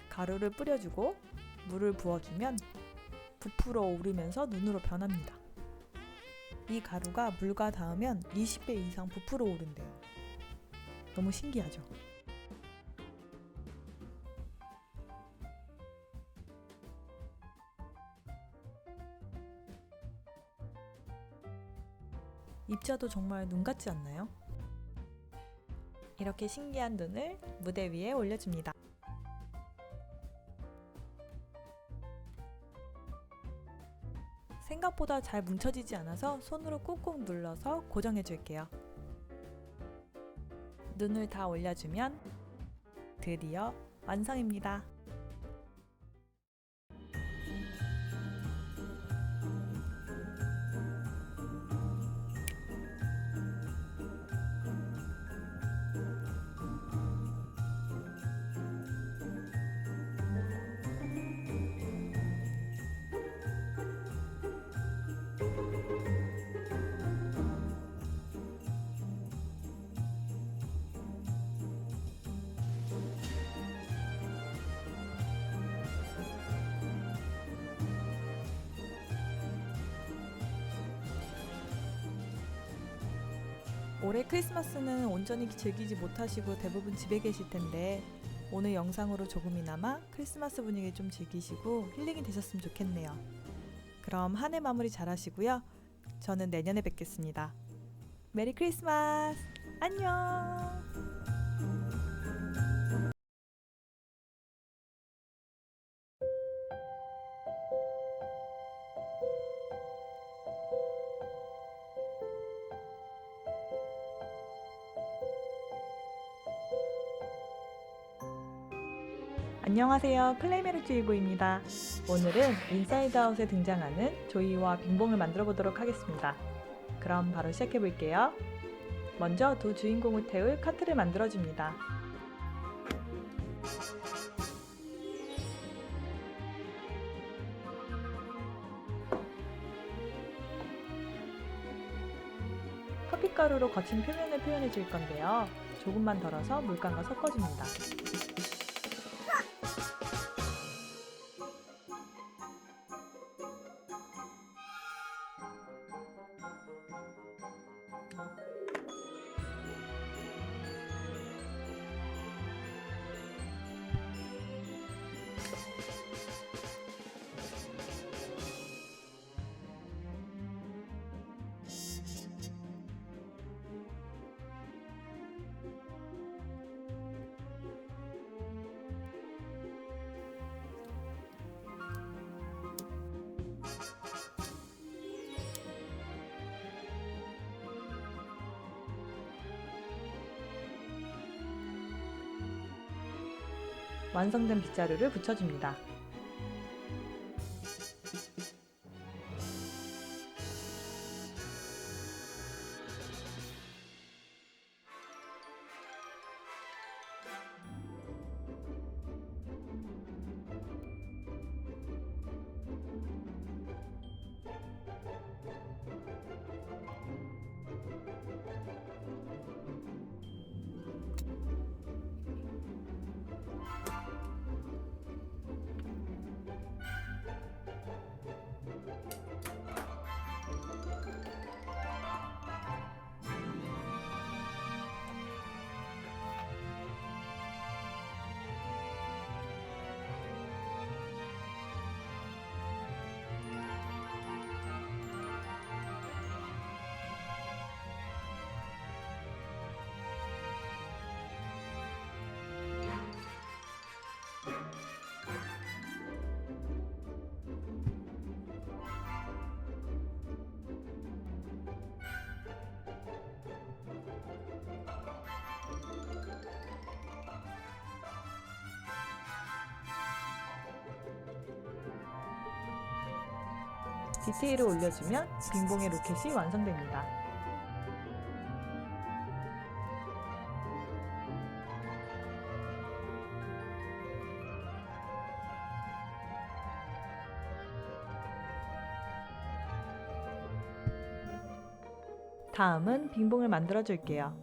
가루를 뿌려주고 물을 부어주면 부풀어 오르면서 눈으로 변합니다. 이 가루가 물과 닿으면 20배 이상 부풀어 오른대요. 너무 신기하죠? 입자도 정말 눈 같지 않나요? 이렇게 신기한 눈을 무대 위에 올려줍니다. 생각보다 잘 뭉쳐지지 않아서 손으로 꾹꾹 눌러서 고정해 줄게요. 눈을 다 올려주면 드디어 완성입니다. 올해 크리스마스는 온전히 즐기지 못하시고 대부분 집에 계실 텐데 오늘 영상으로 조금이나마 크리스마스 분위기 좀 즐기시고 힐링이 되셨으면 좋겠네요. 그럼 한 해 마무리 잘 하시고요. 저는 내년에 뵙겠습니다. 메리 크리스마스! 안녕! 안녕하세요, 클레이메르주의보입니다. 오늘은 인사이드 아웃에 등장하는 조이와 빙봉을 만들어 보도록 하겠습니다. 그럼 바로 시작해 볼게요. 먼저 두 주인공을 태울 카트를 만들어 줍니다. 커피가루로 거친 표면을 표현해 줄 건데요. 조금만 덜어서 물감과 섞어줍니다. 완성된 빗자루를 붙여줍니다. 디테일을 올려주면 빙봉의 로켓이 완성됩니다. 다음은 빙봉을 만들어 줄게요.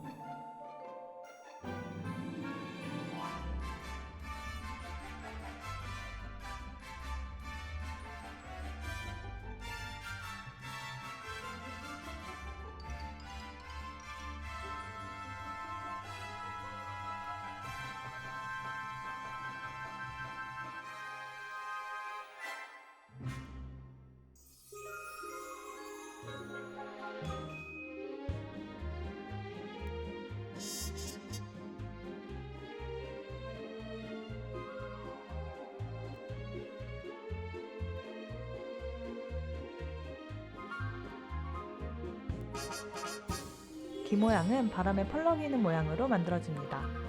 귀 모양은 바람에 펄럭이는 모양으로 만들어줍니다.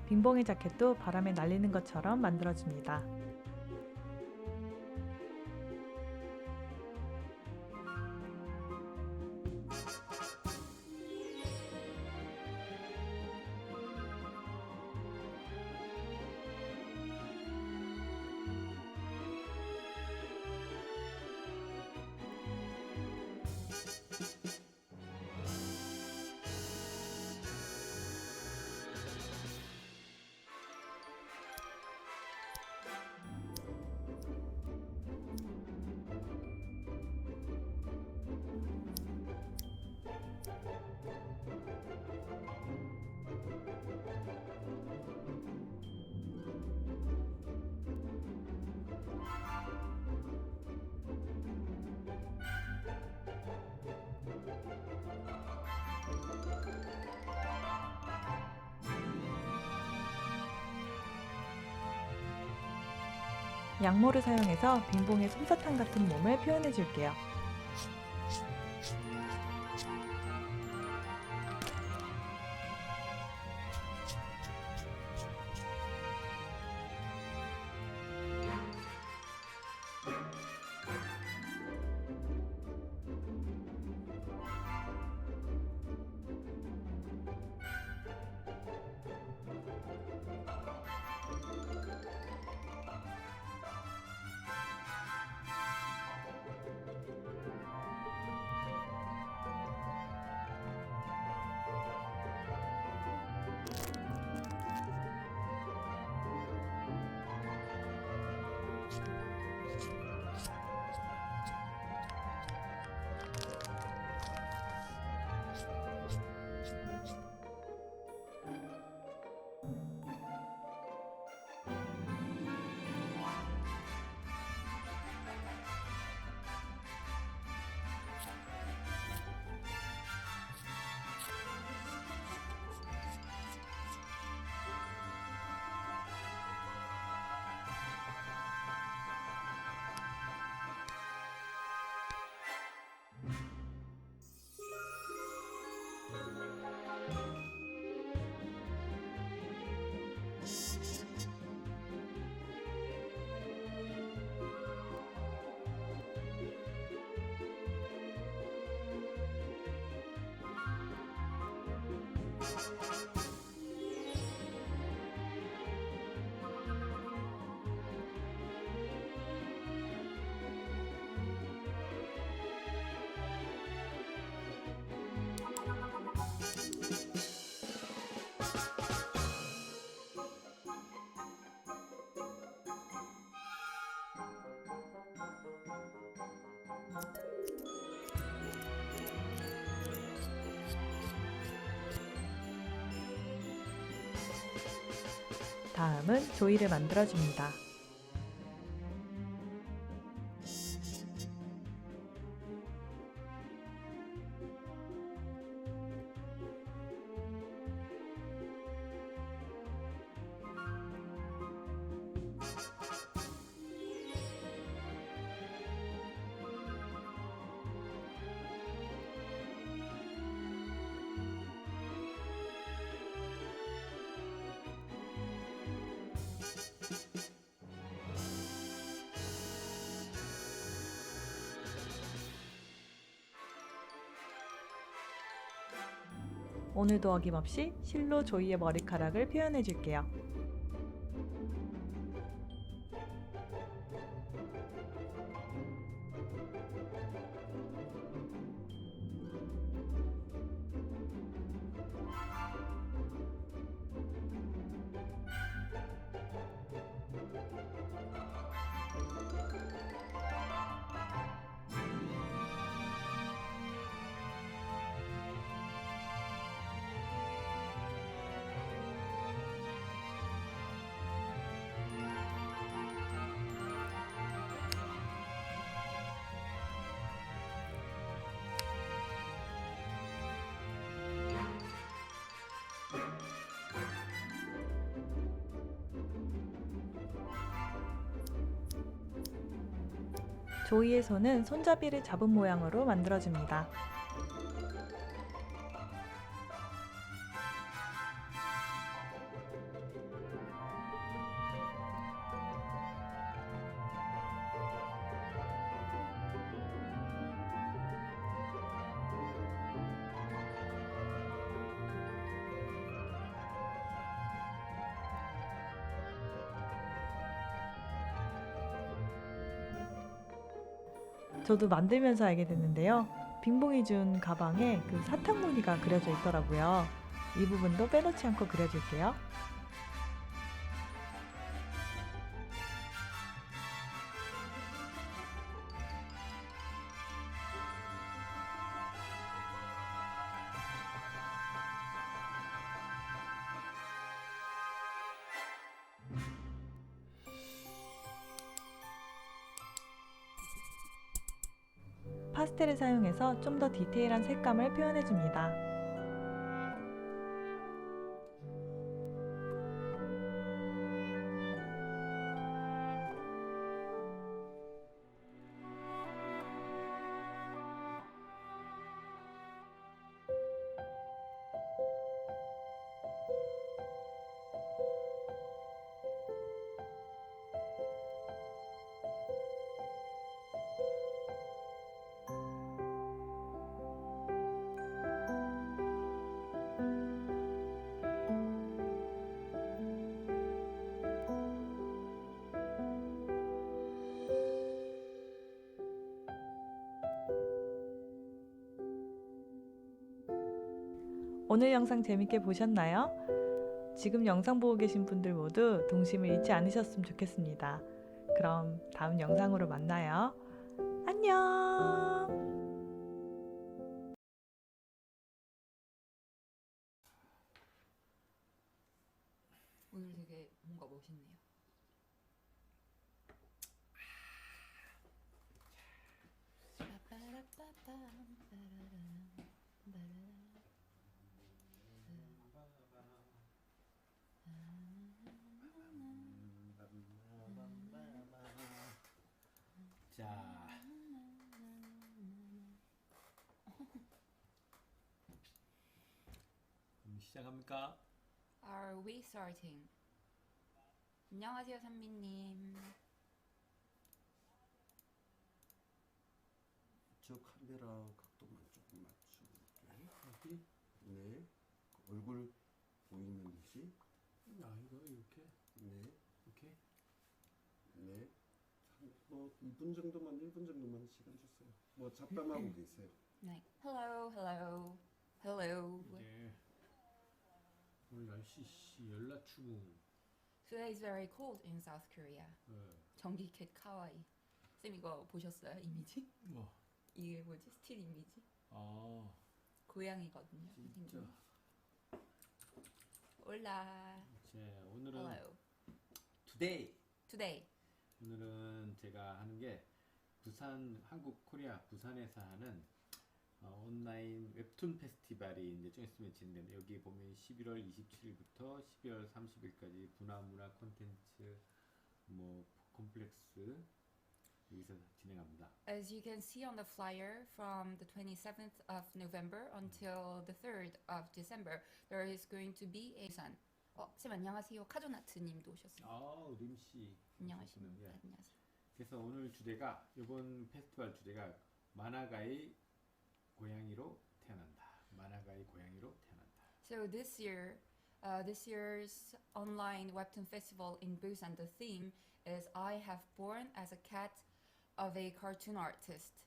빙봉의 자켓도 바람에 날리는 것처럼 만들어줍니다. 양모를 사용해서 빙봉의 솜사탕 같은 몸을 표현해 줄게요. 다음은 조이를 만들어줍니다. 오늘도 어김없이 실로 조이의 머리카락을 표현해줄게요. 조이의 손은 손잡이를 잡은 모양으로 만들어줍니다. 저도 만들면서 알게 됐는데요. 빙봉이 준 가방에 그 사탕 무늬가 그려져 있더라고요. 이 부분도 빼놓지 않고 그려줄게요. 파스텔을 사용해서 좀 더 디테일한 색감을 표현해줍니다. 오늘 영상 재밌게 보셨나요? 지금 영상 보고 계신 분들 모두 동심을 잃지 않으셨으면 좋겠습니다. 그럼 다음 영상으로 만나요. 안녕! 오늘 되게 뭔가 멋있네요. 자, 그럼 시작합니까? Are we starting? 안녕하세요, 선미님. 저 카메라 각도만 조금 맞추고. 네. 얼굴 보이는 듯이. 아, 이거 이렇게? 네. 이렇게? 네. 뭐 2분 정도만, 1분 정도만 시간 주세요. 뭐 잡담하고 계세요. 네. Hello, hello, hello. 네. 오늘 날씨 열나추고. Today is very cold in South Korea. 네. 전기캣 카와이. 쌤 이거 보셨어요? 이미지? 뭐? 이게 뭐지? 스틸 이미지? 아. 고양이거든요. 진짜. 올라. 자, 오늘은 Hello. today. 오늘은 제가 하는 게 부산 한국 코리아 부산에서 하는 온라인 웹툰 페스티벌이 이제 좀 있으면 진행됩니다. 여기 보면 11월 27일부터 12월 30일까지 문화 콘텐츠 뭐 콤플렉스 여기서 진행합니다. As you can see on the flyer, from the 27th of November until the 3rd of December, there is going to be a busan. 쌤 안녕하세요. 카조나트님도 오셨어요. 림씨. 안녕하십니까. 예. 안녕하세요. 그래서 오늘 주제가 이번 페스티벌 주제가 만화가의 고양이로 태어난다. 만화가의 고양이로 태어난다. So this year's online webtoon festival in Busan, the theme is I have born as a cat of a cartoon artist.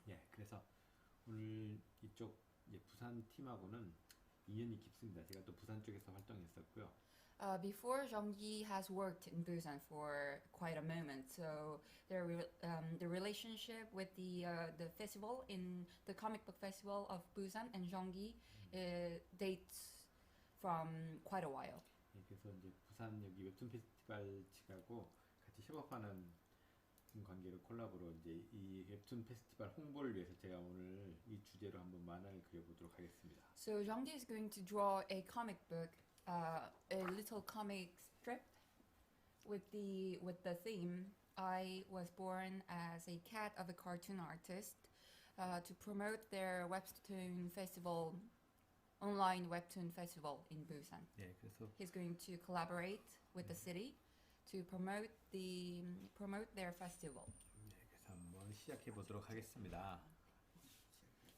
예, 그래서 오늘 이쪽 부산 팀하고는 인연이 깊습니다. 제가 또 부산 쪽에서 활동했었고요. Before, Jeong-gi has worked in Busan for quite a moment, so the relationship with the festival, in the comic book festival of Busan and Jeong-gi, dates from quite a while. 예, 그래서 이제 부산 여기 웹툰 페스티벌 측하고 같이 협업하는 관계로 콜라보로 이제 이 웹툰 페스티벌 홍보를 위해서 제가 오늘 이 주제로 한번 만화를 그려보도록 하겠습니다. So Jeong-gi is going to draw a comic book, a little comic strip with the theme I was born as a cat of a cartoon artist, to promote their webtoon festival, online webtoon festival in Busan. 예, 그래서 He's going to collaborate with the city to promote their festival. 네, 그래서 한번 시작해 보도록 하겠습니다.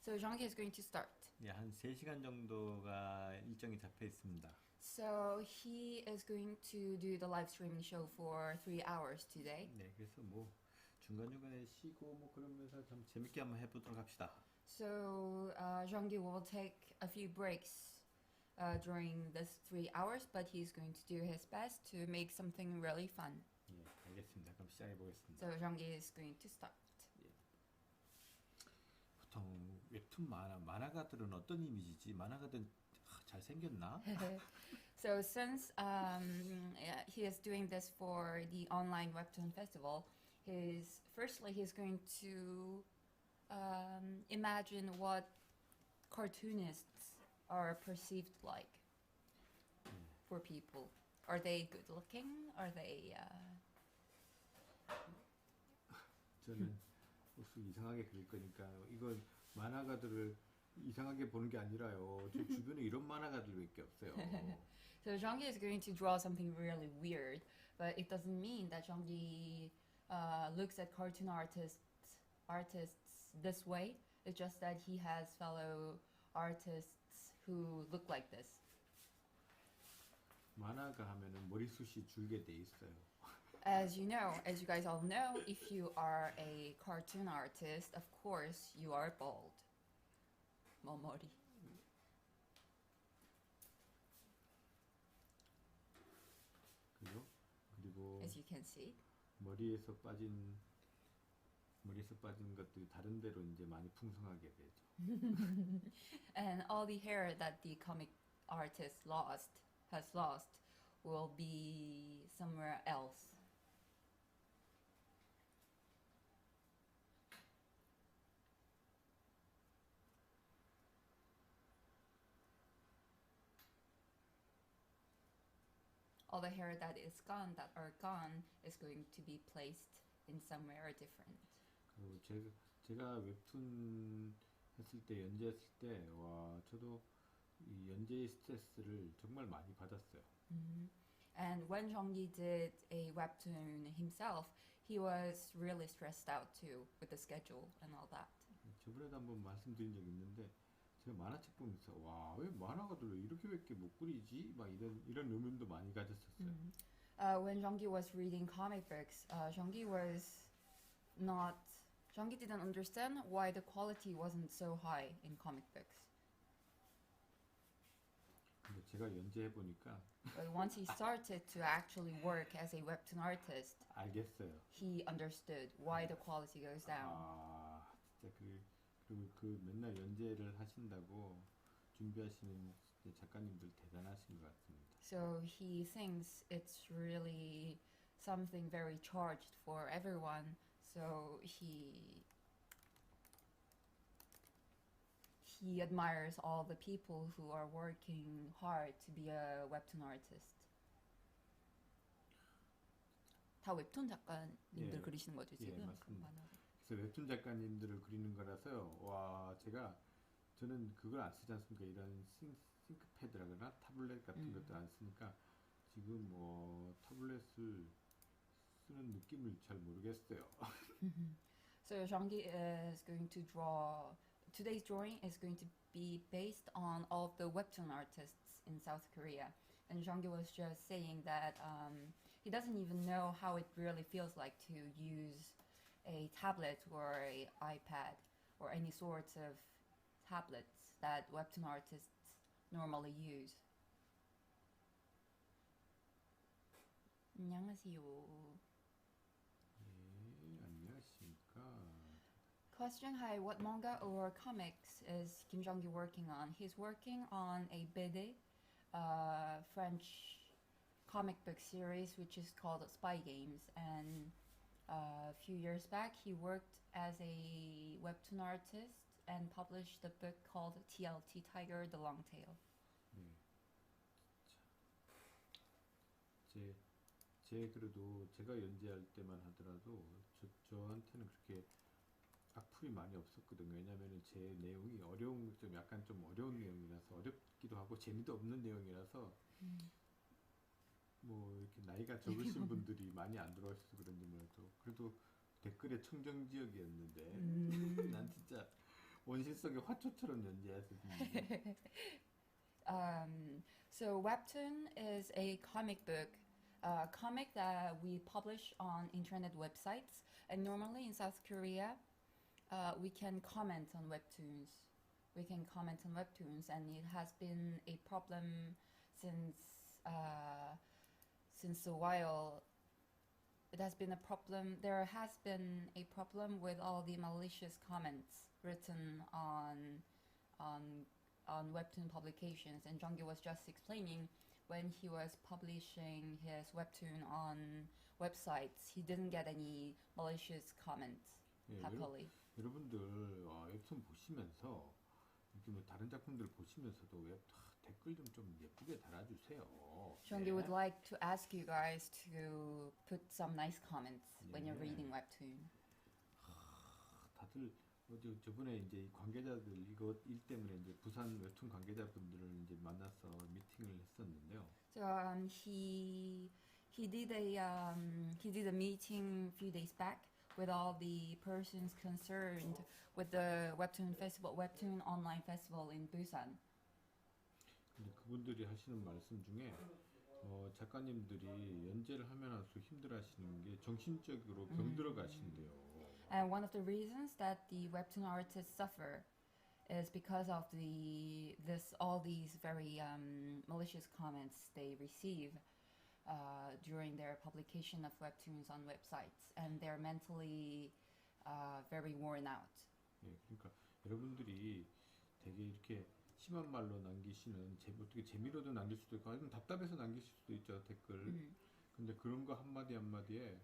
So Jeong-gi is going to start. 네, 한 3시간 정도가 일정이 잡혀 있습니다. So he is going to do the live streaming show for 3 hours today. 네, 그래서 뭐 중간중간에 쉬고 뭐 그러면서 좀 재밌게 한번 해보도록 합시다. So Jeong-gi will take a few breaks during this 3 hours, but he's going to do his best to make something really fun. 예, 알겠습니다. 그럼 시작해 보겠습니다. So Jeong-gi is going to start. 예. 보통 웹툰 만화가들은 어떤 이미지지? 만화가들은 잘 생겼나? So since he is doing this for the online webtoon festival, he's going to imagine what cartoonists are perceived like for people. Are they good looking? Are they 저는 혹시 이상하게 그릴 거니까 이건 만화가들을 이상하게 보는 게 아니라요. 저 주변에 이런 만화가들밖에 없어요. So Jeong-gi is going to draw something really weird, but it doesn't mean that Jeong-gi looks at cartoon artists this way. It's just that he has fellow artists who look like this. 만화가 하면은 머리숱이 줄게 돼 있어요. As you guys all know, if you are a cartoon artist, of course you are bald. 머리. 그리고 As you can see, 머리에서 빠진 것들이 다른 데로 이제 많이 풍성하게 되죠. and all the hair that the comic artist has lost will be somewhere else. All the hair that are gone is going to be placed in somewhere different. 그리고 제가 웹툰 했을 때 연재했을 때 와 저도 이 연재의 스트레스를 정말 많이 받았어요. And when Jeong-gi did a webtoon himself, he was really stressed out too with the schedule and all that. 저번에도 한번 말씀드린 적이 있는데 제가 만화책 보면서 와 왜 만화가들 왜 이렇게밖에 못 그리지? 막 이런 의문도 많이 가졌었어요. When Jeong-gi was reading comic books, Jeong-gi didn't understand why the quality wasn't so high in comic books. 근데 제가 연재해 보니까 But once he started to actually work as a webtoon artist, 알겠어요. he understood why the quality goes down. 아 진짜 그리고 그 맨날 연재를 하신다고 준비하시는 작가님들 대단하신 것 같습니다. So he thinks it's really something very charged for everyone. So he admires all the people who are working hard to be a webtoon artist. 다 웹툰 작가님들 그리시는 거죠 지금? 맞습니다. 그래서 웹툰 작가님들을 그리는 거라서요. 와, 저는 그걸 안 쓰지 않습니까? 이런 싱크패드라거나 타블렛 같은 것도 안 쓰니까 지금 타블렛을 쓰는 느낌을 잘 모르겠어요. So Jean-Guy is going to draw. Today's drawing is going to be based on all of the webtoon artists in South Korea. And Jean-Guy was just saying that he doesn't even know how it really feels like to use a tablet or an iPad or any sorts of tablets that webtoon artists normally use. 안녕하세요. 안녕하십니까. Question: Hi, what manga or comics is Kim Jong-gi working on? He's working on a BD, French comic book series, which is called Spy Games. And a few years back, he worked as a webtoon artist and published a book called TLT Tiger: The Long Tail. 그래도 제가 연재할 때만 하더라도 저한테는 그렇게 악플이 많이 없었거든요. 왜냐면은 제 내용이 약간 좀 어려운 내용이라서 어렵기도 하고 재미도 없는 내용이라서 이렇게 나이가 적으신 분들이 많이 안 들어오셔서 그런지 몰라도 그래도 댓글에 청정지역이었는데 난 진짜 원신 속의 화초처럼 연재했었는데. So Webtoon is a comic book. Comic that we publish on internet websites, and normally in South Korea, we can comment on webtoons. And it has been a problem since a while. It has been a problem. There has been a problem with all the malicious comments written on webtoon publications, and Jong-gi was just explaining. When he was publishing his webtoon on websites, he didn't get any malicious comments, happily. 여러분들 웹툰 보시면서 이렇게 다른 작품들 보시면서도 댓글 좀 예쁘게 달아주세요. Jong-gi would like to ask you guys to put some nice comments when you're reading webtoon. 다들 저번에 이제 관계자들 일 때문에 이제 부산 웹툰 관계자분들을 이제 만나서 미팅을 했었는데요. So he did a meeting a few days back with all the persons concerned with the webtoon festival, webtoon online festival in Busan. 근데 그분들이 하시는 말씀 중에 작가님들이 연재를 하면 할수록 힘들어하시는 게 정신적으로 병들어 가신대요. And one of the reasons that the webtoon artists suffer is because of all these very malicious comments they receive during their publication of webtoons on websites, and they're mentally very worn out. 그러니까 여러분들이 되게 이렇게 심한 말로 남기시는 어떻게 재미로도 남길 수도 있고 아니면 답답해서 남기실 수도 있죠, 댓글. 근데 그런 거 한마디 한마디에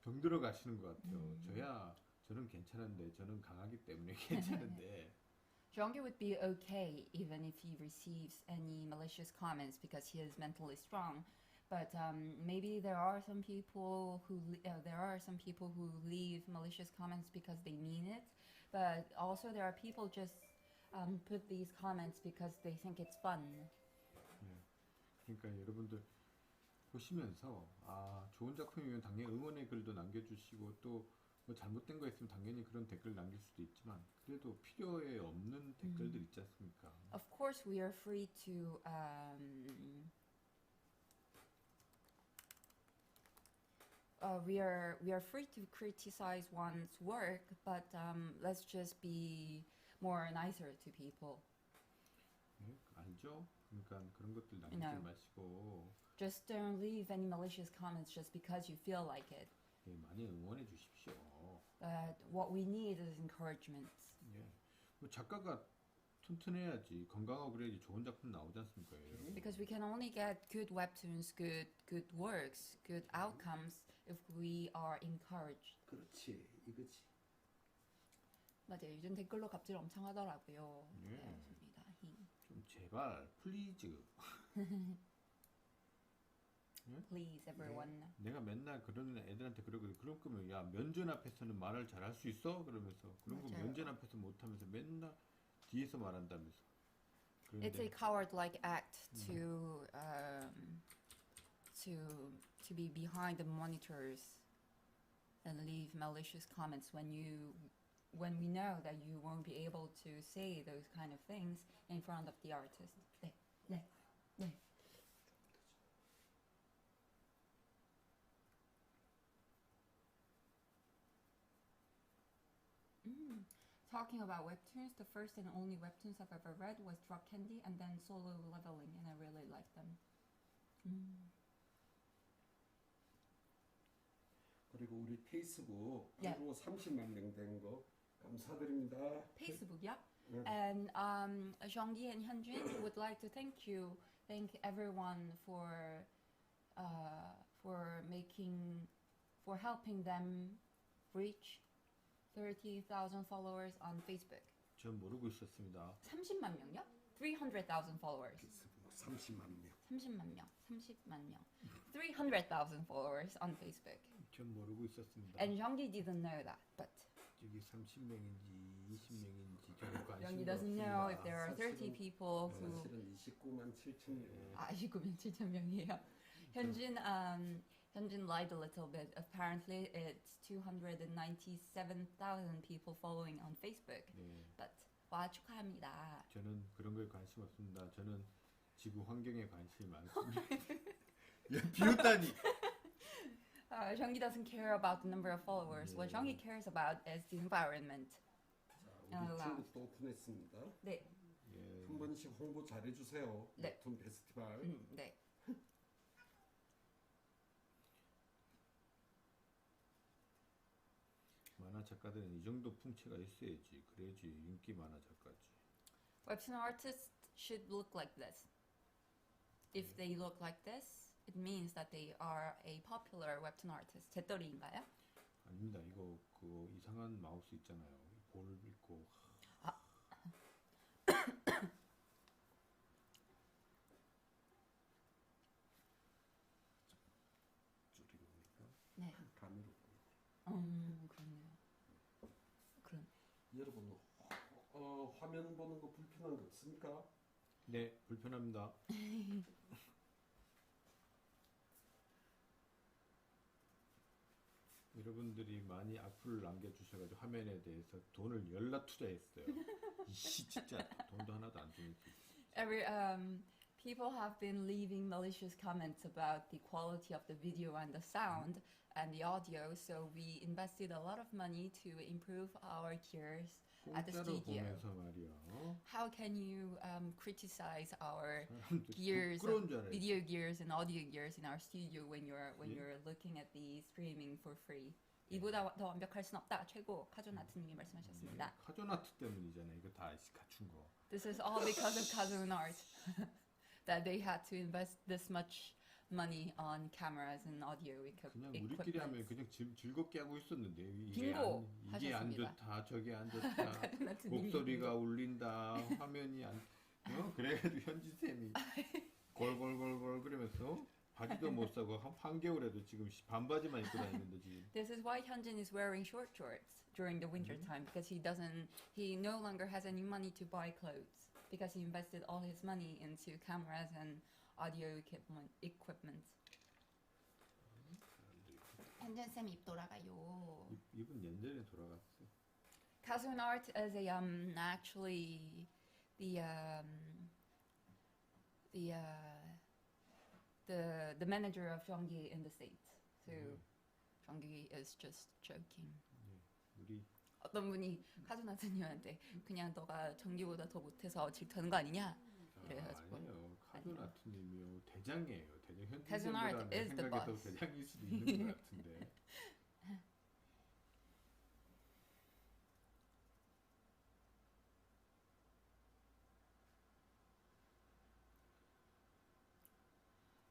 병들어 가시는 것 같아요. 저는 괜찮은데 저는 강하기 때문에 괜찮은데. Jong-gi would be okay even if he receives any malicious comments because he is mentally strong. But maybe there are some people who leave malicious comments because they mean it. But also there are people just put these comments because they think it's fun. 그러니까 여러분들 보시면서 좋은 작품이면 당연히 응원의 글도 남겨주시고 또 뭐 잘못된 거 있으면 당연히 그런 댓글 남길 수도 있지만 그래도 필요에 없는 댓글들 있지 않습니까? Of course, we are free to we are free to criticize one's work, but let's just be more nicer to people. 알죠? 그러니까 그런 것들 남기지 마시고. Just don't leave any malicious comments just because you feel like it. 많이 응원해 주십시오. But what we need is encouragement. 뭐 작가가 튼튼해야지 건강하고 그래야지 좋은 작품 나오지 않습니까? 여러분? Because we can only get good webtoons, good works, good outcomes if we are encouraged. 그렇지, 이거지. 맞아요. 요즘 댓글로 갑질 엄청 하더라고요. 네. 네, 좋습니다. 좀 제발 플리즈. Please, everyone. 내가 맨날 그런 애들한테 그러거든. 그럴 거면 야 면전 앞에서는 말을 잘할 수 있어? 그러면서 그런 거 맞아요. 면전 앞에서 못하면서 맨날 뒤에서 말한다면서. It's a coward-like act to be behind the monitors and leave malicious comments when we know that you won't be able to say those kind of things in front of the artist. 네, 네, 네. Talking about webtoons, the first and only webtoons I've ever read was Drop Candy and then Solo Leveling, and I really liked them. 그리고 우리 페이스북 네. 하루 30만 명 된 거 감사드립니다. 페이스북이야? 네. And Jean-Guy and Hyunjin would like to thank everyone for helping them reach 30,000 followers on Facebook. 전 모르고 있었습니다. 30만 명이요? 300,000 followers. 30만 명. 30만 명. 30만 명. 300,000 followers on Facebook. 전 모르고 있었습니다. And Jean-Guy didn't know that, but 여기 30명인지 20명인지 저는 관심이 Jean-Guy doesn't know if there are 30 people who. 사실은 29만 7천 명. 아, 29만 7천 명이에요. Hyunjin lied a little bit. Apparently, it's 297,000 people following on Facebook. 네. But 와 축하합니다. 저는 그런 거에 관심 없습니다. 저는 지구 환경에 관심이 많습니다. 야, 비웃다니. Jean-Guy doesn't care about the number of followers. What Jean-Guy cares about is the environment. 자, 우리 친구도 오픈했습니다. 네. 예. 한 번씩 홍보 잘해주세요. 네. 웹툰 페스티벌. 네. 만화 작가들은 이 정도 풍채가 있어야지. 그래야지 인기 만화 작가지. Webtoon artists should look like this. If they look like this, it means that they are a popular webtoon artist. 제 떨이인가요? 아닙니다. 이거 그 이상한 마우스 있잖아요. 볼 있고. 줄이니까. 네. 감으로. 그렇네요. 그럼. 여러분, 화면 보는 거 불편한 거 없습니까? 네, 불편합니다. 여러분들이 많이 악플을 남겨주셔가지고 화면에 대해서 돈을 열나 투자했어요. 이씨 진짜 돈도 하나도 안 주는. People have been leaving malicious comments about the quality of the video and the sound and the audio, so we invested a lot of money to improve our gears at the 공짜로 studio. 보면서 말이야. How can you criticize our 사람들 gears, 부끄러운 줄 알아요. video gears and audio gears in our studio when you're looking at the streaming for free? 이보다 더 완벽할 순 없다. 최고 카조나트님이 말씀하셨습니다. 카조나트 때문이잖아요. 이거 다 갖춘 거. This is all because of Kazun Art that they had to invest this much money on cameras and audio 그냥 우리끼리 하면 그냥 즐겁게 하고 있었는데 빙고 이게 안 하셨습니다. 좋다 저게 안 좋다 목소리가 울린다 화면이 안 그래가지고 현지쌤이 골골골골 그러면서 바지도 못 사고 한 겨울에도 지금 반바지만 입고 다니는데 지금. This is why Hyunjin is wearing short shorts during the winter time because he no longer has any money to buy clothes because he invested all his money into cameras and audio equipment. 현진 쌤 입 돌아가요. 입은 연전에 돌아갔어. Kazun Art is a actually the manager of Jeong-gi in the States. So Jeong-gi is just joking. 우리 어떤 분이 카조나트님한테 그냥 너가 정기보다 더 못해서 질투하는 거 아니냐? 이래가지고 아니에요. 카조나트님이요 대장이에요. 대장 Kazun Art 현지쌤보다는 is the 생각이 더 boss. 대장일 수도 있는 것 같은데.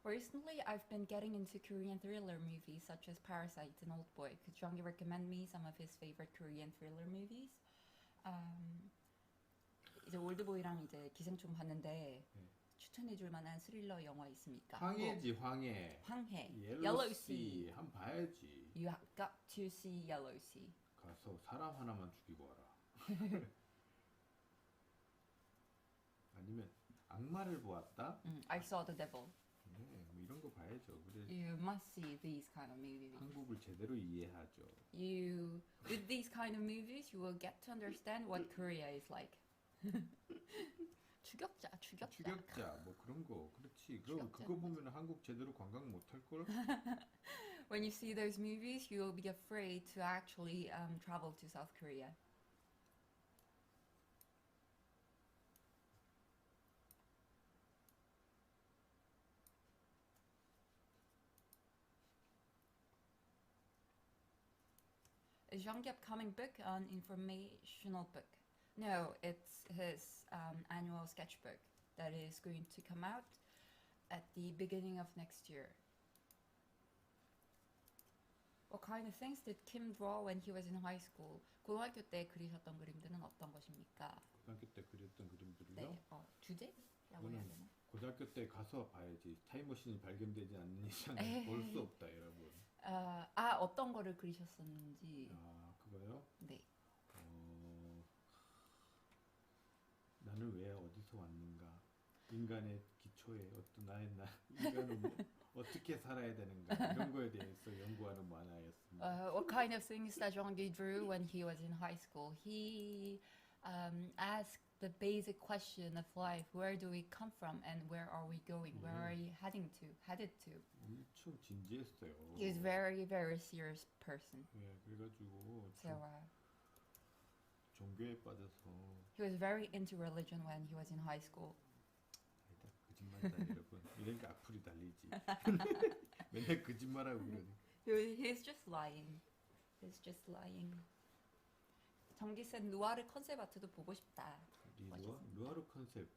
Recently, I've been getting into Korean thriller movies such as Parasite and Oldboy. Could Jongi recommend me some of his favorite Korean thriller movies? 이제 올드보이랑 이제 기생충 봤는데 추천해줄 만한 스릴러 영화 있습니까? 황해지 황해. 황해. Yellow Sea 한 봐야지. You got to see Yellow Sea. 가서 사람 하나만 죽이고 와라. 아니면 악마를 보았다? I saw the devil. 네, 뭐 이런 거 봐야죠. 그래. You must see these kind of movies. 한국을 제대로 이해하죠. With these kind of movies, you will get to understand what Korea is like. 추격자. 추격자, 뭐 그런 거. 그렇지. 그거 보면 한국 제대로 관광 못 할 걸. When you see those movies, you will be afraid to actually travel to South Korea. Is Jean-Gap upcoming book an informational book? No, it's his annual sketchbook that is going to come out at the beginning of next year. What kind of things did Kim draw when he was in high school? 고등학교 때 그리셨던 그림들은 어떤 것입니까? 고등학교 때 그렸던 그림들이요? 네, 주제라고 해야 되나? 고등학교 때 가서 봐야지. 타임머신이 발견되지 않는 이상 볼 수 없다, 여러분. 어떤 거를 그리셨었는지. 그거요? 네. 나는 왜 어디서 왔는가? 인간의 기초에 인간은 어떻게 살아야 되는가? 이런 거에 대해서 연구하는 만화였습니다. What kind of things that Jean-Guy drew when he was in high school? He asked the basic question of life: where do we come from and where are we going? Where are you headed to? 엄청 진지했어요. He was very, very serious person. 예, 그래가지고 종교에 빠져서. He was very into religion when he was in high school. 아니다, 거짓말이다 여러분. 이러니까 악플이 달리지. 맨날 거짓말하고 그러니. He's just lying. He's just lying. 정기센 루아르 컨셉 아트도 보고 싶다. 루아르 컨셉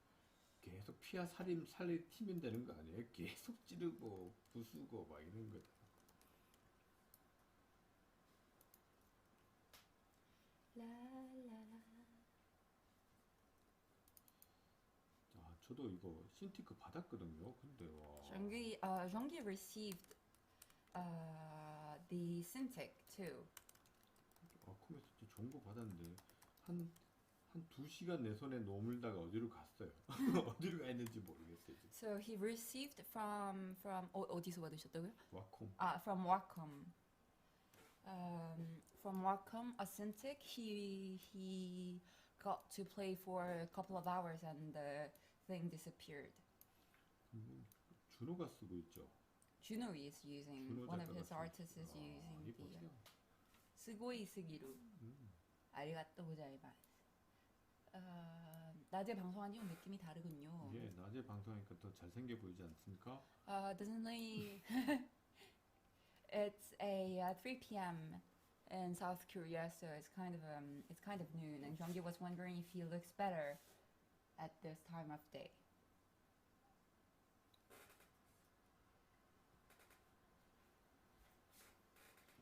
계속 피하 살림 튀면 되는 거 아니에요? 계속 찌르고 부수고 막 이런 거다. 저도 이거 신티크 받았거든요. 근데 와. Jean-Guy received the Cintiq too. 아콤에서 좋은 거 받았는데 한 2시간 내 손에 노물다가 어디로 갔어요. 어디로 가 있는지 모르겠어요. 지금. So he received from 어디서 받으셨다고요? 와콤. From Wacom. From Wacom, a Cintiq. He got to play for a couple of hours and the thing disappeared. 준호가 쓰고 있죠. Juno is using one of his artists is using the 스고이 스기루. 아리가또 고자이마스. 낮에 방송한 이후 느낌이 다르군요. 예, 낮에 방송하니까 더 잘생겨 보이지 않습니까? Definitely. It's a 3 p.m. in South Korea, so it's kind of noon. And Jean-Guy was wondering if he looks better at this time of day.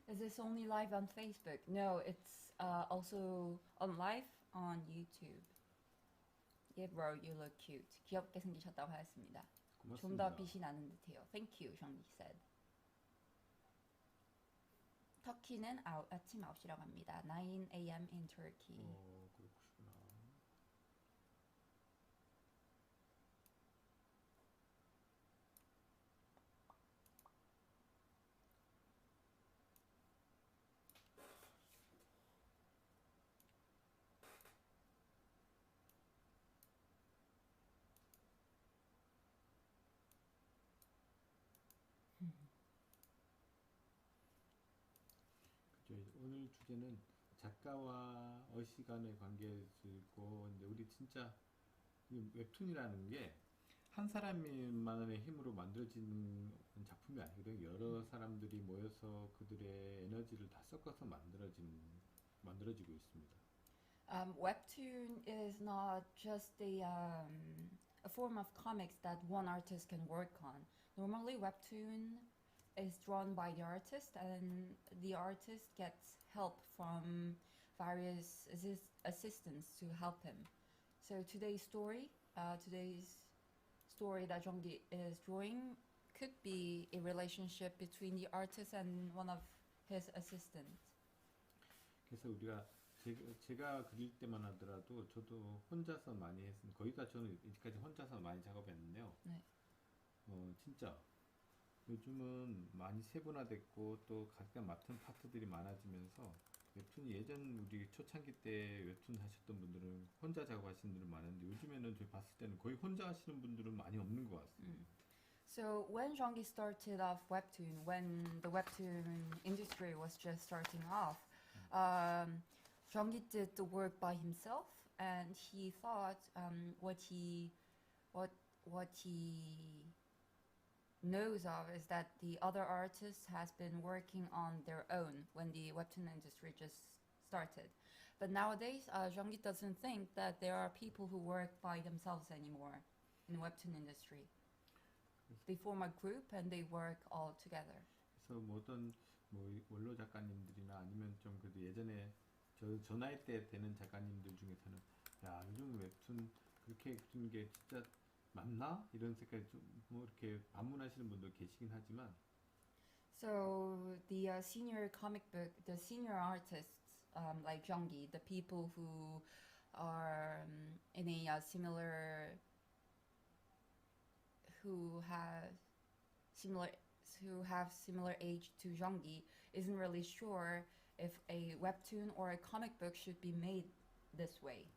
Is this only live on Facebook? No, it's also on live on YouTube. Yeah, bro, you look cute. 귀엽게 생기셨다고 하였습니다. 좀 더 빛이 나는 듯해요. Thank you, Jean-Guy said. 터키는 아침 9시라고 합니다. 9 a.m. in Turkey. 그렇구나. 오늘 주제는 작가와 어시간의 관계이고, 근데 우리 진짜 웹툰이라는 게 한 사람만의 힘으로 만들어지는 작품이 아니거든요. 여러 사람들이 모여서 그들의 에너지를 다 섞어서 만들어지고 있습니다. Webtoon is not just a form of comics that one artist can work on, normally webtoon is drawn by the artist, and the artist gets help from various assistants to help him. So today's story that Jeonggi is drawing could be a relationship between the artist and one of his assistants. 그래서 우리가 제가 그릴 때만 하더라도 저도 혼자서 많이 했습니다. 거의 다 저는 이제까지 혼자서 많이 작업했는데요. 네. 진짜 요즘은 많이 세분화됐고 또 각자 맡은 파트들이 많아지면서 웹툰이 예전 우리 초창기 때 웹툰 하셨던 분들은 혼자 작업하시는 분들 많은데 요즘에는 저희 봤을 때는 거의 혼자 하시는 분들은 많이 없는 것 같습니다. So when Jeonggi started off webtoon, when the webtoon industry was just starting off, Jeonggi did the work by himself, and he thought what he knows of is that the other artists has been working on their own when the webtoon industry just started. But nowadays, Jeonggi doesn't think that there are people who work by themselves anymore in the webtoon industry. They form a group and they work all together. 그래서 어떤 원로 작가님들이나 아니면 좀 그래도 예전에 저 나이 때 되는 작가님들 중에서는 야 요즘 웹툰 그렇게 그런 게 진짜 맞나? 이런 색깔 좀 이렇게 반문하시는 분도 계시긴 하지만 So the senior artists like Jeonggi, the people who are in a who have similar age to Jeonggi isn't really sure if a webtoon or a comic book should be made this way.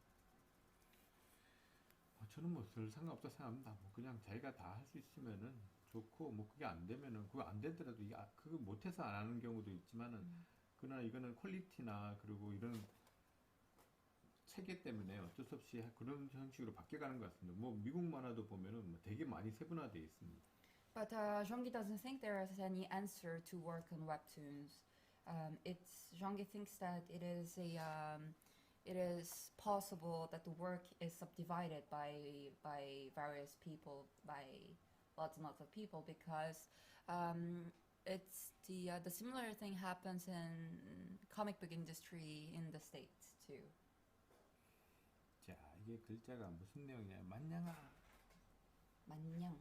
저는 별 상관없다 생각합니다. 그냥 자기가 다 할 수 있으면은 좋고 그게 안 되면은 그거 안 되더라도 그거 못해서 안 하는 경우도 있지만은 그러나 이거는 퀄리티나 그리고 이런 체계 때문에 어쩔 수 없이 그런 형식으로 바뀌어가는 것 같습니다. 미국 만화도 보면은 되게 많이 세분화되어 있습니다. But Jeonggi doesn't think there is any answer to work on webtoons. Jeonggi thinks that it is possible that the work is subdivided by various people, by lots and lots of people, because it's the similar thing happens in comic book industry in the States too. 자, 이게 글자가 무슨 내용이냐? 만냥아. 만냥.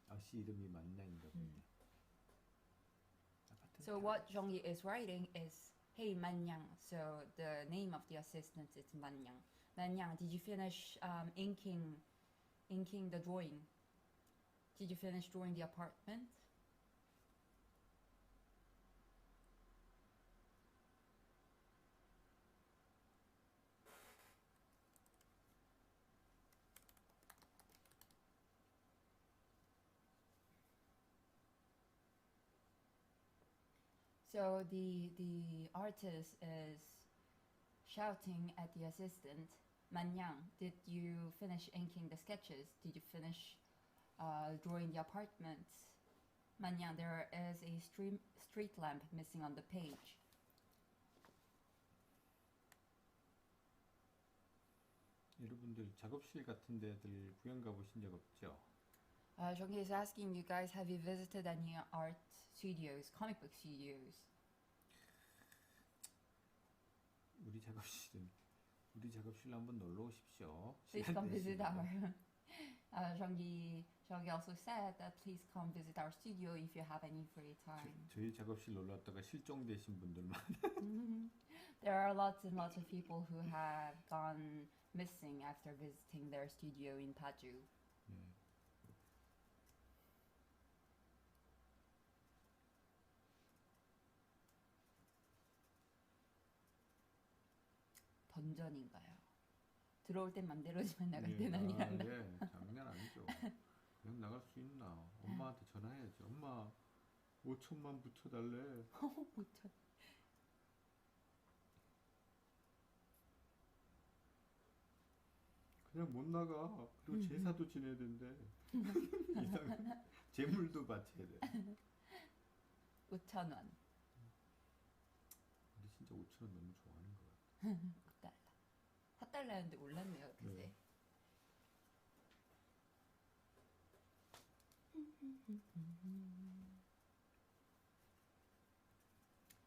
아씨 이름이 만냥인가 보네. So what Jeonggi is writing is, hey Manyang. So the name of the assistant is Manyang. Manyang, did you finish inking the drawing? Did you finish drawing the apartment? So the artist is shouting at the assistant, Manyang, did you finish inking the sketches? Did you finish drawing the apartments? Manyang, there is a street lamp missing on the page. 여러분들 작업실 같은 데들 구경 가보신 적 없죠? Jeonggi is asking you guys, have you visited any art studios, comic book studios? 우리 작업실 한번 놀러 오십시오. Please come visit our. Jeonggi also said that please come visit our studio if you have any free time. 저희 작업실 놀러 왔다가 실종되신 분들 많아요. There are lots and lots of people who have gone missing after visiting their studio in Paju. 던전인가요? 들어올 땐 맘대로지만 나갈 땐 아니란다. 네, 장난 아니죠. 그냥 나갈 수 있나? 엄마한테 전화해야지. 엄마 5천만 붙여달래. 5천. 그냥 못 나가. 그리고 제사도 지내야 된대. 이상해. 재물도 바쳐야 돼. 5,000원. 근데 진짜 5천원 너무 좋아하는 것 같아. 4달러였는데 올랐네요, 그새.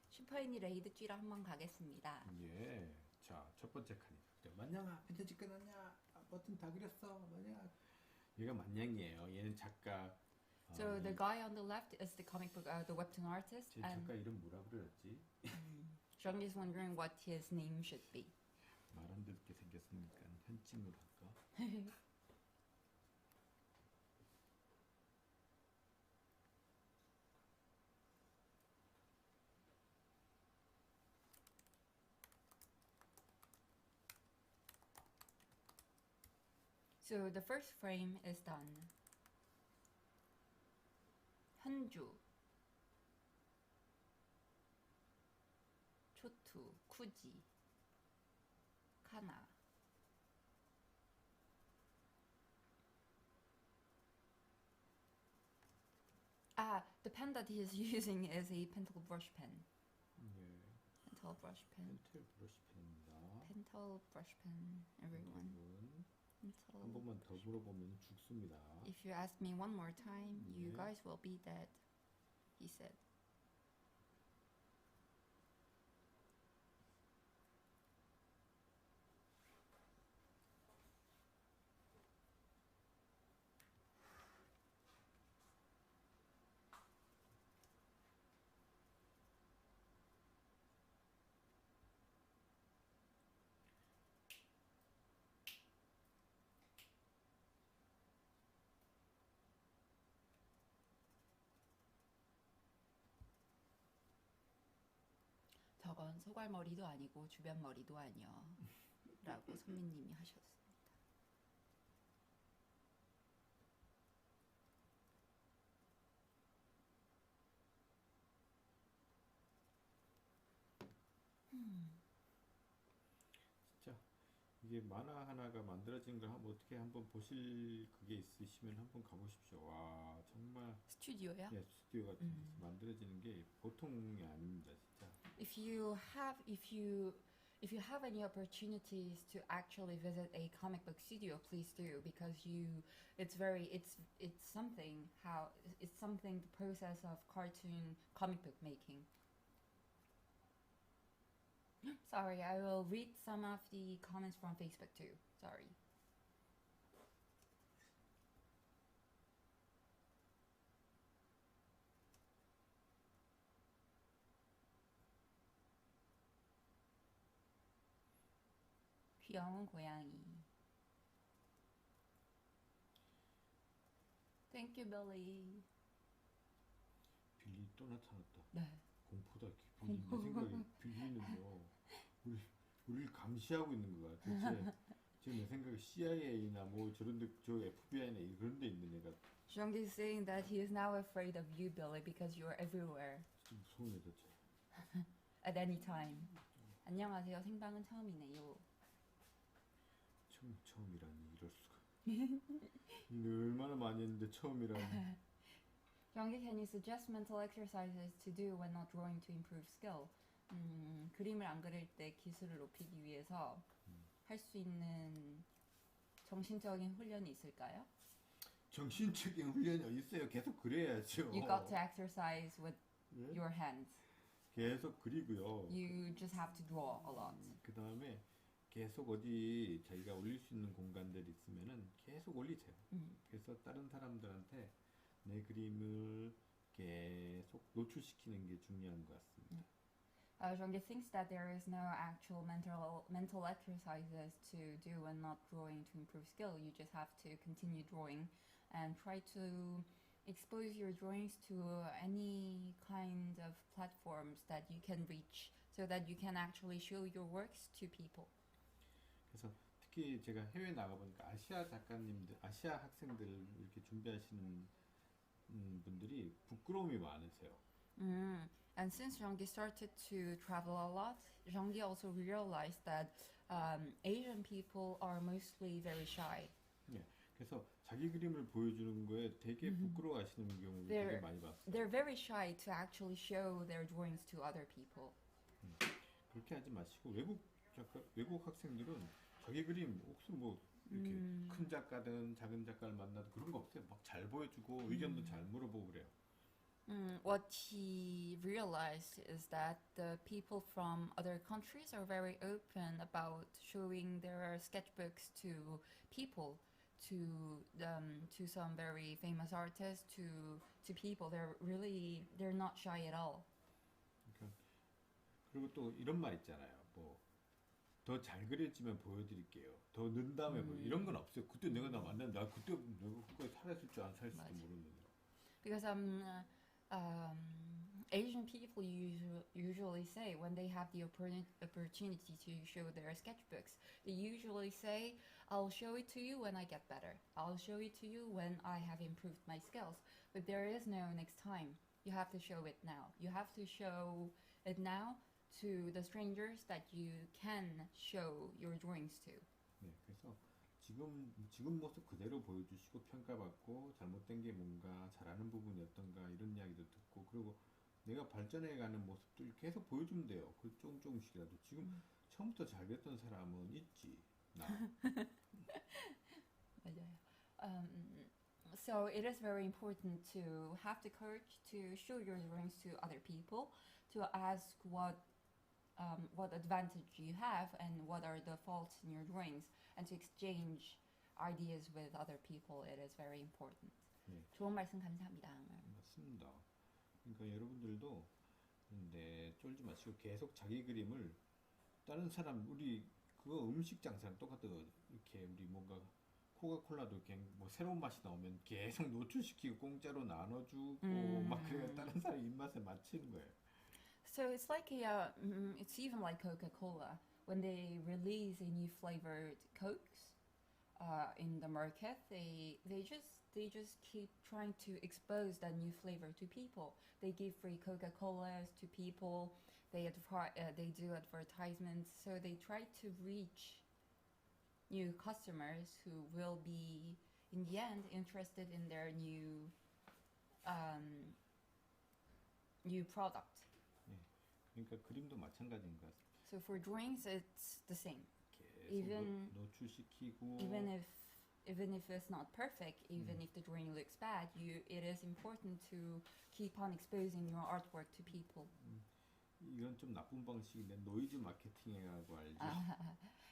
슈퍼애니 레이드 쥐러 한번 가겠습니다. 예. 자, 첫 번째 칸이죠. 만냥아, 펜트지 끝났냐? 버튼 다 그렸어. 만냥. 얘가 만냥이에요. 얘는 작가. So the guy on the left is the comic book, the webtoon artist. 제 작가 이름 뭐라 그랬지? John is wondering what his name should be. 말 안 듣게 생겼으니까 현칭으로 할까? So the first frame is done. 현주, 초투, 쿠지, 카나. The pen that he is using is a Pentel brush pen. 예. Pentel brush pen. 펜텔 브러쉬 펜입니다. Pentel brush pen, everyone. Pentel. 한 번만 더 물어보면 죽습니다. If you ask me one more time, you 네. guys will be dead, he said. 저건 소갈머리도 아니고 주변 머리도 아니여 라고 선미님이 하셨습니다. 진짜 이게 만화 하나가 만들어진 걸 한번 어떻게 한번 보실 그게 있으시면 한번 가보십시오. 와 정말 스튜디오야? 예, 스튜디오 같은 데서 만들어지는 게 보통이 아닙니다, 진짜. If you have any opportunities to actually visit a comic book studio, please do, because it's something the process of cartoon comic book making. Sorry, I will read some of the comments from Facebook too. Sorry. 귀여운 고양이. Thank you, Billy. 빌리 또 나타났다. 네. 공포다. 빌리 내 생각에 빌리는요. 우리를 감시하고 있는 거야. 대체 지금 내 생각에 CIA나 뭐 저런데 저 FBI나 이런 데 있는 애가. Jung is saying that he is now afraid of you, Billy, because you are everywhere. 좀 무서운 애다, 쟤. At any time. 안녕하세요. 생방은 처음이네요. 처음이라니 이럴 수가. 얼마나 많이 했는데 처음이라니. Young, can you suggest mental exercises to do when not drawing to improve skill? 그림을 안 그릴 때 기술을 높이기 위해서 할 수 있는 정신적인 훈련이 있을까요? 정신적인 훈련이 어디 있어요? 계속 그려야죠. You got to exercise with 네? your hands. 계속 그리고요. You just have to draw a lot. 그 다음에 계속 어디 자기가 올릴 수 있는 공간들이 있으면은 계속 올리세요. 그래서 다른 사람들한테 내 그림을 계속 노출시키는 게 중요한 것 같습니다. Jonggi thinks that there is no actual mental exercises to do when not drawing to improve skill. You just have to continue drawing and try to expose your drawings to any kind of platforms that you can reach so that you can actually show your works to people. 그래서 특히 제가 해외 나가보니까 아시아 작가님들, 아시아 학생들 이렇게 준비하시는 분들이 부끄러움이 많으세요. And since Jonggi started to travel a lot, Jonggi also realized that Asian people are mostly very shy. 네, 그래서 자기 그림을 보여주는 거에 되게 부끄러워하시는 경우를 되게 많이 봤어요. They're very shy to actually show their drawings to other people. 그렇게 하지 마시고 외국 학생들은 자기 그림 혹시 뭐 이렇게 큰 작가든 작은 작가를 만나도 그런 거 없어요. 막 잘 보여주고 의견도 잘 물어보고 그래요. What he realized is that the people from other countries are very open about showing their sketchbooks to people, to some very famous artists, to people. They're not shy at all. 그러니까 그리고 또 이런 말 있잖아요. 뭐 더 잘 그려지면 보여드릴게요. 더 는 다음에 보여. 이런 건 없어요. 그때 내가 나 만났는데 나 그때 내가 그거에 살았을 줄 안 살았을지도 모르는데. Because Asian people usually say when they have the opportunity to show their sketchbooks, they usually say, "I'll show it to you when I get better. I'll show it to you when I have improved my skills." But there is no next time. You have to show it now. You have to show it now to the strangers that you can show your drawings to. 네, 그래서 지금 모습 그대로 보여주시고 평가받고 잘못된 게 뭔가 잘하는 부분이 어떤가 이런 이야기도 듣고 그리고 내가 발전해가는 모습들 계속 보여주면 돼요. 그 조금씩이라도 지금 처음부터 잘 됐던 사람은 있지. 나. 맞아요. So it is very important to have the courage to show your drawings to other people, to ask what advantage you have and what are the faults in your drawings, and to exchange ideas with other people. It is very important. 네. 좋은 말씀 감사합니다. 맞습니다. 그러니까 여러분들도 근데 쫄지 마시고 계속 자기 그림을 다른 사람 우리 그거 음식 장사랑 똑같아요. 이렇게 우리 뭔가 코카콜라도 이렇게 뭐 새로운 맛이 나오면 계속 노출시키고 공짜로 나눠주고 막 그래야 다른 사람 입맛에 맞추는 거예요. So it's like it's even like Coca-Cola when they release a new flavored Cokes in the market. They just keep trying to expose that new flavor to people. They give free Coca-Colas to people. They do advertisements. So they try to reach new customers who will be in the end interested in their new product. 그러니까 그림도 마찬가지인 것 같습니다. So for drawings, it's the same. 계속 노출시키고 even if it's not perfect, even if the drawing looks bad, it is important to keep on exposing your artwork to people. 이건 좀 나쁜 방식인데 노이즈 마케팅이라고 알죠.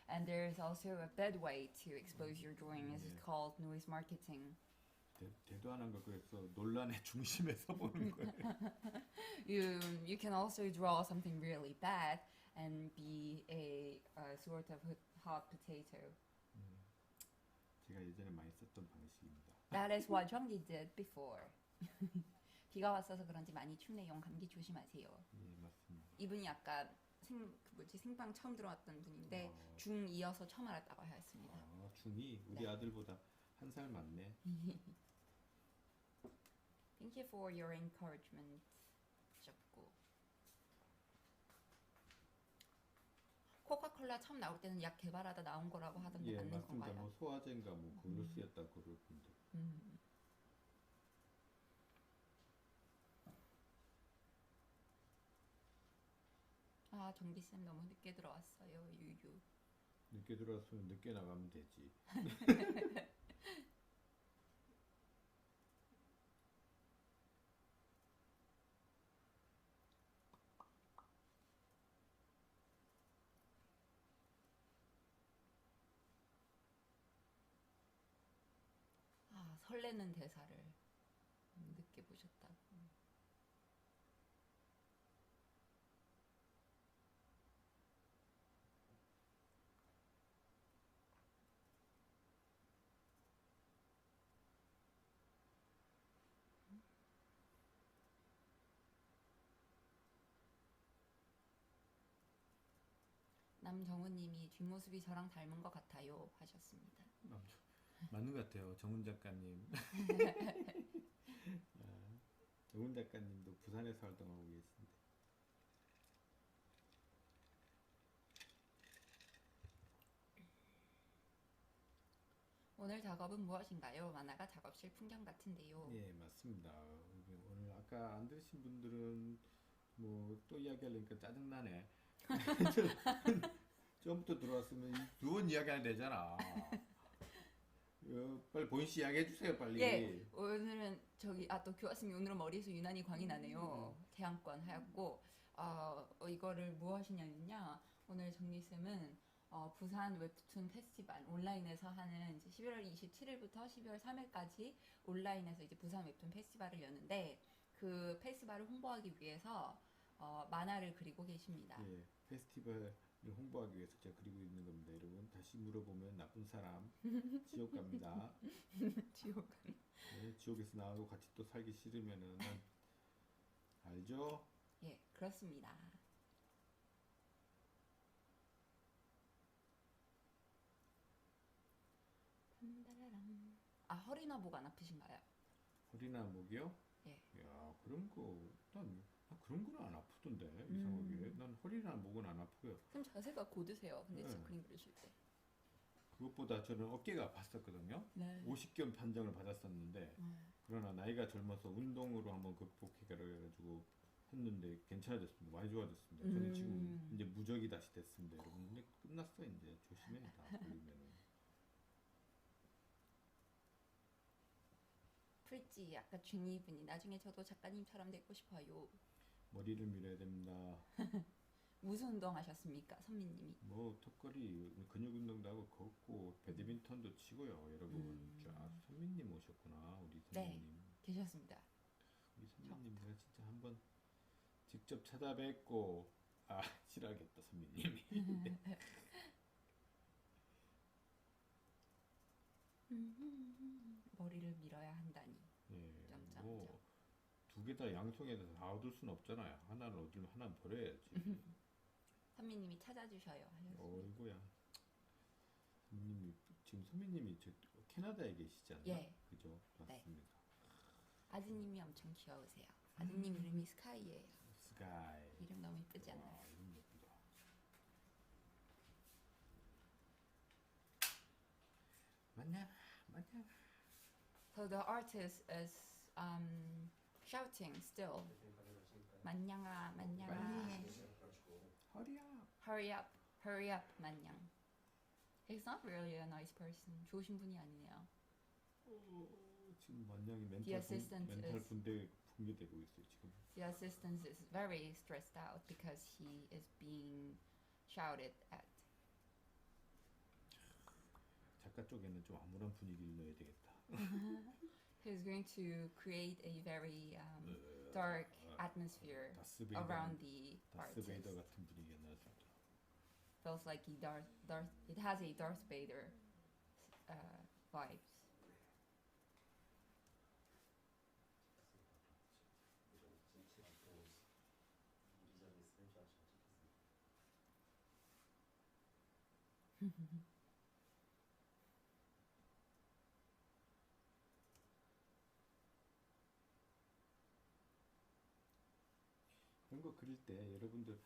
And there is also a bad way to expose your drawings. It's called noise marketing. 대도 안 한 거 그래서 논란의 중심에서 보는 거예요. You can also draw something really bad and be a sort of hot potato. 제가 예전에 많이 썼던 방식입니다. That is what Jonggi did before. 비가 왔어서 그런지 많이 춥네요. 감기 조심하세요. 예, 맞습니다. 이분이 아까 생방 처음 들어왔던 분인데 중2여서 처음 알았다고 하였습니다. 중2? 우리 아들보다 한 살 많네. Thank you for your encouragement. 하셨고 코카콜라 처음 나올 때는 약 개발하다 나온 거라고 하던데 맞는 맞습니다. 건가요? 뭐 소화제인가 뭐 그걸로 쓰였다고 그러던데. 아, 정기쌤 너무 늦게 들어왔어요. 유유. 늦게 들어왔으면 늦게 나가면 되지. 아, 설레는 대사를 늦게 보셨다고. 남정우님이 뒷모습이 저랑 닮은 것 같아요 하셨습니다. 맞는 것 같아요. 정훈 작가님. 정훈 작가님도 부산에서 활동하고 계신데. 오늘 작업은 무엇인가요? 만화가 작업실 풍경 같은데요. 예, 맞습니다. 오늘 아까 안 들으신 분들은 뭐 또 이야기하려니까 짜증나네. 처음부터 들어왔으면 두 번 이야기해야 되잖아. 빨리 보인 씨 이야기해 주세요, 빨리. 예, 오늘은 저기 또 교화쌤이 오늘은 머리에서 유난히 광이 나네요. 대항권 하였고 이거를 뭐 하시냐면요. 오늘 정리쌤은 부산 웹툰 페스티벌 온라인에서 하는 이제 11월 27일부터 12월 3일까지 온라인에서 이제 부산 웹툰 페스티벌을 여는데 그 페스티벌을 홍보하기 위해서 만화를 그리고 계십니다. 예, 페스티벌을 홍보하기 위해서 제가 그리고 있는 겁니다, 여러분. 다시 물어보면 나쁜 사람 지옥 갑니다. 지옥. 네, 지옥에서 나하고 같이 또 살기 싫으면은 알죠? 예, 그렇습니다. 허리나 목 안 아프신가요? 허리나 목이요? 예. 야, 그런 거, 난 그런 거는 안 아프던데, 이상하게. 난 허리나 목은 안 아프고요. 그럼 자세가 고드세요. 근데 네. 진짜 그림 그리실 때. 그것보다 저는 어깨가 아팠었거든요. 네. 50견 판정을 받았었는데, 그러나 나이가 젊어서 운동으로 한번 극복해가지고 했는데 괜찮아졌습니다. 많이 좋아졌습니다. 저는 지금 이제 무적이 다시 됐습니다, 여러분. 근데 끝났어, 이제. 조심해, 다 걸리면은. 프리찌 아까 중이분이 나중에 저도 작가님처럼 되고 싶어요. 머리를 밀어야 됩니다. 무슨 운동 하셨습니까, 선미님이? 뭐 턱걸이, 근육 운동도 하고 걷고 배드민턴도 치고요, 여러분. 자, 선미님 오셨구나, 우리 선미님. 네, 계셨습니다. 우리 선미님 내가 진짜 한번 직접 찾아뵙고 싫어하겠다, 선미님이. 머리를 밀어야 한다니. 예, 뭐 두 개 다 양손에서 다 얻을 수는 없잖아요. 하나를 얻으면 하나는 버려야지. 선미님이 찾아주셔요. 어이구야. 선미님이 지금 선미님이 저 캐나다에 계시지 않나? 예. 그죠? 맞습니다. 아드님이 엄청 귀여우세요. 아드님 이름이 스카이예요. 스카이. 이름 너무 예쁘지 않나요? 이름 예쁘다. 만나. So the artist is shouting still. 만냥아, 만냥아. Hurry up. Hurry up, hurry up, 만냥. He's not really a nice person. 좋으신 분이 아니네요. 지금 만냥이 The assistant 멘탈 is- 붕괴되고 있어요, 지금. The assistant is very stressed out because he is being shouted at. 작가 쪽에는 좀 암울한 분위기를 넣어야 되겠다. He's going to create a very dark atmosphere around the 다스베이더 artist. 같은 분위기가 나왔습니다. Feels like it has a Darth Vader vibes. 이런 거 그릴 때 여러분들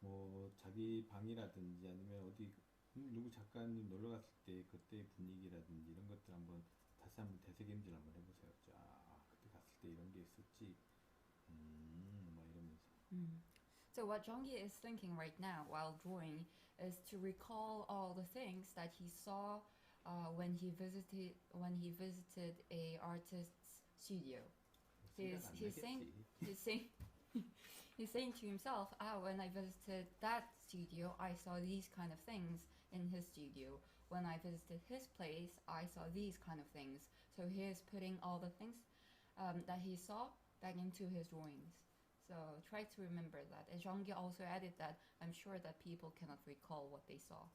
뭐 자기 방이라든지 아니면 어디 누구 작가님 놀러 갔을 때 그때의 분위기라든지 이런 것들 한번 다시 한번 되새김질 한번 해보세요. 자, 그때 갔을 때 이런 게 있었지. 막 이러면서. So what Jeonggi is thinking right now while drawing is to recall all the things that he saw when he visited a artist's studio. He's saying he's saying to himself, when I visited that studio, I saw these kind of things in his studio. When I visited his place, I saw these kind of things. So he is putting all the things that he saw back into his drawings. So try to remember that. And Jeonggi also added that I'm sure that people cannot recall what they saw.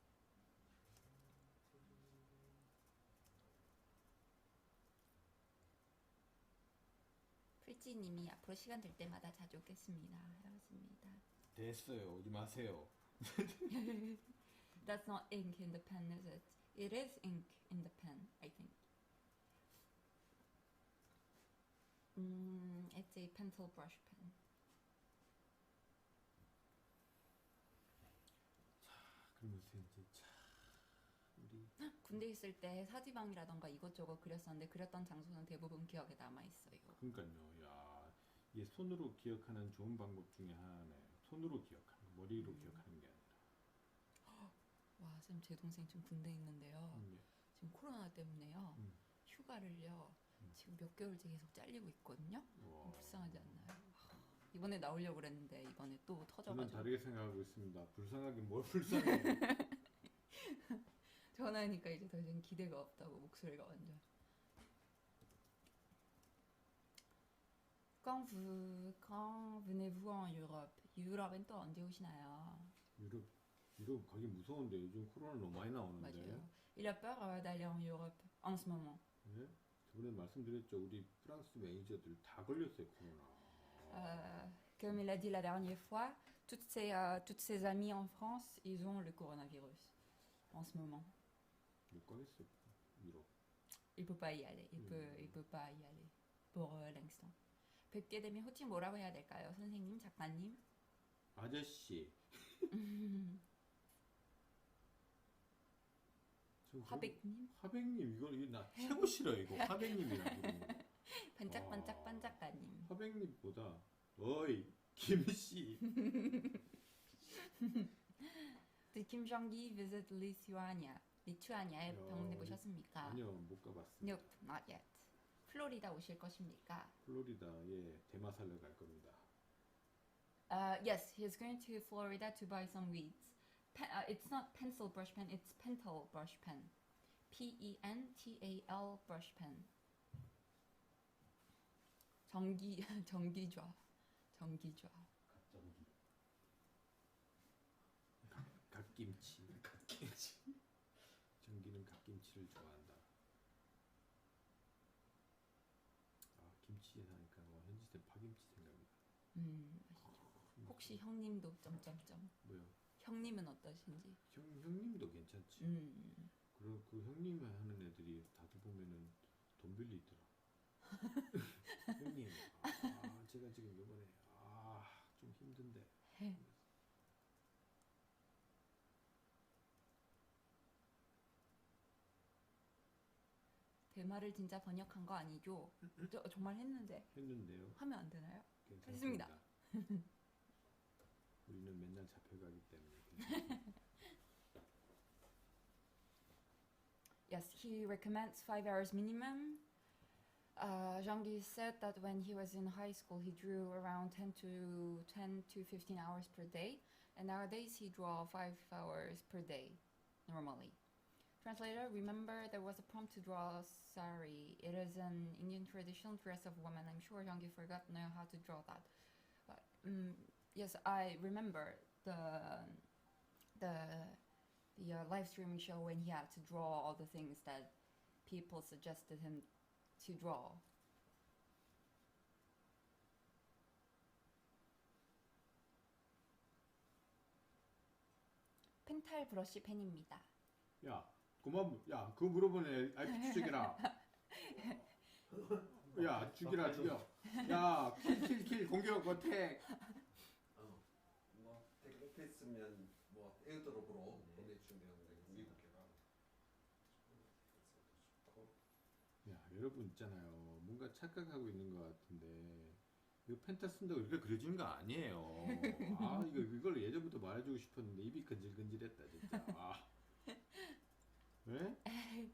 프리찌님이 앞으로 시간 될 때마다 자주 오겠습니다. 하였습니다. 됐어요. 오지 마세요. That's not ink in the pen, is it? It is ink in the pen, I think. It's a pencil brush pen. 그러면서 이제 우리 군대 있을 때 사지방이라던가 이것저것 그렸었는데 그렸던 장소는 대부분 기억에 남아 있어요. 그러니까요. 야, 이게 손으로 기억하는 좋은 방법 중에 하나네요. 손으로 기억하는, 머리로 기억하는 게 아니라. 와, 쌤 제 동생 지금 군대 있는데요. 지금 코로나 때문에요. 휴가를요. 지금 몇 개월째 계속 잘리고 있거든요. 불쌍하지 않나요? 이번에 나오려고 그랬는데 이번에 또 터져가지고. 저는 다르게 생각하고 있습니다. 불쌍하긴 뭘 불쌍해. 전화하니까 이제 더 이상 기대가 없다고 목소리가 완전. Quand venez-vous en Europe? 유럽엔 또 언제 오시나요? 유럽 가기 무서운데 요즘 코로나 너무 많이 나오는데. 맞아요. Il a peur d'aller en Europe en ce moment. 네? 저번에 말씀드렸죠. 우리 프랑스 매니저들 다 걸렸어요 코로나. Comme il a dit la dernière fois, toutes ses amies en France, ils ont le coronavirus en ce moment. 못 가겠어요 유럽. Il peut pas y aller. Il peut pas y aller pour l'instant. 뵙게 되면 호칭 뭐라고 해야 될까요, 선생님, 작가님? 아저씨. 화백님? 화백님 이거 나 최고 싫어 이거 화백님이라고. 반짝반짝 반짝가님. 화백님보다 어이 김씨. Did Kim Jong-gi visit Lithuania? 리투아니아에 방문해 보셨습니까? 아니요 못 가봤어요. Nope, not yet. 플로리다 오실 것입니까? 플로리다에 대마 사러 갈 겁니다. Yes, he's going to Florida to buy some weeds. It's not pencil brush pen, it's pental brush pen. Pental brush pen. 전기좌. 갓김치. 전기는 갓김치를 좋아한다. 아 김치 하니까 현지세 파김치 생각나. 맛있죠. 혹시 형님도 점점점. 뭐요? 형님은 어떠신지? 형님도 괜찮지. 그리고 그 형님 하는 애들이 다들 보면은 돈 빌리더라. 형님, 제가 지금 이번에 좀 힘든데. 대마를 진짜 번역한 거 아니죠? 정말 했는데. 했는데요. 하면 안 되나요? 괜찮습니다. 했습니다. 우리는 맨날 잡혀가기 때문에. Yes, he recommends 5 hours minimum. Jean-Guy said that when he was in high school, he drew around 10 to 15 hours per day, and nowadays he draws 5 hours per day, normally. Translator, remember there was a prompt to draw sari. It is an Indian traditional dress of women. I'm sure Jean-Guy forgot now how to draw that. But, yes, I remember the live streaming show when he had to draw all the things that people suggested him to draw. 펜탈 브러쉬 펜입니다. 야, 그거 물어보네. IP 추적이라. 야, 죽여. 야, 킬 공격 어택. 뭐 택배했으면 뭐 에어드롭으로 보내주면 미국에가. 야, 여러분 있잖아요. 뭔가 착각하고 있는 것 같은데 이거 펜타 쓴다고 이렇게 그려지는 거 아니에요. 이걸 예전부터 말해주고 싶었는데 입이 근질근질했다 진짜. 네?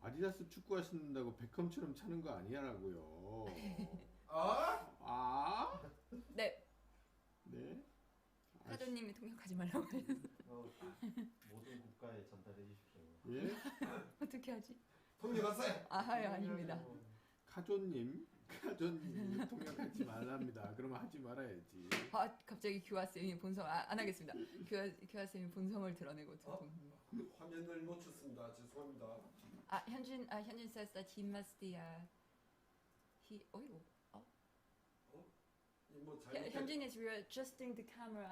아디다스 축구 하신다고 베컴처럼 차는 거 아니야라고요. 네. 네? 사장님이 통역하지 말라고 하셨어요. 모든 국가에 전달해 주십시오. 예? 어떻게 하지? 통역하세요. 아닙니다. 카조님 통역하지 말랍니다. 그러면 하지 말아야지. 갑자기 규하쌤이 본성 안 하겠습니다. 규하쌤이 본성을 드러내고 화면을 놓쳤습니다. 죄송합니다. 현진 says that he must 현진 is readjusting the camera.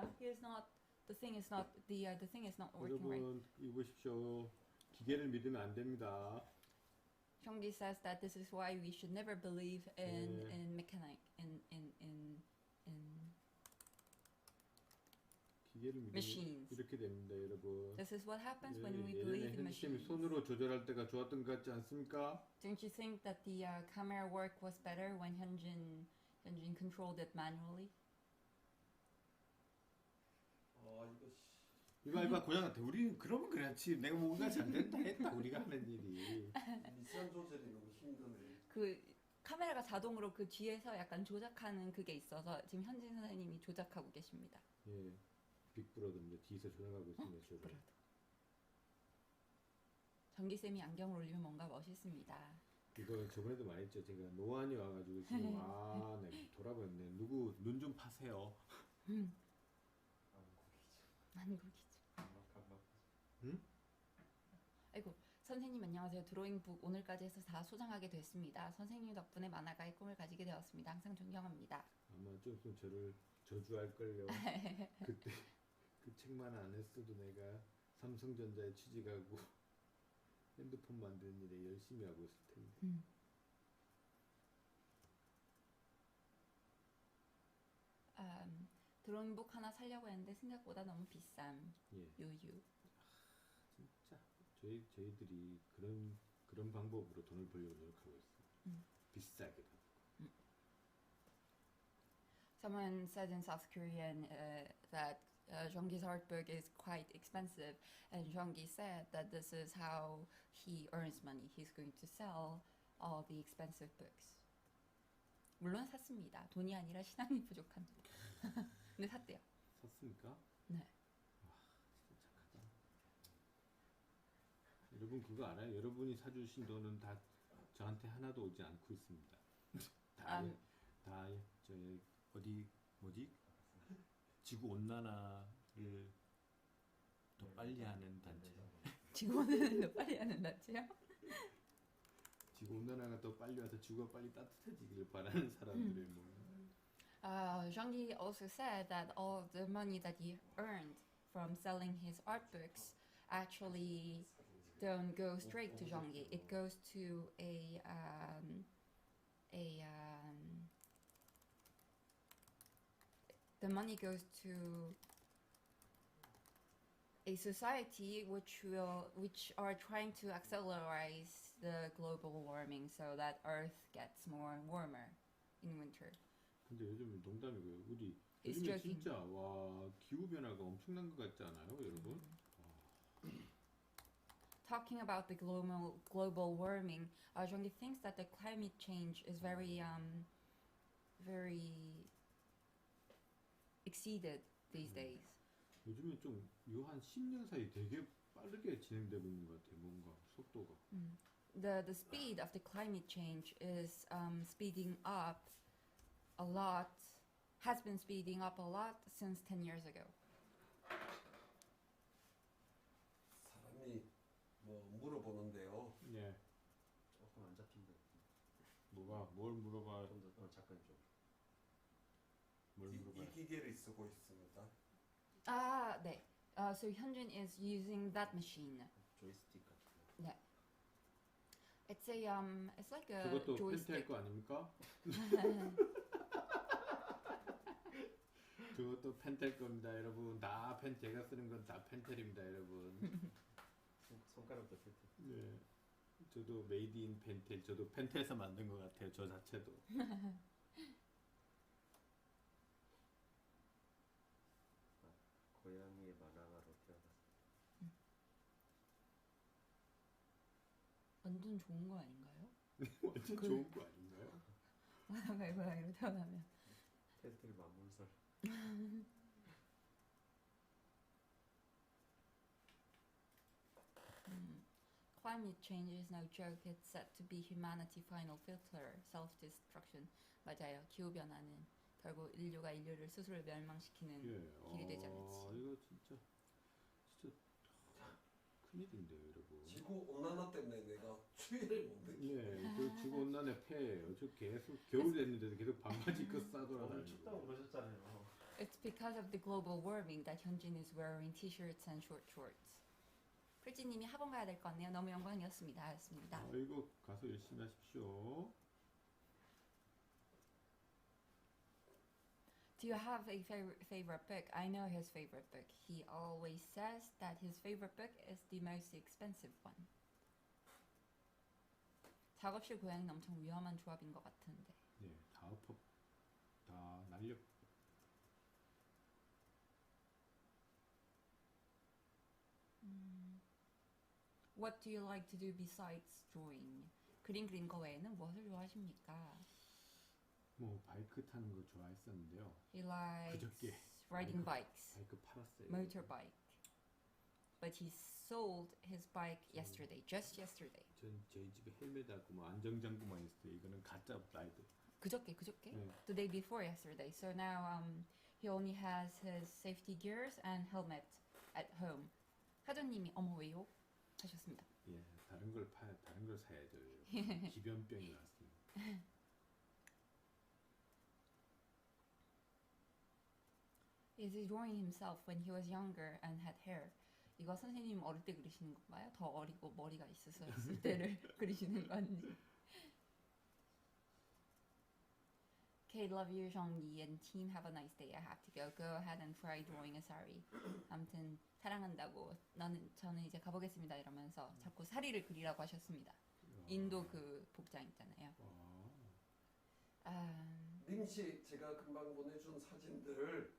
The thing is not working right. 여러분 이거 보십시오. 기계를 믿으면 안 됩니다. Jean-Guy says that this is why we should never believe in mechanic in 기계를 믿으면 machines. 이렇게 됩니다, 여러분. This is what happens when we believe in machines. 손으로 조절할 때가 좋았던 것 같지 않습니까? Don't you think that the camera work was better when Hyunjin controlled it manually? 이봐 고장한테 우리는 그러면 그렇지. 내가 뭔가 잘 된다 했다 우리가 하는 일이. 미션 조절이 너무 힘드네. 그 카메라가 자동으로 그 뒤에서 약간 조작하는 그게 있어서 지금 현진 선생님이 조작하고 계십니다. 예, 빅브러드인데 뒤에서 조작하고 있습니다. 저를. 전기쌤이 안경을 올리면 뭔가 멋있습니다. 이거 저번에도 말했죠. 제가 노안이 와가지고 지금 네, 돌아버렸네. 누구 눈 좀 파세요. 안국이죠. 응? 아이고 선생님 안녕하세요. 드로잉북 오늘까지 해서 다 소장하게 됐습니다. 선생님 덕분에 만화가의 꿈을 가지게 되었습니다. 항상 존경합니다. 아마 좀 있으면 저를 저주할걸요. 그때 그 책만 안 했어도 내가 삼성전자에 취직하고 핸드폰 만드는 일에 열심히 하고 있을 텐데. 드로잉북 하나 사려고 했는데 생각보다 너무 비쌈. 예. 유유. 진짜 저희들이 그런 방법으로 돈을 벌려고 노력하고 있어요. 비싸게. Someone said in South Korean that Jeonggi's art book is quite expensive, and Jeonggi said that this is how he earns money. He's going to sell all the expensive books. 물론 샀습니다. 돈이 아니라 신앙이 부족합니다. 근데 샀대요. 샀습니까? 네. 와, 진짜 착하다. 여러분 그거 알아요? 여러분이 사주신 돈은 다 저한테 하나도 오지 않고 있습니다. 다 저희 뭐지? 지구 온난화를 더 빨리 하는 단체. 지구 온난화를 더 빨리 하는 단체요? 지구 온난화가 더 빨리 와서 지구가 빨리 따뜻해지기를 바라는 사람들의 뭐. Jeonggi also said that all of the money that he earned from selling his art books actually don't go straight to Jeonggi. It goes to the money goes to a society which are trying to accelerate the global warming so that Earth gets more warmer in winter. 근데 요즘 농담이고요. 우리 He's 요즘에 joking. 진짜 와 기후 변화가 엄청난 것 같지 않아요, 여러분? Talking about the global warming, Jeonggi thinks that the climate change is very exceeded these days. 요즘에 좀 요 한 10년 사이 되게 빠르게 진행되고 있는 것 같아요. 뭔가 속도가. The speed of the climate change is speeding up a lot. Has been speeding up a lot since 10 years ago. 사람이 뭐 물어보는데요. 네. 조금 안 잡힌다. 뭐가 뭘 물어봐? 좀더 잠깐 좀. 뭘 물어봐? 이 기계를 쓰고 있습니다. 아, 네. So Hyunjin is using that machine. 조이스틱 같은 거. 네. It's like a 저것도 joystick. 펜트할 거 아닙니까? 저것도 펜텔 겁니다, 여러분. 다 제가 쓰는 건 다 펜텔입니다, 여러분. 손가락도 펜텔. 네. 저도 메이드 인 펜텔. 저도 펜텔에서 만든 것 같아요, 저 자체도. 고양이의 만화가로 태어났어. 완전 좋은 거 아닌가요? 완전 좋은 거 아닌가요? 만화가의 고양이로 태어나면. 펜텔 만물설. Climate change is no joke. It's set to be humanity final filter, self-destruction. 맞아요. 기후 변화는 결국 인류가 인류를 스스로 멸망시키는 길이 되지 않을지. 이거 진짜 큰일인데요, 여러분. 지구 온난화 때문에 내가 추위를 못 느끼. 네, 그 지구 온난화 폐예요. 저 계속 겨울 됐는데도 계속 반바지 입고 싸돌아다니고. 춥다고 그러셨잖아요. It's because of the global warming that Hyunjin is wearing t-shirts and short shorts. 풀지님이 학원 가야 될 것 같네요. 너무 영광이었습니다. 였습니다. 이거 가서 열심히 하십시오. Do you have a favorite book? I know his favorite book. He always says that his favorite book is the most expensive one. 작업실 고양이는 엄청 위험한 조합인 것 같은데. 네, 다 엎어, 다 날려. What do you like to do besides drawing? 그림 그리는 거 외에는 무엇을 좋아하십니까? 뭐 바이크 타는 거 좋아했었는데요. He likes 그저께 riding bikes. 바이크 팔았어요. Motorbike. But he sold his bike yesterday, just yesterday. 전 저희 집에 헬멧하고 뭐 안정장구만 있어요. 이거는 가짜 라이드. 그저께. 네. The day before yesterday. So now he only has his safety gears and helmet at home. 하도님이 어머 왜요? 하셨습니다. 예, 다른 걸 사야죠. 기변병이 나왔습니다. Is he drawing himself when he was younger and had hair? 이거 선생님 어릴 때 그리시는 건가요? 더 어리고 머리가 있을 때를 그리시는 건지. Kate, love you, Jean-Yi, and team. Have a nice day. I have to go. Go ahead and try drawing a sari. 아무튼 사랑한다고. 저는 이제 가보겠습니다. 이러면서 자꾸 사리를 그리라고 하셨습니다. 인도 그 복장 있잖아요. 림씨, 제가 금방 보내준 사진들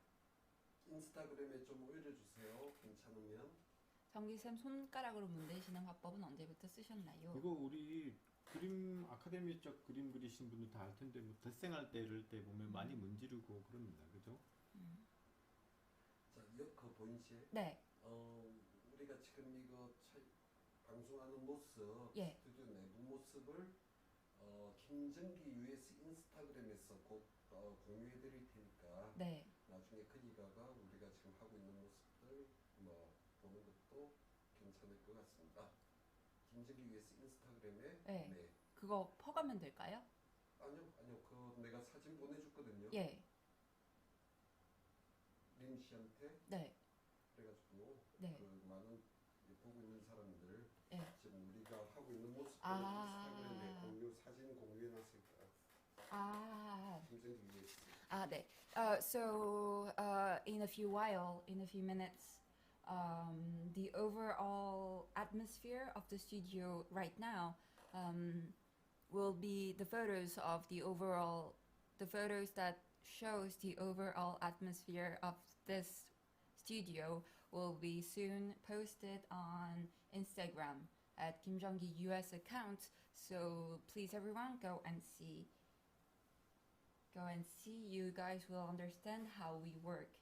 인스타그램에 좀 올려주세요. 괜찮으면. 정기쌤 손가락으로 문대시는 화법은 언제부터 쓰셨나요? 이거 우리 그림 아카데미 쪽 그림 그리신 분들 다 알 텐데 뭐 대생할 때 이럴 때 보면 많이 문지르고 그럽니다. 그죠? 자, 그거 보이지? 네. 우리가 지금 이거 방송하는 모습, 예. 스튜디오 내부 모습을 김정기 US 인스타그램에서 곧 공유해 드릴 테니까 네. 나중에 그니가가 우리가 지금 하고 있는 모습들 뭐 보는 것도 괜찮을 것 같습니다. 김정기 US 인스타그램에 네. 그거 퍼가면 될까요? 아니요. 그거 내가 사진 보내줬거든요. 예. 림 씨한테. 네. 그래가지고 네. 그 많은 보고 있는 사람들 네. 지금 우리가 하고 있는 모습을 인스타그램에 사진 공유해놨을 거야. 김정기 US. 네. So in a few minutes, the overall atmosphere of the studio right now will be the photos that shows the overall atmosphere of this studio will be soon posted on Instagram at Kim Jong-gi US account. So please everyone go and see. You guys will understand how we work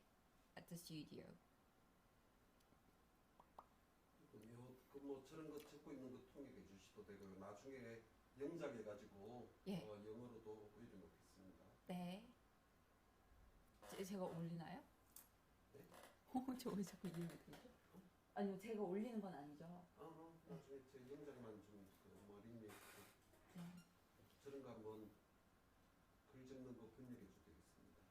at the studio. 뭐 저런 거 찍고 있는 거 통역해 주시도 되고 나중에 영작해가지고 영어로도 올려놓겠습니다. 네. 제가 올리나요? 네? 저 왜 자꾸 이해가 되죠? 아니요, 제가 올리는 건 아니죠. 나중에 제 영작만 좀 림이 저런 거 한번 글 적는 거 번역해 주 되겠습니다.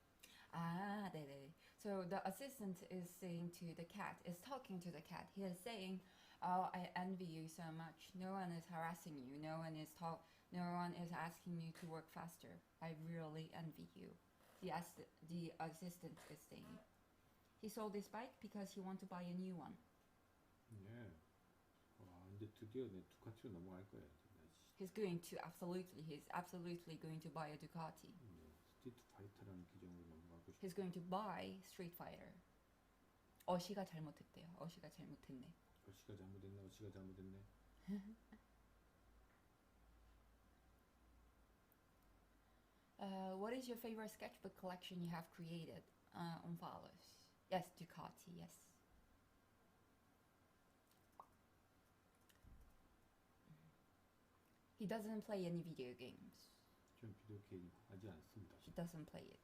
네네. So the assistant is saying to the cat, is talking to the cat. He is saying, "Oh, I envy you so much. No one is harassing you. No one is asking you to work faster. I really envy you." The assistant is saying. He sold his bike because he wants to buy a new one. 네. 이제 드디어 두카티로 넘어갈 거예요. He's absolutely going to buy a Ducati. 스트리트 파이터라는 기종으로 넘어가고 싶어요. He's going to buy Street Fighter. 어시가 잘못했대요. 어시가 잘못했네. 어시가 잘못했네. What is your favorite sketchbook collection you have created on Follows? Yes, Ducati, yes. He doesn't play any video games. 전 비디오 게임 하지 않습니다. He doesn't play it.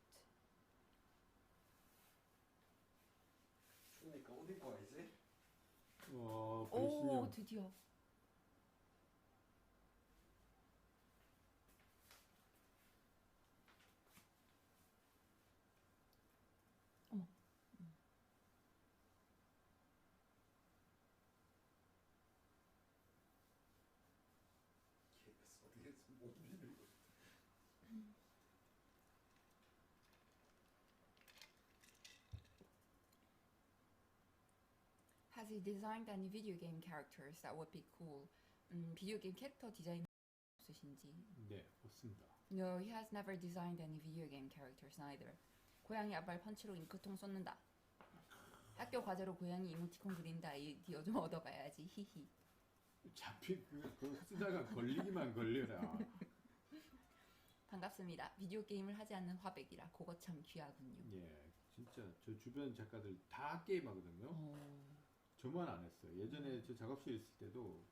추우니까 옷 입고 와야지. 오, 드디어. 어머. 어디에서 못 믿을 거. Has he designed any video game characters that would be cool? 비디오 게임 캐릭터 디자인 없으신지? 네, 없습니다. No, he has never designed any video game characters neither. 고양이 앞발 펀치로 잉크통 쏟는다. 학교 과제로 고양이 이모티콘 그린다. 아이디어 좀 얻어가야지. 히히. 그거 쓰다가 걸리기만 걸려라. 반갑습니다. 비디오 게임을 하지 않는 화백이라 그거 참 귀하군요. 예, 진짜 저 주변 작가들 다 게임 하거든요. 저만 안 했어요. 예전에 저 작업실에 있을 때도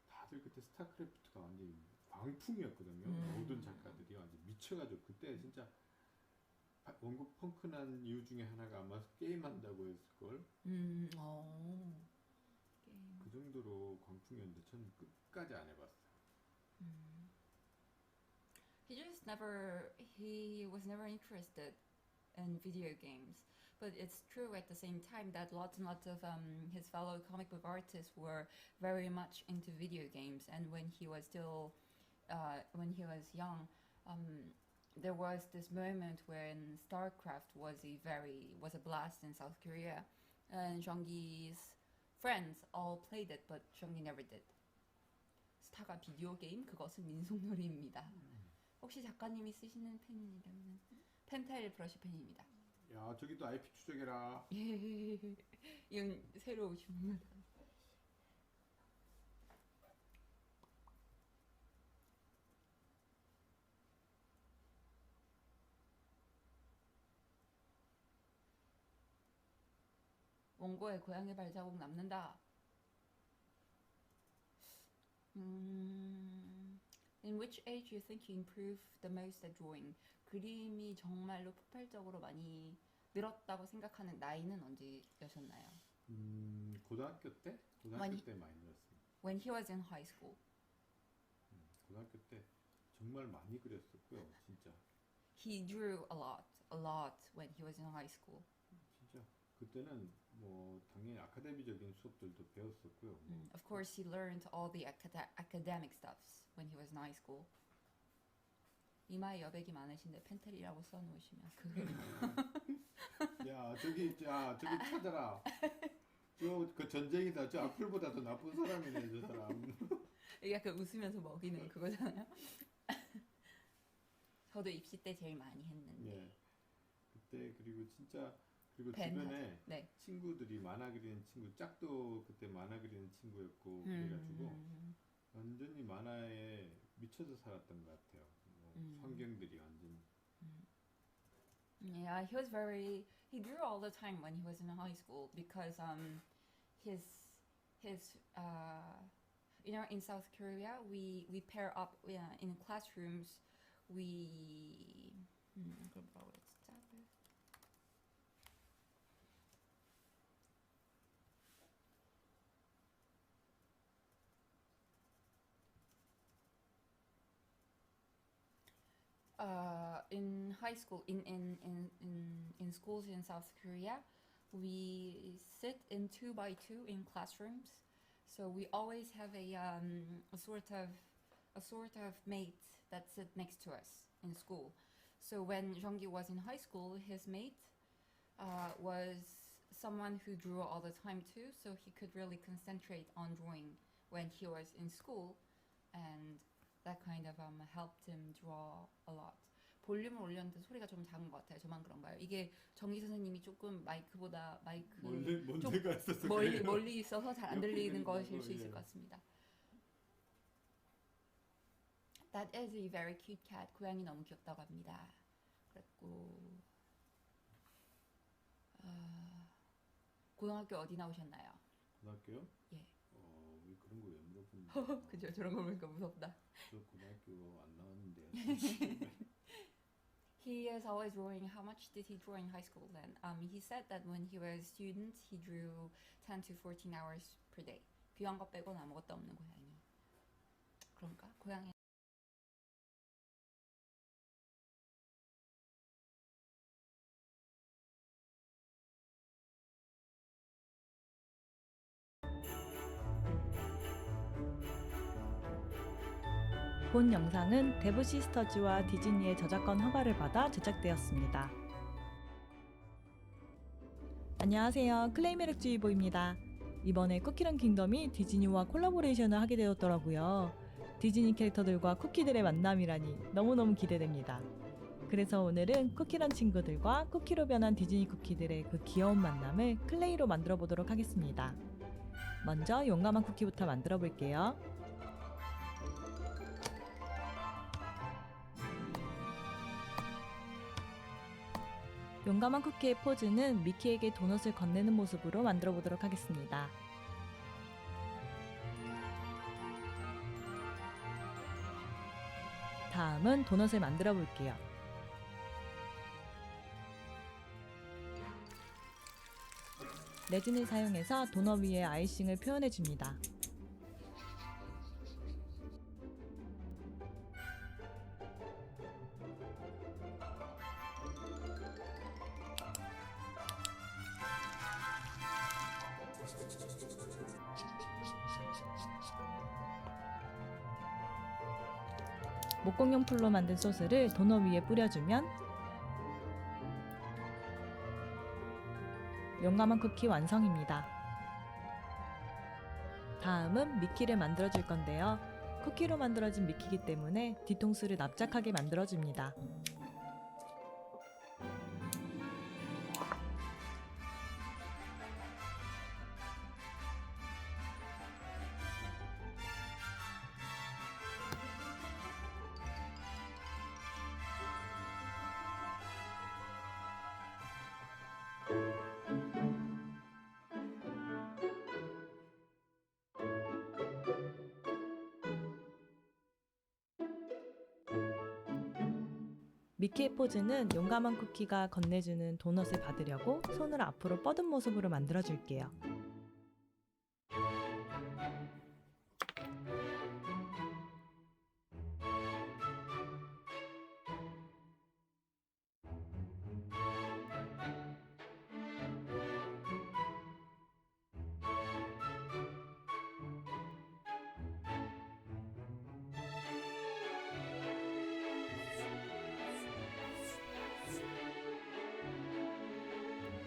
다들 그때 스타크래프트가 완전히 광풍이었거든요. 모든 작가들이 완전 미쳐가지고 그때 진짜 원곡 펑크난 이유 중에 하나가 아마 게임한다고 했을걸. 게임. 그 정도로 광풍이었는데 전 끝까지 안 해봤어요. He was never interested in video games. But it's true at the same time that lots and lots of his fellow comic book artists were very much into video games. And when he was young, there was this moment when StarCraft was a blast in South Korea, and Jeonggi's friends all played it, but Jeonggi never did. 스타가 비디오 게임 그것은 민속놀이입니다. 혹시 작가님이 쓰시는 펜이라면 펜타일 브러쉬 펜입니다. 야, 저기도 IP 추적해라. 이건 새로 오신 분마다. 원고에 고양이 발자국 남는다. In which age you think you improved the most at drawing? 그림이 정말로 폭발적으로 많이 늘었다고 생각하는 나이는 언제였었나요? 고등학교 때? 고등학교 때 많이 늘었습니다. When he was in high school. 고등학교 때 정말 많이 그렸었고요, 진짜. He drew a lot when he was in high school. 진짜 그때는 뭐 당연히 아카데미적인 수업들도 배웠었고요. Of course, he learned all the academic stuffs when he was in high school. 이마에 여백이 많으신데 펜텔이라고 써놓으시면 야, 저기 찾아라. 그 전쟁이다. 저 악플보다 더 나쁜 사람이네, 저 사람. 이게 약간 웃으면서 먹이는 그거잖아요. 저도 입시 때 제일 많이 했는데. 예. 그때 그리고 주변에 친구들이 만화 그리는 친구, 짝도 그때 만화 그리는 친구였고 그래가지고 완전히 만화에 미쳐서 살았던 것 같아요. 환경들이 완전히. Yeah, he drew all the time when he was in high school because his you know, in South Korea we pair up in classrooms. In high school, in schools in South Korea, we sit in 2x2 in classrooms. So we always have a sort of mate that sit next to us in school. So when Jeonggi was in high school, his mate was someone who drew all the time too. So he could really concentrate on drawing when he was in school, and that kind of helped him draw a lot. 볼륨을 올렸는데 소리가 좀 작은 것 같아요. 저만 그런가요? 이게 정기 선생님이 조금 마이크 좀 멀리 있어서 잘 안 들리는 것일 수 있을 것 같습니다. That is a very cute cat. 고양이 너무 귀엽다고 합니다. 그랬고 고등학교 어디 나오셨나요? 고등학교요? 예. 왜 그런 거 왜 물어보는 그죠? 저런 거 보니까 무섭다. 저 고등학교 안 나왔는데. He is always drawing. How much did he draw in high school then? He said that when he was a student, he drew 10 to 14 hours per day. 귀한 거 빼고는 아무것도 없는 고양이. 그런가? 고양이. 본 영상은 데브 시스터즈와 디즈니의 저작권 허가를 받아 제작되었습니다. 안녕하세요. 클레이메륵주의보입니다. 이번에 쿠키런 킹덤이 디즈니와 콜라보레이션을 하게 되었더라고요. 디즈니 캐릭터들과 쿠키들의 만남이라니 너무너무 기대됩니다. 그래서 오늘은 쿠키런 친구들과 쿠키로 변한 디즈니 쿠키들의 그 귀여운 만남을 클레이로 만들어 보도록 하겠습니다. 먼저 용감한 쿠키부터 만들어 볼게요. 용감한 쿠키의 포즈는 미키에게 도넛을 건네는 모습으로 만들어 보도록 하겠습니다. 다음은 도넛을 만들어 볼게요. 레진을 사용해서 도넛 위에 아이싱을 표현해 줍니다. 목공용 풀로 만든 소스를 도넛 위에 뿌려주면 용감한 쿠키 완성입니다. 다음은 미키를 만들어 줄 건데요. 쿠키로 만들어진 미키이기 때문에 뒤통수를 납작하게 만들어 줍니다. 미키의 포즈는 용감한 쿠키가 건네주는 도넛을 받으려고 손을 앞으로 뻗은 모습으로 만들어 줄게요.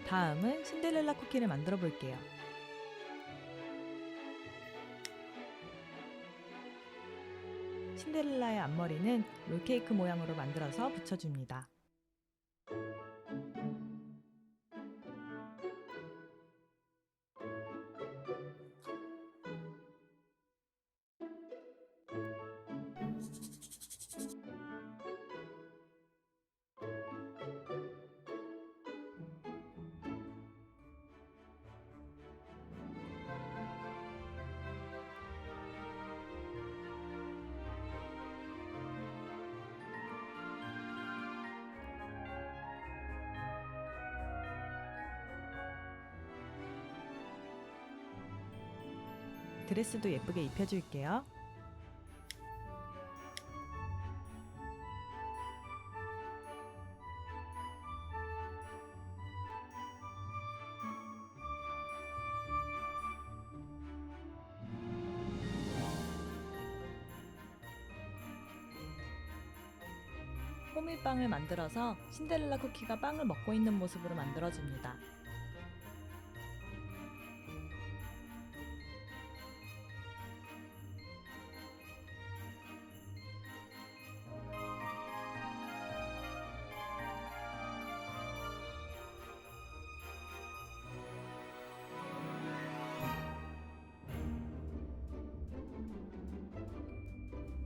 다음은 신데렐라 쿠키를 만들어 볼게요. 신데렐라의 앞머리는 롤케이크 모양으로 만들어서 붙여줍니다. 드레스도 예쁘게 입혀줄게요. 호밀빵을 만들어서 신데렐라 쿠키가 빵을 먹고 있는 모습으로 만들어줍니다.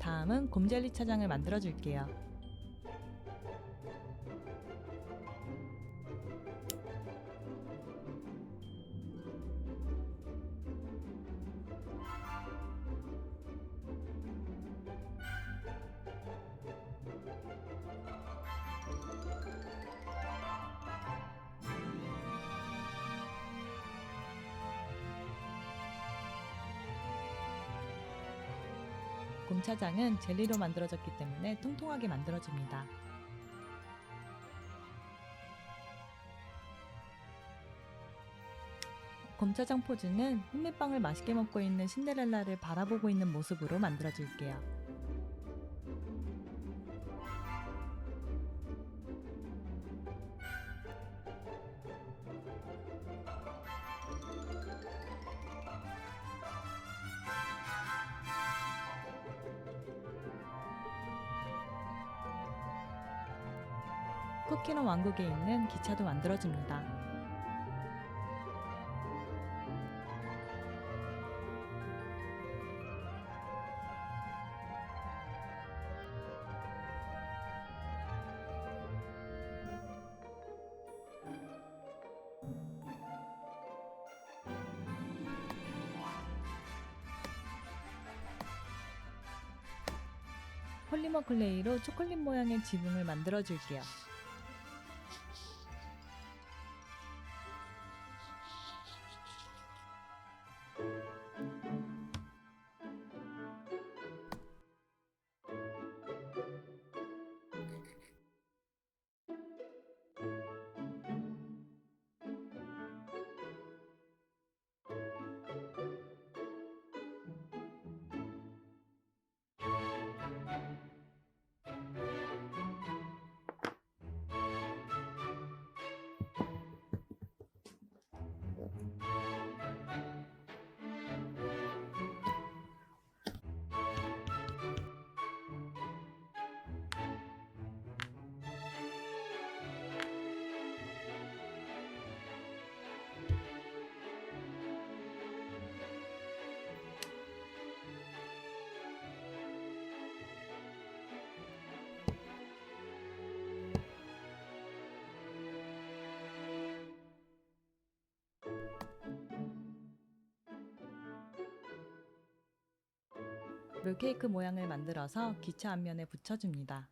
다음은 곰젤리 차장을 만들어 줄게요. 곰차장은 젤리로 만들어졌기 때문에 통통하게 만들어줍니다. 곰차장 포즈는 흑밀빵을 맛있게 먹고 있는 신데렐라를 바라보고 있는 모습으로 만들어줄게요. 쿠키런 왕국에 있는 기차도 만들어줍니다. 폴리머 클레이로 초콜릿 모양의 지붕을 만들어 줄게요. 롤케이크 모양을 만들어서 기차 앞면에 붙여줍니다.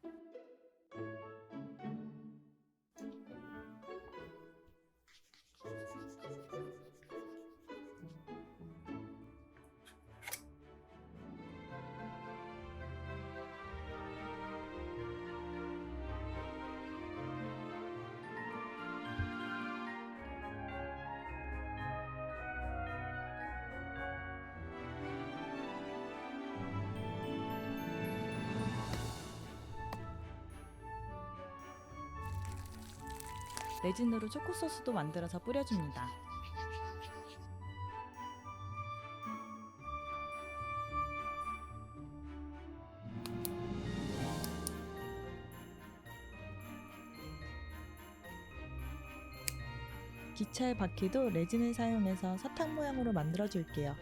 레진으로 초코소스도 만들어서 뿌려줍니다. 기차의 바퀴도 레진을 사용해서 사탕 모양으로 만들어 줄게요.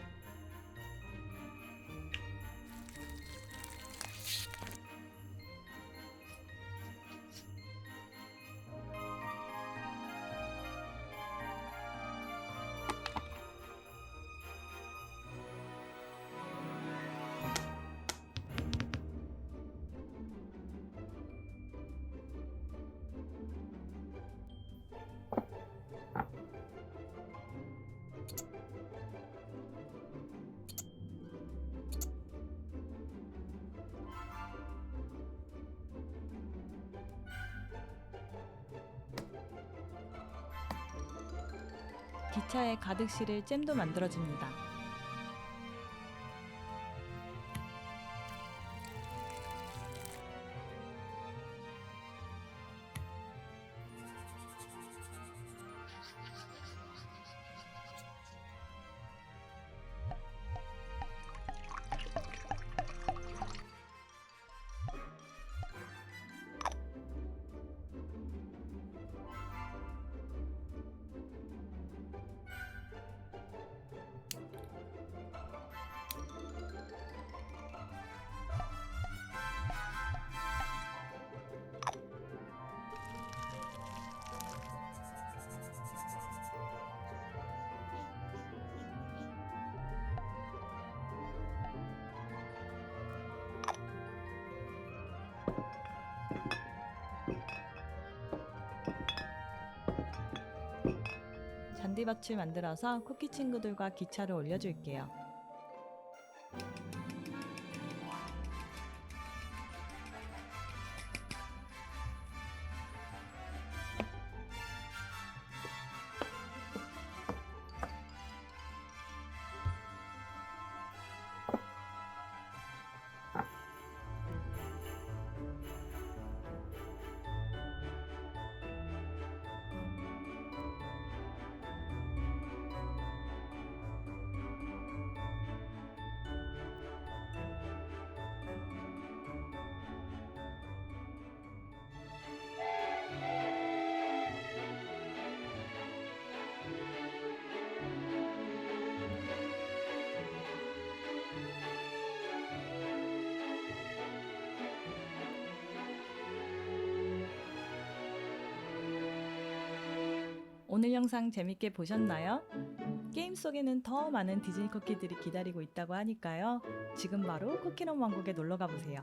기차에 가득 실을 잼도 만들어줍니다. 잔디밭을 만들어서 쿠키 친구들과 기차를 올려줄게요. 오늘 영상 재밌게 보셨나요? 게임 속에는 더 많은 디즈니 쿠키들이 기다리고 있다고 하니까요. 지금 바로 쿠키런 왕국에 놀러가 보세요.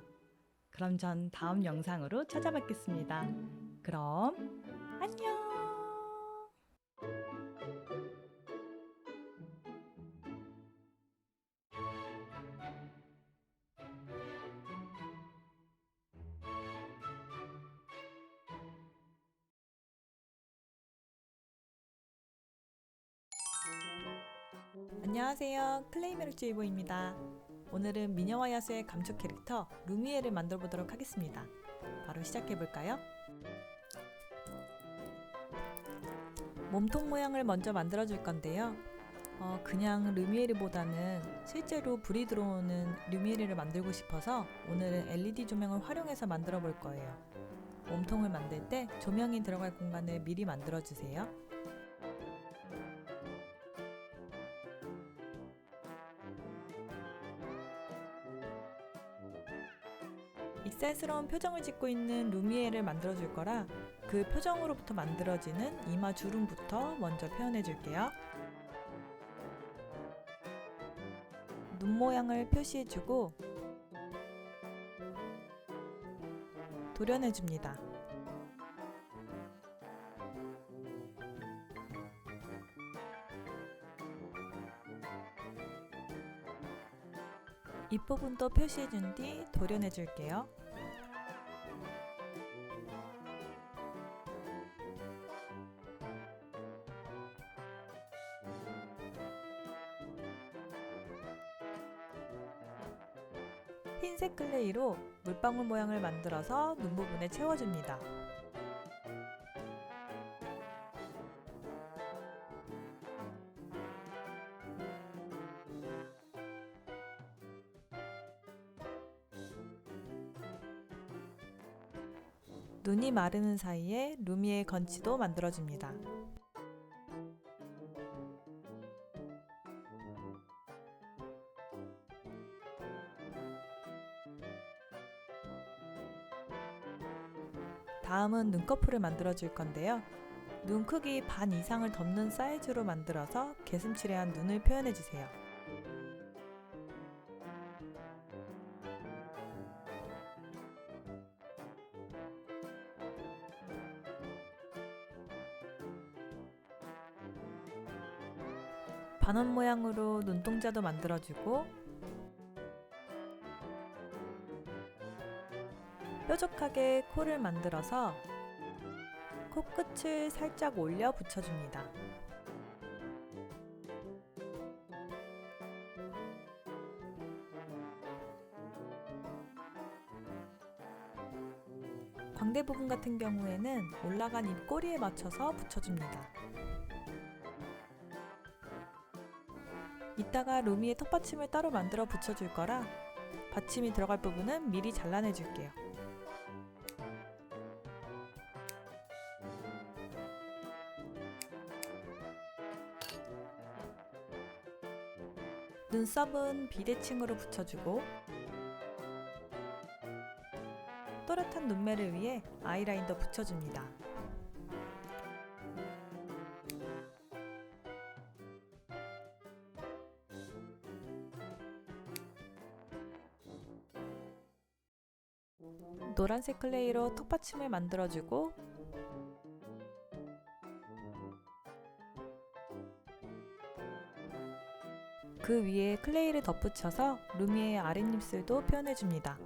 그럼 전 다음 영상으로 찾아뵙겠습니다. 그럼 안녕! 안녕하세요, 클레이메르츠이보입니다. 오늘은 미녀와 야수의 감초 캐릭터 루미에를 만들어 보도록 하겠습니다. 바로 시작해 볼까요? 몸통 모양을 먼저 만들어 줄 건데요. 그냥 루미에르보다는 실제로 불이 들어오는 루미에르를 만들고 싶어서 오늘은 LED 조명을 활용해서 만들어 볼 거예요. 몸통을 만들 때 조명이 들어갈 공간을 미리 만들어 주세요. 익살스러운 표정을 짓고 있는 루미에를 만들어 줄 거라 그 표정으로부터 만들어지는 이마 주름부터 먼저 표현해 줄게요. 눈 모양을 표시해 주고 도려내 줍니다. 입부분도 표시해 준 뒤 도려내 줄게요. 흰색 클레이로 물방울 모양을 만들어서 눈 부분에 채워줍니다. 눈이 마르는 사이에 루미의 건치도 만들어줍니다. 다음은 눈꺼풀을 만들어 줄 건데요. 눈 크기 반 이상을 덮는 사이즈로 만들어서 개슴츠레한 눈을 표현해 주세요. 반원 모양으로 눈동자도 만들어주고 뾰족하게 코를 만들어서 코끝을 살짝 올려 붙여줍니다. 광대 부분 같은 경우에는 올라간 입꼬리에 맞춰서 붙여줍니다. 이따가 루미의 턱받침을 따로 만들어 붙여줄 거라 받침이 들어갈 부분은 미리 잘라내 줄게요. 눈썹은 비대칭으로 붙여주고 또렷한 눈매를 위해 아이라인도 붙여줍니다. 노란색 클레이로 턱받침을 만들어주고 그 위에 클레이를 덧붙여서 루미의 아랫입술도 표현해줍니다.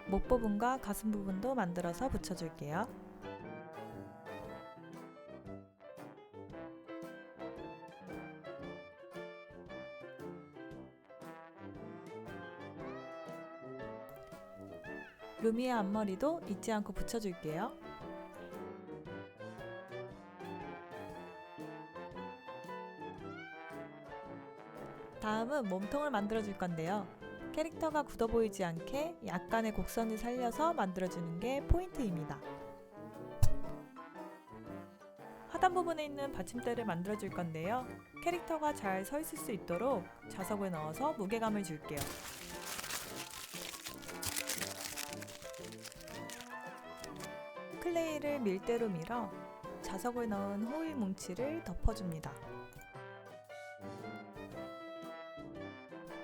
목 부분과 가슴 부분도 만들어서 붙여줄게요. 루미의 앞머리도 잊지 않고 붙여줄게요. 다음은 몸통을 만들어줄 건데요. 캐릭터가 굳어 보이지 않게 약간의 곡선을 살려서 만들어주는 게 포인트입니다. 하단 부분에 있는 받침대를 만들어줄 건데요. 캐릭터가 잘 서 있을 수 있도록 자석을 넣어서 무게감을 줄게요. 클레이를 밀대로 밀어 자석을 넣은 호일 뭉치를 덮어줍니다.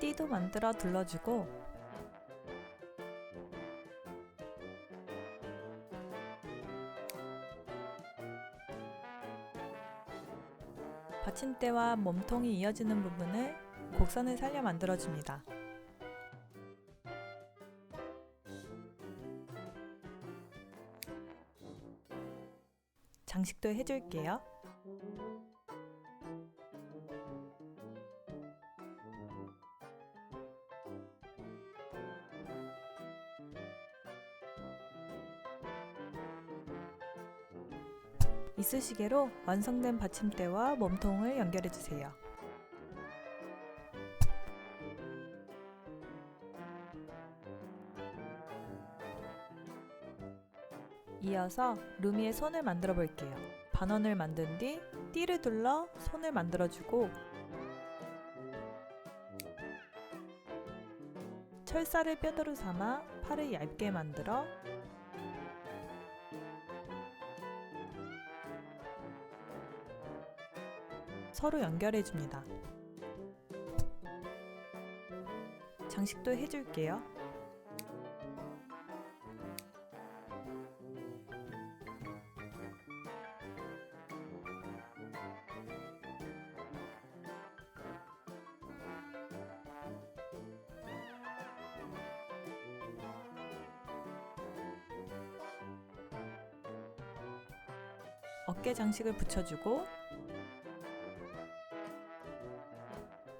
띠도 만들어 둘러주고 받침대와 몸통이 이어지는 부분을 곡선을 살려 만들어줍니다. 장식도 해줄게요. 이쑤시개로 완성된 받침대와 몸통을 연결해주세요. 이어서 루미의 손을 만들어 볼게요. 반원을 만든 뒤 띠를 둘러 손을 만들어주고 철사를 뼈대로 삼아 팔을 얇게 만들어 서로 연결해줍니다. 장식도 해줄게요. 어깨 장식을 붙여주고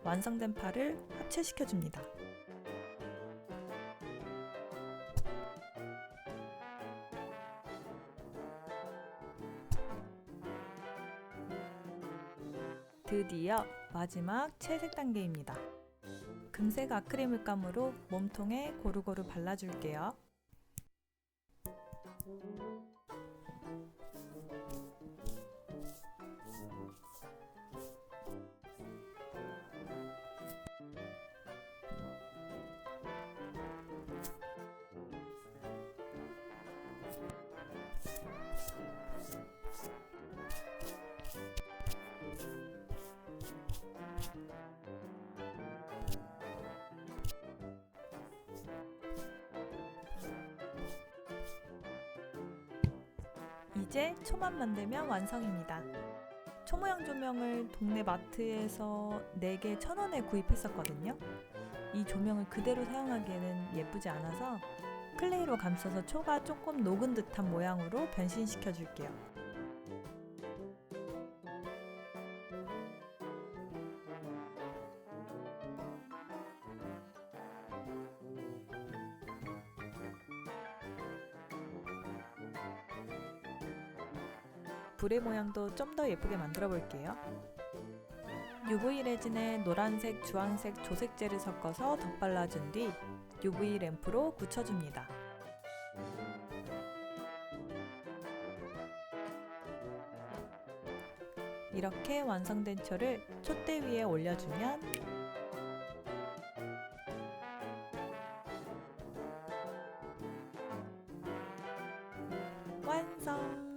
완성된 팔을 합체시켜줍니다. 드디어 마지막 채색 단계입니다. 금색 아크릴 물감으로 몸통에 고루고루 발라줄게요. 이제 초만 만들면 완성입니다. 초 모양 조명을 동네 마트에서 4개 1,000원에 구입했었거든요. 이 조명을 그대로 사용하기에는 예쁘지 않아서 클레이로 감싸서 초가 조금 녹은 듯한 모양으로 변신시켜 줄게요. 불의 모양도 좀 더 예쁘게 만들어 볼게요. UV 레진에 노란색, 주황색, 조색제를 섞어서 덧발라준 뒤 UV 램프로 굳혀줍니다. 이렇게 완성된 초를 촛대 위에 올려주면 완성!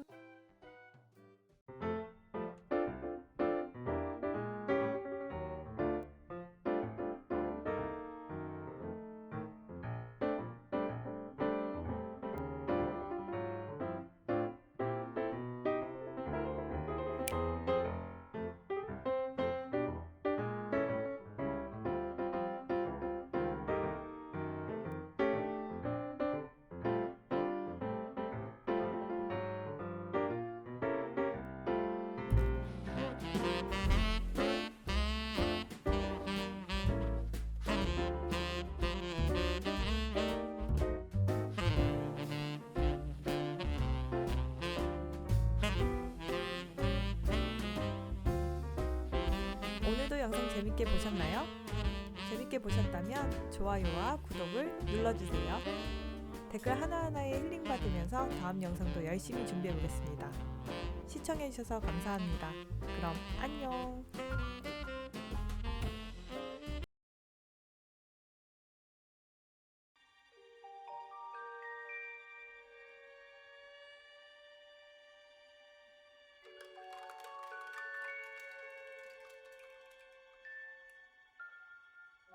오늘도 영상 재밌게 보셨나요? 재밌게 보셨다면 좋아요와 구독을 눌러주세요. 댓글 하나하나에 힐링받으면서 다음 영상도 열심히 준비해보겠습니다. 시청해주셔서 감사합니다. 그럼 안녕!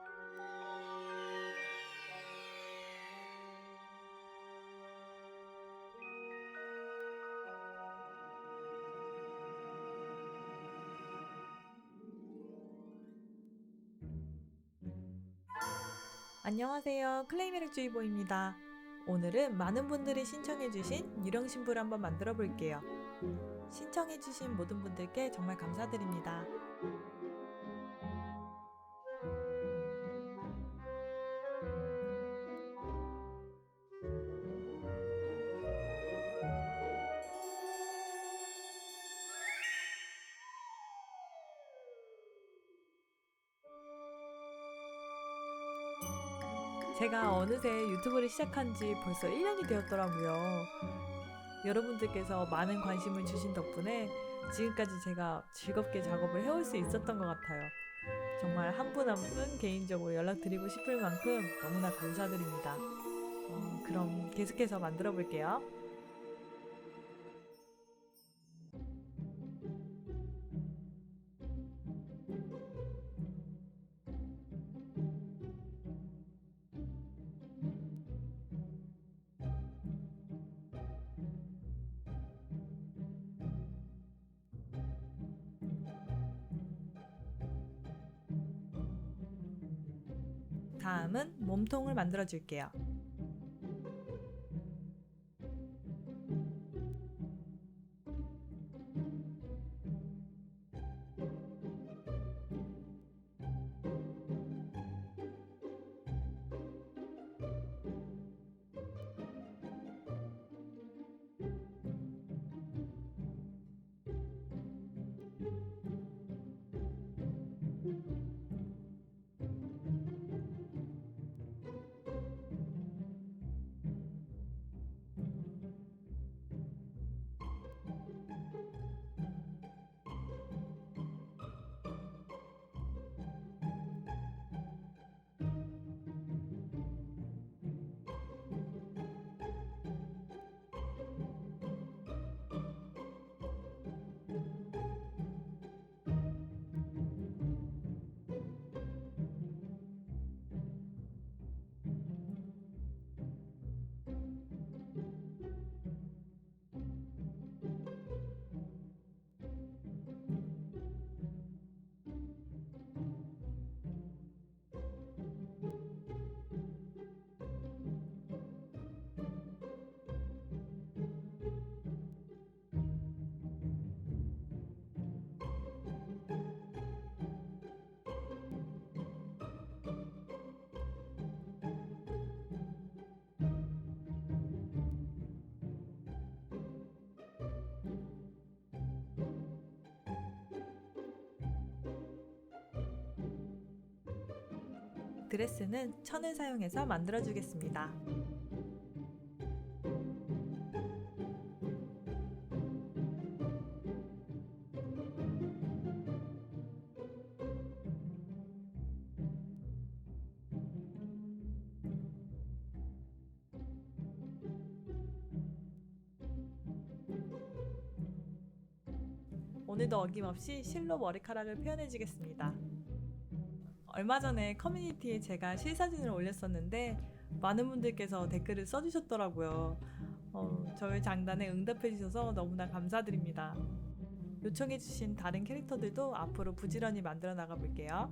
Thank you. 안녕하세요. 클레이메릭주의보입니다. 오늘은 많은 분들이 신청해주신 유령신부를 한번 만들어 볼게요. 신청해주신 모든 분들께 정말 감사드립니다. 제가 어느새 유튜브를 시작한 지 벌써 1년이 되었더라고요. 여러분들께서 많은 관심을 주신 덕분에 지금까지 제가 즐겁게 작업을 해올 수 있었던 것 같아요. 정말 한 분 한 분 개인적으로 연락드리고 싶을 만큼 너무나 감사드립니다. 그럼 계속해서 만들어 볼게요. 다음은 몸통을 만들어 줄게요. 드레스는 천을 사용해서 만들어 주겠습니다. 오늘도 어김없이 실로 머리카락을 표현해 주겠습니다. 얼마 전에 커뮤니티에 제가 실사진을 올렸었는데 많은 분들께서 댓글을 써주셨더라고요. 저의 장단에 응답해 주셔서 너무나 감사드립니다. 요청해 주신 다른 캐릭터들도 앞으로 부지런히 만들어 나가 볼게요.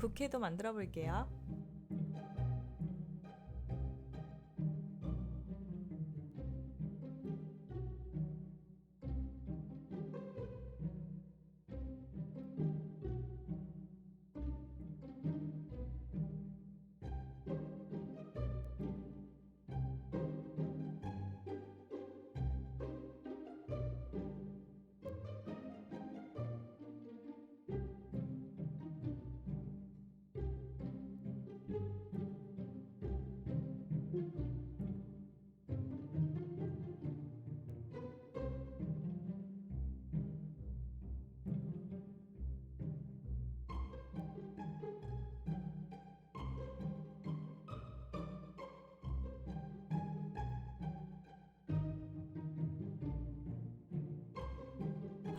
부케도 만들어 볼게요.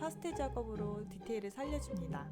파스텔 작업으로 디테일을 살려줍니다.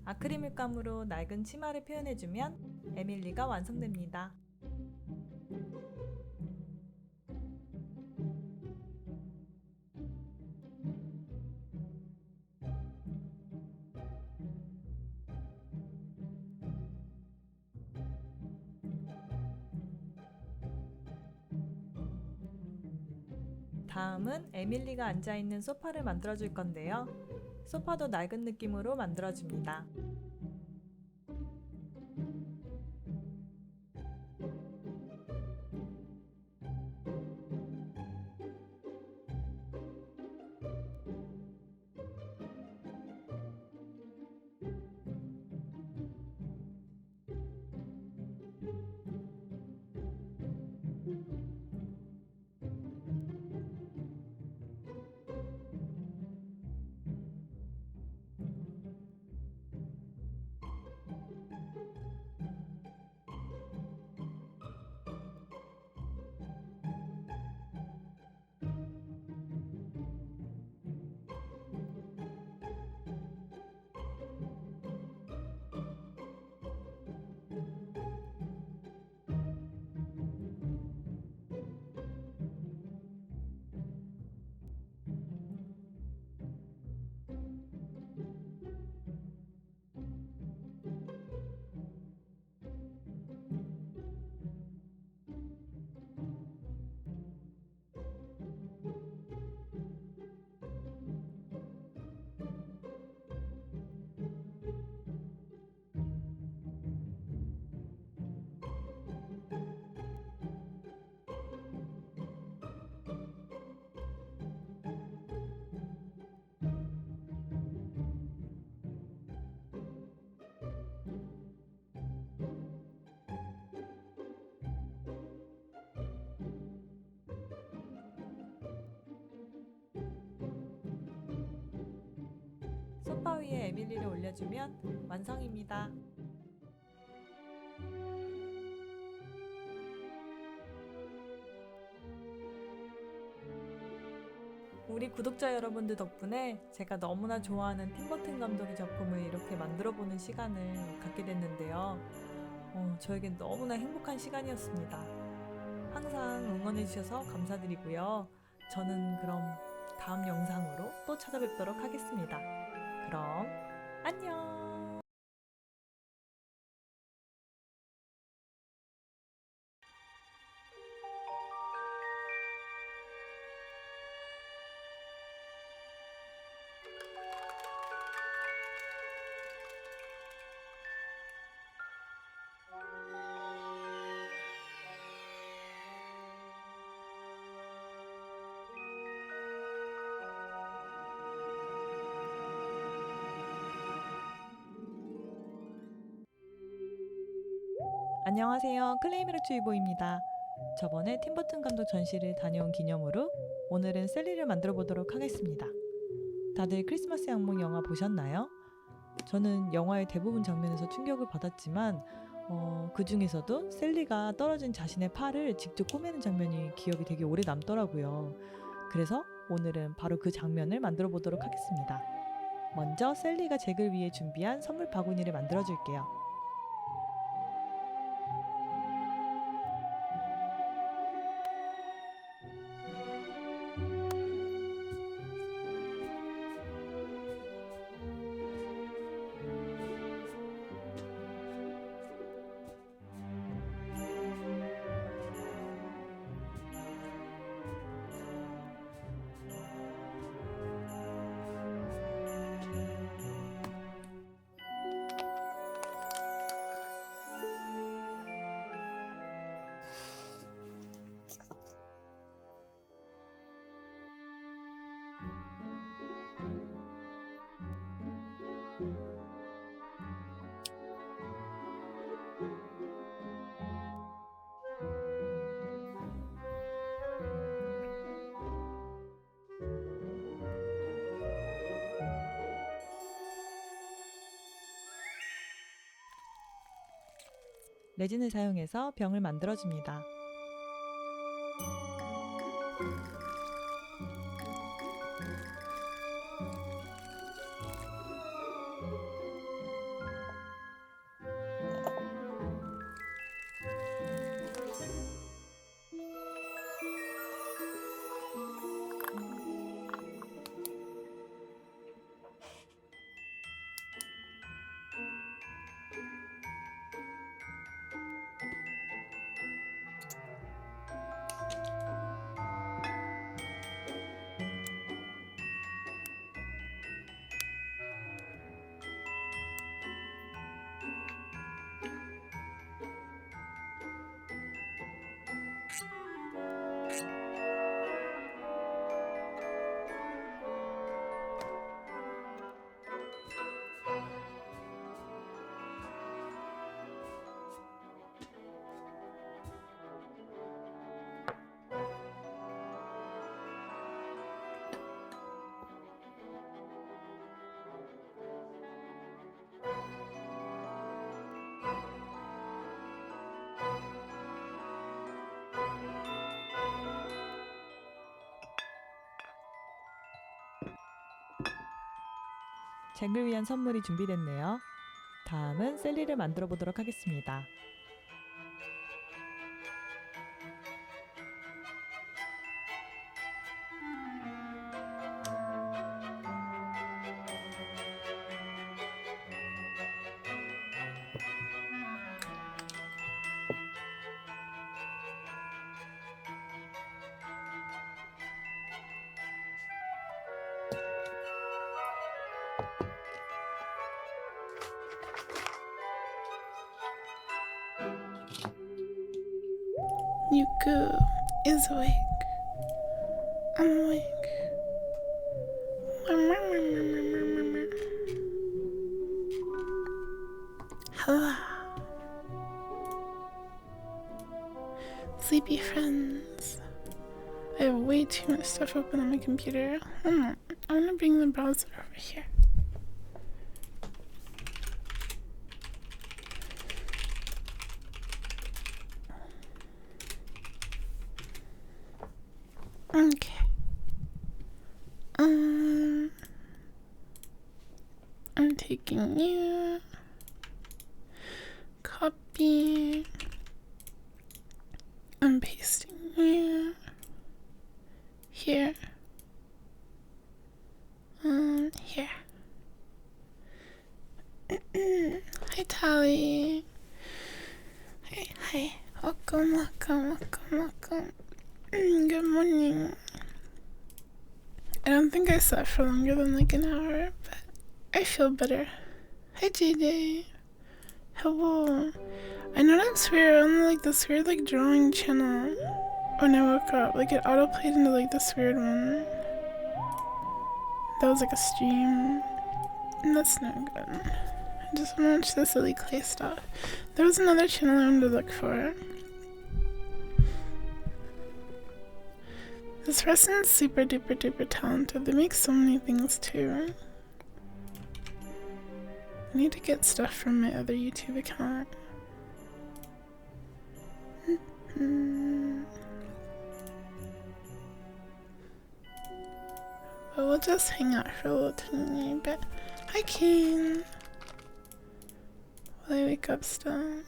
아크릴 물감으로 낡은 치마를 표현해주면 에밀리가 완성됩니다. 다음은 에밀리가 앉아있는 소파를 만들어줄 건데요. 소파도 낡은 느낌으로 만들어줍니다. 소파 위에 에밀리를 올려주면 완성입니다. 우리 구독자 여러분들 덕분에 제가 너무나 좋아하는 팀버튼 감독의 작품을 이렇게 만들어보는 시간을 갖게 됐는데요. 저에겐 너무나 행복한 시간이었습니다. 항상 응원해주셔서 감사드리고요. 저는 그럼 다음 영상으로 또 찾아뵙도록 하겠습니다. 그럼 안녕! 안녕하세요. 클레이미르추이보입니다. 저번에 팀버튼 감독 전시를 다녀온 기념으로 오늘은 셀리를 만들어 보도록 하겠습니다. 다들 크리스마스 양몽 영화 보셨나요? 저는 영화의 대부분 장면에서 충격을 받았지만 그 중에서도 셀리가 떨어진 자신의 팔을 직접 꼬매는 장면이 기억이 되게 오래 남더라고요. 그래서 오늘은 바로 그 장면을 만들어 보도록 하겠습니다. 먼저 셀리가 잭을 위해 준비한 선물 바구니를 만들어 줄게요. 레진을 사용해서 병을 만들어줍니다. 잭을 위한 선물이 준비됐네요. 다음은 셀리를 만들어 보도록 하겠습니다. Yuku is awake. I'm awake. Hello. Sleepy friends. I have way too much stuff open on my computer. Hold on. I'm gonna bring the browser over here. Okay. I'm taking you. Copy. I'm pasting you. Here. Here. Hi, Tally. Hi. Welcome. Good morning. I don't think I slept for longer than like an hour, but I feel better. Hi, JJ. Hello. I noticed we were on like this weird like drawing channel when I woke up. Like it auto-played into like this weird one. That was like a stream. And that's no good. I just want to watch the silly clay stuff. There was another channel I wanted to look for. This person's super duper duper talented. They make so many things too. I need to get stuff from my other YouTube account. But we'll just hang out for a little tiny bit. Hi, Kane. Will I wake up still?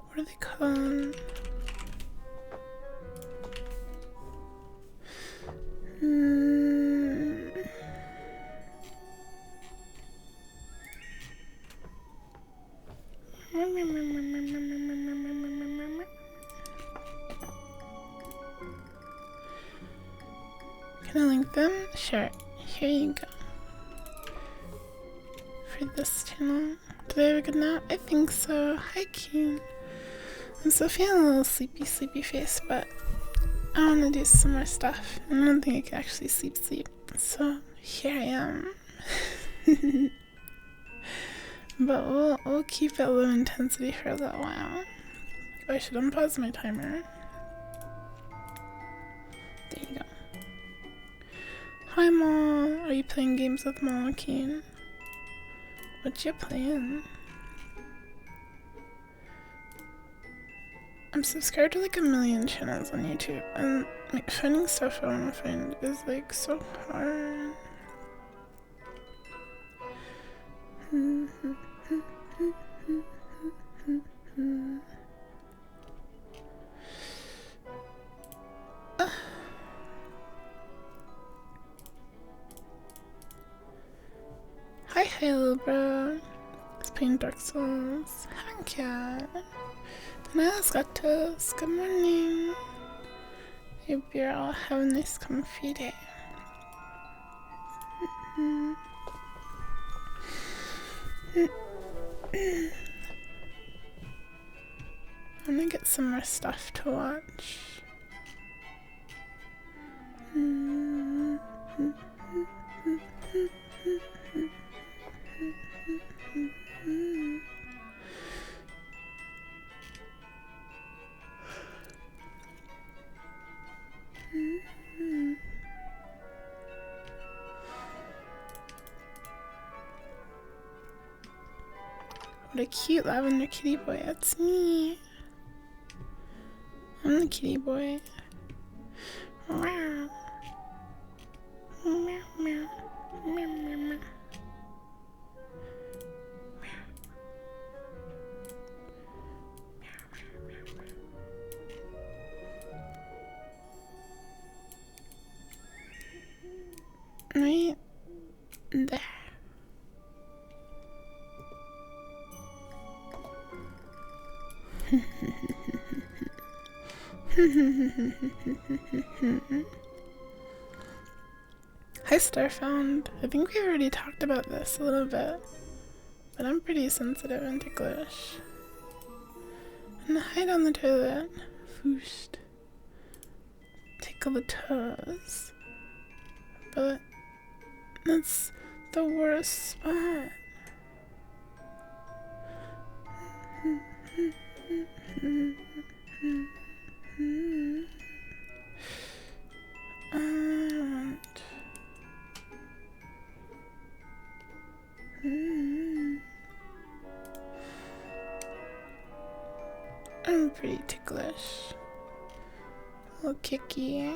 What are they called? Can I link them? Sure. Here you go. For this channel. Did I have a good nap? I think so. Hi, Keen. I'm still feeling a little sleepy face, but I want to do some more stuff. And I don't think I can actually sleep. So here I am. But we'll keep it low intensity for a little while. Oh, I should unpause my timer. There you go. Hi, Maul. Are you playing games with Maul, Keen? What you playing? I'm subscribed to like 1 million channels on YouTube, and like finding stuff I want to find is like so hard. Hi, little bro. It's playing Dark Souls. Heck yeah. Nice gatos. Good morning. Hope you're all having a nice comfy day. I'm gonna get some more stuff to watch. What a cute lavender kitty boy. That's me. I'm the kitty boy. Meow. Meow, meow. Meow, meow, meow. Right there. Hi, Starfound. I think we already talked about this a little bit, but I'm pretty sensitive and ticklish. And hide on the toilet. First, tickle the toes. But that's the worst spot. I'm pretty ticklish. A little kicky.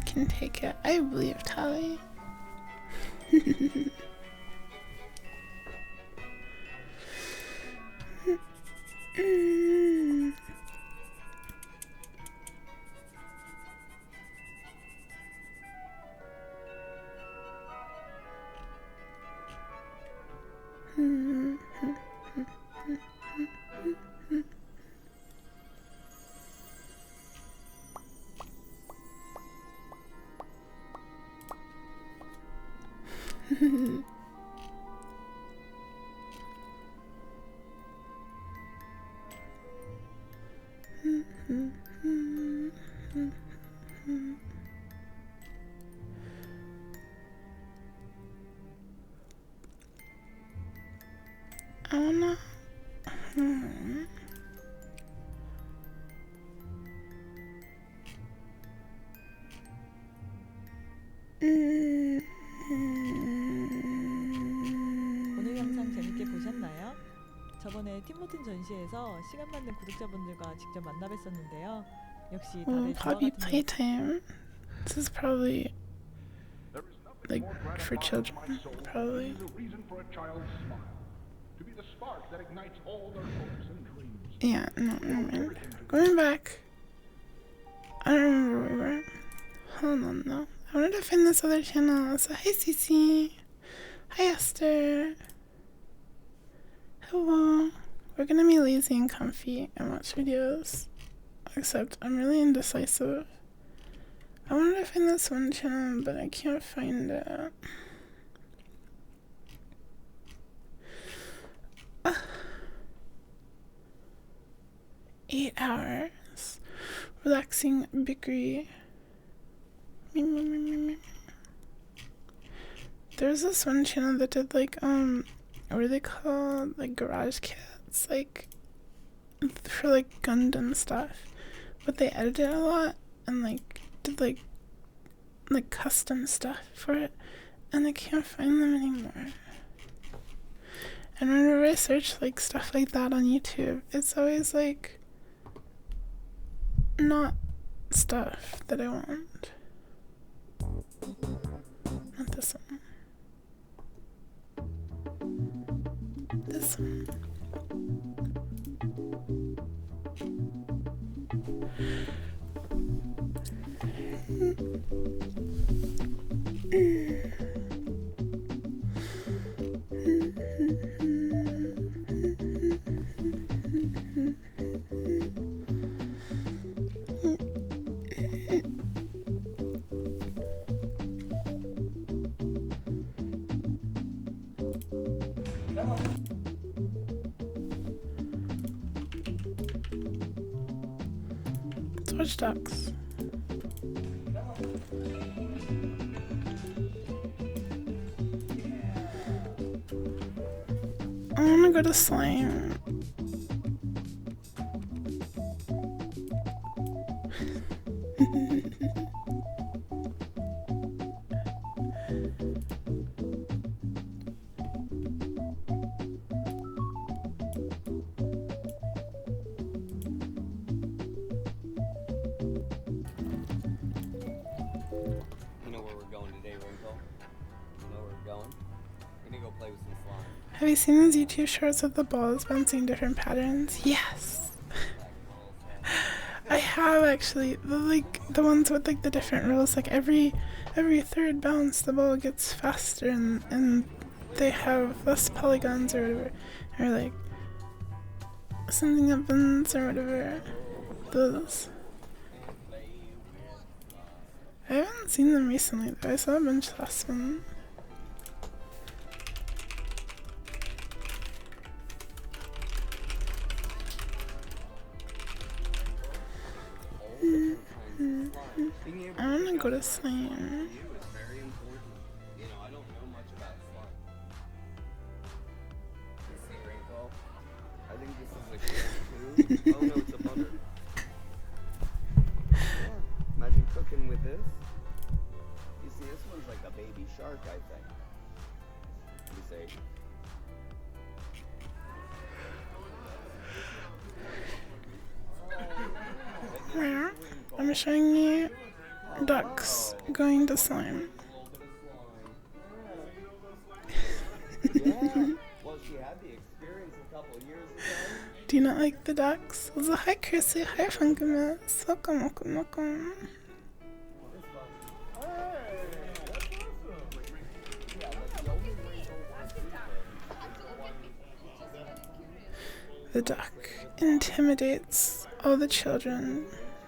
Can take it. I believe Tally. I wanna. 오늘 영상 재밌게 보셨나요? 저번에 팀버튼 전시에서 시간 맞는 구독자분들과 직접 만나 뵀었는데요. 역시 다들 저와 Poppy 같은 playtime. This is probably like for children, probably. Yeah, no, man. Going back. I don't remember where we were. Hold on, though. I wanted to find this other channel. So, hi, Cece. Hi, Esther. Hello. We're gonna be lazy and comfy and watch videos. Except, I'm really indecisive. I wanted to find this one channel, but I can't find it. 8 hours. Relaxing bakery. There's this one channel that did like what are they called? Like garage kits, like for like Gundam stuff. But they edited a lot and like did like custom stuff for it, and I can't find them anymore. And whenever I search like stuff like that on YouTube, it's always like not stuff that I want. Not this one. This one. Let's watch ducks. I wanna go to slime. Have you seen those YouTube shorts of the balls bouncing different patterns? Yes! I have actually. The ones with like the different rules, like every third bounce the ball gets faster and they have less polygons or whatever. Or like something happens or whatever. Those. I haven't seen them recently though. I saw a bunch last one. I wanna go to slime. I think this is a shampoo. Oh no, it's a butter. Yeah. Imagine cooking with this. You see, this one's like a baby shark, I think. You say. Where? I'm showing you ducks going to slime. Well, she had the experience a couple years ago. Do you not like the ducks? Also, hi Chrissy, hi Funkamus. Welcome, welcome, welcome. The duck intimidates all the children.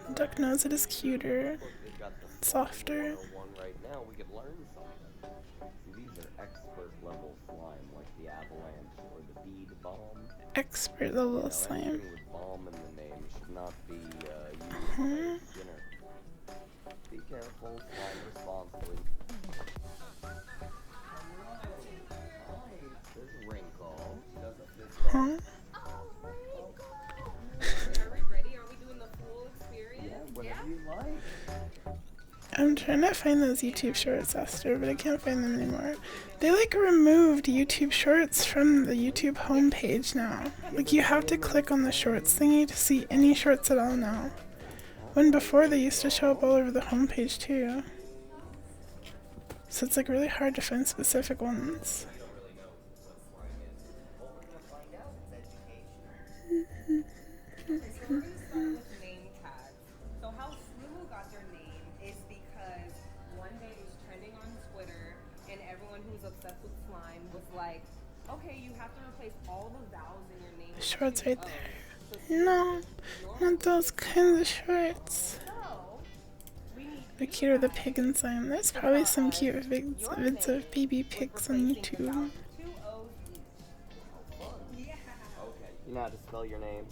The duck knows it is cuter, softer. Right now, we could learn something. These are expert level slime, like the avalanche or the bead bomb. Expert level slime. Anything with bomb in the name should not be used by a beginner. Be careful, slime responsibly. There's a wrinkle. She doesn't fit Huh? Whatever you like. I'm trying to find those YouTube shorts, Esther, but I can't find them anymore. They like removed YouTube shorts from the YouTube homepage now. Like you have to click on the shorts thingy to see any shorts at all now. When before they used to show up all over the homepage too. So it's like really hard to find specific ones. Okay, you have to replace all the vowels in your name. Shorts right there. No, not those kinds of shorts. The cuter the pig and slime. There's probably some cute vids of baby pigs on YouTube. You know how to spell your name?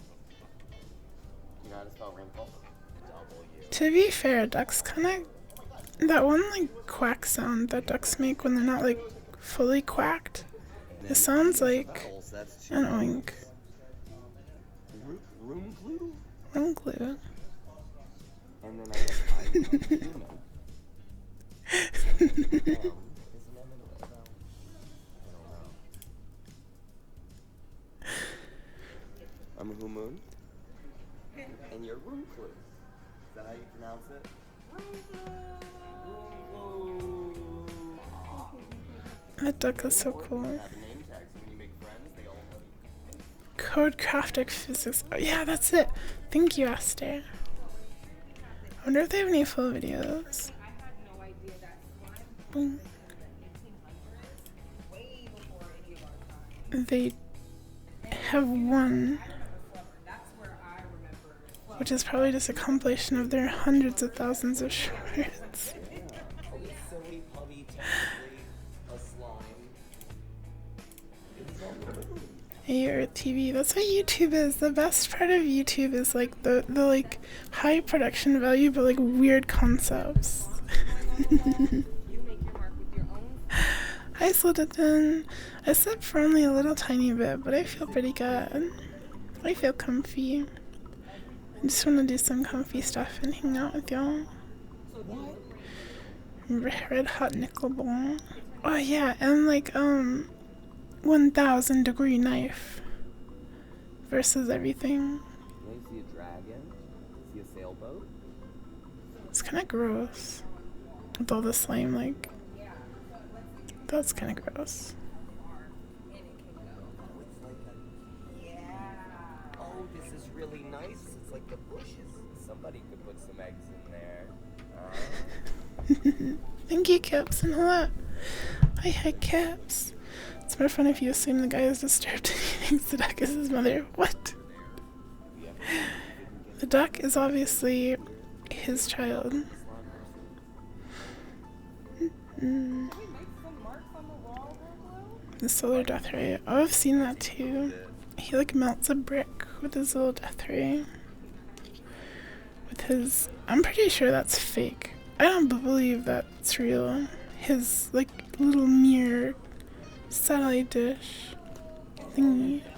You know how to spell wrinkle? To be fair, ducks kind of... That one like quack sound that ducks make when they're not like fully quacked. It sounds like an oink. Room glue? Room glue. And then I guess I'm a Moon. And you're Room Clue. Is that how you pronounce it? That duck is so cool. Codecraftic physics. Oh yeah, that's it. Thank you, Esther. I wonder if they have any full videos. Boom. They have one, which is probably just a compilation of their hundreds of thousands of shorts. Hey, Earth TV. That's what YouTube is. The best part of YouTube is like the like high production value, but like weird concepts. Hi, Slitton. I slept for only a little tiny bit, but I feel pretty good. I feel comfy. I just want to do some comfy stuff and hang out with y'all. Red hot nickel ball. Oh yeah, and like 1,000 degree knife versus everything. I see a dragon. See a sailboat. It's kind of gross with all the slime. Like that's kind of gross. Oh, this is really nice. It's like the bushes. Somebody could put some eggs in there. Thank you, Caps, and hello. Hi, Caps. It's more fun if you assume the guy is disturbed and he thinks the duck is his mother. What? The duck is obviously his child. The solar death ray. Oh, I've seen that too. He like melts a brick with his little death ray. With his... I'm pretty sure that's fake. I don't believe that's real. His like little mirror satellite dish thingy. I'm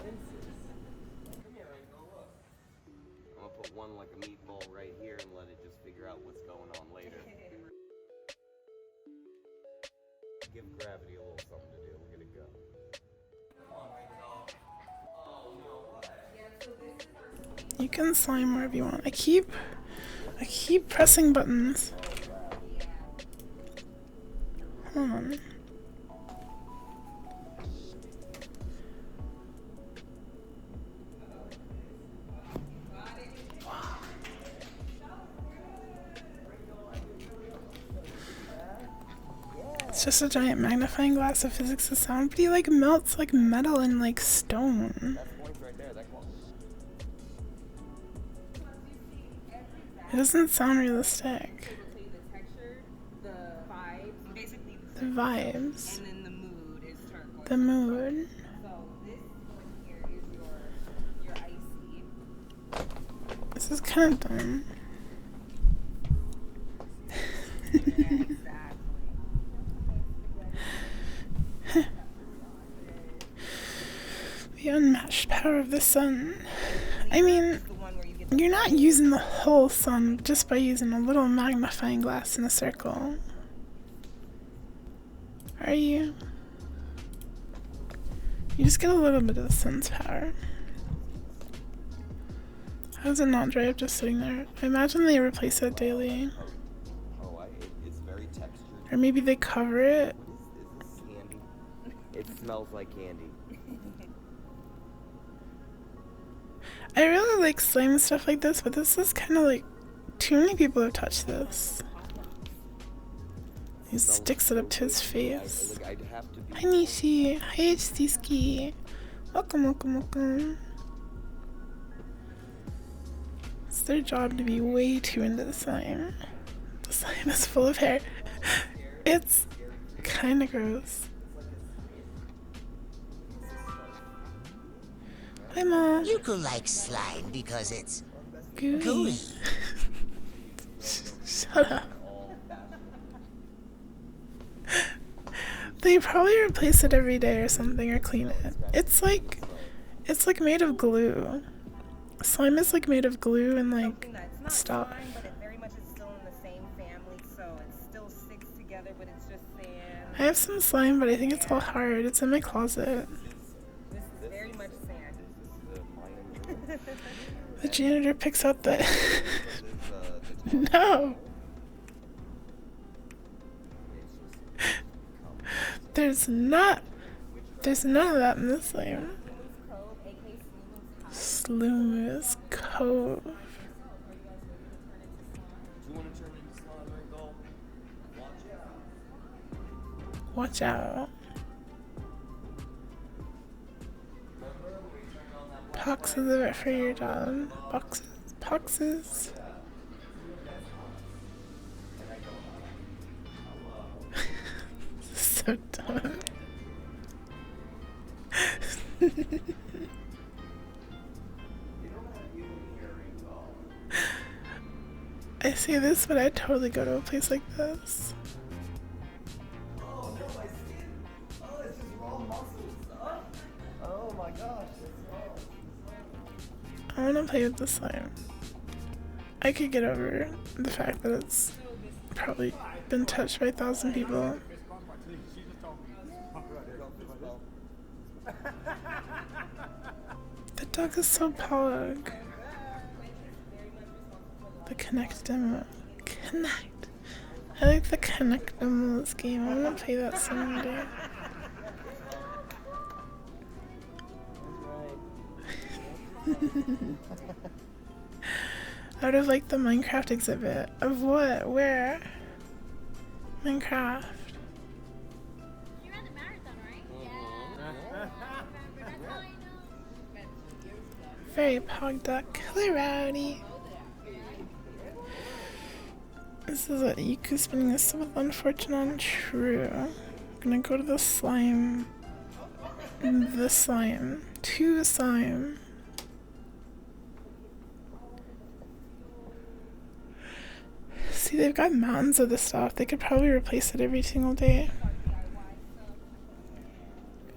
gonna put one like a meatball right here and let it just figure out what's going on later. Give gravity a little something to do. We're gonna go. You can slime wherever you want. I keep pressing buttons. Hold on. It's just a giant magnifying glass of physics of sound, but he like melts like metal and like stone. It doesn't sound realistic. The vibes, basically the The vibes. And then the mood is turquoise. The mood. So this one here is your icy. This is kind of dumb. The unmatched power of the sun. I mean, you're not using the whole sun just by using a little magnifying glass in a circle. Are you? You just get a little bit of the sun's power. How does it not dry up just sitting there? I imagine they replace it daily. It's very textured. Or maybe they cover it. Is this candy? It smells like candy. I really like slime and stuff like this, but this is kind of like, too many people have touched this. He sticks it up to his face. Hi Nishi, hi HCski. Welcome, welcome, welcome. It's their job to be way too into the slime. The slime is full of hair. It's kind of gross. Hi Mom. You could like slime because it's gooey. Shut up. They probably replace it every day or something, or clean it. It's like made of glue. Slime is like made of glue and like stuff. Slime, but it very much is still in the same family, so it still sticks together, but it's just sand. I have some slime, but I think it's all hard. It's in my closet. This is very much sand. The janitor picks up the... No! There's none of that in this slime. Sloomus Cove. Watch out. Boxes of it for your dog. Boxes. So dumb. I say this, but I'd totally go to a place like this. Oh no, my skin! Oh, it's just raw muscle stuff. Oh my gosh, that's raw. I want to play with the slime. I could get over the fact that it's probably been touched by 1,000 people. The dog is so pog. The Connect demo. Connect. I like the Connect demo in this game. I want to play that someday. I would have liked the Minecraft exhibit. Of what? Where? Minecraft. Very pog duck. Hello, Rowdy. This is what Yuku spinning this with unfortunate untrue. I'm gonna go to the slime. The slime. To the slime. See, they've got mountains of this stuff. They could probably replace it every single day.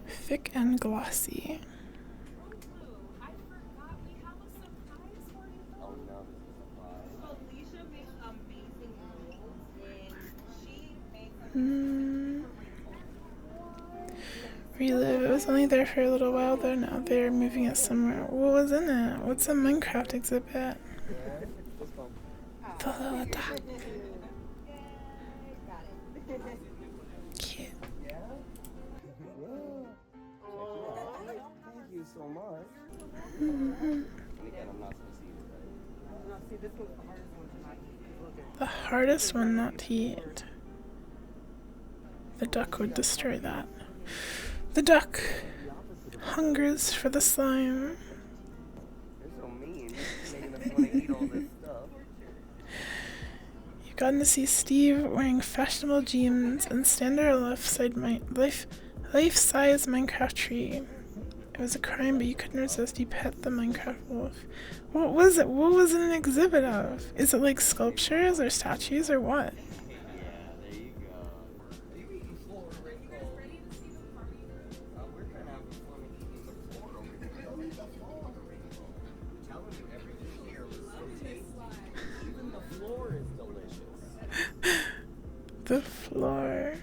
Thick and glossy. Relive. It was only there for a little while though. Now they're moving it somewhere. What was in it? What's a Minecraft exhibit? The little duck. Cute. Thank you so much. The hardest one not to eat. The duck would destroy that. The duck hungers for the slime. You're so mean. Making us want to eat all this stuff. You Gotten to see Steve wearing fashionable jeans and stand at a life-size Minecraft tree. It was a crime, but you couldn't resist. You pet the Minecraft wolf. What was it? What was it an exhibit of? Is it like sculptures or statues or what? The floor.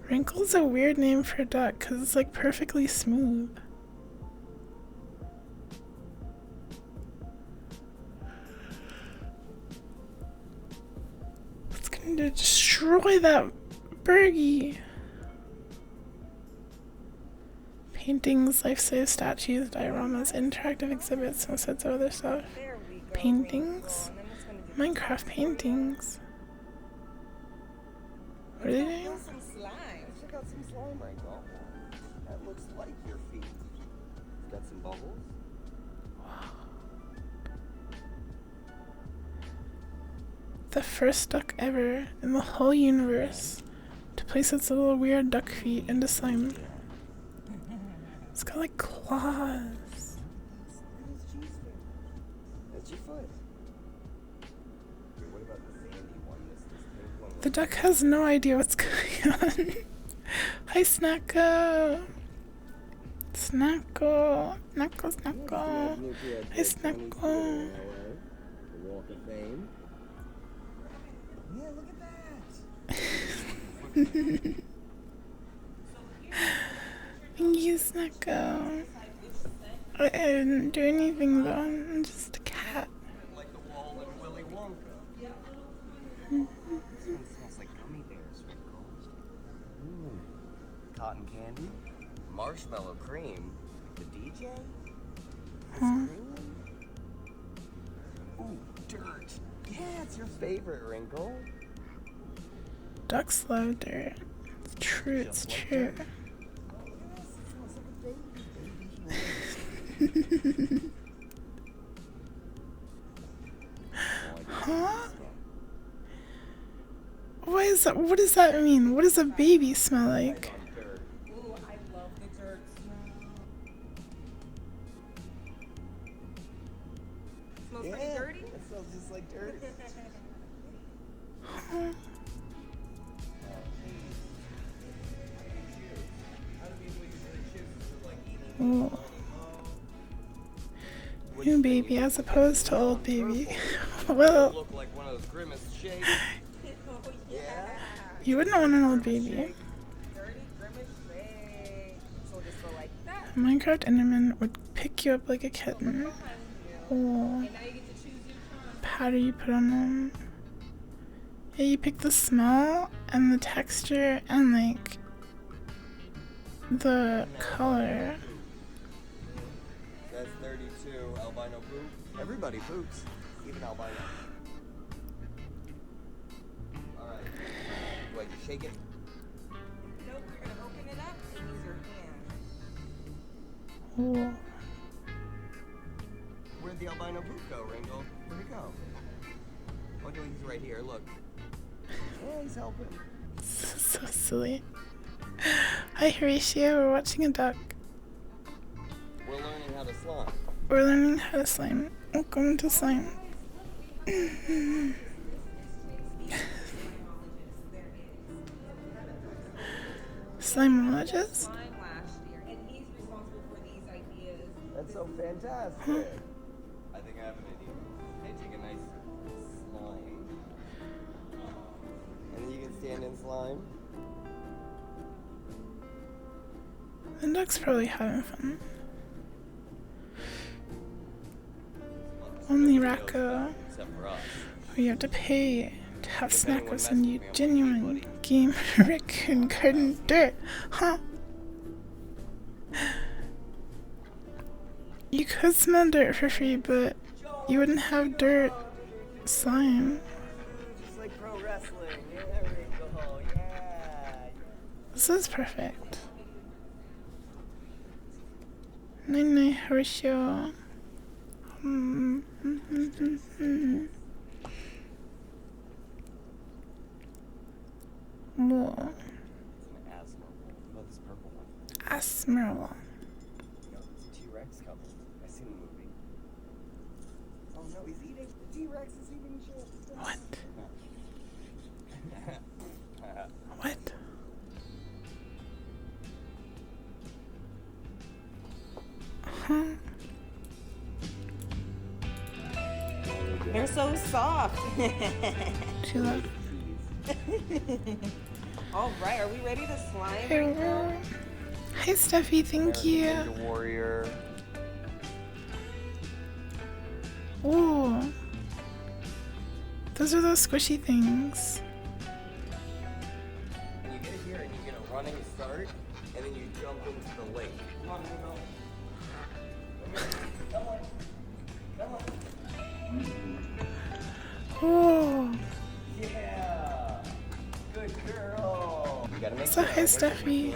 Wrinkle's a weird name for a duck because it's like perfectly smooth. It's gonna destroy that Bergie. Paintings, life-size statues, dioramas, interactive exhibits, and sets of other stuff. Paintings? Minecraft paintings. What are they doing? Some slime. Check out some slime right now. That looks like your feet. It's got some bubbles. The first duck ever in the whole universe to place its little weird duck feet into slime. It's got like claws. That's your foot. What about the sandy one? This pink one. The duck has no idea what's going on. Hi, Snacko. Snacko. Snacko. Hi, Snacko. The Walk of Fame. Yeah, look at that. Thank you, Snacko. I didn't do anything though. I'm just a cat. Like the wall in Willy Wonka. This one smells like gummy bears, Cotton candy, marshmallow cream, the DJ. Ooh, dirt. Yeah, it's your favorite, Wrinkle. Ducks love dirt. It's true. It's true. Huh? Why is that? What does that mean? What does a baby smell like? Ooh, I love the dirt smell. Smells pretty dirty? It smells just like dirt. Huh? Ooh. New baby as opposed to old baby. Well, Look like one of those Grimace shakes. Yeah. you wouldn't want an old baby. Dirty Grimace shake. So just go like that. A Minecraft Enderman would pick you up like a kitten. Oh. Powder you put on them. Yeah, you pick the smell and the texture and like the color. That's 32 albino poop. Everybody poops, even albino. Alright. Do I just shake it? Nope, you're gonna open it up and use your hand. Oh. Where'd the albino poop go, Ringo? Where'd it go? Oh, no, he's right here, look. Oh, he's helping. So silly. Hi Horatio, we're watching a duck. We're learning how to slime. We're learning how to slime. Welcome to slime. Slimeologist? That's so fantastic. I think I have an idea. Hey, take a nice slime. And then you can stand in slime. The duck's probably having fun. Only Racco, where you have to pay to have Snack will send you genuine game raccoon garden dirt, huh? You could smell dirt for free, but you wouldn't have dirt slime. Just like pro wrestling. Yeah, Ringo. Yeah. This is perfect. Night night, Horatio. he's eating. The T-Rex is eating shit. What? What? Huh? They're so soft. She left. All right, are we ready to slime? Hey, hi, Steffi. Thank you. Ninja Warrior. Ooh. Those are those squishy things. You get here and you get a running start, and then you jump into the lake. Come on, Come on. Oh. Yeah. Good girl. You gotta make So hi, Steffi.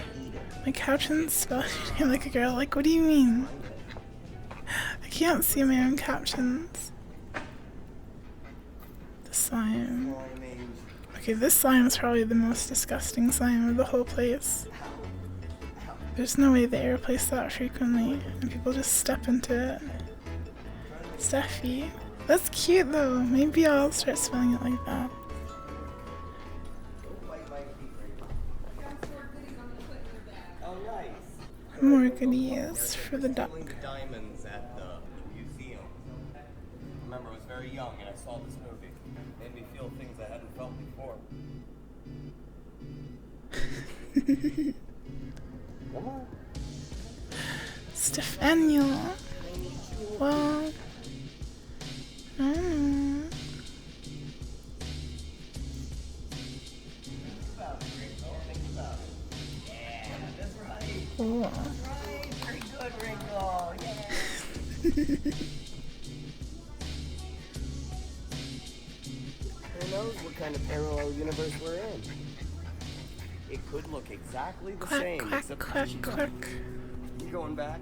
My captions spell you like a girl. Like, what do you mean? I can't see my own captions. The slime. Okay, this slime is probably the most disgusting slime of the whole place. There's no way they replace that frequently, and people just step into it. Steffi. That's cute though. Maybe I'll start spelling it like that. Oh, nice. More goodies for the duck. Diamonds at the museum. I remember I was very young and I saw this movie. It made me feel things I hadn't felt before. Come on. Stefania. Well. Cool. Right, very good, Ringo. Yeah. Who knows what kind of parallel universe we're in? It could look exactly the Quack, same. quack, except quack, quack. You going back?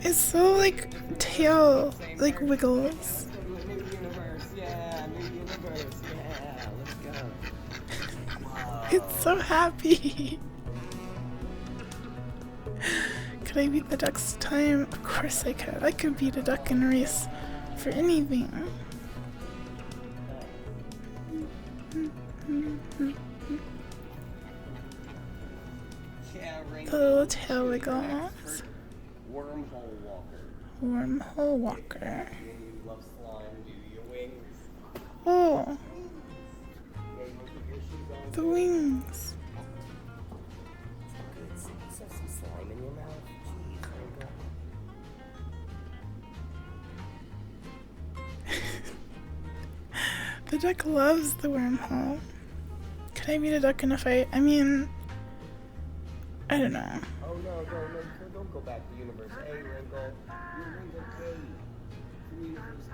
It's so like tail like wiggles. New universe, yeah, new universe, yeah, let's go. Wow. It's so happy. Could I beat the duck's time? Of course I could. I could beat a duck in a race for anything. Yeah, The little tail wiggles. Wormhole walker. Wormhole walker. You love slime, do your wings. Oh, Yeah, you wanna put your shoes on? the wings. Good. Let's have some slime in your mouth. Jeez, The duck loves the wormhole. Could I beat a duck in a fight? I mean, I don't know. Oh no, don't go back to universe A, Ringo. You're Ringo A. Universe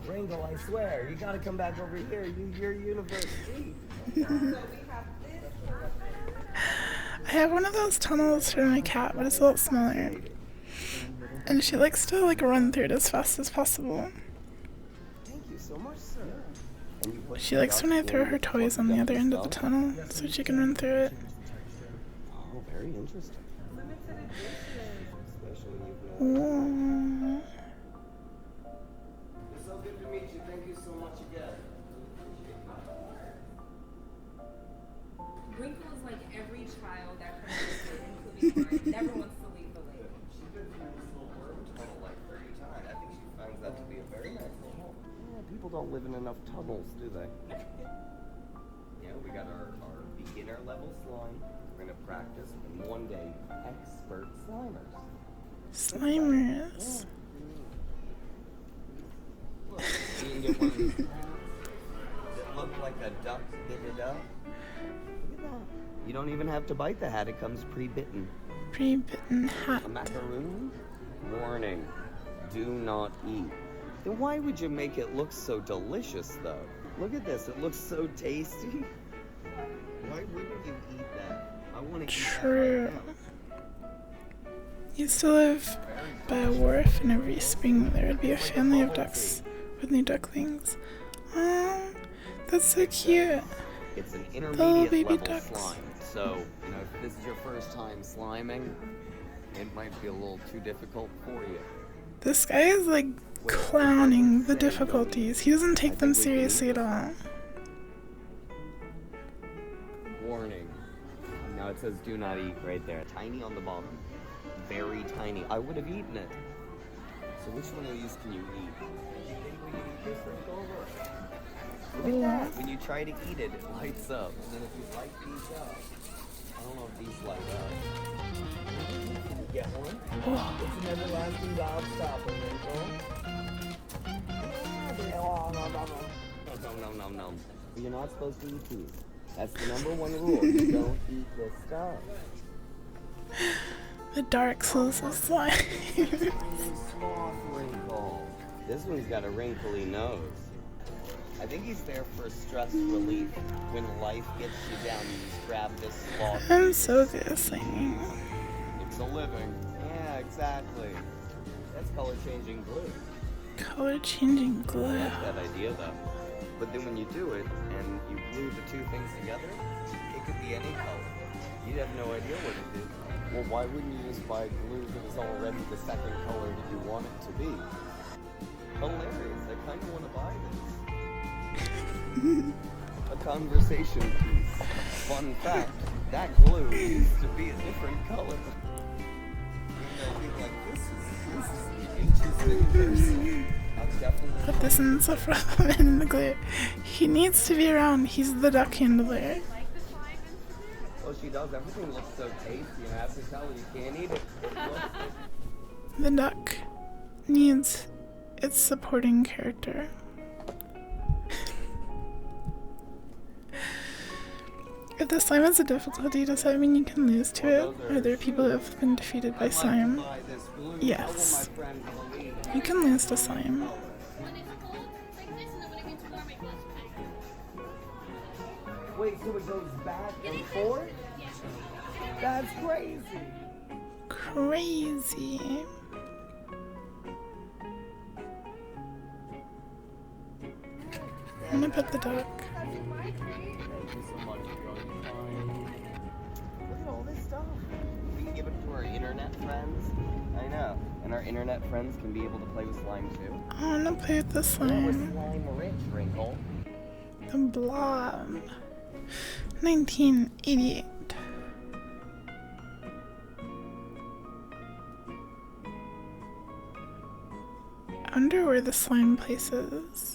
A. Ringo, I swear, you gotta come back over here. You're universe C. I have one of those tunnels for my cat, but it's a lot smaller. And she likes to like run through it as fast as possible. Thank you so much, sir. She likes when I throw her toys on the other end of the tunnel so she can run through it. Oh, very interesting. Ooh. It's so good to meet you. Thank you so much again. Wrinkle is like every child that comes to it, including mine, never wants to leave the lake. She's been through this little worm tunnel like 30 times. I think she finds that to be a very nice little home. Yeah, people don't live in enough tunnels, do they? Yeah, we got our beginner level slime. We're gonna practice, and one day, expert slimers. Slimers. Look, you can get one of these that look like a duck bitted up. Look at that. You don't even have to bite the hat, it comes pre-bitten. Pre-bitten hat. A macaroon? Warning, do not eat. Then why would you make it look so delicious, though? Look at this, it looks so tasty. Why wouldn't you eat that? I want to eat True. that right now. Used to live by a wharf, and every spring there would be a family of ducks with new ducklings. Oh, that's so cute. It's an The little intermediate baby level ducks. slime. So, you know, if this is your first time sliming, it might be a little too difficult for you. This guy is like clowning the difficulties. He doesn't take them seriously at all. Warning. Now it says do not eat right there. Tiny on the bottom. Very tiny. I would have eaten it. So which one of these can you eat? Look at that. When you try to eat it, it lights up. And then if you light these up, I don't know if these light up. Can you get one? It's an everlasting gobstopper, No. But you're not supposed to eat these. That's the #1 rule. You don't eat this stuff. The Dark Souls of slime. Sloth wrinkle. This one's got a wrinkly nose. I think he's there for stress relief. When life gets you down, you just grab this sloth. I'm so good at singing. It's a living. Yeah, exactly. That's color changing glue. Color changing glue. I like that idea though. But then when you do it and you glue the two things together, it could be any color. You'd have no idea what it is. Well, why wouldn't you just buy glue that was already the second color that you want it to be? Hilarious. I kind of want to buy this. A conversation piece. Fun fact, that glue used to be a different color. And I'd be like, this is an interesting person. I'll definitely Put this in the front in the glue. He needs to be around. He's the duck handler. Well, she does. Everything looks so tasty, and I have to tell her you can't eat it. The duck needs its supporting character. If the slime has a difficulty, does that mean you can lose to it? Are there people who have been defeated by slime? Yes. You can lose to slime. Wait, so it goes back and forth? That's crazy. Crazy. I'm gonna pet the duck. Thank you so much for going fine. Look at all this stuff. We can give it to our internet friends. I know. And our internet friends can be able to play with slime too. I wanna play with the slime. Slime rich, Wrinkle. The Blob. 1988. I wonder where the slime place is.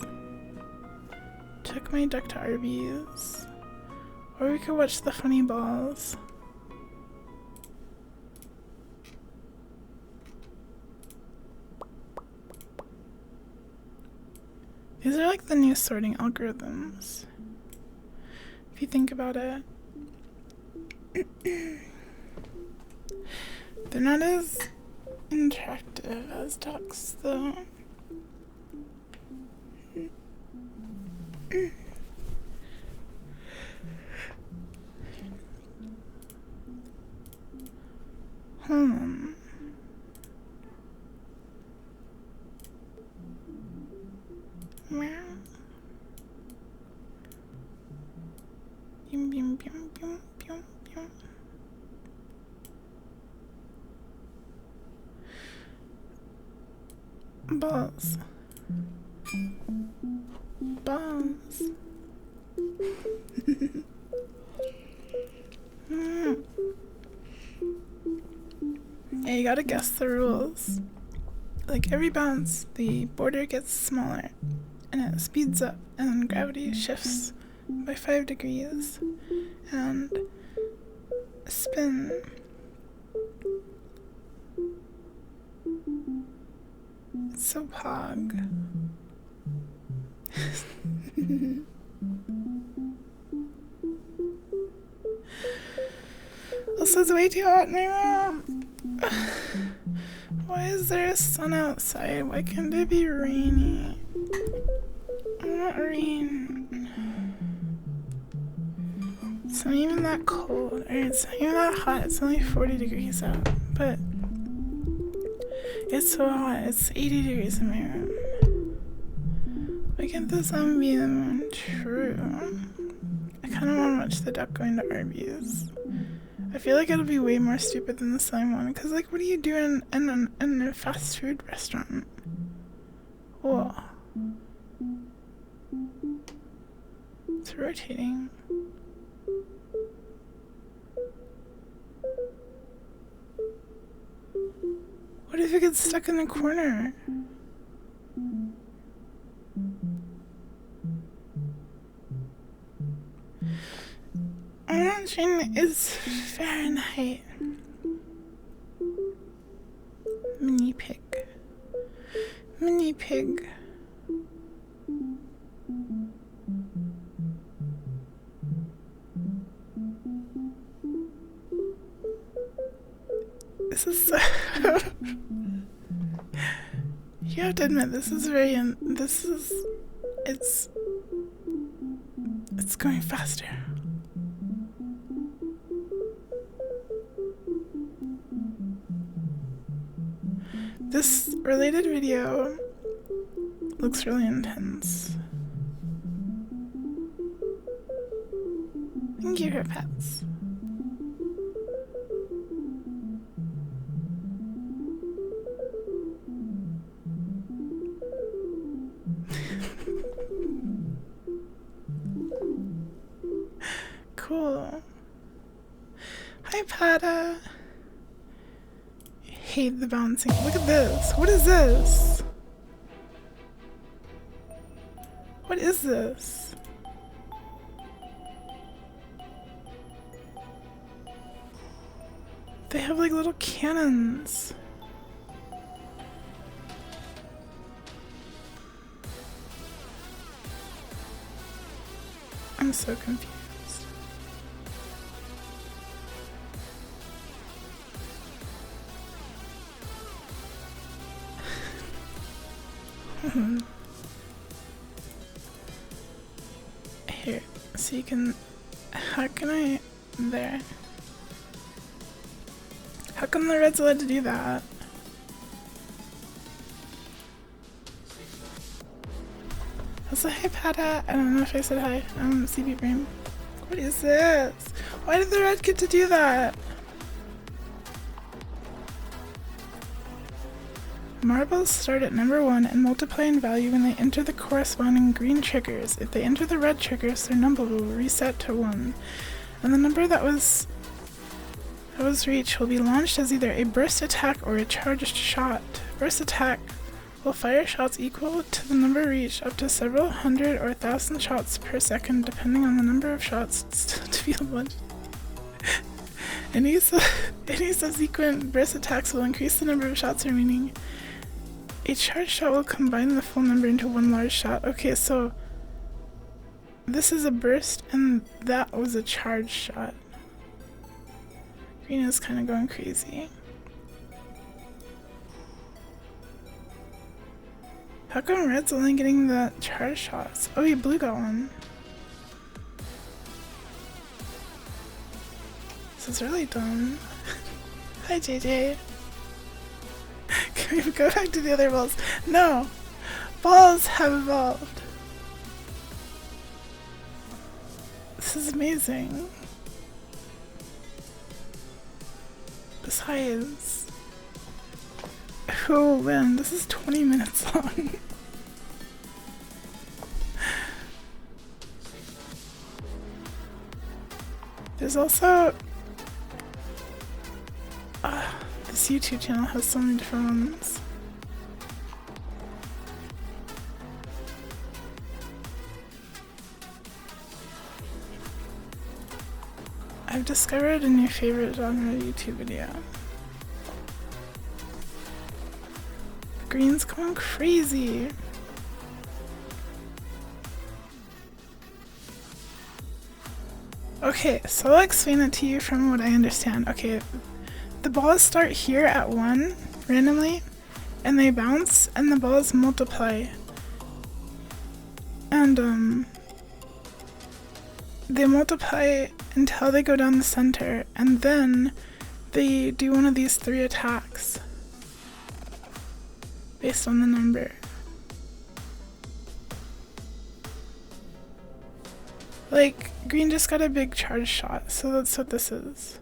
Took my duck to Arby's. Or we could watch the funny balls. These are like the new sorting algorithms. If you think about it. They're not as interactive as ducks, though. Meow. Bim, bim, bim, bim, bim, bim. Balls. Balls. Yeah, you gotta guess the rules. Like every bounce, the border gets smaller and it speeds up, and then gravity shifts by 5 degrees and spin. It's so pog. Also, it's way too hot in my room. Why is there a sun outside? Why can't it be rainy? I want rain. It's not even that cold, or it's not even that hot. It's only 40 degrees out, but it's so hot. It's 80 degrees in my room. Why can't the sun be the moon? True. I kind of want to watch the duck going to Arby's. I feel like it'll be way more stupid than the slime one, because, like, what are you doing in a fast food restaurant? Whoa. It's rotating. What if it gets stuck in the corner? Imagine is Fahrenheit. Mini pig. Mini pig. This is so you have to admit, this is very it's going faster. This related video looks really intense. Thank you for pets. Cool. Hi, Pada. I hate the bouncing. Look at this. What is this? What is this? They have like little cannons. I'm so confused. Here, so you can, how can I, there. How come the red's allowed to do that? Also, hi Pada, I don't know if I said hi, I'm CB Brain. What is this? Why did the red get to do that? Marbles start at number 1 and multiply in value when they enter the corresponding green triggers. If they enter the red triggers, their number will reset to 1. And the number that was reached will be launched as either a burst attack or a charged shot. Burst attack will fire shots equal to the number reached up to several hundred or 1,000 shots per second, depending on the number of shots to be launched. Any subsequent burst attacks will increase the number of shots remaining. A charged shot will combine the full number into one large shot. Okay, so this is a burst and that was a charged shot. Green is kind of going crazy. How come red's only getting the charged shots? Oh yeah, blue got one. This is really dumb. Hi JJ. Can we go back to the other balls? No! Balls have evolved. This is amazing. Besides, who will win? This is 20 minutes long. There's also this YouTube channel has so many different ones. I've discovered a new favorite genre YouTube video. Green's going crazy. Okay, so I'll explain it to you from what I understand. Okay, the balls start here at 1 randomly, and they bounce, and the balls multiply. And they multiply until they go down the center, and then they do one of these 3 attacks based on the number. Like, green just got a big charge shot, so that's what this is.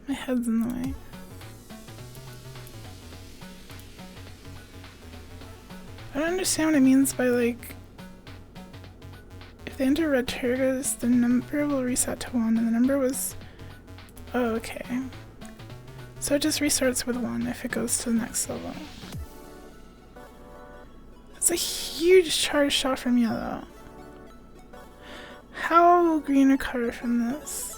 My head's in the way. I don't understand what it means by like, if they enter red triggers, the number will reset to 1, and the number was, oh, okay. So it just restarts with 1 if it goes to the next level. That's a huge charge shot from yellow. How will green recover from this?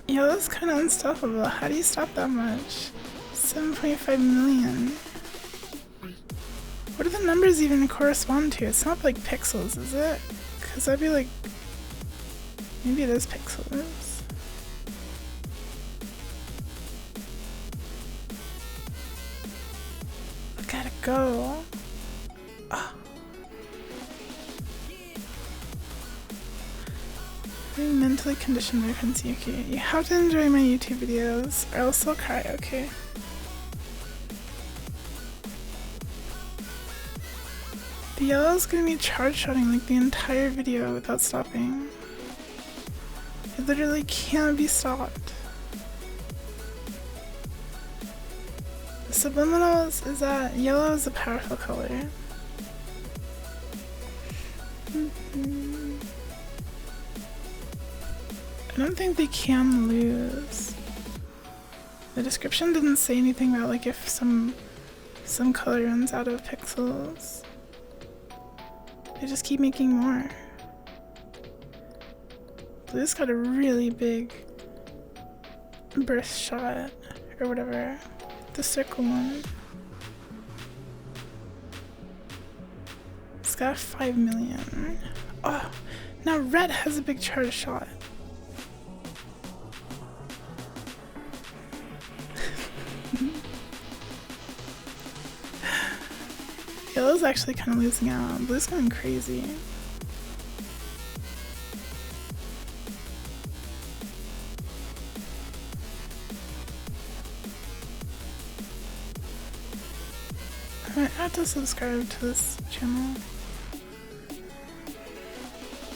Yeah, that's kind of unstoppable. How do you stop that much? 7.5 million. What do the numbers even correspond to? It's not like pixels, is it? Because that'd be like... Maybe it is pixels. I gotta go. Oh. I'm mentally conditioned by Prince Yuki. You have to enjoy my YouTube videos, or else I'll cry, okay? The yellow's gonna be charge-shotting like the entire video without stopping. It literally can't be stopped. The subliminals is that yellow is a powerful color. I don't think they can lose. The description didn't say anything about like if some color runs out of pixels. They just keep making more. Blue's got a really big burst shot or whatever. The circle one. It's got 5 million. Oh, now red has a big charge shot. Yellow's actually kind of losing out. Blue's going crazy. I might have to subscribe to this channel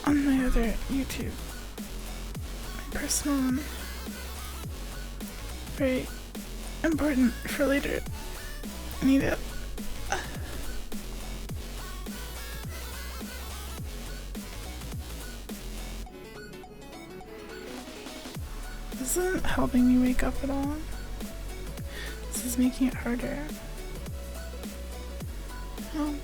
on my other YouTube. My personal one. Very important for later. I need it. This isn't helping me wake up at all. This is making it harder. Oh.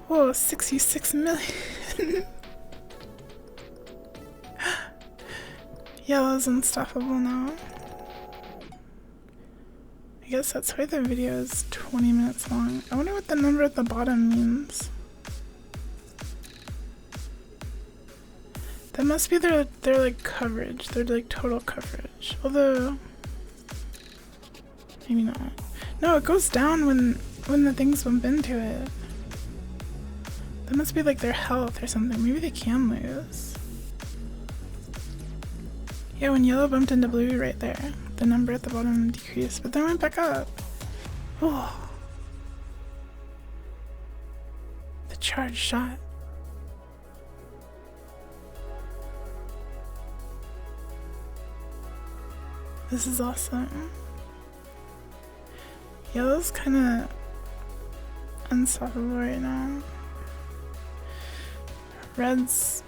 Whoa, 66 million. Yellow's unstoppable now. I guess that's why the video is 20 minutes long. I wonder what the number at the bottom means. That must be their like coverage, their like total coverage. Although maybe not. No, it goes down when the things bump into it. That must be like their health or something. Maybe they can lose. Yeah, when yellow bumped into blue right there, the number at the bottom decreased, but then went back up. Oh. The charge shot. This is awesome. Yellow's kind of unstoppable right now. Red's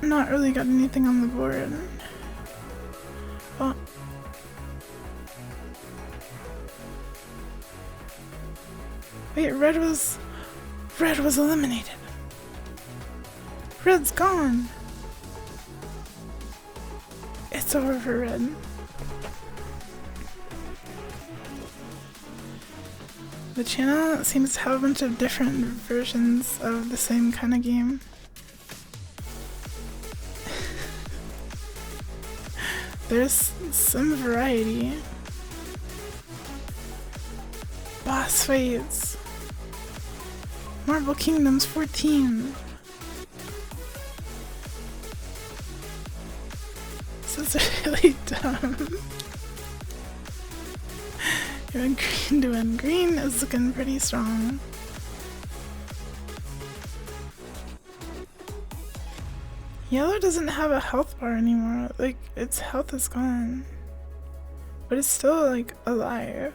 not really got anything on the board. Oh. Wait, red was eliminated. Red's gone. It's over for red. The channel seems to have a bunch of different versions of the same kind of game. There's some variety. Boss fights. Marble Kingdoms 14. This is really dumb. You want green to win. Green is looking pretty strong. Yellow doesn't have a health bar anymore. Like, its health is gone. But it's still, like, alive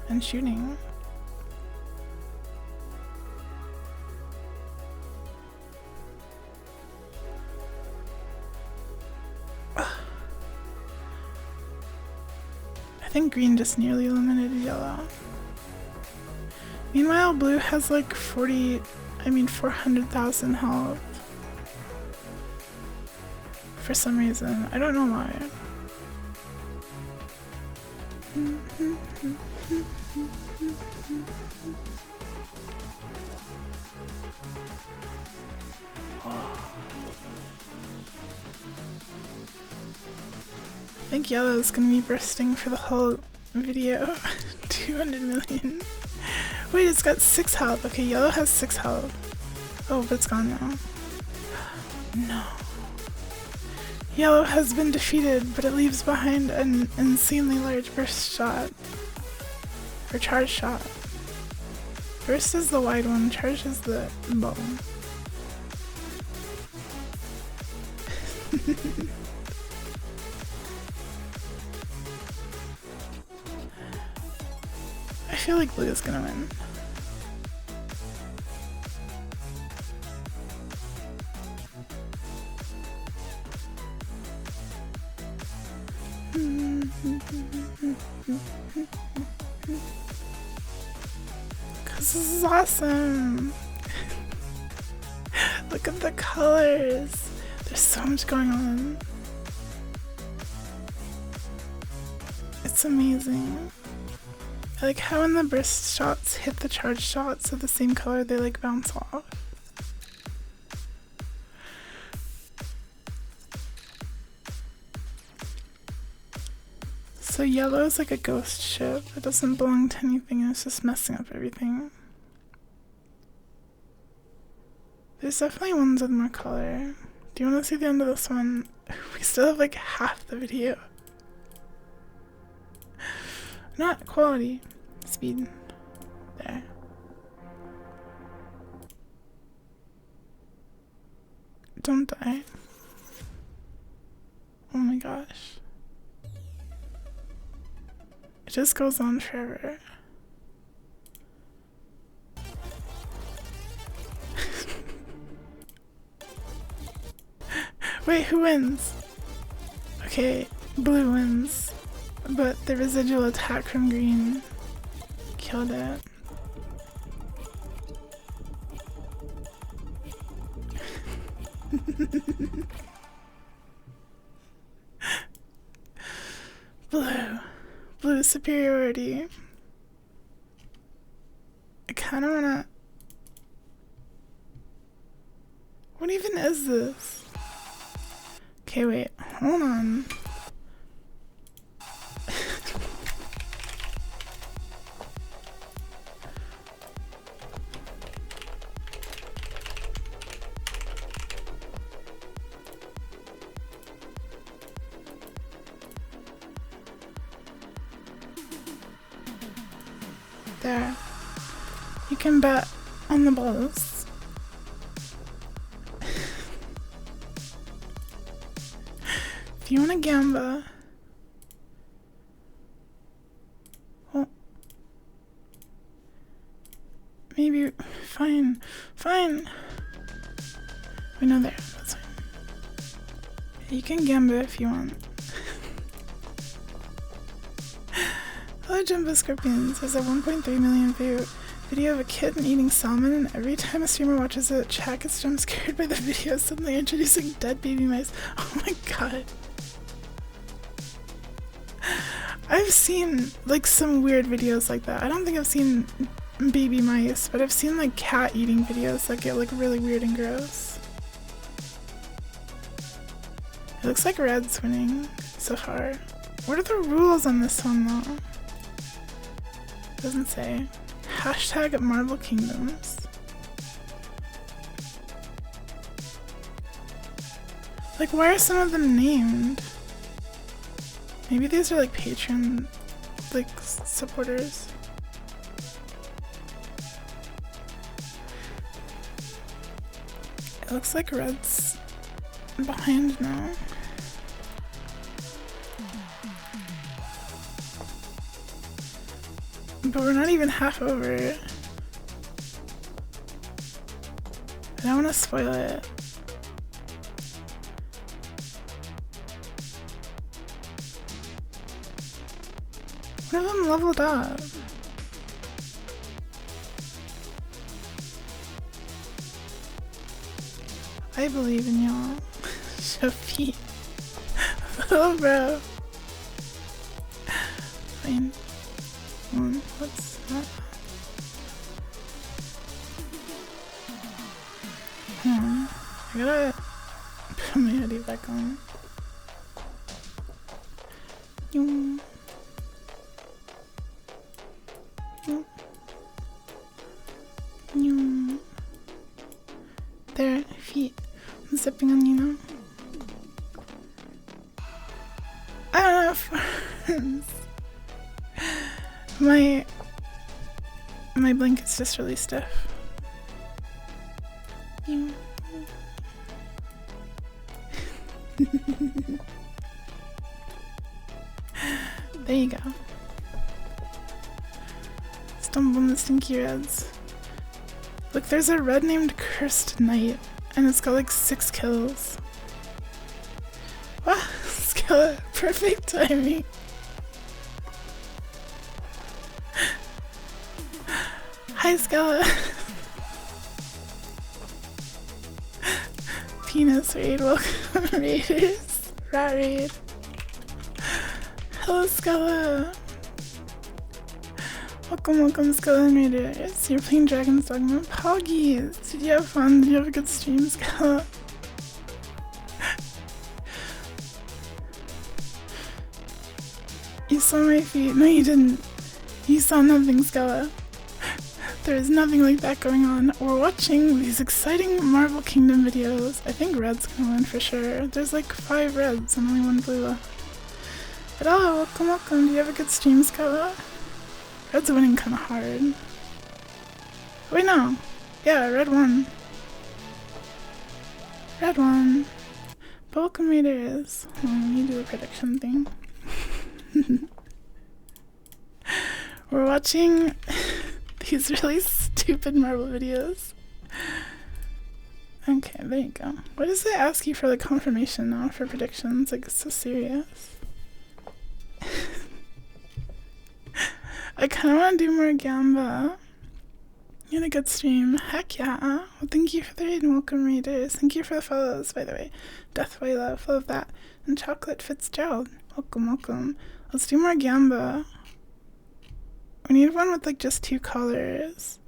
and shooting. I think green just nearly eliminated yellow. Meanwhile, blue has like 400,000 health. For some reason. I don't know why. I think yellow is gonna be bursting for the whole video. 200 million. Wait, it's got 6 health. Okay, yellow has 6 health. Oh, but it's gone now. No. Yellow has been defeated, but it leaves behind an insanely large burst shot. Or charge shot. Burst is the wide one, charge is the bow. I feel like blue is gonna win. Cause this is awesome. Look at the colors. There's so much going on. It's amazing. I like how when the burst shots hit the charge shots of the same color, they like bounce off. So yellow is like a ghost ship. It doesn't belong to anything and it's just messing up everything. There's definitely ones with more color. Do you want to see the end of this one? We still have like half the video. Not quality. Speed. There. Don't die. Oh my gosh. It just goes on forever. Wait, who wins? Okay, blue wins. But the residual attack from green killed it. Blue superiority. I kinda wanna... What even is this? Okay, wait, hold on. There. You can bet on the balls. If you want a gamba, well, maybe, fine. We know there, that's fine. You can gamba if you want. Hello Jumbo Scorpions, there's a 1.3 million view video of a kitten eating salmon, and every time a streamer watches it, chat gets jump scared by the video suddenly introducing dead baby mice. Oh my god. I've seen like some weird videos like that. I don't think I've seen baby mice, but I've seen like cat eating videos that get like really weird and gross. It looks like Red's winning so far. What are the rules on this one though? Doesn't say. Hashtag Marble Kingdoms. Like, why are some of them named? Maybe these are like Patreon, like, supporters. It looks like Red's behind now. But we're not even half over. I don't want to spoil it. One of them leveled up. I believe in y'all. Shafi. Oh, bro. Fine. What's that? I gotta put my hoodie back on. There, feet. I'm zipping on, you know. I don't know, friends. My blanket's just really stiff. There you go. Stumble on the stinky reds. Look, there's a red named Cursed Knight, and it's got like 6 kills. Wow, Skilla, perfect timing. Hi, Skella. Penis raid, welcome raiders. Rat raid. Hello, Skella. Welcome, Skella and raiders. You're playing Dragon's Dogma. Poggies. Did you have fun? Did you have a good stream, Skella? You saw my feet. No, you didn't. You saw nothing, Skella. There is nothing like that going on. We're watching these exciting Marble Kingdom videos. I think Red's gonna win for sure. There's like 5 reds and only 1 blue left. But oh, welcome. Do you have a good stream, Skella? Red's winning kind of hard. Wait, no. Yeah, Red won. Red won. But welcome, raiders. You do the prediction thing. We're watching these really stupid Marble videos. Okay, there you go. Why does it ask you for like confirmation now for predictions? Like, it's so serious. I kind of want to do more Gamba. You had a good stream. Heck yeah. Well, thank you for the raid and welcome, raiders. Thank you for the follows, by the way. Death Way Love, love that. And Chocolate Fitzgerald, welcome. Let's do more Gamba. We need one with like just 2 colors.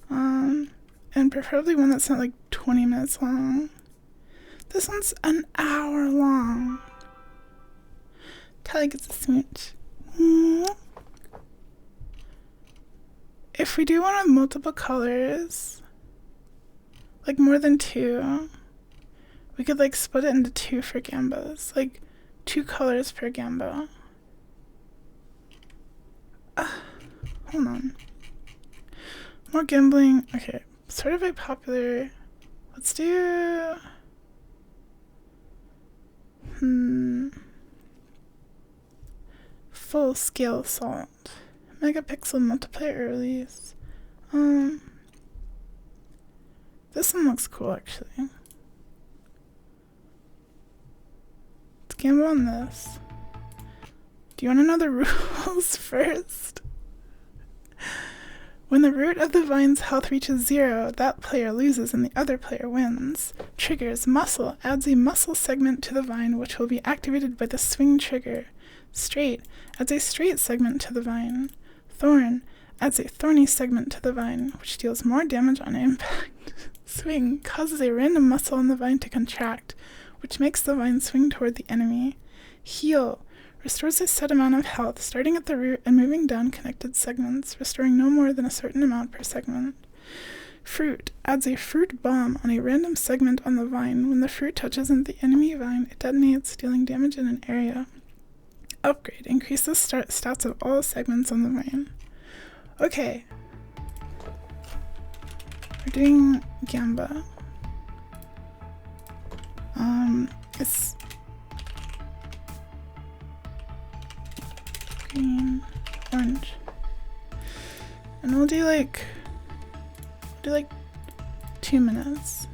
And preferably one that's not like 20 minutes long. This one's an hour long. Tally gets a smooch. If we do one with multiple colors, like more than 2, we could like split it into 2 for Gambas. Like 2 colors per Gamba. Hold on. More gambling. Okay, certified popular. Let's do full scale assault. Megapixel multiplayer release. This one looks cool actually. Let's gamble on this. Do you want to know the rules first? When the root of the vine's health reaches 0, that player loses and the other player wins. Triggers: muscle adds a muscle segment to the vine which will be activated by the swing trigger. Straight adds a straight segment to the vine. Thorn adds a thorny segment to the vine, which deals more damage on impact. Swing causes a random muscle in the vine to contract, which makes the vine swing toward the enemy. Heal restores a set amount of health, starting at the root and moving down connected segments, restoring no more than a certain amount per segment. Fruit adds a fruit bomb on a random segment on the vine. When the fruit touches the enemy vine, it detonates, dealing damage in an area. Upgrade increases stats of all segments on the vine. Okay. We're doing Gamba. It's green, orange. And we'll do like 2 minutes.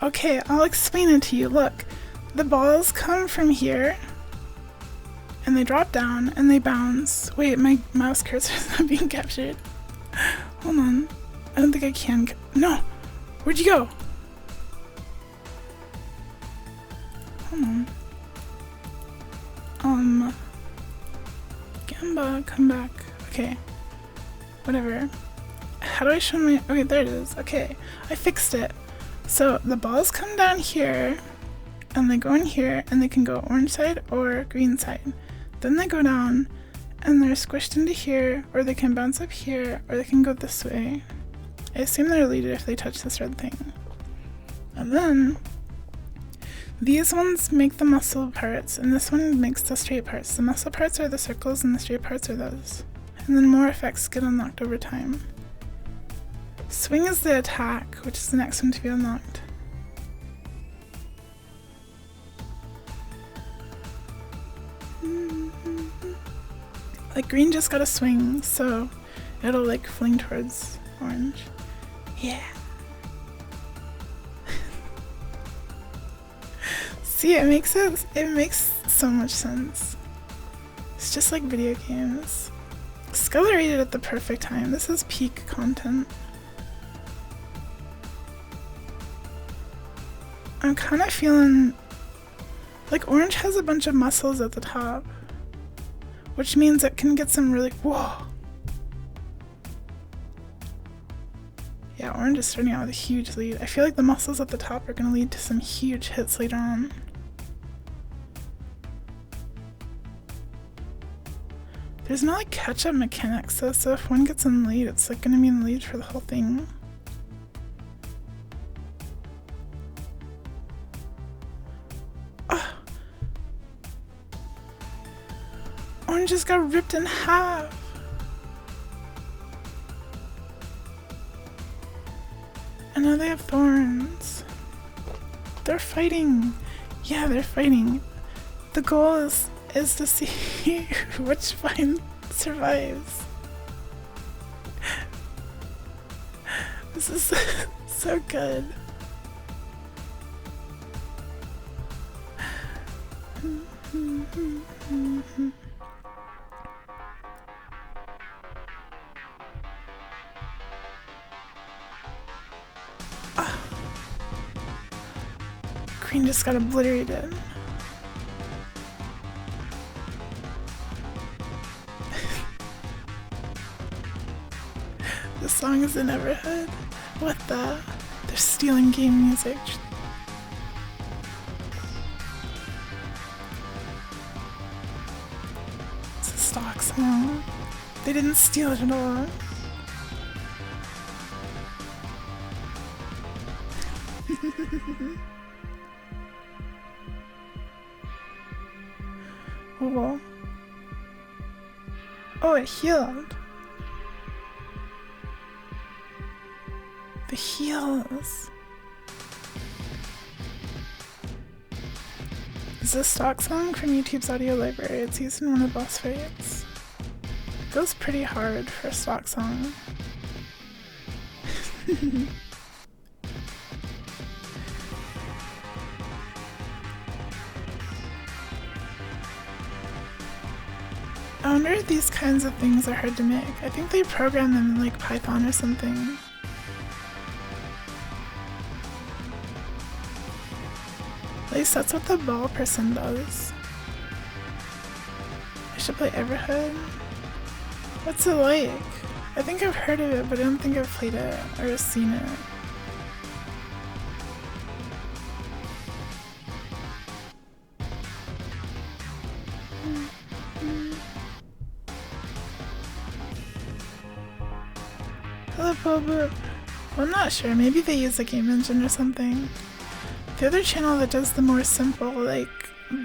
Okay, I'll explain it to you. Look, the balls come from here and they drop down and they bounce. Wait, my mouse cursor is not being captured. Hold on. I don't think I can. No! Where'd you go? Hold on. Gamba, come back. Okay. Whatever. How do I show my... Okay, there it is. Okay. I fixed it. So the balls come down here and they go in here and they can go orange side or green side. Then they go down and they're squished into here, or they can bounce up here, or they can go this way. I assume they're deleted if they touch this red thing. And then these ones make the muscle parts and this one makes the straight parts. The muscle parts are the circles and the straight parts are those. And then more effects get unlocked over time. Swing is the attack, which is the next one to be unlocked. Like green just got a swing, so it'll like fling towards orange. Yeah. See, it makes so much sense. It's just like video games. Sculler rated at the perfect time. This is peak content. I'm kind of feeling like orange has a bunch of muscles at the top, which means it can get some really... Whoa! Yeah, orange is starting out with a huge lead. I feel like the muscles at the top are going to lead to some huge hits later on. There's no like catch-up mechanics though, so if one gets in the lead, it's like going to be in the lead for the whole thing. Orange just got ripped in half. And now they have thorns. They're fighting. Yeah, they're fighting. The goal is to see which vine survives. This is so good. Green just got obliterated. The song is in Everhood. What the? They're stealing game music. It's a stock song. They didn't steal it at all. Oh. Oh, it healed. The heals. It's a stock song from YouTube's audio library. It's used in one of the boss fights. It goes pretty hard for a stock song. I wonder if these kinds of things are hard to make. I think they program them in like Python or something. least that's what the ball person does. I should play Everhood. What's it like? I think I've heard of it, but I don't think I've played it or seen it. Hello, Bobo. Well, I'm not sure. Maybe they use a game engine or something. The other channel that does the more simple, like,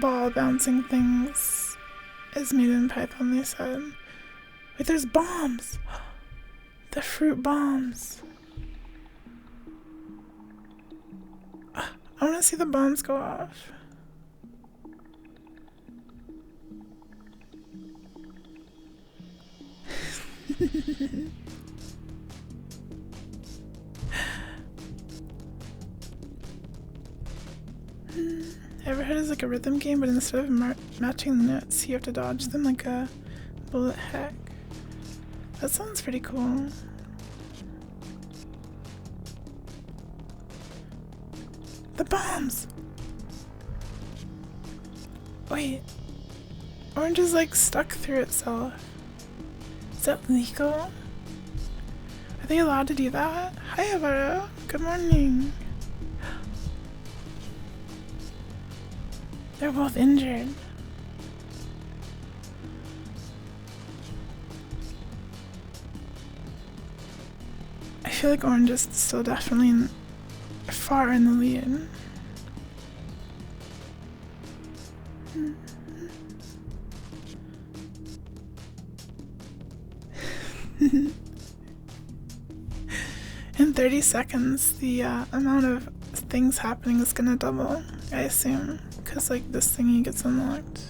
ball bouncing things is made in Python, they said. Wait, there's bombs! The fruit bombs. I want to see the bombs go off. Everhead is like a rhythm game, but instead of matching the notes, you have to dodge them like a bullet heck. That sounds pretty cool. The bombs! Wait. Orange is like stuck through itself. Is that legal? Are they allowed to do that? Hi, Alvaro. Good morning. They're both injured. I feel like Orange is still definitely far in the lead. In 30 seconds, the amount of things happening is gonna double, I assume, because like this thingy gets unlocked.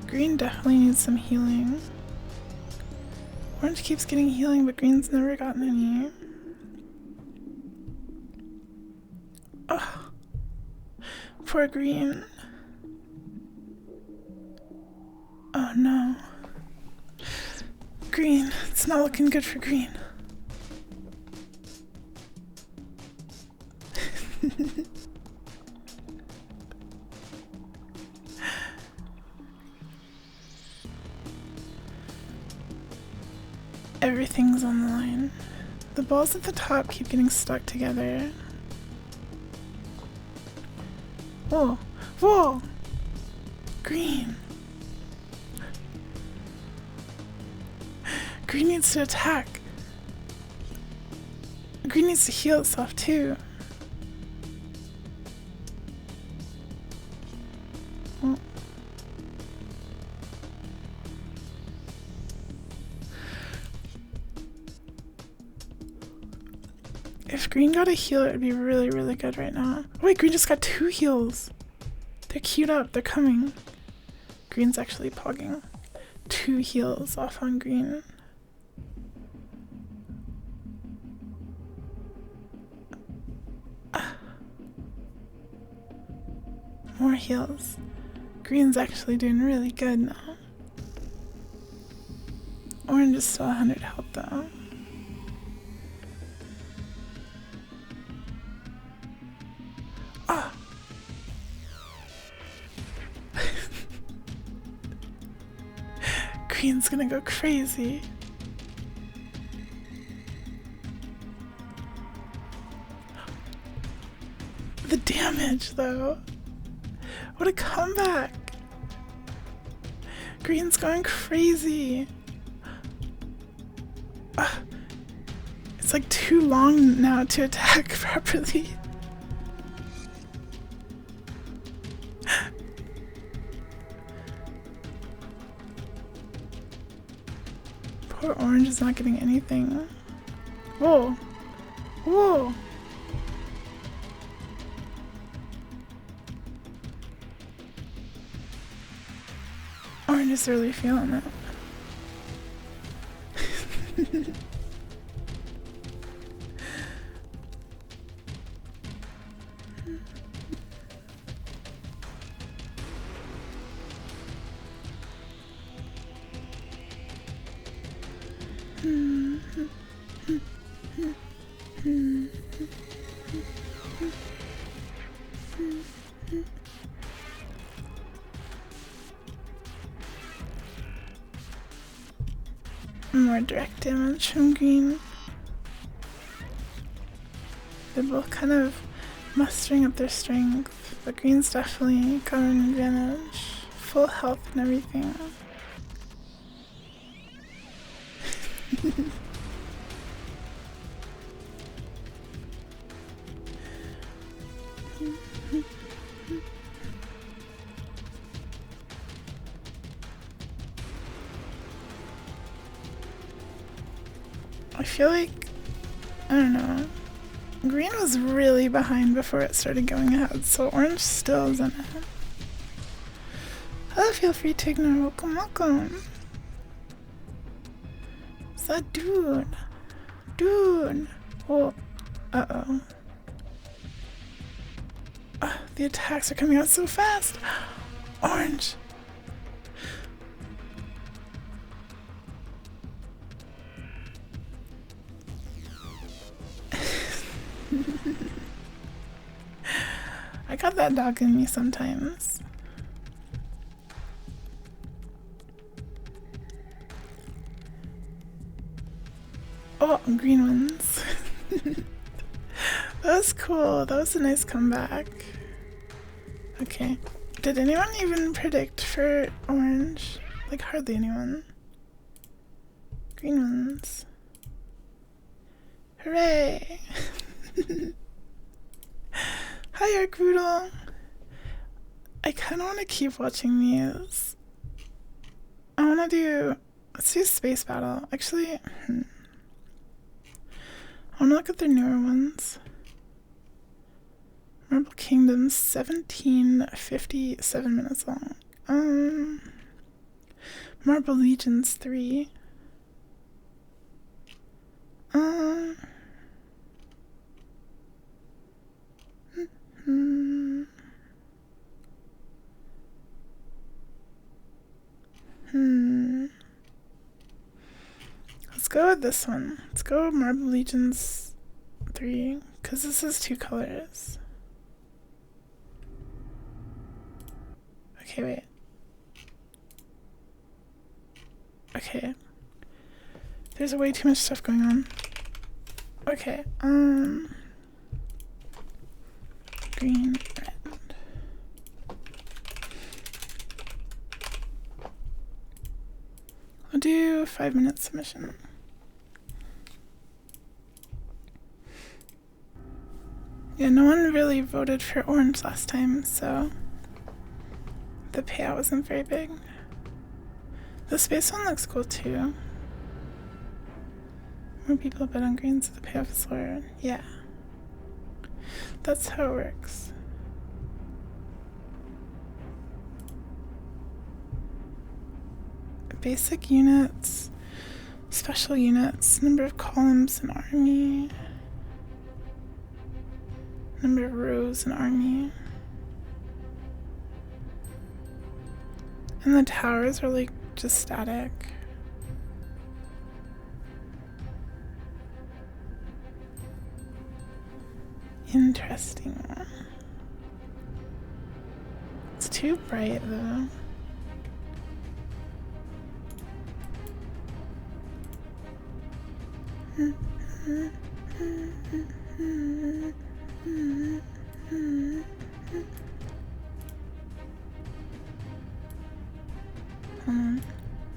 Green definitely needs some healing. Orange keeps getting healing, but Green's never gotten any. Ugh. Poor Green. Oh no. Green, it's not looking good for Green. Everything's on the line. The balls at the top keep getting stuck together. Whoa! Whoa! Green! Green needs to attack. Green needs to heal itself too. Oh. If Green got a heal, it would be really, really good right now. Oh, wait, Green just got 2 heals. They're queued up. They're coming. Green's actually pogging. 2 heals off on Green. More heals. Green's actually doing really good now. Orange is still 100 health though. Ah! Green's gonna go crazy. The damage though. What a comeback! Green's going crazy. It's like too long now to attack properly. Poor Orange is not getting anything. Whoa! Whoa! Orange is really feeling it. more direct damage from green. They're both kind of mustering up their strength, but green's definitely got an advantage. Full health and everything. I feel like, I don't know, green was really behind before it started going ahead, so orange still is in it. Oh, feel free to ignore. Welcome, welcome. What's that dude? Dude! Oh, uh-oh. The attacks are coming out so fast! Orange! I got that dog in me sometimes. Oh, green ones. That was cool. That was a nice comeback. Okay. Did anyone even predict for orange? Like, hardly anyone. Green ones. Hooray! Hi, Arcboodle! I kind of want to keep watching these. I want to do... Let's do Space Battle. Actually, I want to look at their newer ones. Marble Kingdom's 17:57 minutes long. Marble Legions 3. Let's go with this one. Let's go with Marble Legions 3, because this is 2 colors. Okay, wait. Okay. There's way too much stuff going on. Okay, green, red. I'll do 5-minute submission. Yeah, no one really voted for orange last time, so the payout wasn't very big. The space one looks cool too. More people bet on green, so the payoff is lower. Yeah. That's how it works. Basic units, special units, number of columns in army, number of rows in army. And the towers are like just static. Interesting. It's too bright though.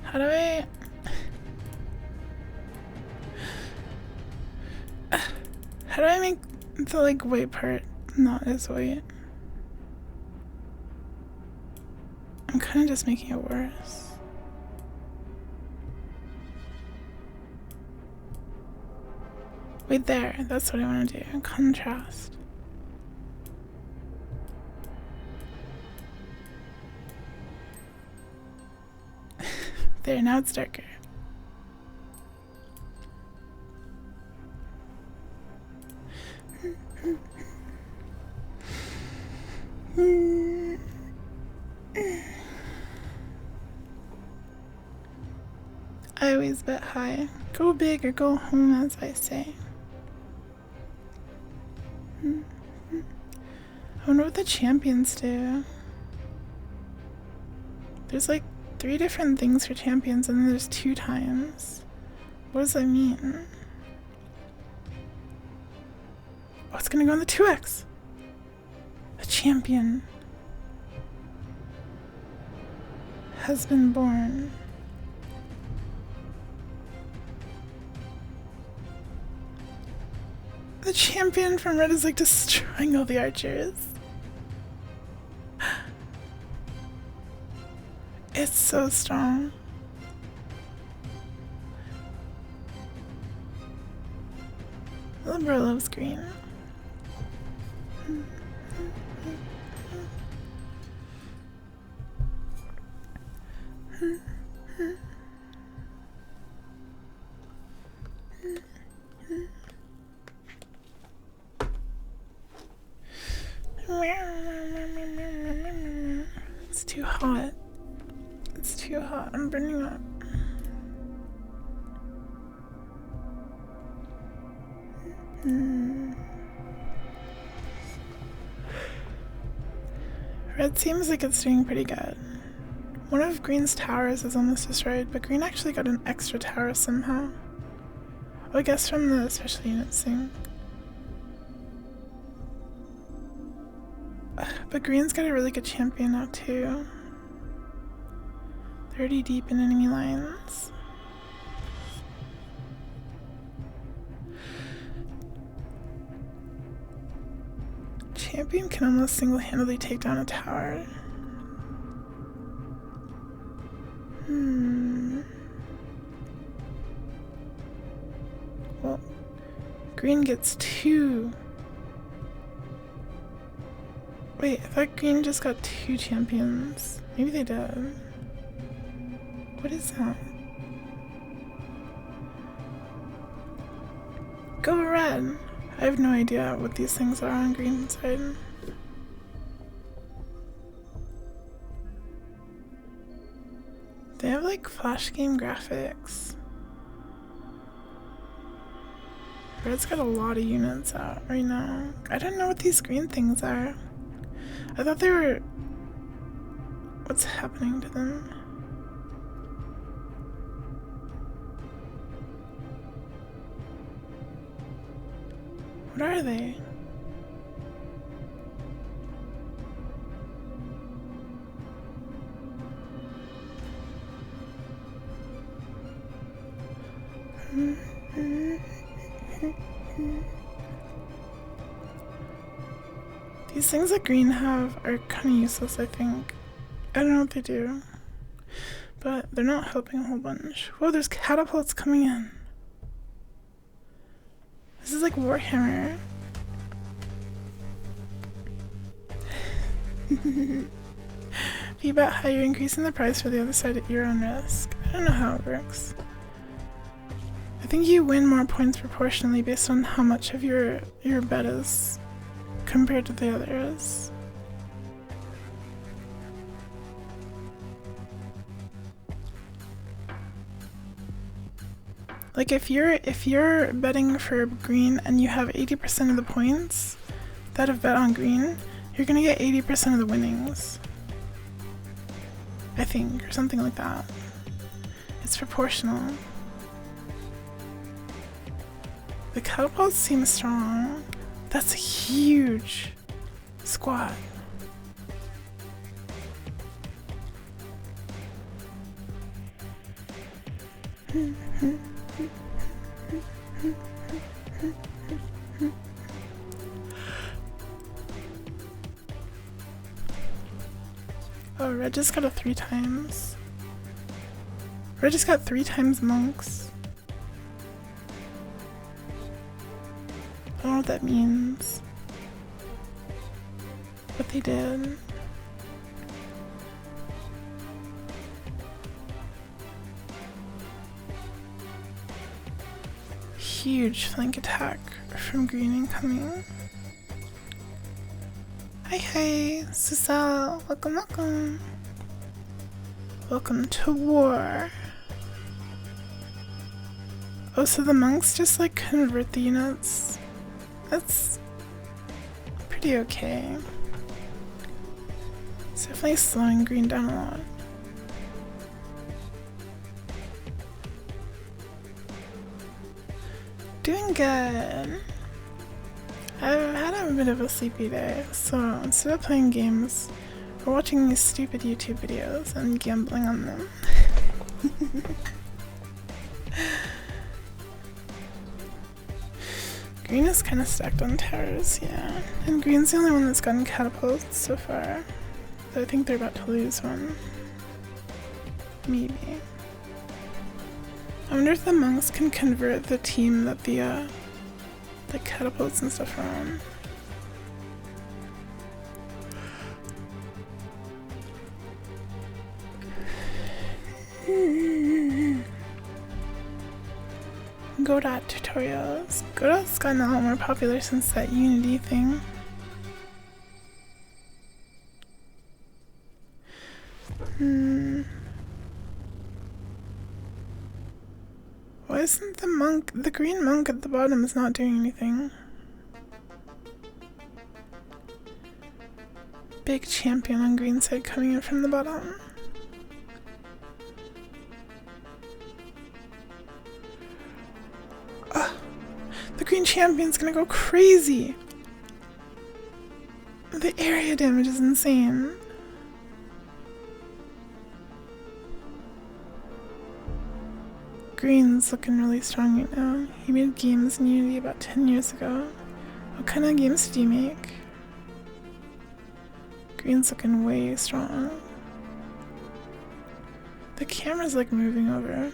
How do I... How do I make the like white part not as white? I'm kind of just making it worse. Wait, there. That's what I want to do. Contrast. There, now it's darker. I always bet high. Go big or go home, as I say. I wonder what the champions do. There's like 3 different things for champions, and then there's 2 times. What does that mean? Oh, it's gonna go on the 2x. A champion has been born. The champion from red is like destroying all the archers. It's so strong. Libra loves green. It's too hot. It's too hot. I'm burning up. Red seems like it's doing pretty good. One of green's towers is almost destroyed, but green actually got an extra tower somehow. Oh, I guess from the special unit thing. But green's got a really good champion now too. 30 deep in enemy lines. Champion can almost single-handedly take down a tower. Well, green gets 2. Wait, I thought green just got 2 champions. Maybe they did. What is that? Go red! I have no idea what these things are on green side. They have like flash game graphics. Red's got a lot of units out right now. I don't know what these green things are. I thought they were... What's happening to them? What are they? These things that green have are kind of useless, I think. I don't know what they do, but they're not helping a whole bunch. Whoa, there's catapults coming in. This is like Warhammer. Be about how you're increasing the price for the other side at your own risk. I don't know how it works. I think you win more points proportionally based on how much of your bet is compared to the others. Like if you're betting for green and you have 80% of the points that have bet on green, you're gonna get 80% of the winnings. I think, or something like that. It's proportional. The catapults seem strong. That's a huge squad. Oh, red just got a 3 times. Red just got 3 times monks. I don't know what that means. But they did. Huge flank attack from green incoming. Hi, Susal. Welcome, welcome. Welcome to war. Oh, so the monks just like convert the units. That's pretty okay. It's definitely slowing green down a lot. Doing good. I've had a bit of a sleepy day, so instead of playing games, we're watching these stupid YouTube videos and gambling on them. Green is kind of stacked on towers, yeah. And green's the only one that's gotten catapults so far. So I think they're about to lose one. Maybe. I wonder if the monks can convert the team that the catapults and stuff are on. Godot tutorials. Godot's gotten a lot more popular since that Unity thing. Why isn't the green monk at the bottom is not doing anything? Big champion on green side coming in from the bottom. The green champion's gonna go crazy! The area damage is insane. Green's looking really strong right now. He made games in Unity about 10 years ago. What kind of games did he make? Green's looking way strong. The camera's like moving over.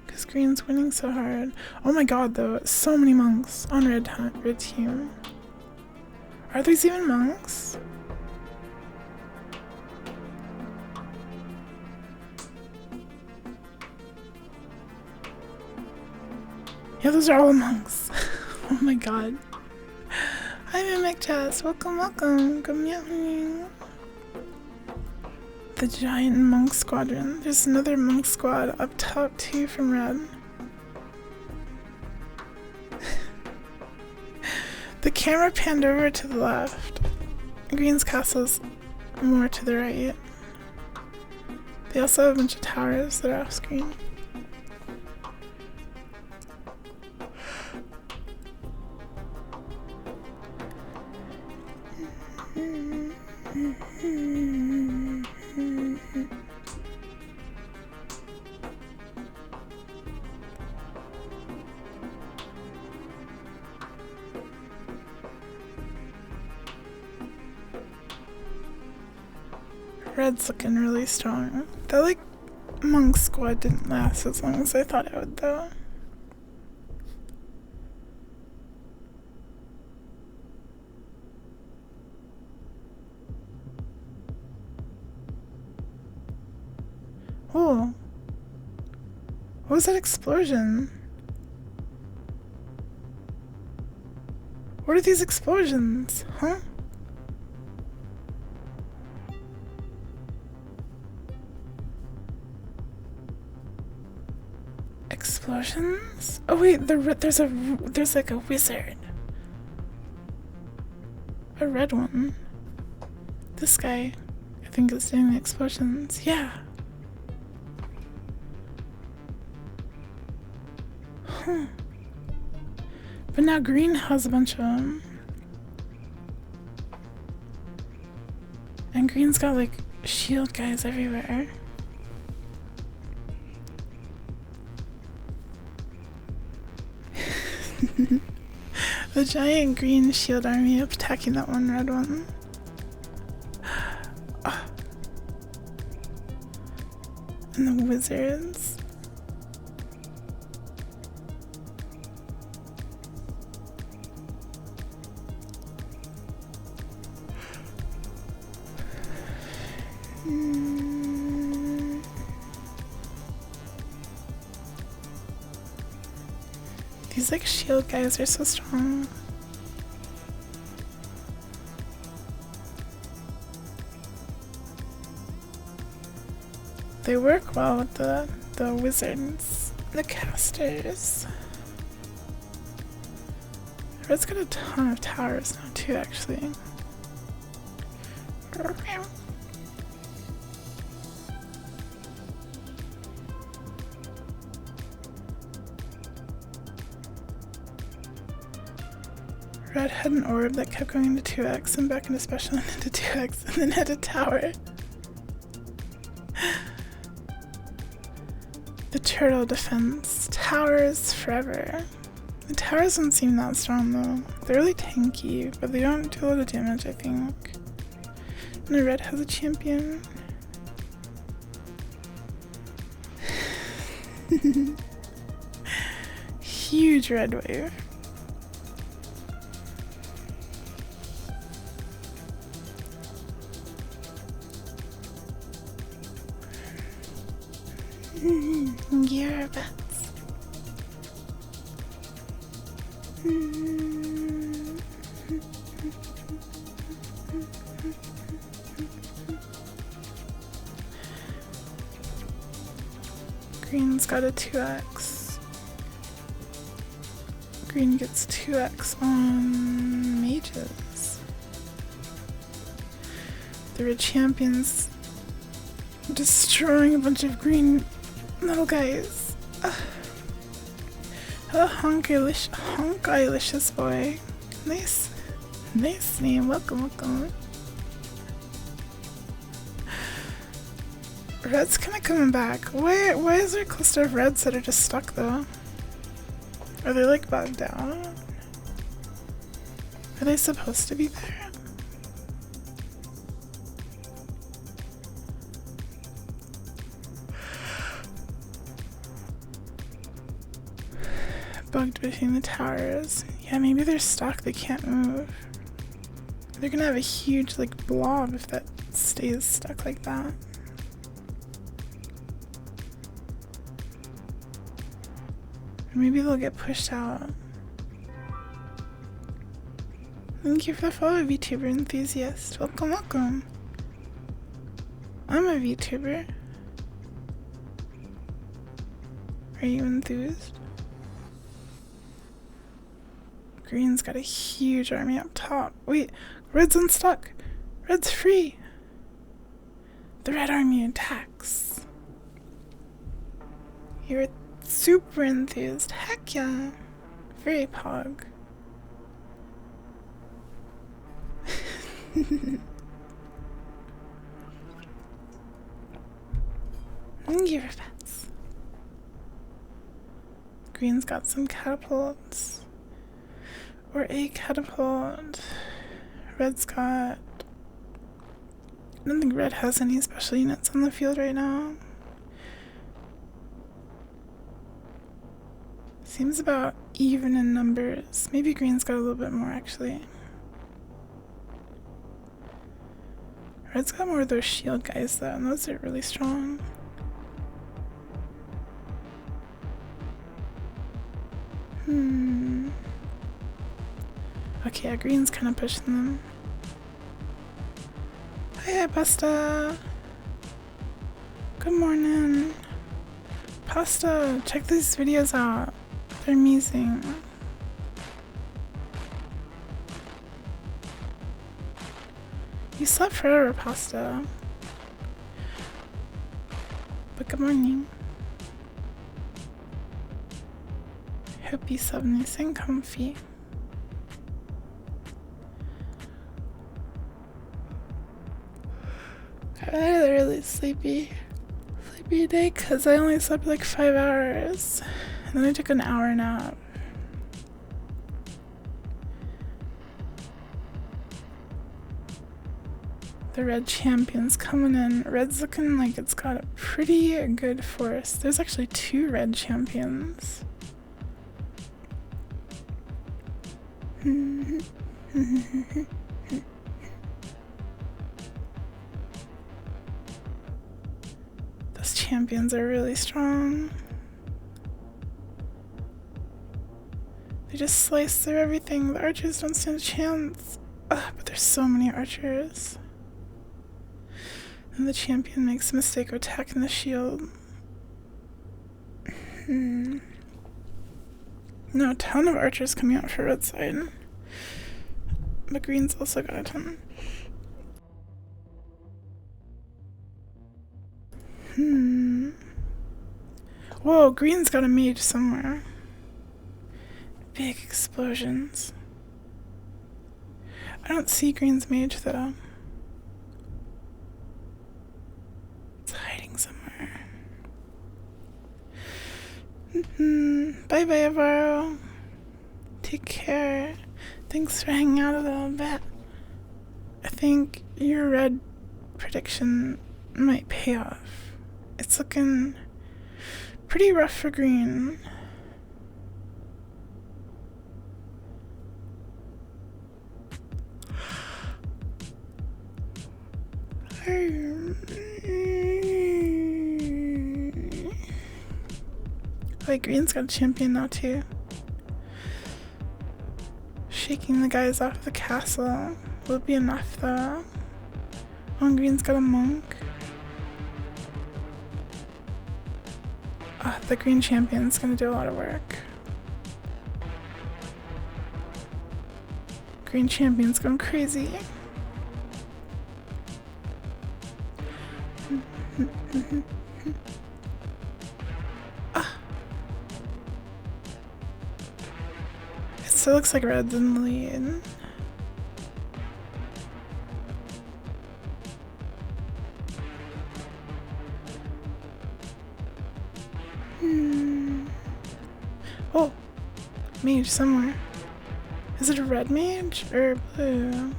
Because green's winning so hard. Oh my god though, so many monks on red team. Are these even monks? Yeah, those are all monks. Oh my god. Hi Mimic Chess, welcome, welcome. Good morning. The giant monk squadron. There's another monk squad up top too from red. The camera panned over to the left. Green's castle's more to the right. They also have a bunch of towers that are off screen. Red's looking really strong. That like monk squad didn't last as long as I thought it would though. Oh. What was that explosion? What are these explosions? Huh? Explosions? Oh wait, there's like a wizard. A red one. This guy, I think, is doing the explosions. Yeah. Huh. But now green has a bunch of them. And green's got like shield guys everywhere. The giant green shield army attacking that one red one. Oh. And the wizards. These like shield guys are so strong. They work well with the wizards, the casters. Red's got a ton of towers now too, actually. Red had an orb that kept going into 2x and back into special and into 2x and then had a tower. The turtle defense. Towers forever. The towers don't seem that strong though. They're really tanky, but they don't do a lot of damage, I think. And the red has a champion. Huge red wave. Yeah, bats. Green's got a 2x. Green gets 2x on mages. The red champion's destroying a bunch of green little guys. Hello, Honkailicious boy. Nice name. Welcome. Red's kinda coming back. Why is there a cluster of reds that are just stuck though? Are they like bugged out? Are they supposed to be there? Bugged between the towers. Yeah, maybe they're stuck, they can't move. They're gonna have a huge like blob if that stays stuck like that. Or maybe they'll get pushed out. Thank you for the follow, VTuber enthusiast. Welcome. I'm a VTuber. Are you enthused? Green's got a huge army up top. Wait, red's unstuck. Red's free. The red army attacks. You're super enthused. Heck yeah. Very pog. Thank you for pets. Green's got some catapults. Or a catapult. Red's got... I don't think red has any special units on the field right now. Seems about even in numbers. Maybe green's got a little bit more actually. Red's got more of those shield guys though, and those are really strong. Okay, yeah, green's kind of pushing them. Hi, Pasta. Good morning. Pasta, check these videos out. They're amazing. You slept forever, Pasta. But good morning. Hope you slept nice and comfy. I had a really sleepy day because I only slept like 5 hours. And then I took an hour nap. The red champion's coming in. Red's looking like it's got a pretty good force. There's actually 2 red champions. Those champions are really strong. They just slice through everything. The archers don't stand a chance. Ugh, but there's so many archers. And the champion makes a mistake of attacking the shield. No, a ton of archers coming out for red side. But green's also got a ton. Whoa, green's got a mage somewhere. Big explosions. I don't see green's mage though. It's hiding somewhere. Bye bye, Avaro. Take care. Thanks for hanging out a little bit. I think your red prediction might pay off. It's looking pretty rough for green. Wait, green's got a champion now too. Shaking the guys off the castle will be enough though. Oh, green's got a monk. The green champion's gonna do a lot of work. Green champion's going crazy. It still looks like red's in the lead. Oh, mage somewhere. Is it a red mage or blue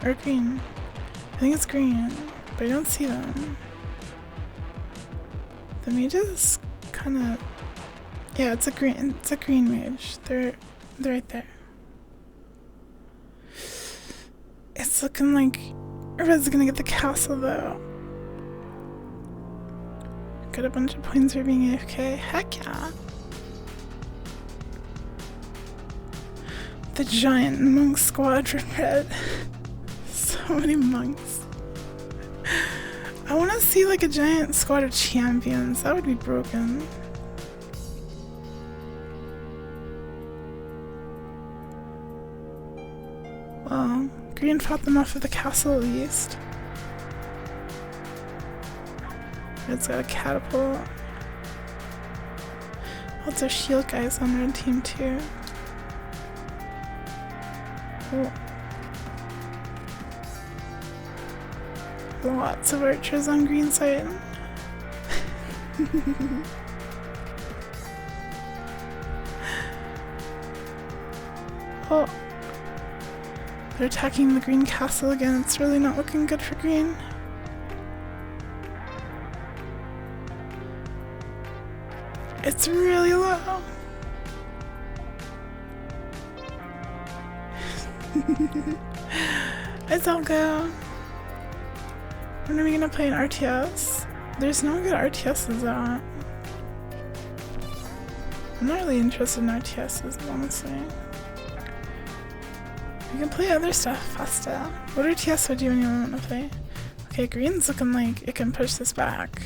or green? I think it's green, but I don't see them. The mages kind of, yeah, it's a green mage. They're right there. It's looking like red's gonna get the castle though. Got a bunch of points for being AFK. Heck yeah. The giant monk squad for red. So many monks. I want to see like a giant squad of champions. That would be broken. Well, green fought them off of the castle at least. Red's got a catapult. Lots of shield guys on red team too. Oh. Lots of archers on green side. Oh. They're attacking the green castle again. It's really not looking good for green. It's really low. It's all go. When are we gonna play an RTS? There's no good RTSs out. I'm not really interested in RTSs, honestly. We can play other stuff faster. What RTS would you want to play? Okay, green's looking like it can push this back.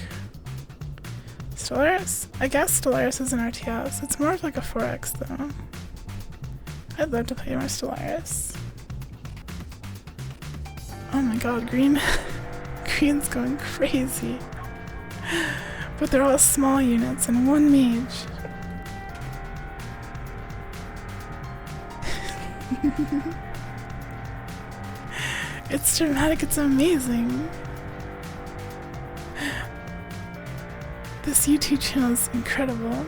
Stellaris? I guess Stellaris is an RTS. It's more of like a 4X though. I'd love to play more Stellaris. Oh my god, green. Green's going crazy. But they're all small units and one mage. It's dramatic, it's amazing. This YouTube channel is incredible.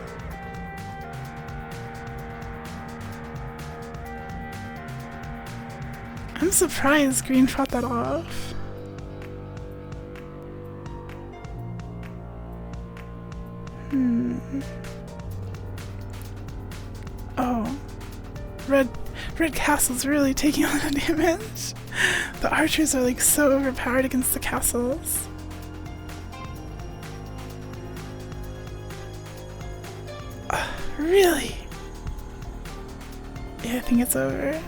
I'm surprised green fought that off. Oh. Red castle's really taking a lot of damage. The archers are like so overpowered against the castles. Really? Yeah, I think it's over.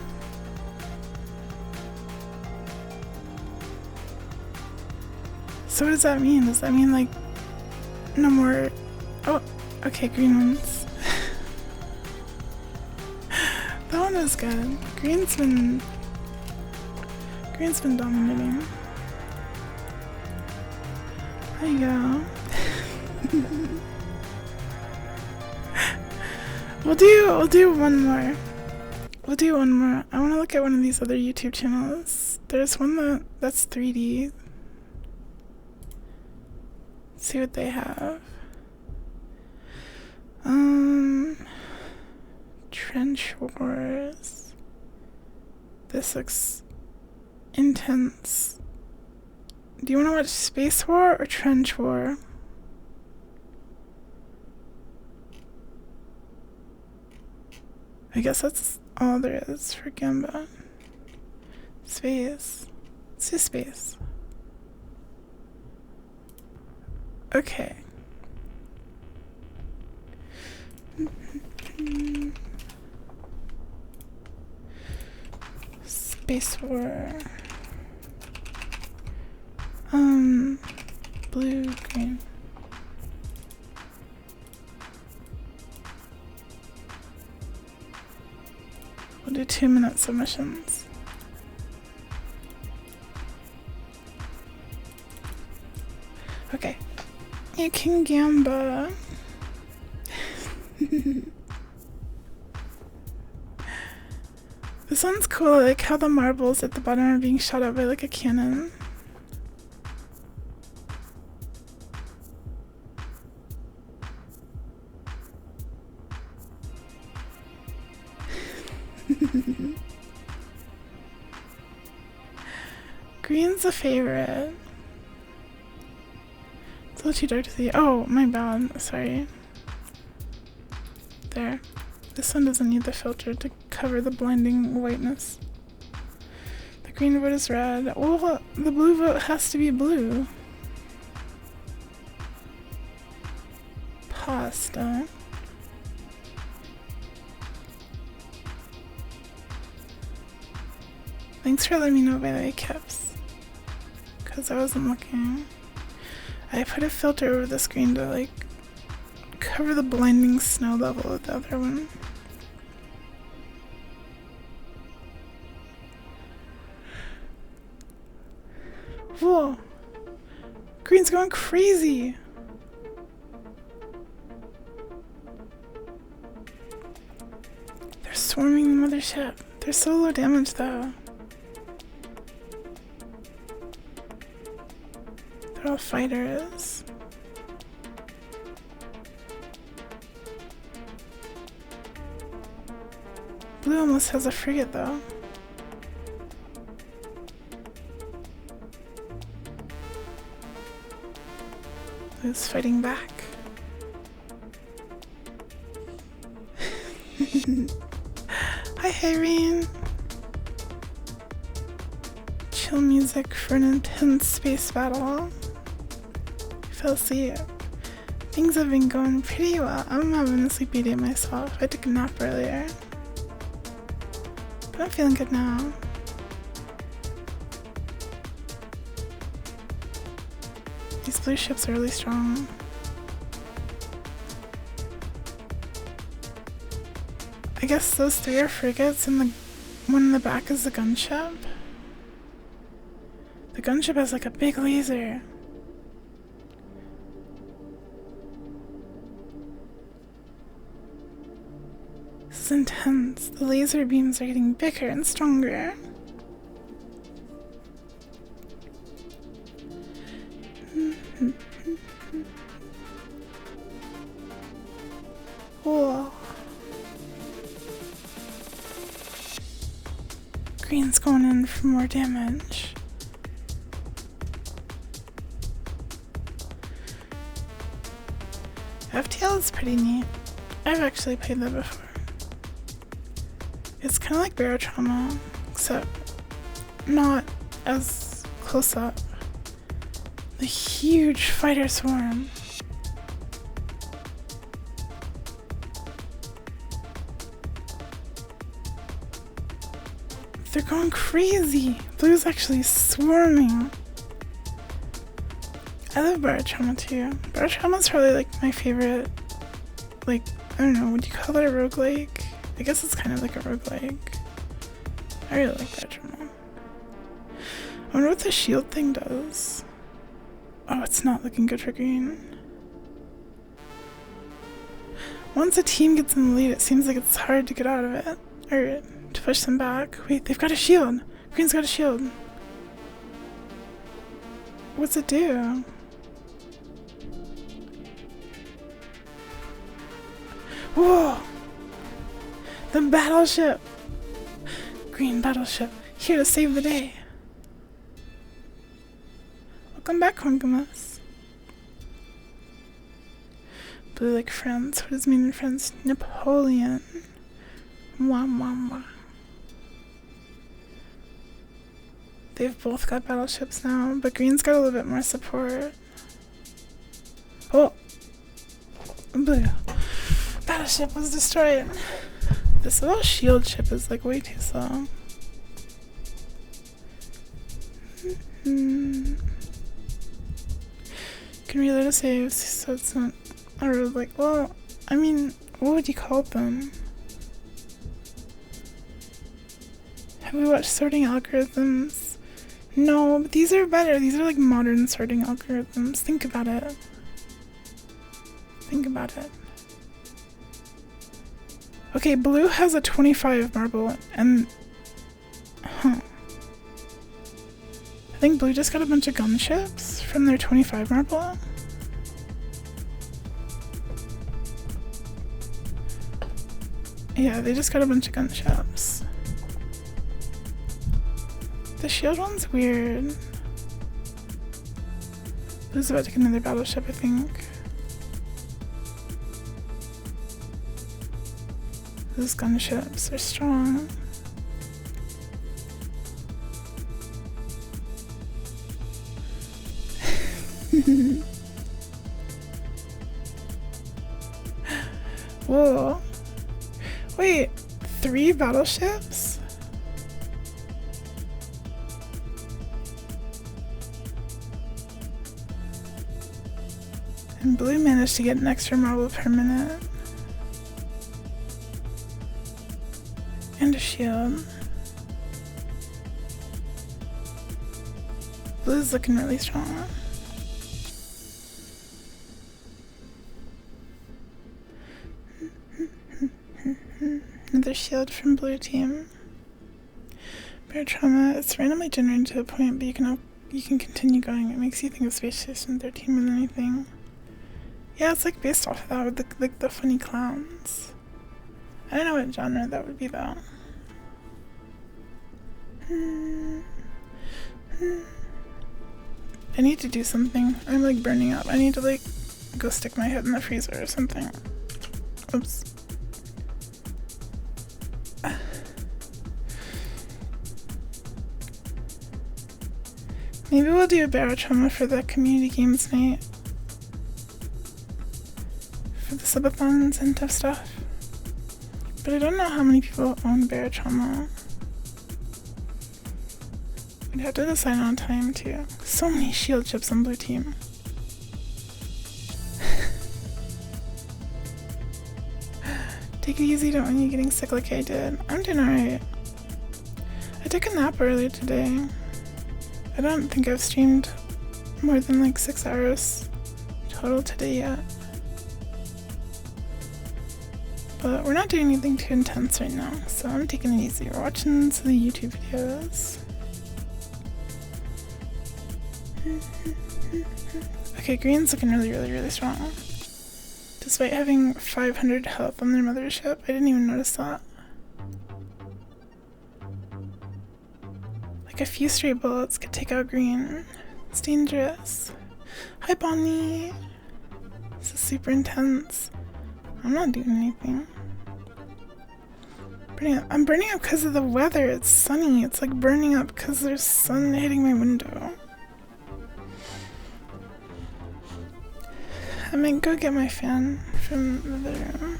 So what does that mean? Does that mean like no more? Oh, okay, green ones. That one was good. Green's been dominating. There you go. We'll do one more. We'll do one more. I want to look at one of these other YouTube channels. There's one that's 3D. See what they have. Trench Wars. This looks intense. Do you want to watch Space War or Trench War? I guess that's all there is for Gamba. Space. Let's do space. Okay. Space War. Blue, green. We'll do 2-minute submissions. Okay. You can Gamba. This one's cool, I like how the marbles at the bottom are being shot out by like a cannon. Green's a favorite. It's a little too dark to see. Oh, my bad. Sorry. There. This one doesn't need the filter to cover the blinding whiteness. The green vote is red. Well, the blue vote has to be blue. Pasta. Thanks for letting me know, by the way, Kips. Because I wasn't looking. I put a filter over the screen to, like, cover the blinding snow level of the other one. Whoa! Green's going crazy! They're swarming the mothership. They're so low damage, though. They're all fighters. Blue almost has a frigate, though. Blue's fighting back. Hi, Irene. Chill music for an intense space battle. Fell asleep. Things have been going pretty well. I'm having a sleepy day myself. I took a nap earlier. But I'm feeling good now. These blue ships are really strong. I guess those three are frigates and the one in the back is the gunship. The gunship has like a big laser. This is intense. The laser beams are getting bigger and stronger. Whoa. Green's going in for more damage. FTL is pretty neat. I've actually played that before. It's kind of like Barotrauma, except not as close up. The huge fighter swarm. They're going crazy. Blue's actually swarming. I love Barotrauma too. Barotrauma's probably like my favorite, like, I don't know, would you call it a roguelike? I guess it's kind of like a roguelike. I really like Barotrauma. I wonder what the shield thing does. Oh, it's not looking good for green. Once a team gets in the lead, it seems like it's hard to get out of it. Or to push them back. Wait, they've got a shield. Green's got a shield. What's it do? Whoa! The battleship! Green battleship, here to save the day. Welcome back, Honkamus. Blue like France. What does it mean in France? Napoleon. Mwah, mwah, mwah. They've both got battleships now, but Green's got a little bit more support. Oh! Blue. Battleship was destroyed. This little shield ship is like way too slow. Can reload to save, so it's not. Or like, well, I mean, what would you call them? Have we watched sorting algorithms? No, but these are better. These are like modern sorting algorithms. Think about it. Think about it. Okay, blue has a 25 marble, and... Huh. I think blue just got a bunch of gunships from their 25 marble. Yeah, they just got a bunch of gunships. The shield one's weird. Blue's about to get another battleship, I think. Those gunships are strong. Whoa. Wait, 3 battleships? And blue managed to get an extra marble per minute. And a shield. Blue's looking really strong. Another shield from blue team. Bear trauma. It's randomly generated to a point, but you can continue going. It makes you think of Space Station 13 more than anything. Yeah, it's like based off of that with the funny clowns. I don't know what genre that would be though. I need to do something. I'm like burning up. I need to like go stick my head in the freezer or something. Oops. Maybe we'll do a Barotrauma for the community games night. For the subathons and tough stuff. But I don't know how many people own Barotrauma. We'd have to decide on time too. So many shield chips on blue team. Take it easy, don't want you getting sick like I did. I'm doing alright. I took a nap earlier today. I don't think I've streamed more than like 6 hours total today yet. But we're not doing anything too intense right now, so I'm taking it easy. We're watching some of the YouTube videos. Okay, green's looking really strong. Despite having 500 health on their mothership, I didn't even notice that. Like a few stray bullets could take out green. It's dangerous. Hi Bonnie! This is super intense. I'm not doing anything. I'm burning up because of the weather. It's sunny. It's like burning up because there's sun hitting my window. I might go get my fan from the room.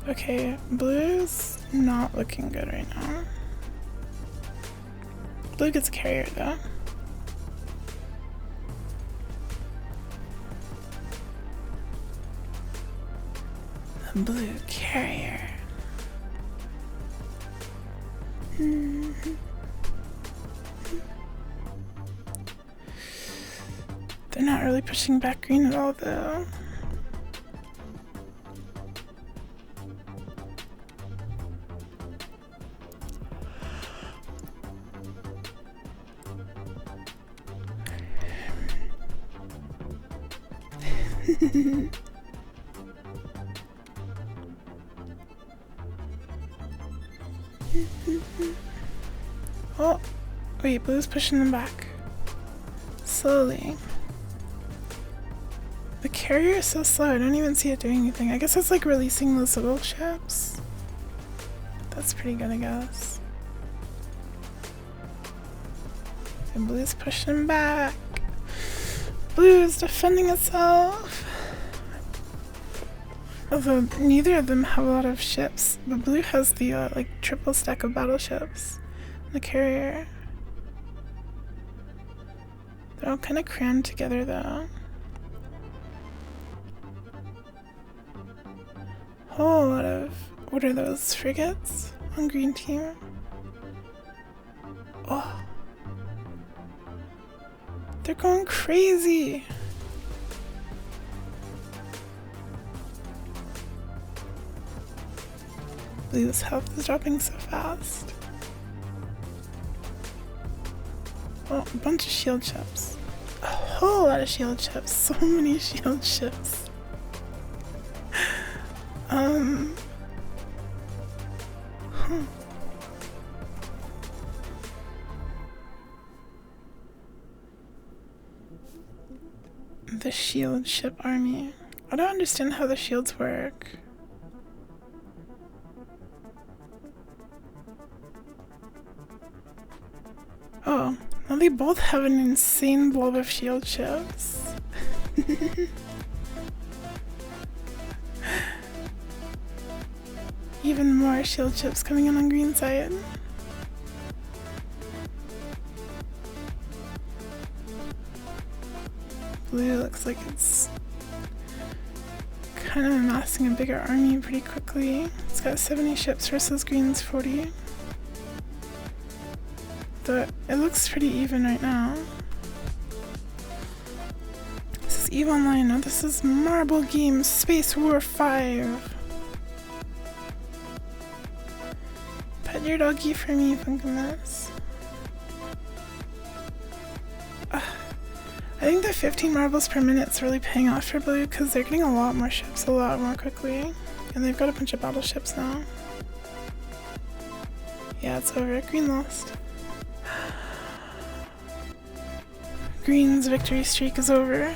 Okay, blue's not looking good right now. Blue gets a carrier though. The blue carrier. They're not really pushing back green at all though. Oh, wait, Blue's pushing them back. Slowly. The carrier is so slow, I don't even see it doing anything. I guess it's like releasing those little ships. That's pretty good, I guess. And Blue's pushing back. Blue's defending itself. Although neither of them have a lot of ships, but Blue has the like triple stack of battleships. The carrier. They're all kind of crammed together though. Whole lot of, what are those, frigates on green team? Oh. They're going crazy. Blue's health is dropping so fast. Oh, a bunch of shield ships. A whole lot of shield ships. So many shield ships. The shield ship army. I don't understand how the shields work. Oh, now they both have an insane blob of shield ships. Even more shield ships coming in on green side. Blue looks like it's kind of amassing a bigger army pretty quickly. It's got 70 ships versus green's 40. Though it looks pretty even right now. This is EVE Online. No, this is Marble Games Space War 5. Pet your doggy for me, Funkamus. I think the 15 marbles per minute is really paying off for Blue because they're getting a lot more ships a lot more quickly. And they've got a bunch of battleships now. Yeah, it's over. Green lost. Green's victory streak is over.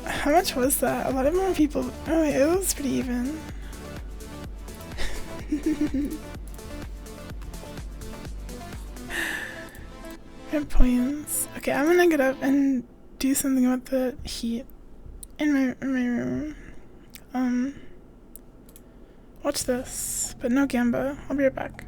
How much was that? A lot of more people. Oh wait, it was pretty even. Good points. Okay, I'm gonna get up and do something about the heat in my room. Watch this, but no Gamba. I'll be right back.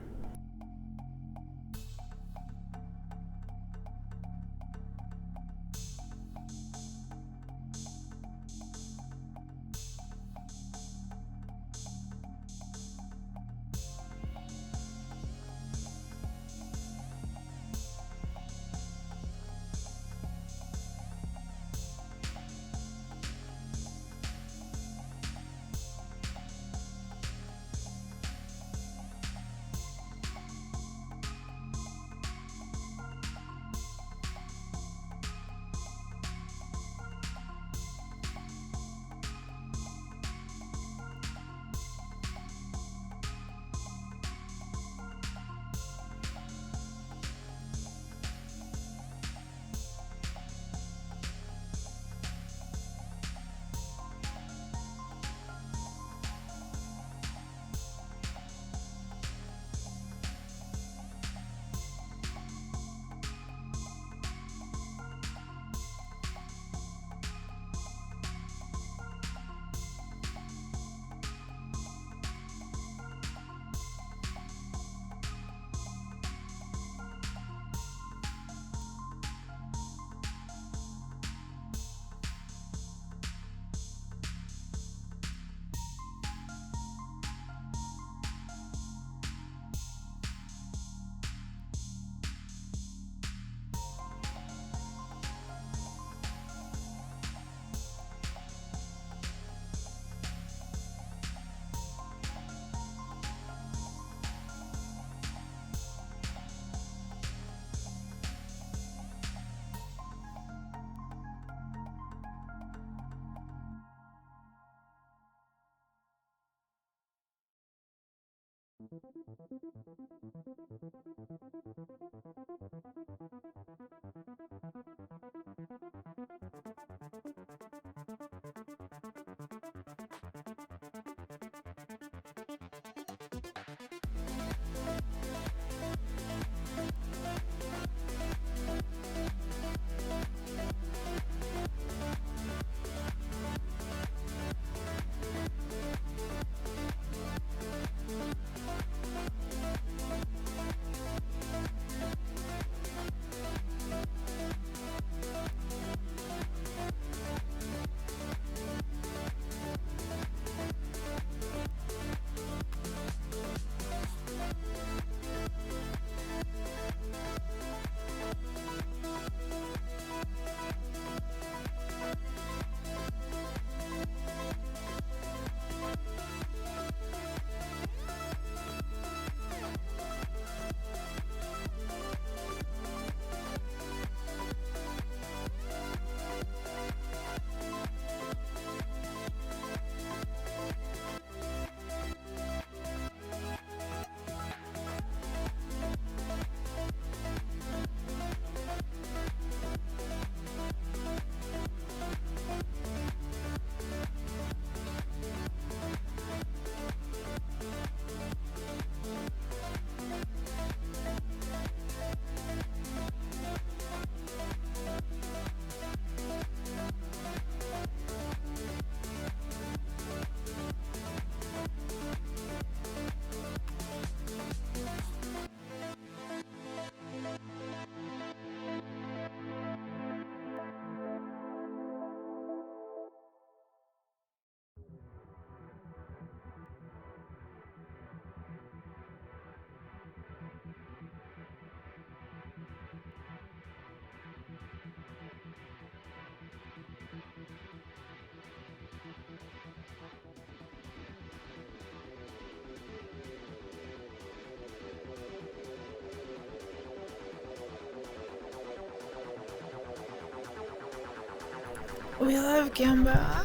We love Gamba.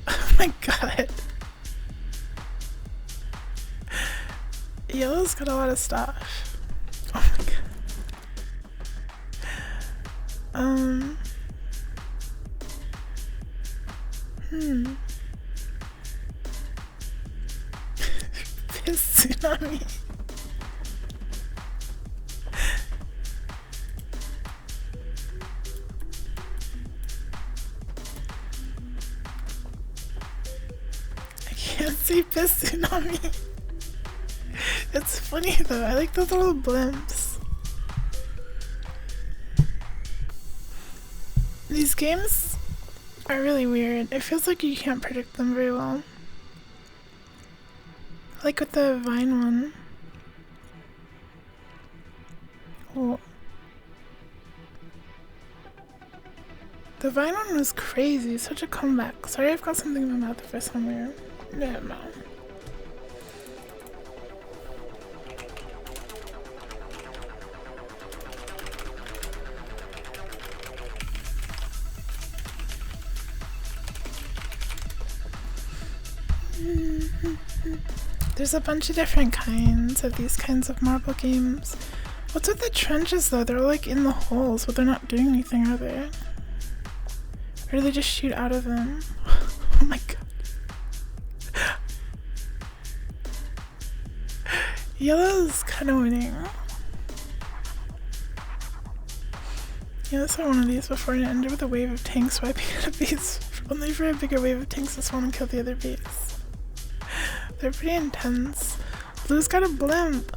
Oh my god. Yellow's got a lot of stuff. Oh my god. Piss tsunami. Can't see piss tsunami. It's funny though, I like those little blimps. These games are really weird. It feels like you can't predict them very well. Like with the Vine one. Oh. The Vine one was crazy, such a comeback. Sorry, I've got something in my mouth for somewhere. Yeah, no. There's a bunch of different kinds of these kinds of marble games. What's with the trenches though? They're like in the holes, but they're not doing anything, are they? Or do they just shoot out of them? Oh my god. Yellow's kind of winning. Yeah, I saw one of these before and it ended with a wave of tanks wiping out a base. Only for a bigger wave of tanks to spawn and kill the other base. They're pretty intense. Blue's got a blimp.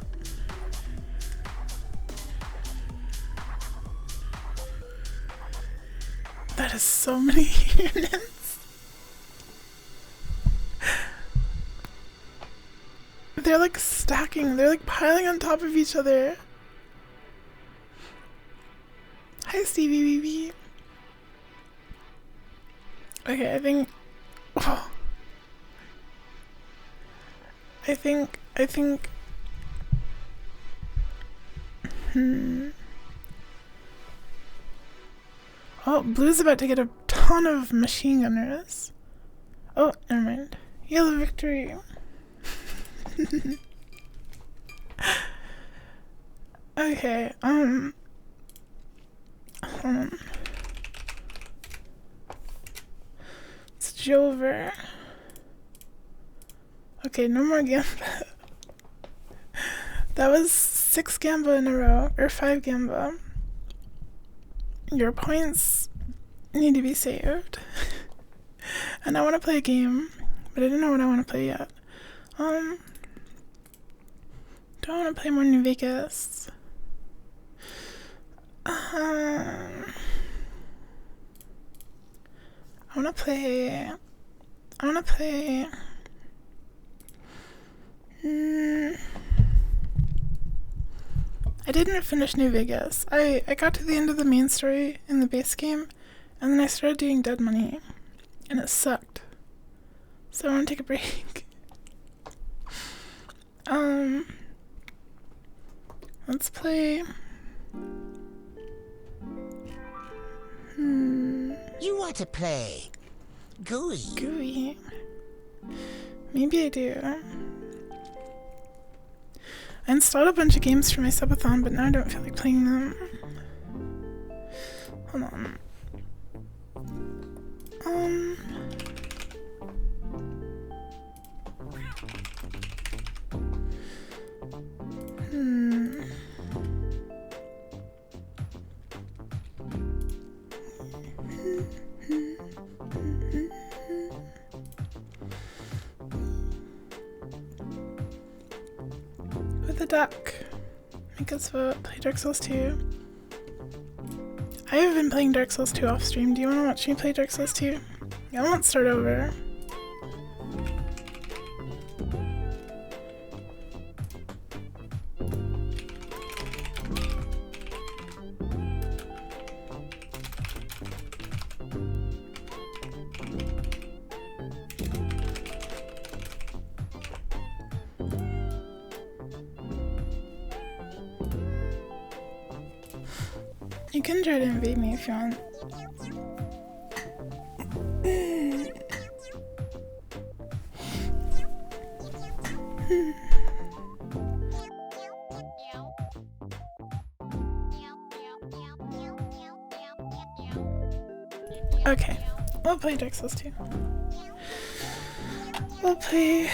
That is so many units. They're like stacking, they're like piling on top of each other. Hi Stevie BB. Okay, I think oh, Blue's about to get a ton of machine gunners. Oh, never mind. Yellow victory. Okay, hold on. It's Jover. Okay, no more Gamba. That was 6 Gamba in a row, or 5 Gamba. Your points need to be saved. And I want to play a game, but I don't know what I want to play yet. Do I want to play more New Vegas? I want to play... I didn't finish New Vegas. I got to the end of the main story in the base game, and then I started doing Dead Money, and it sucked. So I want to take a break. Let's play... You want to play Gooey? Gooey. Maybe I do. I installed a bunch of games for my subathon, but now I don't feel like playing them. Hold on. With the duck. Make us vote. Play Dark Souls 2. I have been playing Dark Souls 2 off stream. Do you want to watch me play Dark Souls 2? I won't start over. You can try to invade me if you want. Okay, we'll play Dark Souls 2. We'll play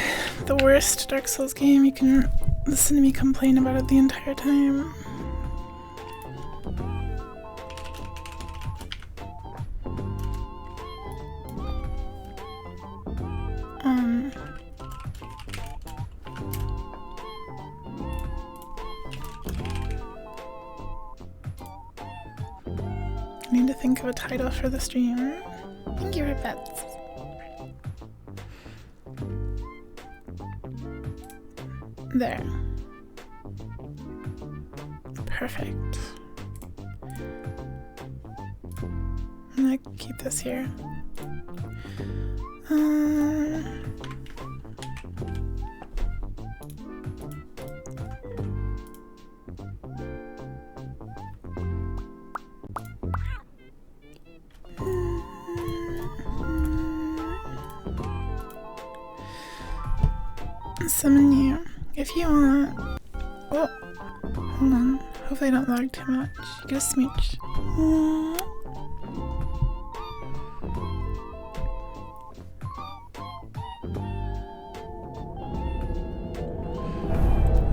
the worst Dark Souls game. You can listen to me complain about it the entire time. I need to think of a title for the stream. Thank you for bets. There. Perfect. I'm gonna keep this here. Summon you if you want. Oh, hold on. Hopefully I don't lag too much. Get a smooch.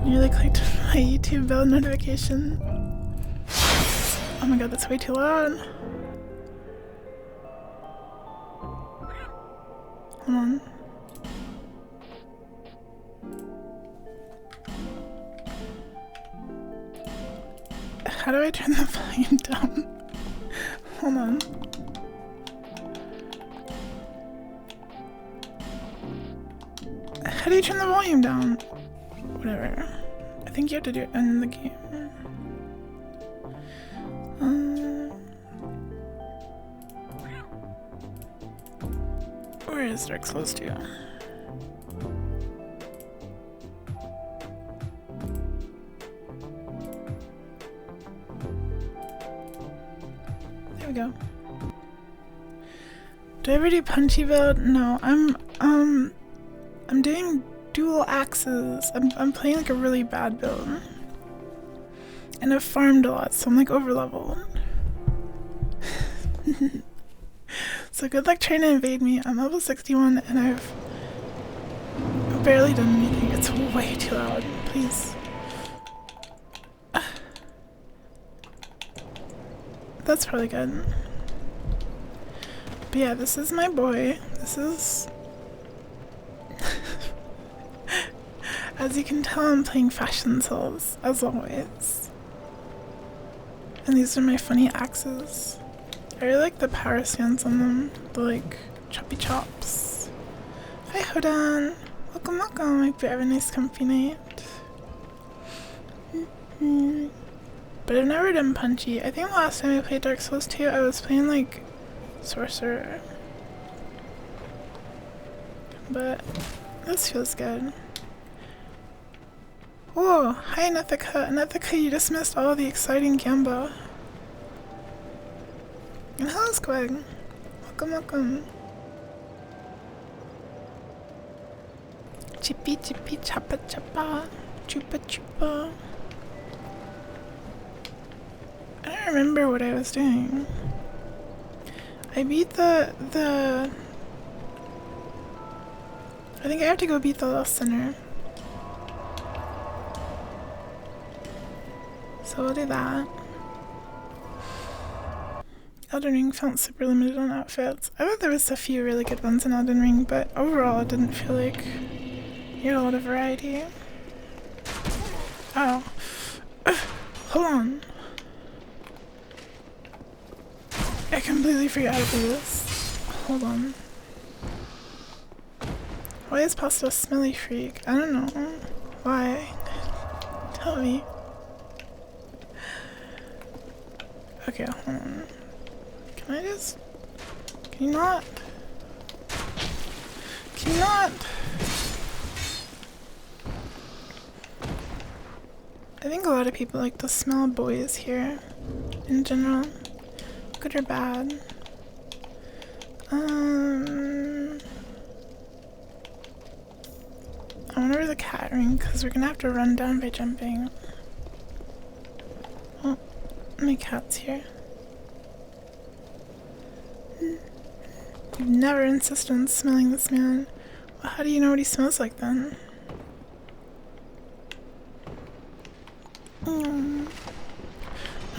Nearly clicked my YouTube bell notification. Oh my god, that's way too loud. Hold on. How do I turn the volume down? Hold on. How do you turn the volume down? Whatever. I think you have to do it in the game. Where is Dark Souls 2? There we go. Do I ever do punchy build? No, I'm doing dual axes. I'm playing like a really bad build. And I've farmed a lot, so I'm like over leveled. So good luck trying to invade me. I'm level 61 and I've barely done anything. It's way too loud. Please. That's probably good. But yeah, this is my boy. This is... As you can tell, I'm playing Fashion Souls, as always. And these are my funny axes. I really like the power stance on them. The like, choppy chops. Hi Hodan! Welcome, welcome! I hope you have a nice comfy night. But I've never done punchy. I think the last time I played Dark Souls 2, I was playing like Sorcerer. But this feels good. Oh, hi Nethika. Nethika, you just missed all the exciting Gamba. And hello Squig. Welcome, welcome. Chippy chippy chappa chappa. Chupa chupa. I don't remember what I was doing. I beat the I think I have to go beat the Lost Sinner. So we'll do that. Elden Ring felt super limited on outfits. I thought there was a few really good ones in Elden Ring, but overall it didn't feel like you had a lot of variety. Oh. Hold on. I completely forgot to do this. Hold on. Why is pasta a smelly freak? I don't know. Why? Tell me. Okay, hold on. Can I just... Can you not? Can you not? I think a lot of people like the smell of boys here, in general. Good or bad. I wonder where the cat ring, because we're gonna have to run down by jumping. Oh, my cat's here. You've never insisted on smelling this man. Well, how do you know what he smells like then? Don't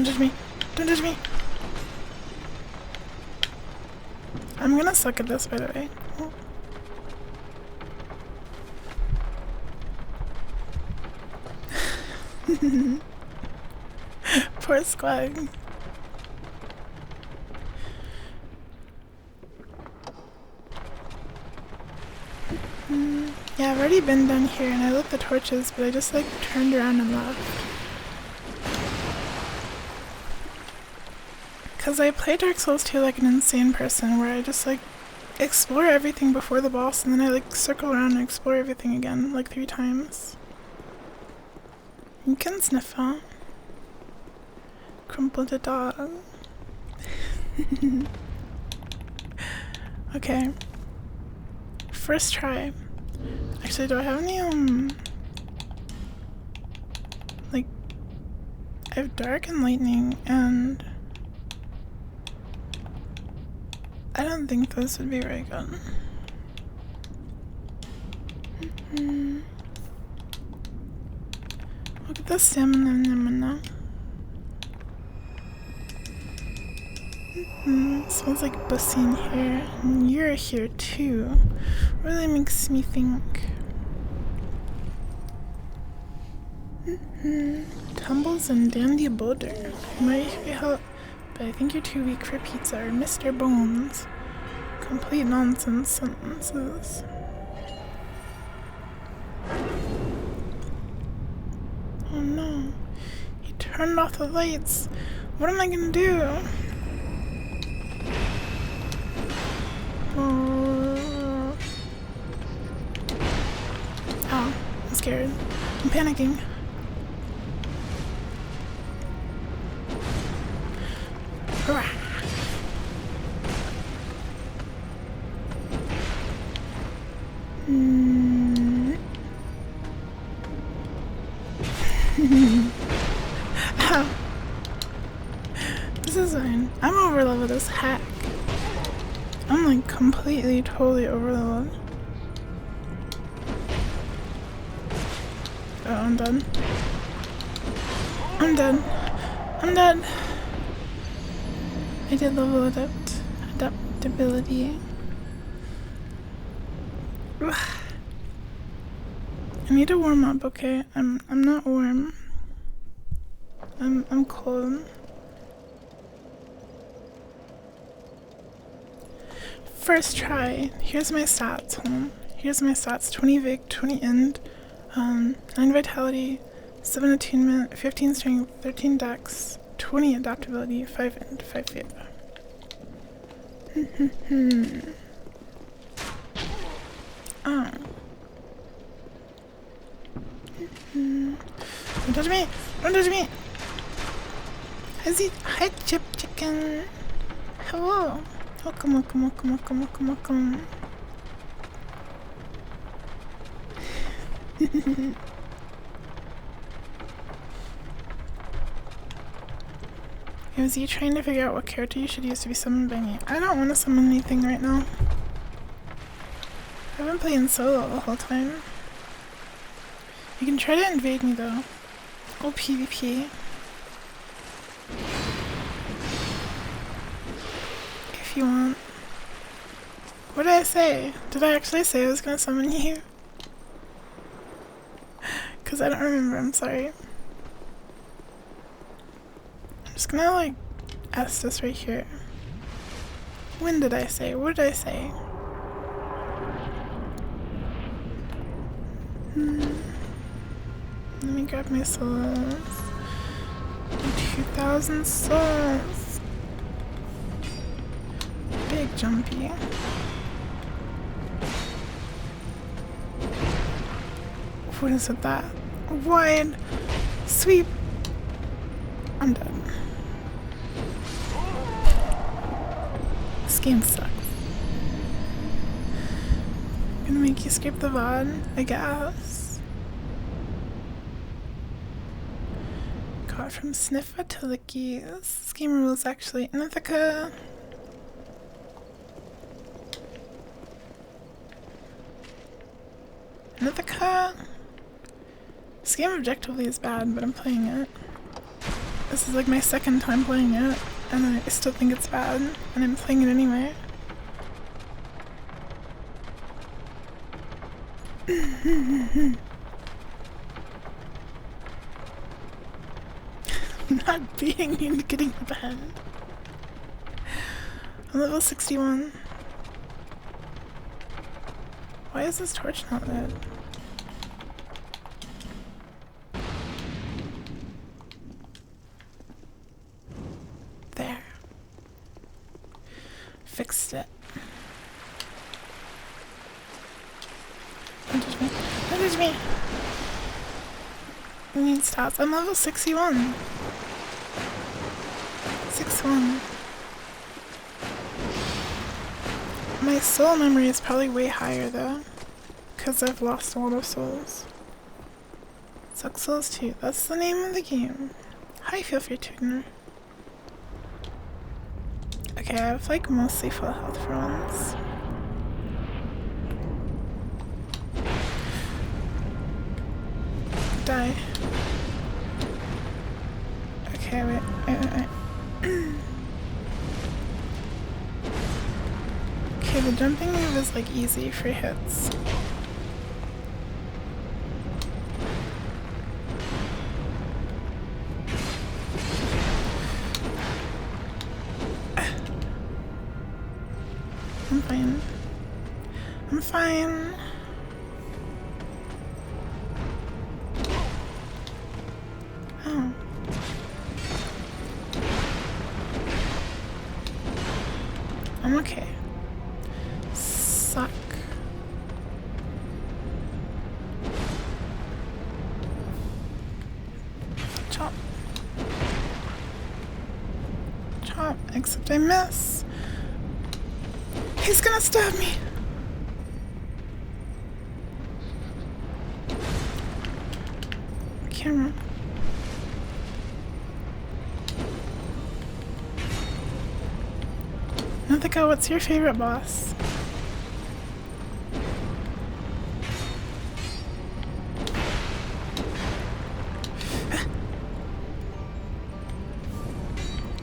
touch me. Don't touch me. I'm gonna suck at this, by the way. Oh. Poor Squag. Yeah, I've already been down here and I lit the torches, but I just like turned around and left. Cause I play Dark Souls 2 like an insane person, where I just like explore everything before the boss and then I like circle around and explore everything again like 3 times. You can sniff out. Crumple the dog. Okay. First try. Actually, do I have any, like, I have Dark and Lightning, and I don't think this would be very good. Look at the stamina. Smells like bussy in here. And you're here too. Really makes me think. Tumbles and Dandy Boulder. Might be help, but I think you're too weak for pizza, or Mr. Bones. Complete nonsense sentences. Oh no. He turned off the lights. What am I gonna do? Oh, I'm scared. I'm panicking. Ow. This is fine. I'm over leveled as heck. I'm like completely, totally over leveled. Oh, I'm done. I'm done. I'm done. I did level adaptability. Ugh. I need to warm up, okay? I'm not warm. I'm cold. First try. Here's my stats, home. Here's my stats. 20 Vig, 20 Ind, 9 Vitality, 7 Attunement, 15 Strength, 13 Dex, 20 Adaptability, 5 Ind, 5 Fear. Oh. Don't touch me! Don't touch me! Hi, Chip Chicken! Hello! Welcome, welcome, welcome, welcome, welcome, welcome. Is you trying to figure out what character you should use to be summoned by me? I don't want to summon anything right now. I've been playing solo the whole time. You can try to invade me though. Oh, PvP. If you want. What did I say? Did I actually say I was gonna summon you? Cause I don't remember, I'm sorry. I'm just gonna like ask this right here. When did I say? What did I say? Let me grab my souls. 2,000 souls. Big jumpy. What is with that? Wide sweep. I'm done. This game sucks. Gonna make you skip the VOD, I guess. Got from Sniffa to Lickies. This game rules actually. Nithika. Nithika. This game objectively is bad, but I'm playing it. This is like my second time playing it, and I still think it's bad, and I'm playing it anyway. I'm not beating you into getting the bed. I'm level 61. Why is this torch not lit? There. Fixed it. Don't touch me. Don't touch me! I need stats. I'm level 61. 61. My soul memory is probably way higher though, because I've lost a lot of souls. Suck Souls 2, that's the name of the game. Hi, feel free to ignore. Okay, I have like mostly full health for once. Die. Okay, wait. Okay, the jumping move is like easy for hits. I'm fine. I'm fine. Oh. I'm okay. Suck. Chop. Chop, except I miss. He's gonna stab me. camera. Mythica, what's your favorite boss?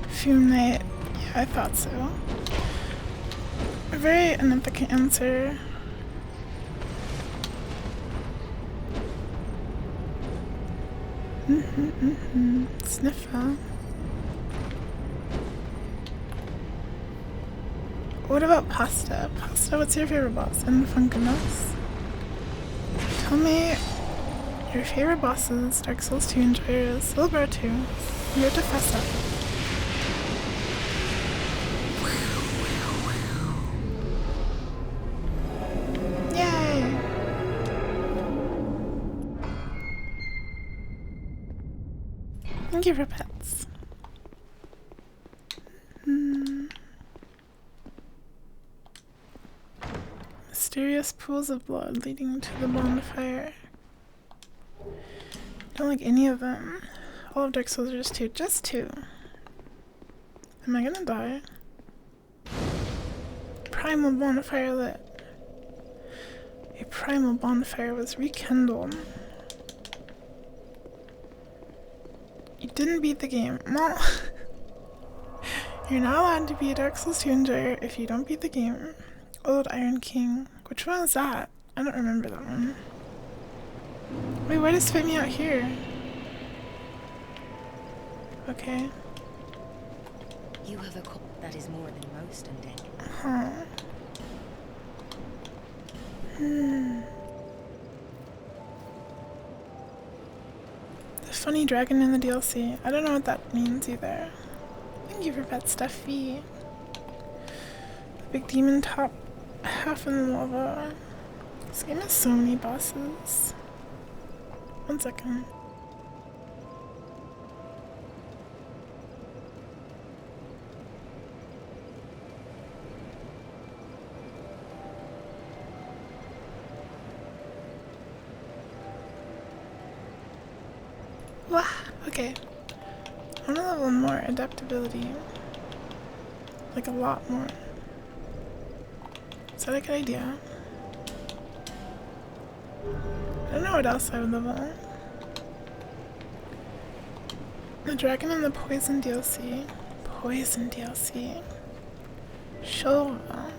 Fume Knight. Yeah, I thought so. A very Mythica answer. Sniffer. What about Pasta? Pasta, what's your favorite boss? And Funkiness? Tell me your favorite bosses, Dark Souls 2 and Gyros, Silver 2. You're Tefessa. Yay! Thank you for pets. Mysterious pools of blood leading to the bonfire. Don't like any of them. All of Dark Souls are just two. Just two. Am I gonna die? Primal bonfire lit. A primal bonfire was rekindled. You didn't beat the game. No. You're not allowed to be a Dark Souls 2 enjoyer if you don't beat the game. Old Iron King. Which one is that? I don't remember that one. Wait, why does it spit me out here? Okay. You have a call that is more than most undead. Huh. The funny dragon in the DLC. I don't know what that means either. Thank you for pet Stuffy. The big demon top half in the lava. This game has so many bosses. 1 second. Wow, okay. I want to level more adaptability. Like a lot more. Is that a good idea? I don't know what else I would level. The Dragon and the Poison DLC. Poison DLC. Shova.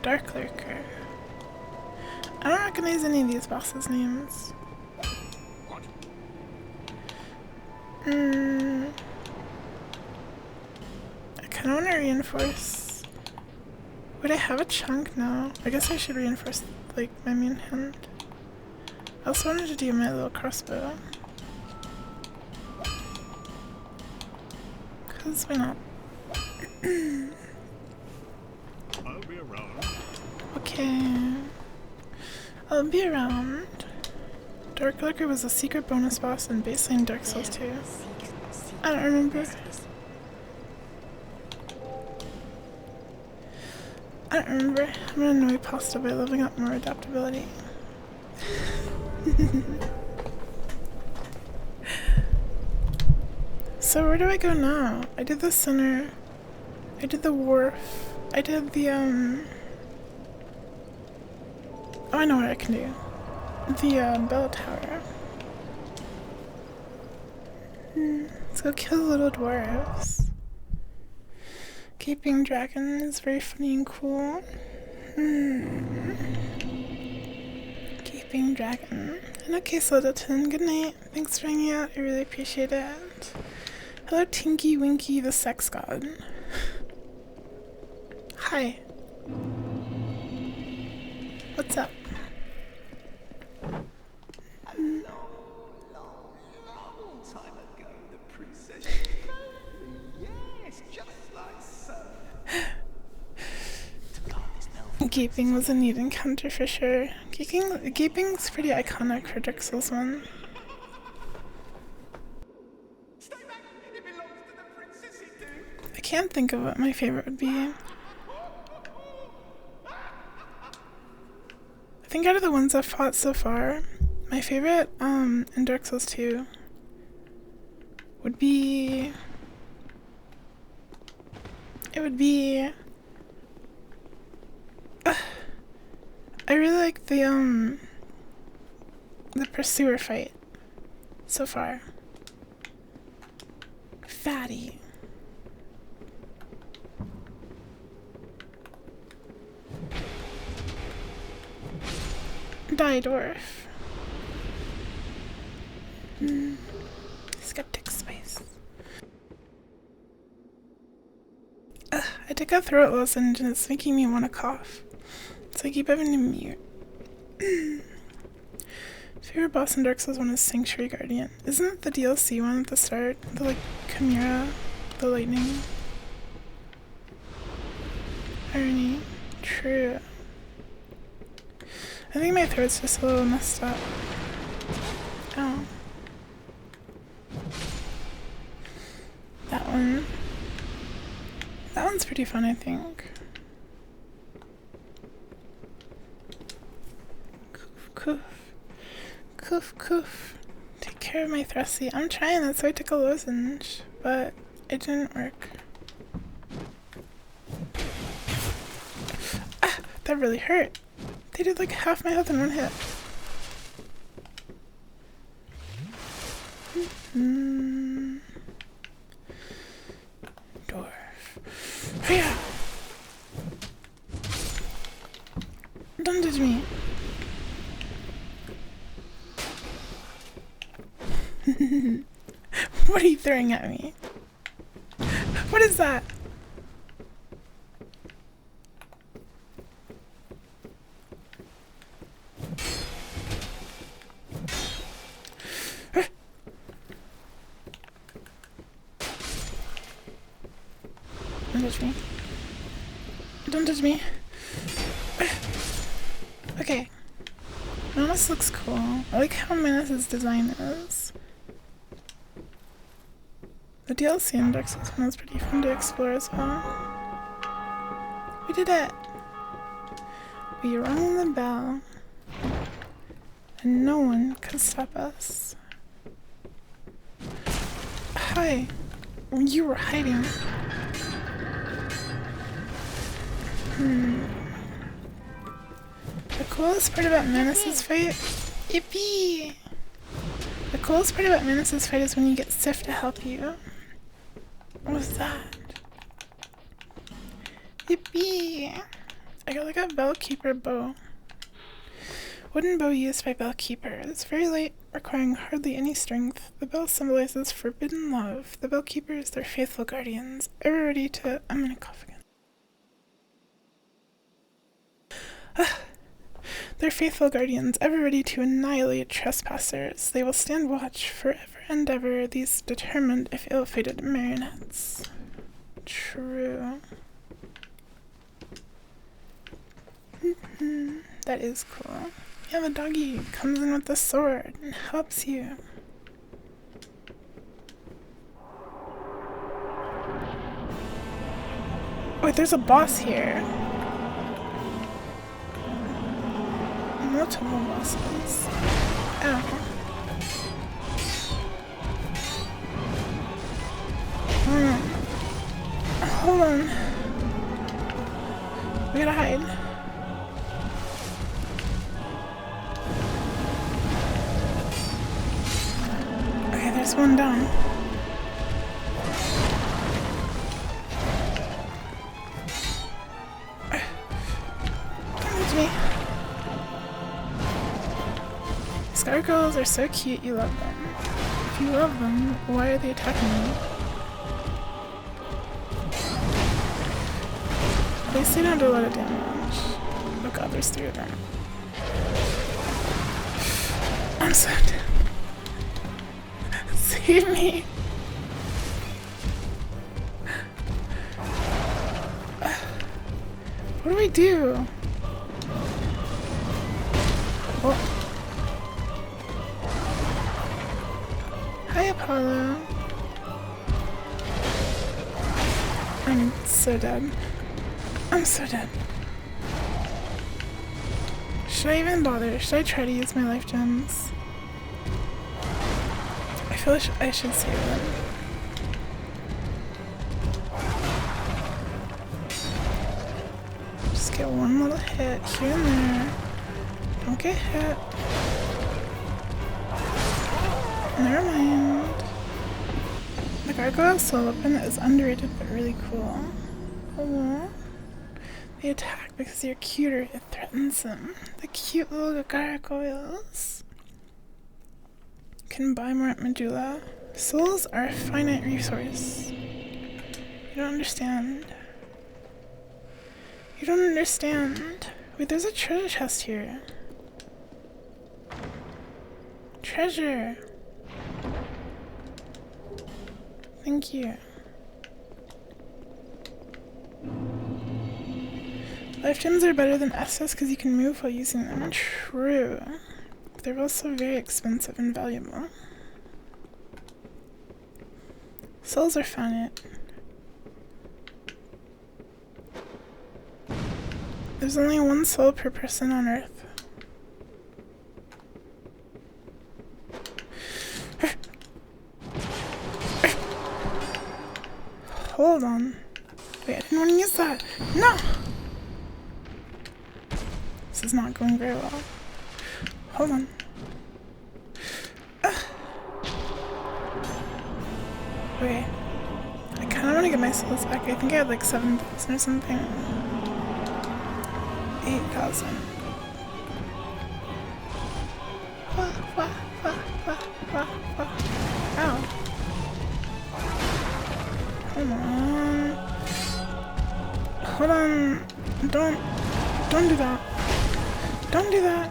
Dark Lurker. I don't recognize any of these bosses' names. I kind of want to reinforce. Would I have a chunk now? I guess I should reinforce, like, my main hand. I also wanted to do my little crossbow. Because why not? I'll be around. Okay. I'll be around. Dark Lurker was a secret bonus boss in baseline Dark Souls 2. I don't remember. I'm gonna annoy Pasta by leveling up more adaptability. So where do I go now? I did the center. I did the wharf. I did the Oh, I know what I can do. The bell tower. Let's go kill the little dwarves. Gaping Dragon is very funny and cool. Gaping Dragon. And okay, Slowdoton, good night. Thanks for hanging out, I really appreciate it. Hello, Tinky Winky, the sex god. Hi. What's up? Gaping was a neat encounter for sure. Gaping's pretty iconic for Dark Souls 1. I can't think of what my favorite would be. think out of the ones I've fought so far, my favorite in Dark Souls 2 would be I really like the pursuer fight so far. Fatty. Die dwarf. Skeptic Spice. I took a throat lozenge and it's making me want to cough. So I keep having to mute. Favorite boss in Dark Souls 1 is Sanctuary Guardian. Isn't it the DLC one at the start? The like Chimera, the lightning. Irony. True. I think my throat's just a little messed up. Oh. That one. That one's pretty fun, I think. Coof, coof, coof. Take care of my thrusty. I'm trying, that's why I took a lozenge, but it didn't work. Ah, that really hurt. They did like half my health in one hit. Dwarf. Hiya! Don't touch me. What are you throwing at me? What is that? Don't touch me. Don't touch me. Okay. Manus looks cool. I like how Manus' design is. The DLC in Dark Souls 1 is pretty fun to explore as well. We did it! We rang the bell. And no one can stop us. Hi. You were hiding. The coolest part about Manus' fight... Yippee! The coolest part about Manus' fight is when you get Sif to help you. What was that? Yippee! I got like a Bellkeeper bow. Wooden bow used by Bellkeeper. It's very light, requiring hardly any strength. The bell symbolizes forbidden love. The Bellkeeper is their faithful guardians, ever ready to... I'm gonna cough again. They're faithful guardians, ever ready to annihilate trespassers. They will stand watch forever and ever, these determined if ill-fated marionettes. True. That is cool. Yeah, the doggy comes in with the sword and helps you. Wait, there's a boss here. Multiple bosses. Oh. Hold on. We gotta hide. Okay, there's one down. Don't touch me. Gargoyles are so cute, you love them. If you love them, why are they attacking you? At least they don't do a lot of damage. Oh god, there's 3 of them. I'm so dead. Save me! What do we do? Oh. Hi, Apollo. I'm so dead. I'm so dead. Should I even bother? Should I try to use my life gems? I feel like I should save them. Just get one little hit here and there. Don't get hit. Never mind. The Gargoyle Soul Weapon is underrated but really cool. Hello. They attack because you're cuter. It threatens them. The cute little gargoyles. Can buy more at Medulla. Souls are a finite resource. You don't understand. You don't understand. Wait, there's a treasure chest here. Treasure. Thank you. Life gems are better than Estus because you can move while using them. True. But they're also very expensive and valuable. Souls are finite. There's only one soul per person on Earth. Hold on. Wait, I didn't want to use that. No! This is not going very well. Hold on. Wait. I kind of want to get my souls back. I think I had like 7,000 or something. 8,000. Ow. Hold on. Hold on. Don't do that. Don't do that.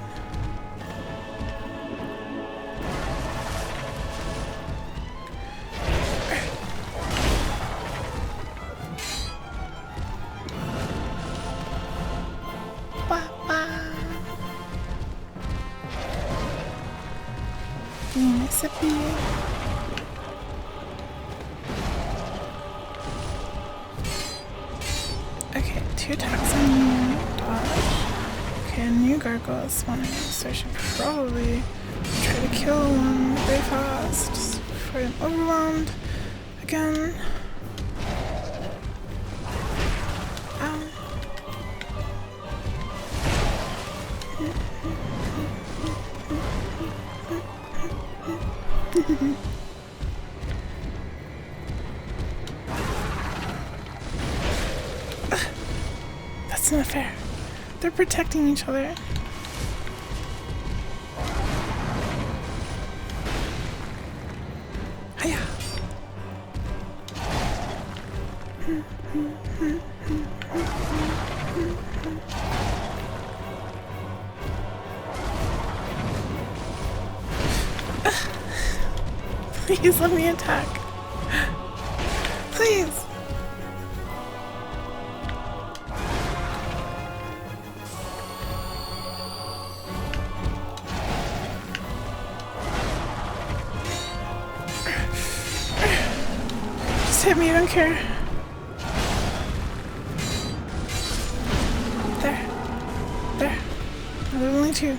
Mississippi. Okay, 2 attacks on you. Dodge. Okay, a new gargoyle is spawning, so I should probably try to kill one very fast just before I'm overwhelmed again. That's not fair. They're protecting each other. Hiya. Please let me attack. Please. Just hit me, I don't care. There. There. Oh, there's only 2.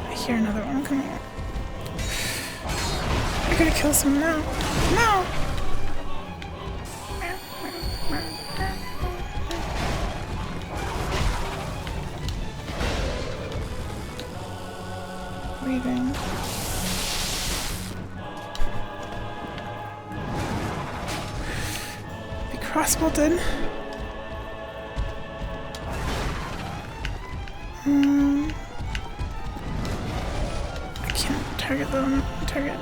I hear another one coming. I gotta kill some now. No! Leaving. Be cross-bolted. I can't target them. Target.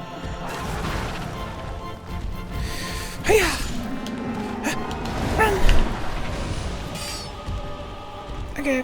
Hiya! Run! Okay.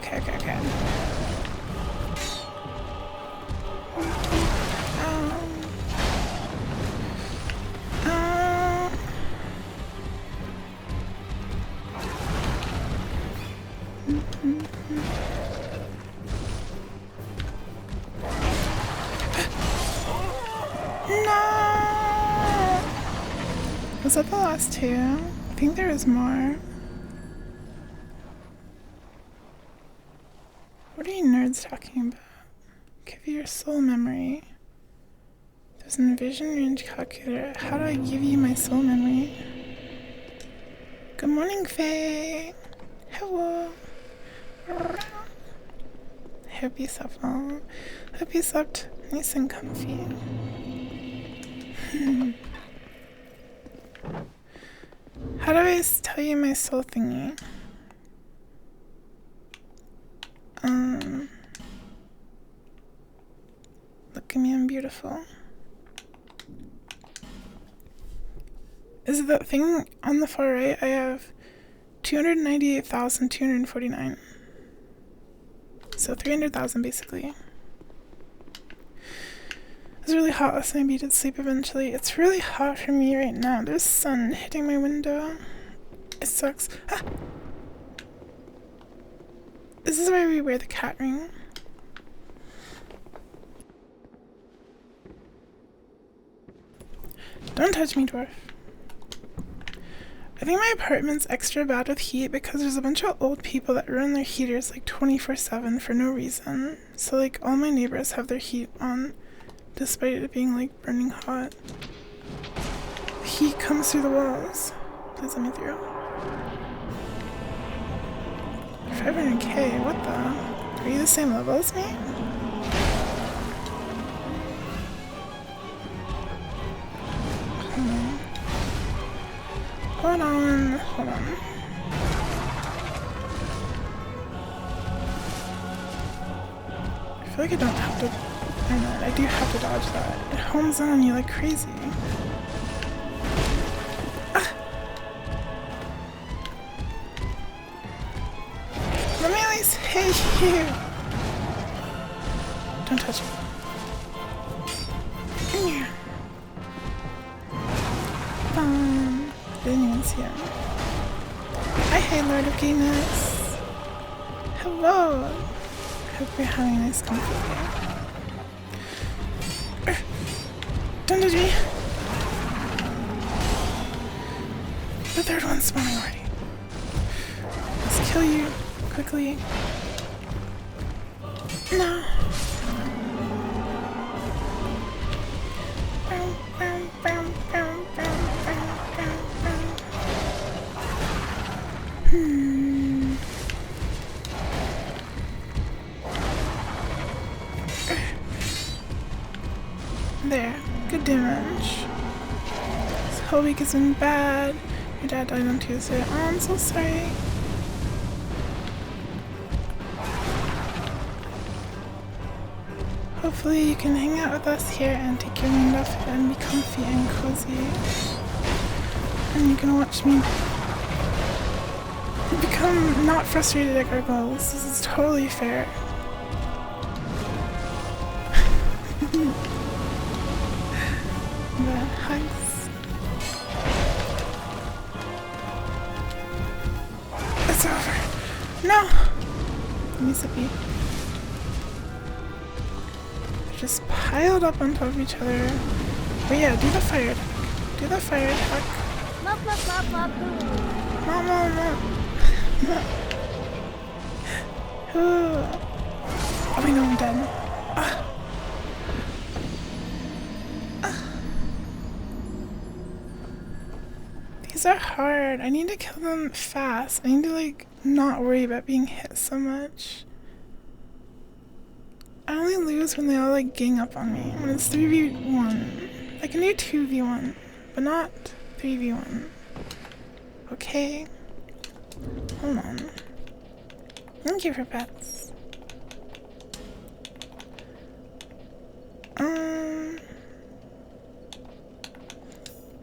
Was that the last two? I think there was more. What are you nerds talking about? Give you your soul memory. There's an envision range calculator. How do I give you my soul memory? Good morning, Faye. Hello. Hope you slept well. Hope you slept nice and comfy. How do I tell you my soul thingy? Look at me, I'm beautiful. Is it that thing on the far right? I have 298,249. So 300,000 basically. It was really hot last night, but you did sleep eventually. It's really hot for me right now. There's sun hitting my window. It sucks. Ah! This is where we wear the cat ring. Don't touch me, dwarf. I think my apartment's extra bad with heat because there's a bunch of old people that run their heaters like 24/7 for no reason. So like all my neighbors have their heat on despite it being like burning hot. The heat comes through the walls. Please let me through. 500k, what the? Are you the same level as me? Hold on, hold on. I feel like I don't have to. I do have to dodge that. It homes in on you like crazy. Ah. Let me at least hit you. Don't touch me. Come here. I didn't even see him. Hi, Lord of Gayness. Hello. Hope you're having a nice comfy day. Don't touch me. The third one's spawning already. Let's kill you quickly. No. There. Good damage. This whole week has been bad. Your dad died on Tuesday. Oh, I'm so sorry. Hopefully you can hang out with us here and take your mind off it and be comfy and cozy. And you can watch me become not frustrated at gargoyles. This is totally fair. The hugs. It's over. No! Let me sip you. They're just piled up on top of each other. But yeah, do the fire attack. Do the fire attack. Oh, we know I'm dead. These are hard. I need to kill them fast. I need to like not worry about being hit so much. I only lose when they all like gang up on me. When it's 3v1. I can do 2v1, but not 3v1. Okay. Hold on. Thank you for pets.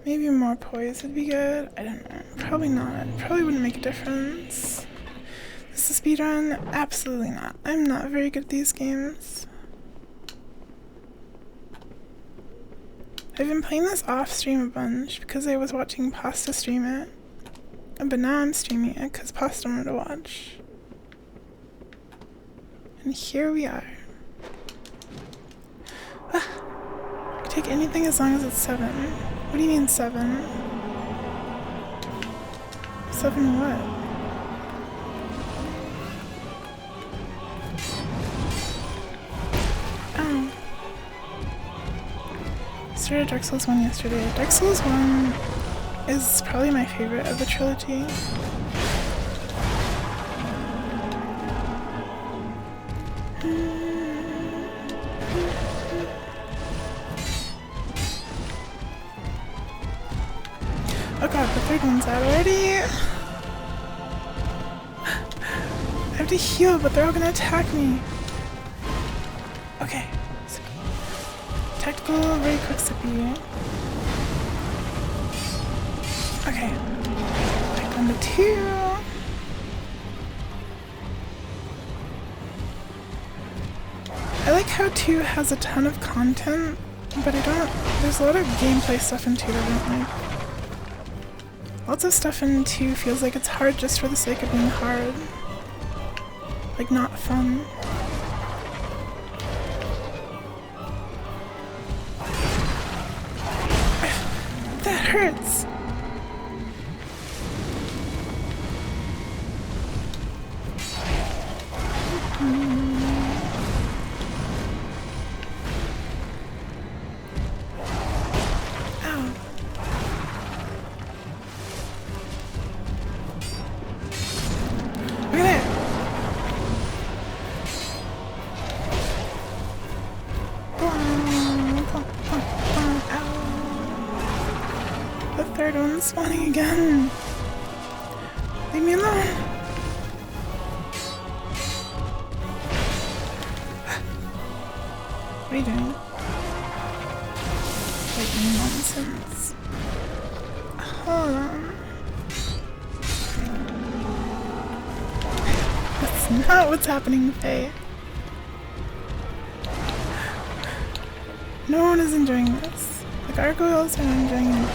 Maybe more poise would be good. I don't know. Probably not. Probably wouldn't make a difference. This is a speedrun? Absolutely not. I'm not very good at these games. I've been playing this off stream a bunch because I was watching Pasta stream it. But now I'm streaming it because Pasta wanted to watch. And here we are. I take anything as long as it's 7. What do you mean 7? 7 what? Oh. Started Dark Souls 1 yesterday. Dark Souls 1 is probably my favorite of the trilogy. Oh god, the third one's out already! I have to heal, but they're all gonna attack me. Okay. Tactical, very quick sippy. Okay. Back down to 2. I like how 2 has a ton of content, but there's a lot of gameplay stuff in 2 that I don't like. Lots of stuff in 2 feels like it's hard just for the sake of being hard. Like, not fun. That hurts! Spawning again. Leave me alone. What are you doing? Like nonsense. Hold on. That's not what's happening, Faye. No one is enjoying this. The gargoyles are not enjoying it.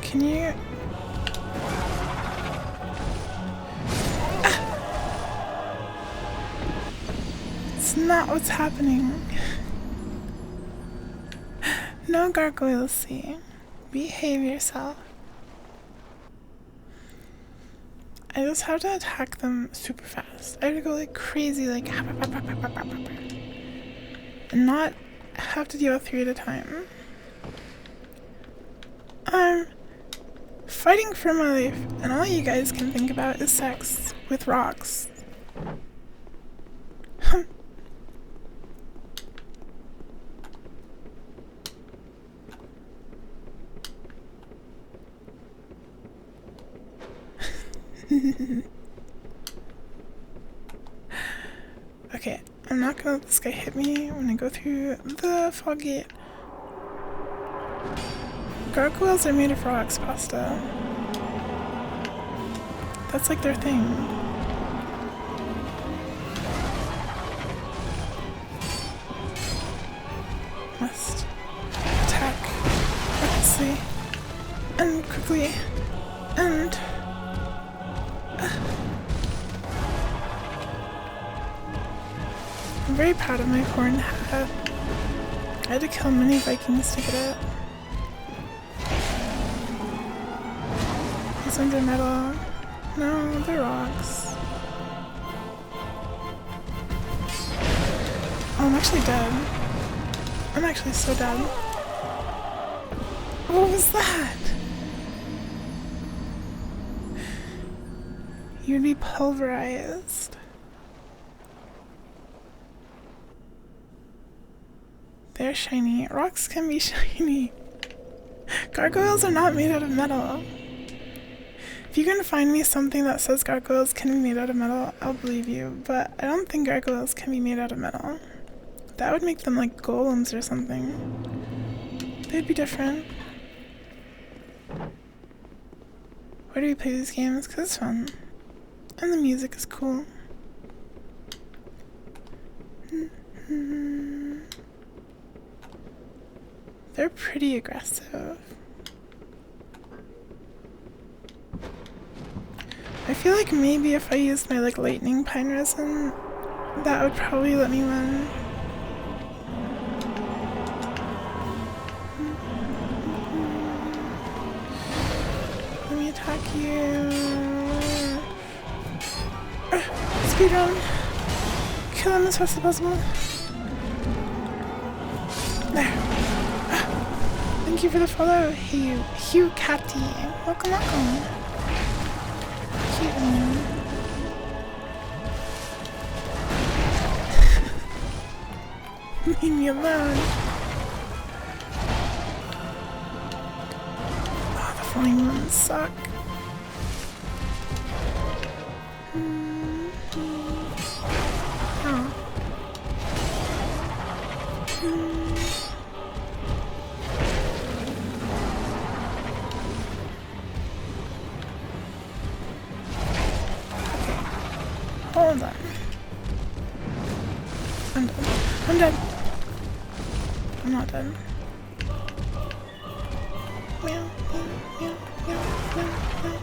Can you... It's not what's happening. No gargoyles, see. Behave yourself. I just have to attack them super fast. I have to go like crazy, like... and not have to deal with 3 at a time. Fighting for my life, and all you guys can think about is sex with rocks. Okay, I'm not gonna let this guy hit me when I go through the fog gate. Gargoyles are made of rocks, Pasta. That's like their thing. Must attack recklessly and quickly and... I'm very proud of my horn hat. I had to kill many Vikings to get it. These ones are metal. No, they're rocks. Oh, I'm actually dead. I'm actually so dead. What was that? You'd be pulverized. They're shiny. Rocks can be shiny. Gargoyles are not made out of metal. If you can find me something that says gargoyles can be made out of metal, I'll believe you, but I don't think gargoyles can be made out of metal. That would make them like golems or something. They'd be different. Why do we play these games? Because it's fun. And the music is cool. They're pretty aggressive. feel like maybe if I used my like lightning pine resin, that would probably let me win. Let me attack you. Speedrun. Kill him as fast as possible. There. Thank you for the follow, Hugh Catty. Welcome, welcome. Cute man. Leave me alone. Oh, the flying ones suck. Oh. Hold on. I'm done. I'm dead. I'm not done. Meow, meow, meow, meow, meow, meow.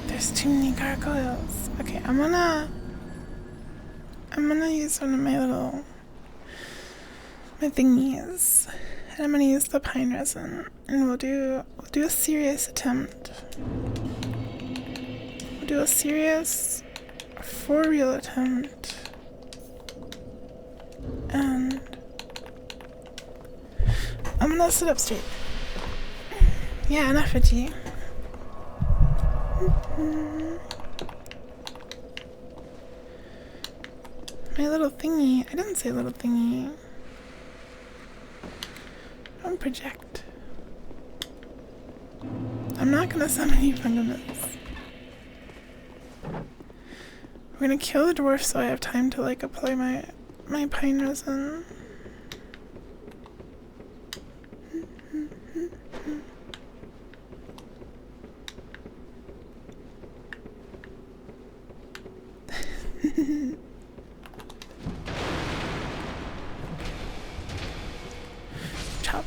There's too many gargoyles. Okay, I'm gonna use one of my thingies. And I'm gonna use the pine resin, and we'll do a serious attempt. We'll do a serious, for real attempt. And I'm gonna sit up straight. Yeah, enough of you. My little thingy. I didn't say little thingy. Don't project. I'm not gonna summon you from this. We're gonna kill the dwarf so I have time to like apply my pine resin. Chop.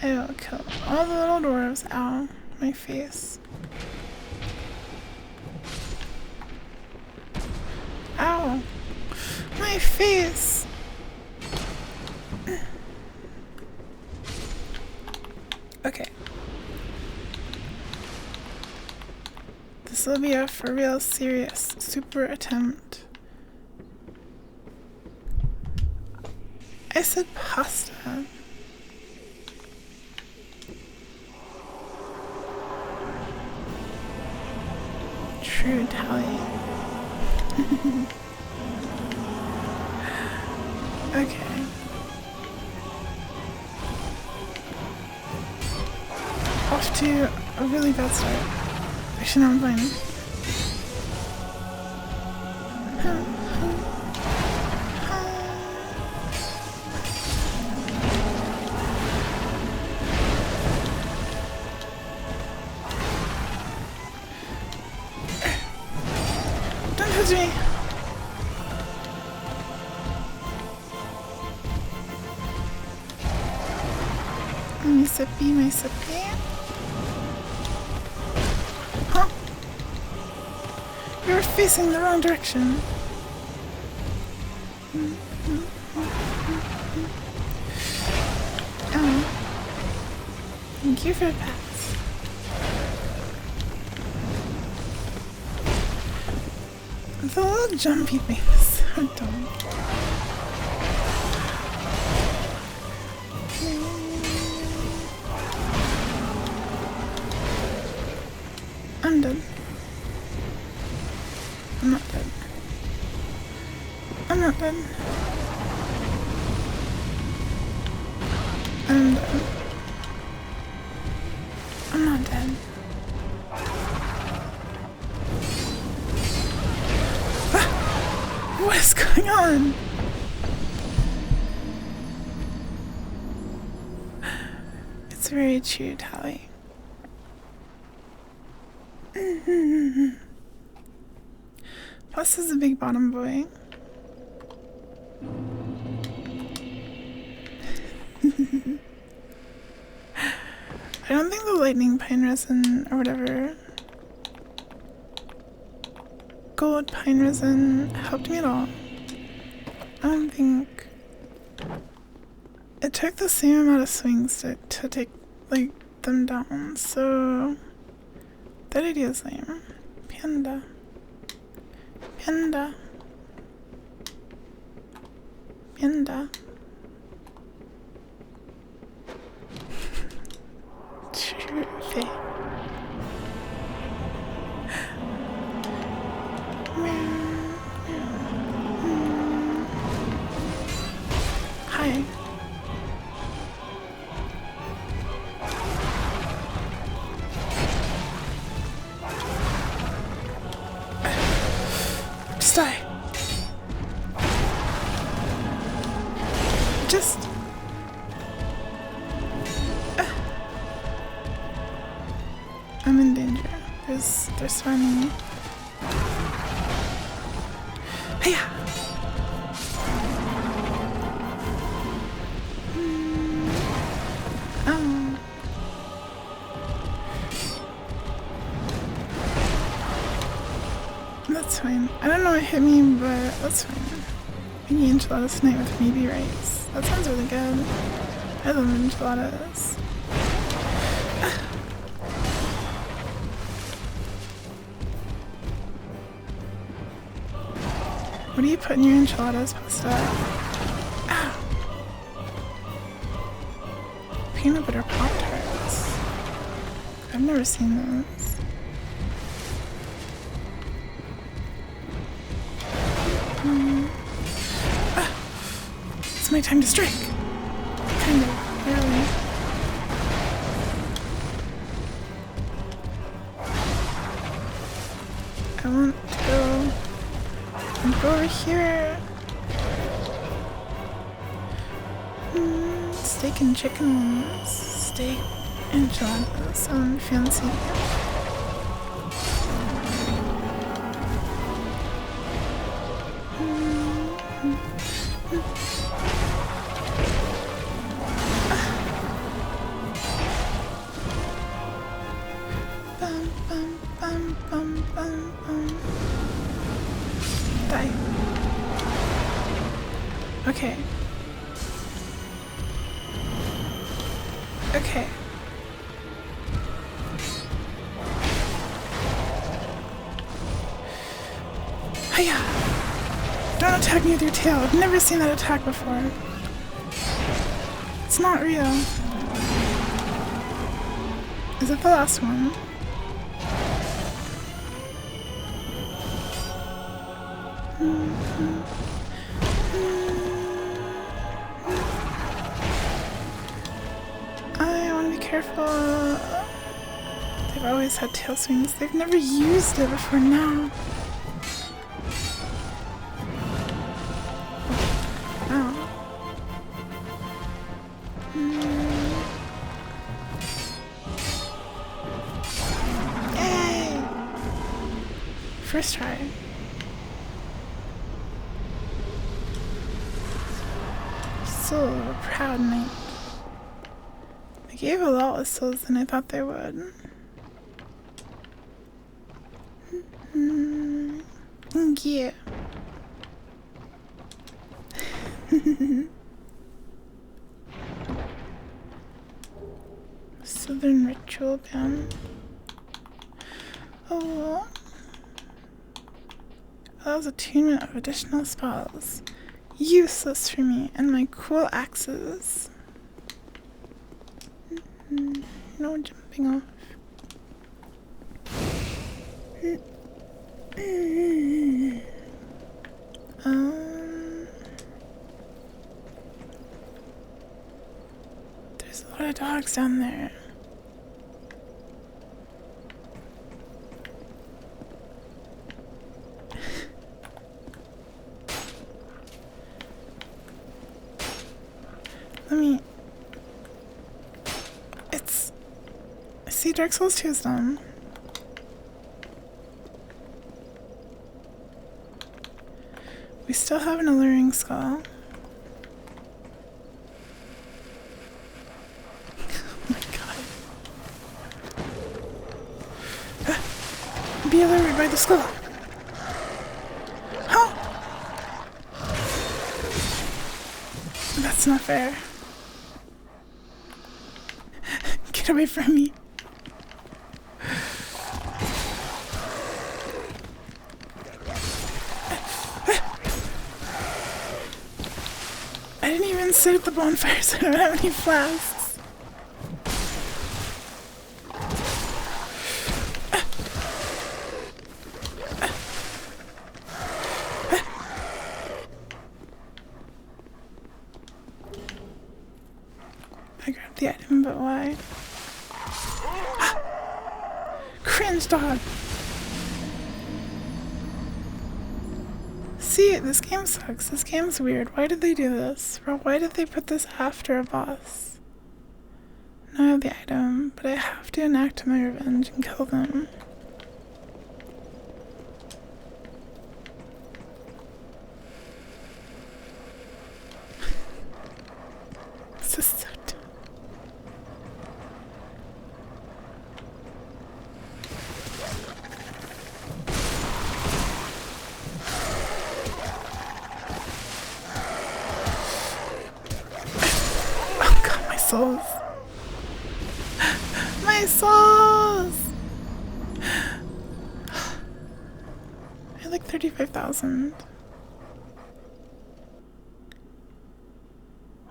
I will kill all the little dwarves. Ow, my face. Ow, my face. Okay. This will be a for real serious super attempt. I said pasta. True Italian. Okay. Off to a really bad start. Actually, no, I'm fine. Don't touch me! My sippy, my sippy. Huh? You're facing the wrong direction. Oh. Thank you for the pets. The little jumpy thing is so dumb. I'm dead. I'm not dead. I'm not dead. I'm dead. I'm not dead. What is going on? It's very true, Tally. Plus is a big bottom boy. I don't think the lightning pine resin or whatever, gold pine resin, helped me at all. I don't think it took the same amount of swings to take like them down, so that idea is lame. Panda. Panda. Panda. Truth. Hi. Just die. Just. I'm in danger. They're surrounding me. Hiya! That's fine. I don't know what hit me, but that's fine. Maybe enchiladas tonight with maybe rice. That sounds really good. I love enchiladas. What do you put in your enchiladas pasta? Ow. Peanut butter Pop-Tarts. I've never seen those. It's my time to strike. Kind of, barely. I want to go. Go over here. Steak and chicken wings. Steak enchiladas. Sound fancy. Bum, bum, bum, bum, bum, bum. Die. Okay. Okay. Hiya! Don't attack me with your tail. I've never seen that attack before. It's not real. Is it the last one? I want to be careful. They've always had tail swings. They've never used it before now. Wow. Yay! First try. So proud knight. They gave a lot less souls than I thought they would. Yeah. Southern ritual band. Oh. That was attunement of additional spells. Useless for me and my cool axes. No jumping off. There's a lot of dogs down there. See, Dark Souls 2 is done. We still still have an alluring skull. Oh my god. Be allured by the skull. Huh? That's not fair. Get away from me. I didn't even sit at the bonfire, so I don't have any flasks. I grabbed the item, but why? Cringe dog! See, this game sucks. This game's weird. Why did they do this? Or why did they put this after a boss? Now I have the item, but I have to enact my revenge and kill them. This is so dumb. Souls. My souls! I had like 35,000.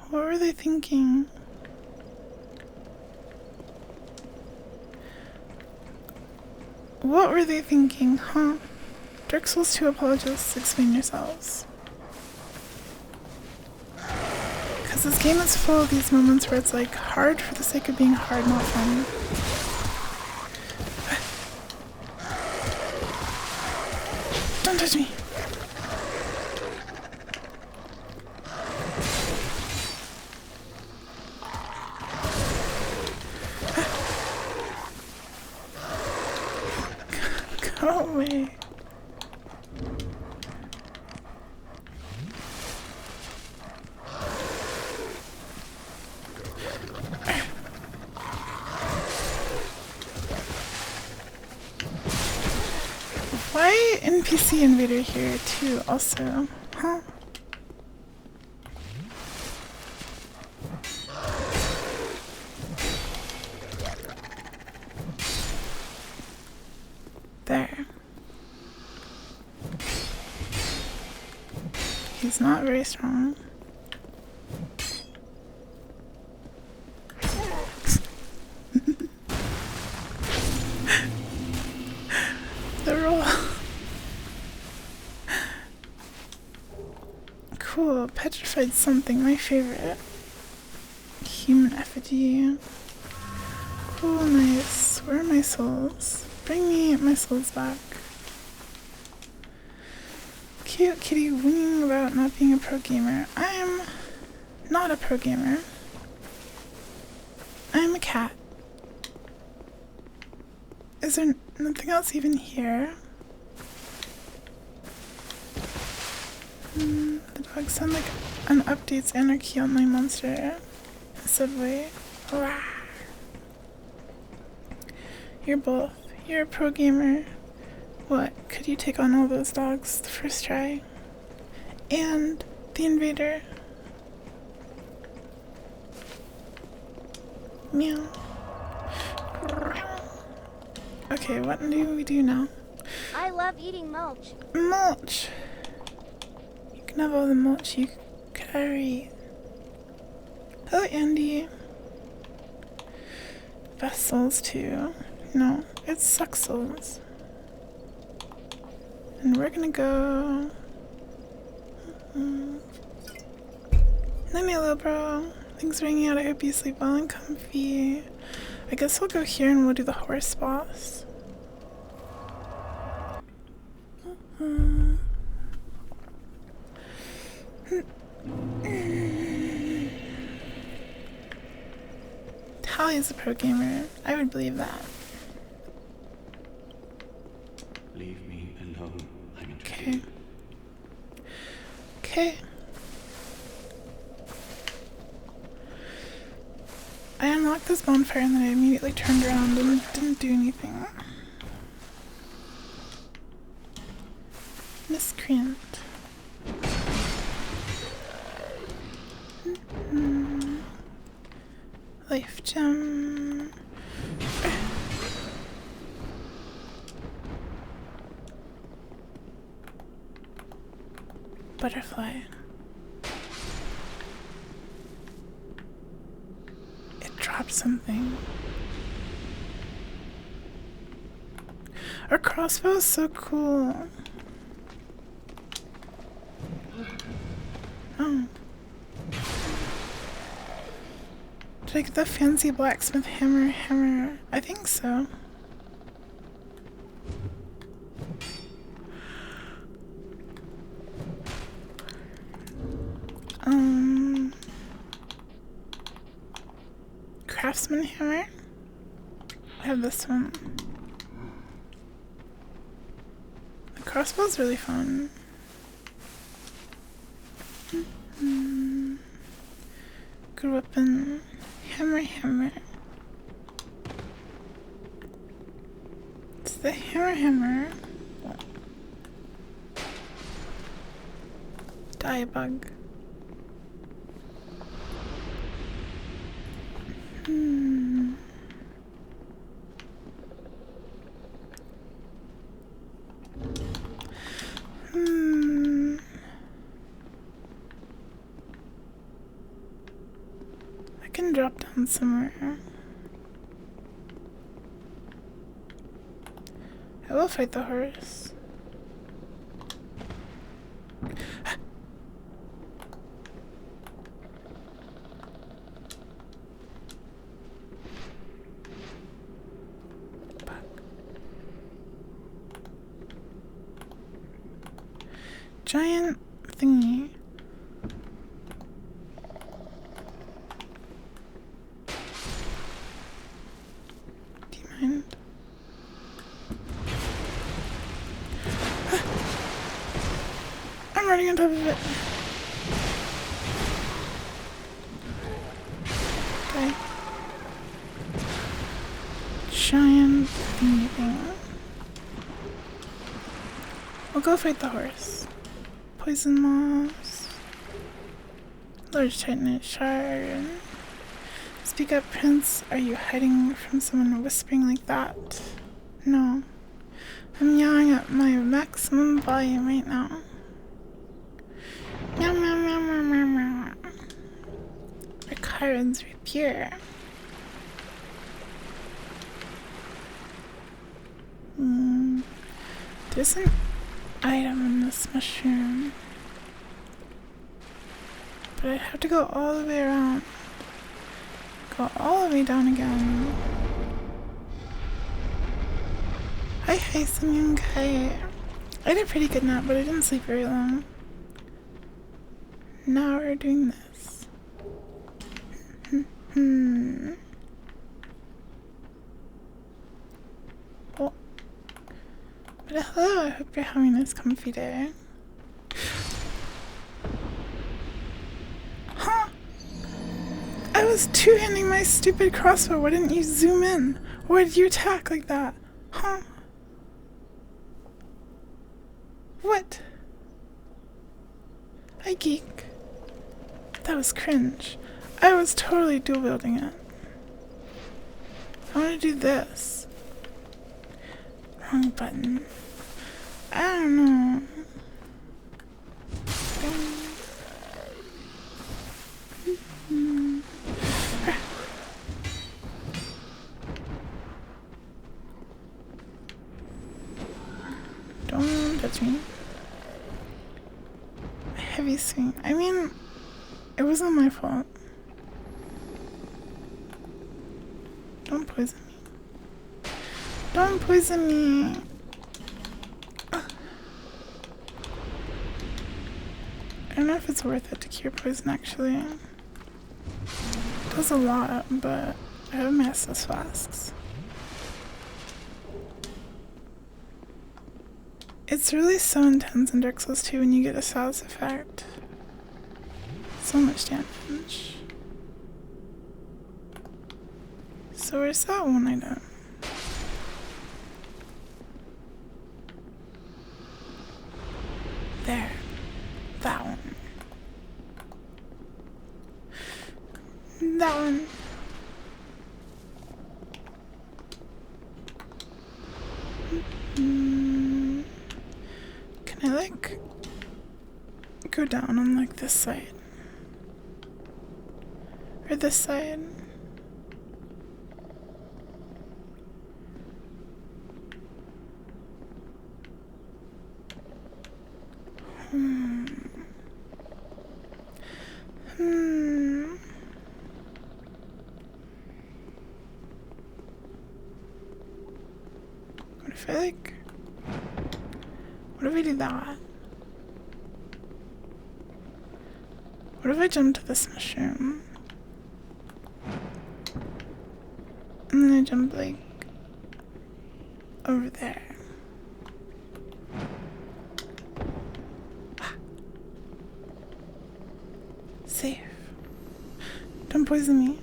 What were they thinking? What were they thinking, huh? Dark Souls 2 apologists, explain yourselves. Because this game is full of these moments where it's like hard for the sake of being hard, not fun. Don't touch me! Go away. Why NPC invader here too also? Huh? There. He's not very strong. The roll. Cool, petrified something, my favorite. Human effigy. Cool, nice. Where are my souls? Bring me my souls back. Cute kitty whinging about not being a pro gamer. I'm not a pro gamer. I'm a cat. Is there nothing else even here? The dogs sound like an updates Anarchy Online monster. Subway. Rawr. You're both. You're a pro gamer. What? Could you take on all those dogs the first try? And the invader. Meow. Okay, what do we do now? I love eating mulch. Mulch! You can have all the mulch you carry. Hello, Andy. Best souls too. No, it's suck souls. And we're gonna go... Let me, little bro. Things are ringing out. I hope you sleep well and comfy. I guess we'll go here and we'll do the horse boss. Tally's a pro gamer. I would believe that. Leave me alone. I'm Okay. Okay. I unlocked this bonfire and then I immediately turned around and didn't do anything. Miscreant. Life gem. Butterfly. It dropped something. Our crossbow is so cool. Oh. Did I get the fancy blacksmith hammer? I think so. Craftsman hammer? I have this one. The crossbow's really fun. Good weapon. Hammer. It's the hammer. Die bug. I can drop down somewhere. I will fight the horse. Giant thingy. Do you mind? I'm running on top of it. Okay. Giant thingy thing. We'll go fight the horse. Poison moss. Large titanite shard. Speak up, Prince. Are you hiding from someone whispering like that? No. I'm yelling at my maximum volume right now. Meow meow meow meow meow meow. Ricard's rapier. There's an item in this mushroom, but I have to go all the way around, go all the way down again. Hi some young guy. I had a pretty good nap, but I didn't sleep very long. Now we're doing this. Oh. But hello, I hope you're having a nice comfy day. Huh? I was two-handing my stupid crossbow. Why didn't you zoom in? Why did you attack like that? Huh? What? I geek. That was cringe. I was totally dual wielding it. I want to do this. Wrong button. I don't know. Don't touch me. A heavy swing. I mean, it wasn't my fault. Don't poison me. Don't poison me. I don't know if it's worth it to cure poison, actually. It does a lot, but I have Master's flasks. It's really so intense in Dark Souls 2 when you get a Sal's effect. So much damage. So where's that one item? There. That one. That one. Can I like go down on like this side? Or this side? What if I like... What if I do that? What if I jump to this mushroom? And then I jump like over there. Safe. Don't poison me.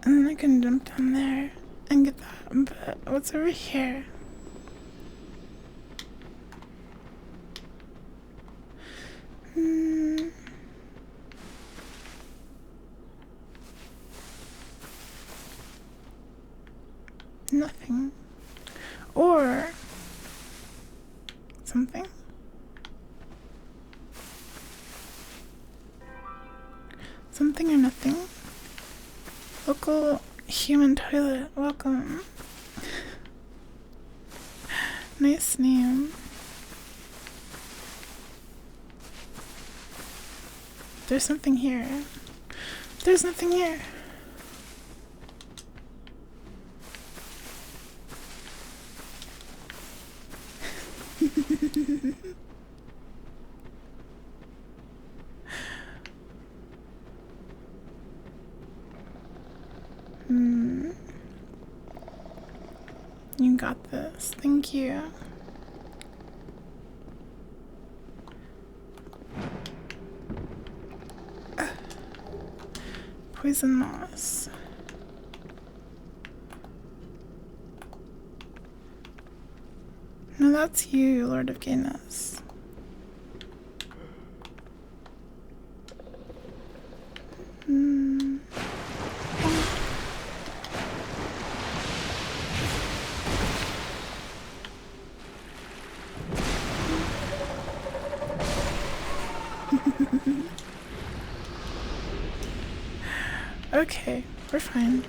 And then I can jump down there and get that. But what's over here? Nothing. Or something. Something or nothing. Local human toilet. Welcome. Nice name. There's something here. There's nothing here. You got this. Thank you. Poison moss. No, that's you, Lord of Gayness. Okay, we're fine.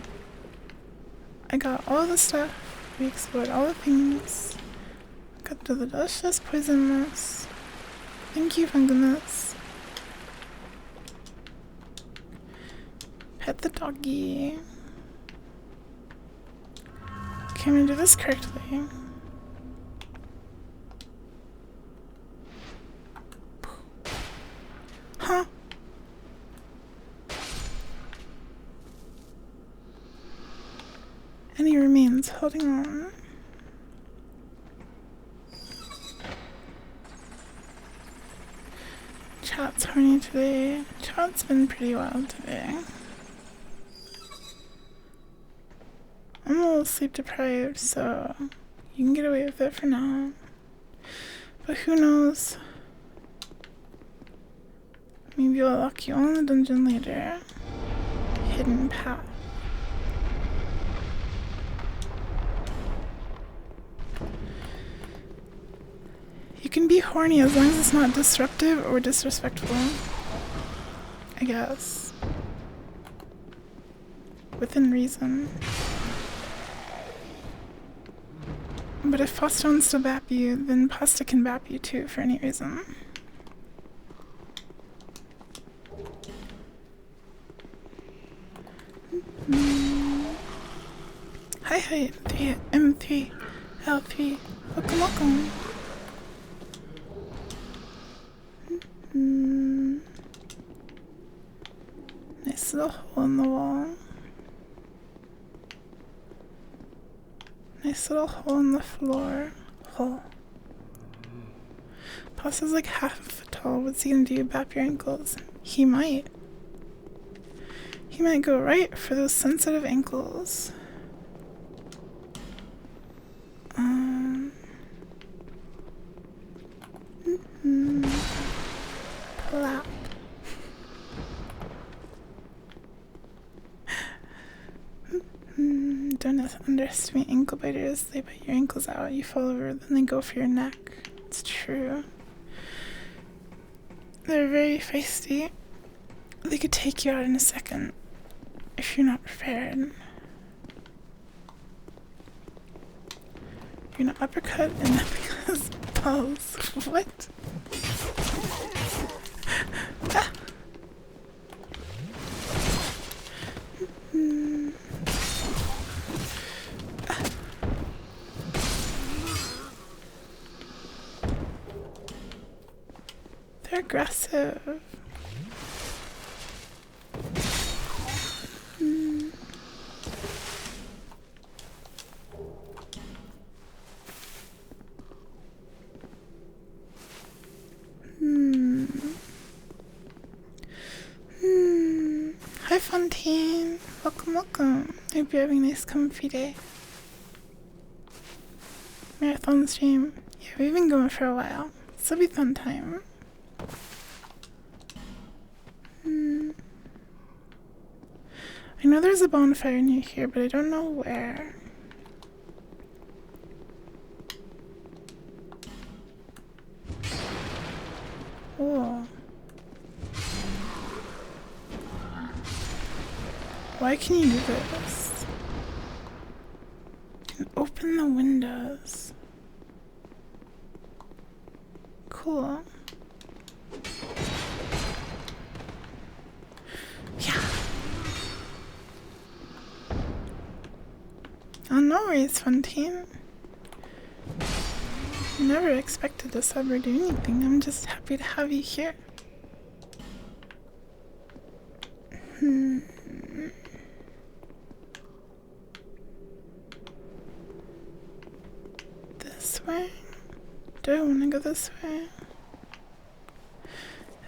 I got all the stuff. We explored all the things. Got the delicious poison moss. Thank you, Fungus. Pet the doggy. Can we do this correctly? Huh? And he remains holding on. Chat's horny today. Chat's been pretty wild today. I'm a little sleep deprived, so you can get away with it for now. But who knows? Maybe I'll lock you all in the dungeon later. Hidden path. You can be horny as long as it's not disruptive or disrespectful. I guess. Within reason. But if Pasta wants to bap you, then Pasta can bap you too for any reason. Hi, M3, L3. Welcome. Nice little hole in the wall. Nice little hole in the floor. Hole. House is like half a foot tall. What's he gonna do? Bap your ankles? He might. He might go right for those sensitive ankles. Plop. Don't underestimate ankle biters. They bite your ankles out. You fall over, then they go for your neck. It's true. They're very feisty. They could take you out in a second if you're not prepared. You're gonna uppercut and then because balls. What? Ah. They're aggressive. Hi Fontaine, welcome, welcome. Hope you're having a nice comfy day. Marathon stream. Yeah, we've been going for a while. This'll be fun time. I know there's a bonfire near here, but I don't know where. Oh. Why can you do this? You can open the windows. Cool. Yeah. Oh, no worries, Fontaine. Never expected us ever do anything. I'm just happy to have you here. This way? Do I want to go this way?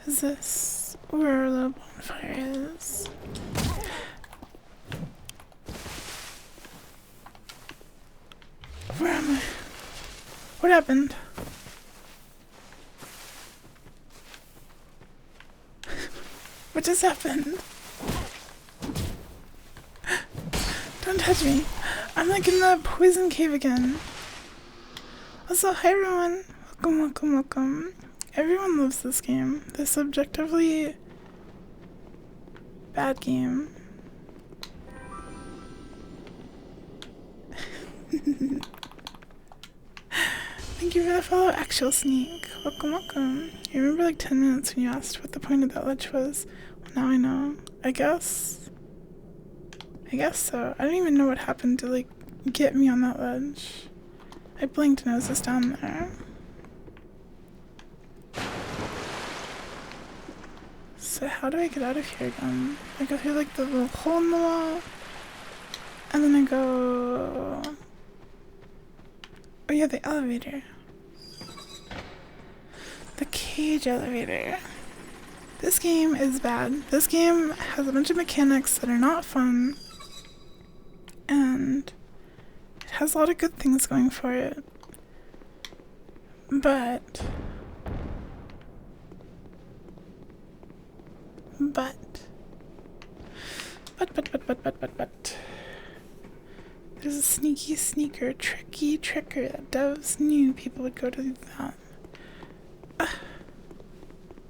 Is this where the bonfire is? Where am I? What happened? What just happened? Don't touch me. I'm like in the poison cave again. Also, hi everyone. Welcome, welcome, welcome. Everyone loves this game. This objectively bad game. Thank you for the follow, Actual Sneak. Welcome, welcome. You remember like 10 minutes when you asked what the point of that ledge was? Well, now I know. I guess so. I don't even know what happened to like get me on that ledge. I blinked and I was just down there. So how do I get out of here again? I go through like the little hole in the wall, and then I go... Oh yeah, the elevator. The cage elevator. This game is bad. This game has a bunch of mechanics that are not fun, and it has a lot of good things going for it. But there's a sneaky sneaker, tricky tricker that devs knew people would go to that.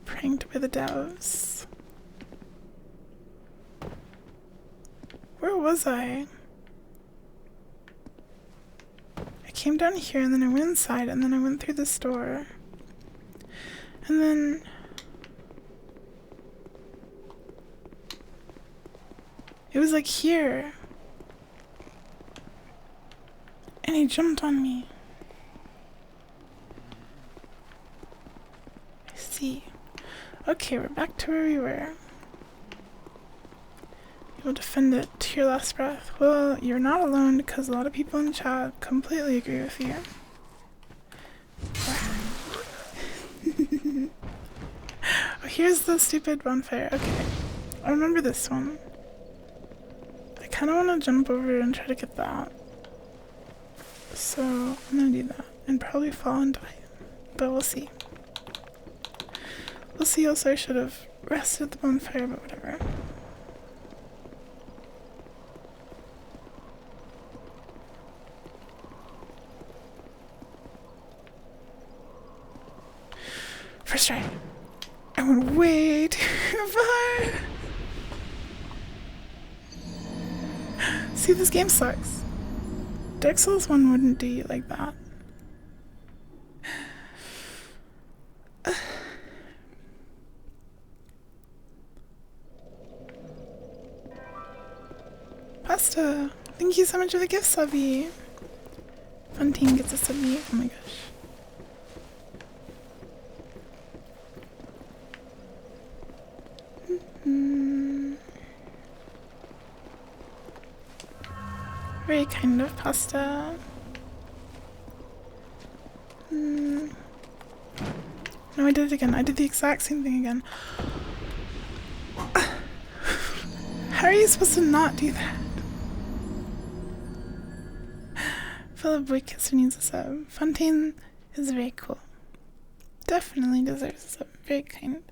Pranked by the devs. Where was I? I came down here and then I went inside and then I went through this door. And then it was like here. And he jumped on me. I see. Okay, we're back to where we were. You'll defend it to your last breath. Well, you're not alone because a lot of people in chat completely agree with you. here's the stupid bonfire. Okay. I remember this one. I kind of want to jump over and try to get that. So I'm gonna do that and probably fall and die. But we'll see. We'll see. Also, I should have rested at the bonfire, but whatever. First try. I went way too far. See, this game sucks. Dark Souls 1 wouldn't do you like that. Pasta, thank you so much for the gift, subby. Fun team gets a subby. Oh my gosh. Very kind of pasta. No, I did it again. I did the exact same thing again. How are you supposed to not do that? Philip Boykisser needs a sub. Fontaine is very cool. Definitely deserves a sub. Very kind.